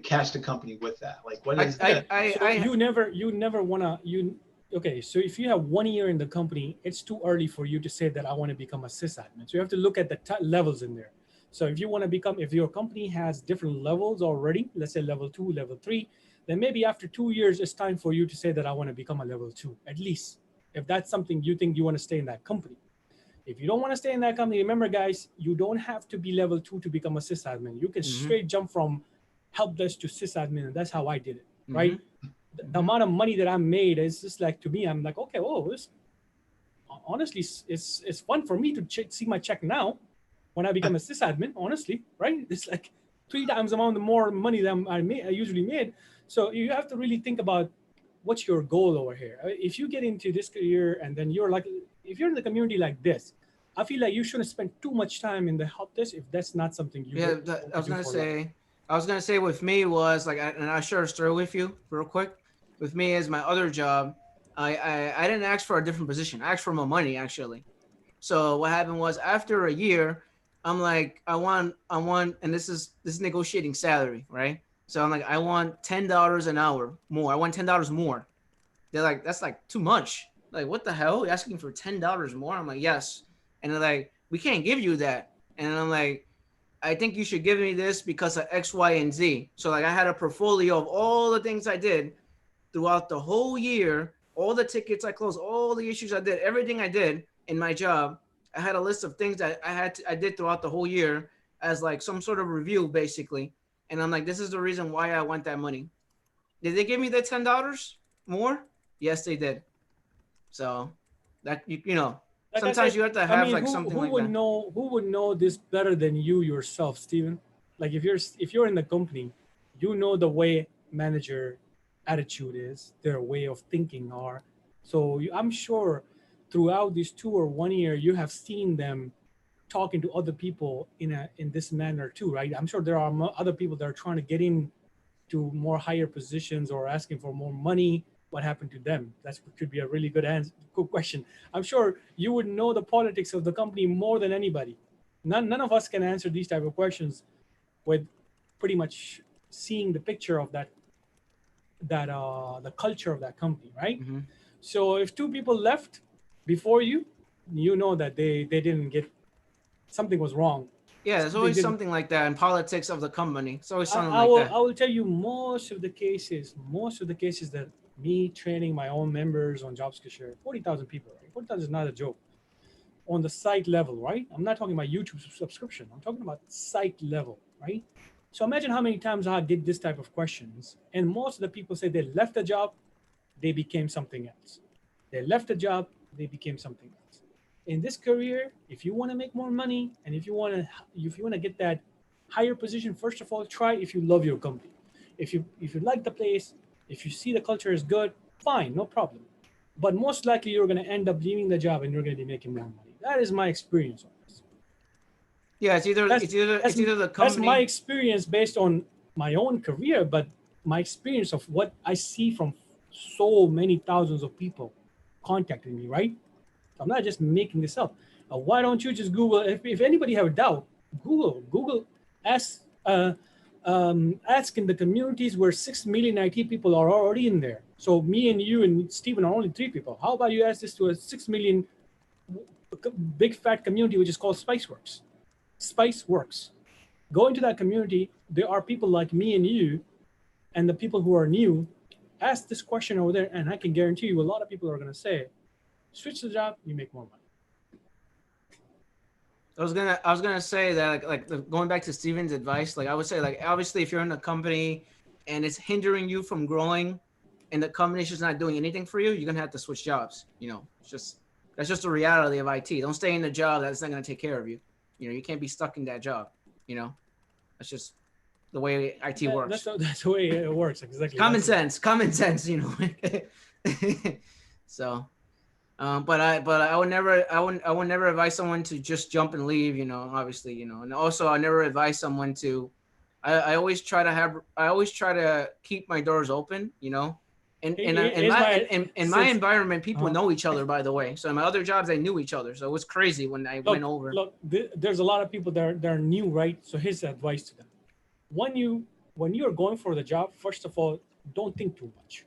catch the company with that? Like what is So you never wanna you okay, so if you have 1 year in the company, it's too early for you to say that I want to become a sysadmin. So you have to look at the levels in there. So if you want to become, if your company has different levels already, let's say level 2, level 3, then maybe after 2 years it's time for you to say that I want to become a level 2 at least, if that's something you think you want to stay in that company. If you don't want to stay in that company, remember guys, you don't have to be level 2 to become a sysadmin. You can straight jump from help desk to sysadmin, and that's how I did it, right? The amount of money that I made is just like, to me, I'm like, okay, oh, this honestly, it's fun for me to see my check now when I become a sysadmin, honestly, right? It's like 3 times the amount of more money than I usually made. So you have to really think about what's your goal over here. If you get into this career and then you're like, if you're in the community like this, I feel like you shouldn't spend too much time in the help desk if that's not something you Yeah, want I to was do gonna for life. say, with me was like, and I share a story with you real quick. With me is my other job. I didn't ask for a different position. I asked for more money actually. So what happened was after a year, I'm like, I want, and this is negotiating salary, right? So I'm like, I want $10 an hour more. I want $10 more. They're like, that's like too much. Like, what the hell? You're asking for $10 more? I'm like, yes. And they're like, we can't give you that. And I'm like, I think you should give me this because of X, Y, and Z. So like I had a portfolio of all the things I did throughout the whole year, all the tickets I closed, all the issues I did, everything I did in my job. I had a list of things that I did throughout the whole year as like some sort of review, basically. And I'm like, this is the reason why I want that money. Did they give me the $10 more? Yes, they did. So that you know, Like I sometimes said, you have to I have mean, like something who like would that. know this better than you yourself, Steven? Like if you're in the company, you know the way manager attitude is, their way of thinking are. So I'm sure throughout these 2 or 1 year, you have seen them talking to other people in this manner too, right? I'm sure there are other people that are trying to get in to more higher positions or asking for more money. What happened to them? That could be a really good answer, good question. I'm sure you would know the politics of the company more than anybody. None of us can answer these type of questions with pretty much seeing the picture of the culture of that company, right? So if two people left before you, you know that they didn't get, something was wrong. Yeah, there's Something always didn't. something like that in politics of the company. It's always I, something I like will that. I will tell you most of the cases that me training my own members on JobSkillshare, 40,000 people, right? 40,000 is not a joke. On the site level, right? I'm not talking about YouTube subscription. I'm talking about site level, right? So imagine how many times I get this type of questions, and most of the people say they left a job, they became something else. They left a job, they became something else. In this career, if you want to make more money and if you want to get that higher position, first of all, try if you love your company. If you like the place, if you see the culture is good, fine, no problem. But most likely you're going to end up leaving the job and you're going to be making more money. That is my experience on this. Yeah, That's it's either the that's my company. experience based on my own career, but my experience of what I see from so many thousands of people contacting me, right? I'm not just making this up. Why don't you just Google? If anybody have a doubt, Google, ask ask in the communities where 6 million IT people are already in there. So me and you and Stephen are only 3 people. How about you ask this to a 6 million big fat community which is called Spiceworks? Spiceworks. Go into that community. There are people like me and you, and the people who are new. Ask this question over there, and I can guarantee you, a lot of people are going to say, "Switch the job, you make more money." I was gonna say that going back to Steven's advice, like I would say like obviously if you're in a company and it's hindering you from growing and the company's just not doing anything for you, you're gonna have to switch jobs. You know, it's just that's just the reality of IT. Don't stay in a job that's not gonna take care of you. You know, you can't be stuck in that job. You know, that's just the way IT works. That's the way it works. Exactly. Common sense, you know. So, but I would never advise someone to just jump and leave, you know, obviously, you know, and also I never advise someone to, I always try to keep my doors open, you know. In my environment, people know each other, by the way. So in my other jobs, they knew each other. So it was crazy when I went over. Look, there's a lot of people that are new, right? So here's the advice to them. When you're going for the job, first of all, don't think too much.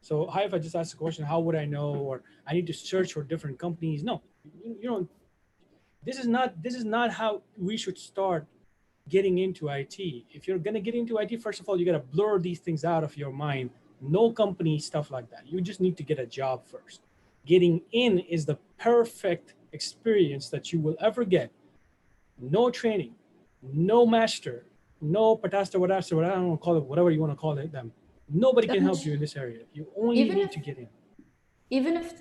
So how if I just ask a question, how would I know, or I need to search for different companies? No, you don't. This is not how we should start getting into IT. If you're gonna get into IT, first of all, you gotta blur these things out of your mind. No company stuff like that. You just need to get a job first. Getting in is the perfect experience that you will ever get. No training, no master, no patasta, whatever, I don't want to call it, whatever you want to call it, them. Nobody can help you in this area. You only need to get in. Even if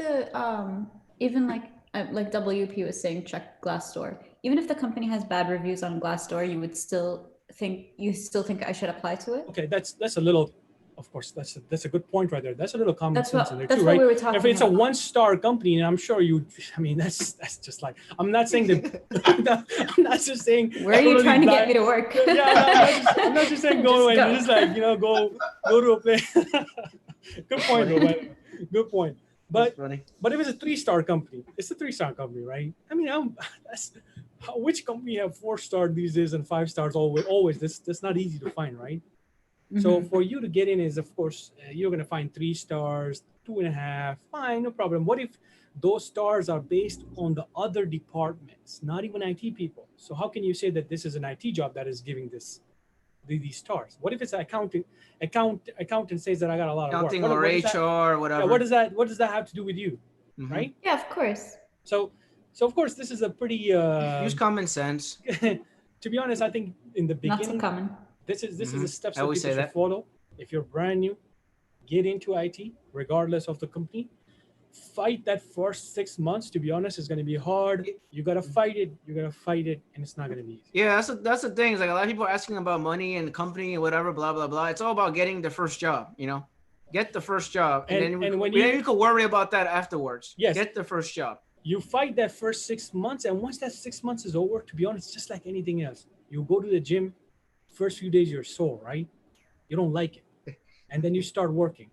even like WP was saying, check Glassdoor. Even if the company has bad reviews on Glassdoor, you still think I should apply to it? Okay, that's a little, of course, that's a good point right there. That's a little common sense in there that's too, what right? we were talking if it's about. a 1-star company, and I'm sure that's just like, I'm not saying that, I'm not just saying. Where are you trying to get me to work? Yeah, I'm not just saying go and just like, you know, go to a place. Good point, Roberto. Good point. But if it's a 3-star company, it's a 3-star company, right? I mean, which company have 4-star these days and 5 stars always? That's not easy to find, right? Mm-hmm. So for you to get in is, of course, you're going to find 3 stars, 2.5, fine, no problem. What if those stars are based on the other departments, not even IT people? So how can you say that this is an IT job that is giving these stars? What if it's an accountant says that I got a lot of work? Accounting or HR or whatever. Yeah, what does that have to do with you? Mm-hmm. Right? Yeah, of course. So of course this is a pretty use common sense. To be honest, I think in the beginning, not so common. This is the steps that people should follow. If you're brand new, get into IT regardless of the company. Fight that first 6 months. To be honest, it's going to be hard. You got to fight it. And it's not going to be easy. Yeah, that's the thing. It's like a lot of people are asking about money and the company and whatever, blah blah blah. It's all about getting the first job. You know, get the first job, and then you can worry about that afterwards. Yes, get the first job. You fight that first 6 months, and once that 6 months is over, to be honest, just like anything else, you go to the gym. First few days you're sore, right? You don't like it, and then you start working.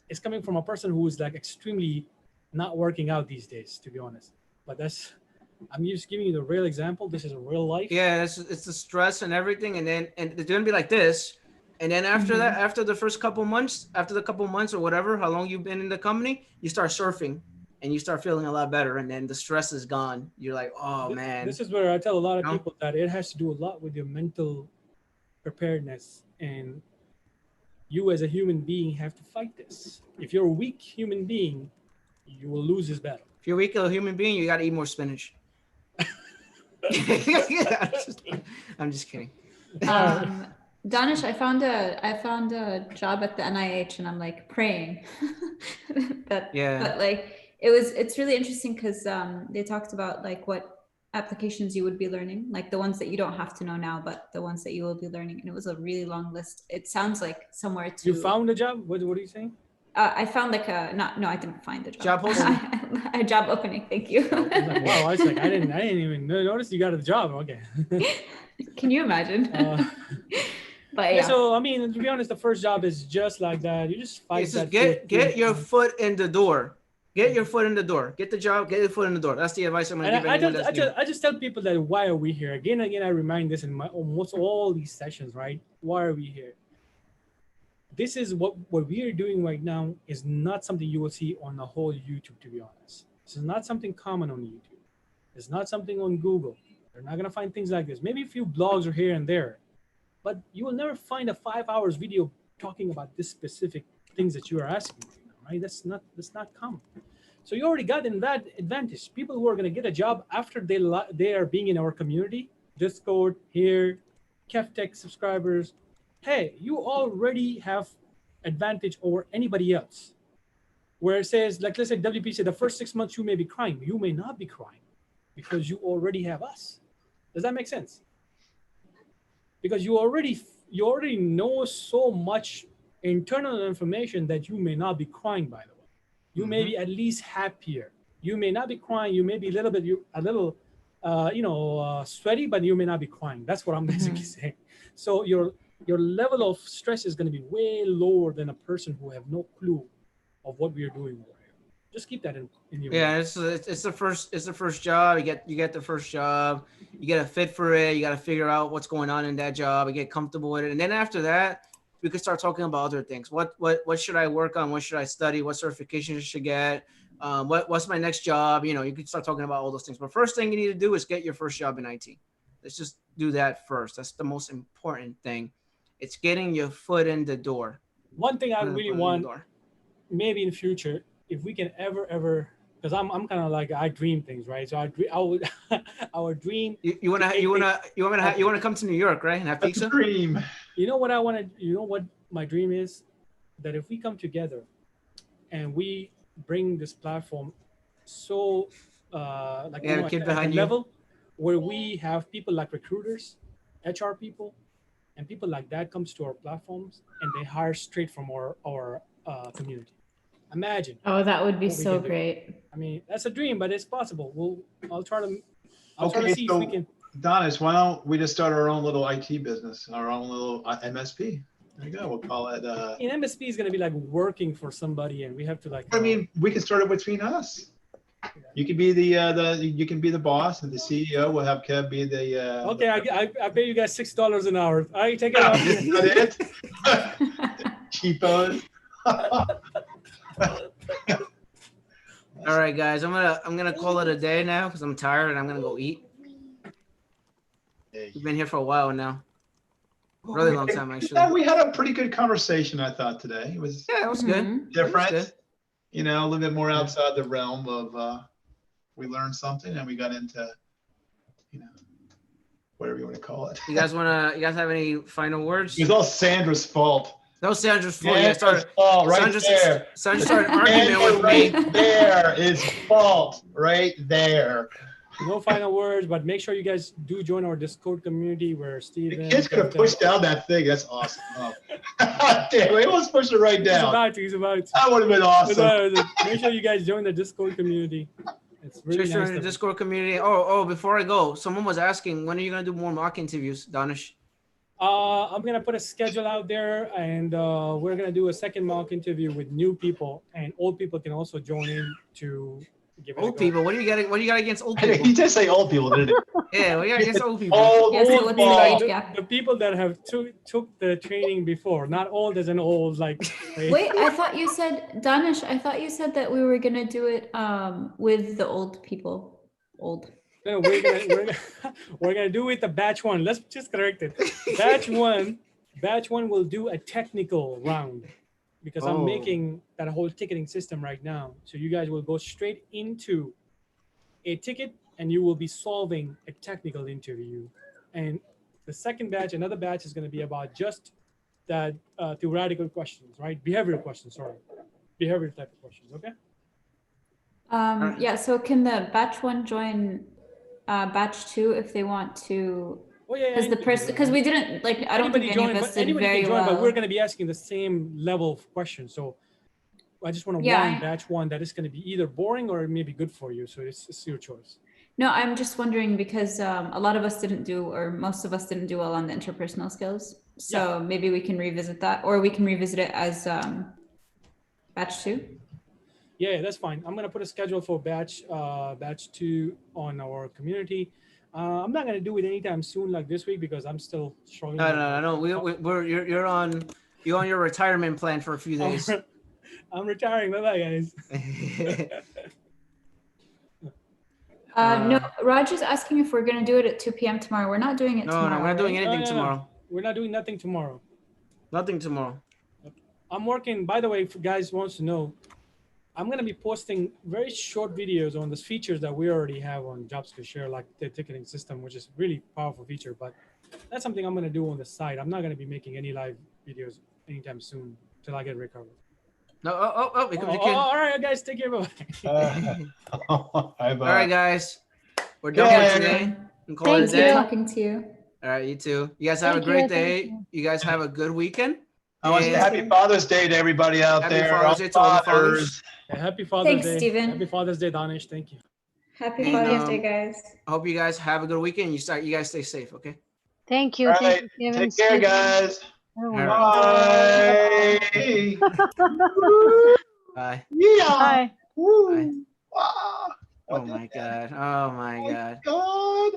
It's coming from a person who is like extremely not working out these days, to be honest. But I'm just giving you the real example. This is a real life. Yeah, it's the stress and everything, and it's gonna be like this, and then after that, after the couple months or whatever, how long you've been in the company, you start surfing, and you start feeling a lot better, and then the stress is gone. You're like, oh man. This is where I tell a lot of people that it has to do a lot with your mental preparedness, and you as a human being have to fight this. If you're a weak human being, you will lose this battle. If you're a weak human being, you got to eat more spinach. I'm just kidding. Danish, I found a job at the NIH, and I'm like praying that. Yeah. But like it's really interesting because they talked about like what applications you would be learning, like the ones that you don't have to know now, but the ones that you will be learning. And it was a really long list. It sounds like somewhere to. You found a job? What are you saying? I found like I didn't find a job. Job posting? A job opening. Thank you. Wow, I was like, I didn't even notice you got a job. Okay. Can you imagine? But yeah. So I mean, to be honest, the first job is just like that. You just fight that. Get your foot in the door. Get your foot in the door. Get the job. Get your foot in the door. That's the advice I'm going to give anyone. I just tell people that why are we here? Again, I remind this in almost all these sessions, right? Why are we here? This is what we are doing right now is not something you will see on the whole YouTube, to be honest. This is not something common on YouTube. It's not something on Google. You're not going to find things like this. Maybe a few blogs are here and there, but you will never find a 5 hours video talking about this specific things that you are asking right now, right? That's not common. So you already got in that advantage. People who are going to get a job after they are being in our community, Discord, here, Kevtech subscribers, hey, you already have advantage over anybody else. Where it says, like let's say WP said, the first 6 months you may be crying. You may not be crying because you already have us. Does that make sense? Because you already you already know so much internal information that you may not be crying, by the way. You may be at least happier. You may not be crying. You may be a little bit, sweaty, but you may not be crying. That's what I'm basically saying. So your level of stress is going to be way lower than a person who have no clue of what we are doing over here. Just keep that in your Yeah, mind. it's the first job. You get the first job. You get a fit for it. You got to figure out what's going on in that job. You get comfortable with it, and then after that, we could start talking about other things. What should I work on? What should I study? What certifications I should get? What's my next job? You know, you could start talking about all those things. But first thing you need to do is get your first job in IT. Let's just do that first. That's the most important thing. It's getting your foot in the door. One thing I really want, maybe in future, if we can ever, because I'm kind of like, I dream things, right? So I would dream. You want to come to New York, right? And have pizza. Dream. You know what I want to? You know what my dream is? That if we come together, and we bring this platform, so at the level where we have people like recruiters, HR people, and people like that comes to our platforms and they hire straight from our community. Imagine. Oh, that would be so great. I mean, that's a dream, but it's possible. I'll try to see if we can. Donis, why don't we just start our own little IT business, our own little MSP? There you go. We'll call it. MSP is going to be like working for somebody, and we have to like. I mean, we can start it between us. You can be you can be the boss, and the CEO will have Kev be the. Okay, I pay you guys $6 an hour. I take it off. Is that it? Cheapos. All right, guys, I'm gonna call it a day now because I'm tired and I'm gonna go eat. We've been here for a while now. Really long time, actually. Yeah, we had a pretty good conversation, I thought, today. It was it was good. Different. Was good. You know, a little bit more outside the realm of we learned something and we got into, whatever you want to call it. You guys have any final words? It was all Sandra's fault. No, Sandra's fault. Yeah, Sandra started arguing with me. There is fault right there. No final words, but make sure you guys do join our Discord community where Steven. The kids could have pushed down that thing. That's awesome. Oh. Damn, he almost pushed it right down. He's about to. That would have been awesome. Make sure you guys join the Discord community. It's really nice. Join the Discord community. Oh, before I go, someone was asking, when are you going to do more mock interviews, Danish? I'm going to put a schedule out there, and we're going to do a second mock interview with new people, and old people can also join in to give it old people? What do you got against old people? He did say old people, didn't he? Yeah, what do you got against old people? The people that have took the training before, not old as an old, like. Wait, I thought you said, Danish, I thought you said that we were going to do it with the old people. Old. No, we're gonna do it the batch one. Let's just correct it. Batch one will do a technical round because I'm making that whole ticketing system right now. So you guys will go straight into a ticket and you will be solving a technical interview. And the second batch, another batch is going to be about just that theoretical questions, right? Behavioral questions, behavioral type of questions. Okay. Yeah. So can the batch one join batch two if they want to? Oh, yeah, because we didn't I don't think any of us did very well. But we're going to be asking the same level of questions. So I just want to warn batch one that it's going to be either boring or it may be good for you. So it's your choice. No, I'm just wondering because a lot of us didn't do, or most of us didn't do well on the interpersonal skills. So maybe we can revisit that, or we can revisit it as batch two. Yeah, that's fine. I'm going to put a schedule for batch two on our community. I'm not going to do it anytime soon, like this week, because I'm still struggling. No. You're on your retirement plan for a few days. I'm retiring. Bye, guys. No, Raj is asking if we're going to do it at 2 p.m. tomorrow. We're not doing it tomorrow. No, we're not doing anything tomorrow. We're not doing nothing tomorrow. Nothing tomorrow. I'm working. By the way, if you guys wants to know, I'm going to be posting very short videos on the features that we already have on JobSkillShare, like the ticketing system, which is a really powerful feature. But that's something I'm going to do on the side. I'm not going to be making any live videos anytime soon till I get recovered. No, all right, guys, take care. Bye. All right, guys, we're done for today. Thanks for talking to you. All right, you too. You guys have a Thank you, great thank day. you. You guys have a good weekend. I want to say And Happy Father's Day to everybody out Happy there. Father's Day to all the fathers. Yeah, happy Father's Thanks, Day. Steven. Happy Father's Day, Danish. Thank you. Happy And, Father's Day, guys. I hope you guys have a good weekend. You guys stay safe, okay? Thank you. All Thank right. you, Kevin. Take care, Stephen, guys. everyone. Bye. Bye. Yeah. Bye. Woo. Bye. Ah. Oh my God. Oh my God. God.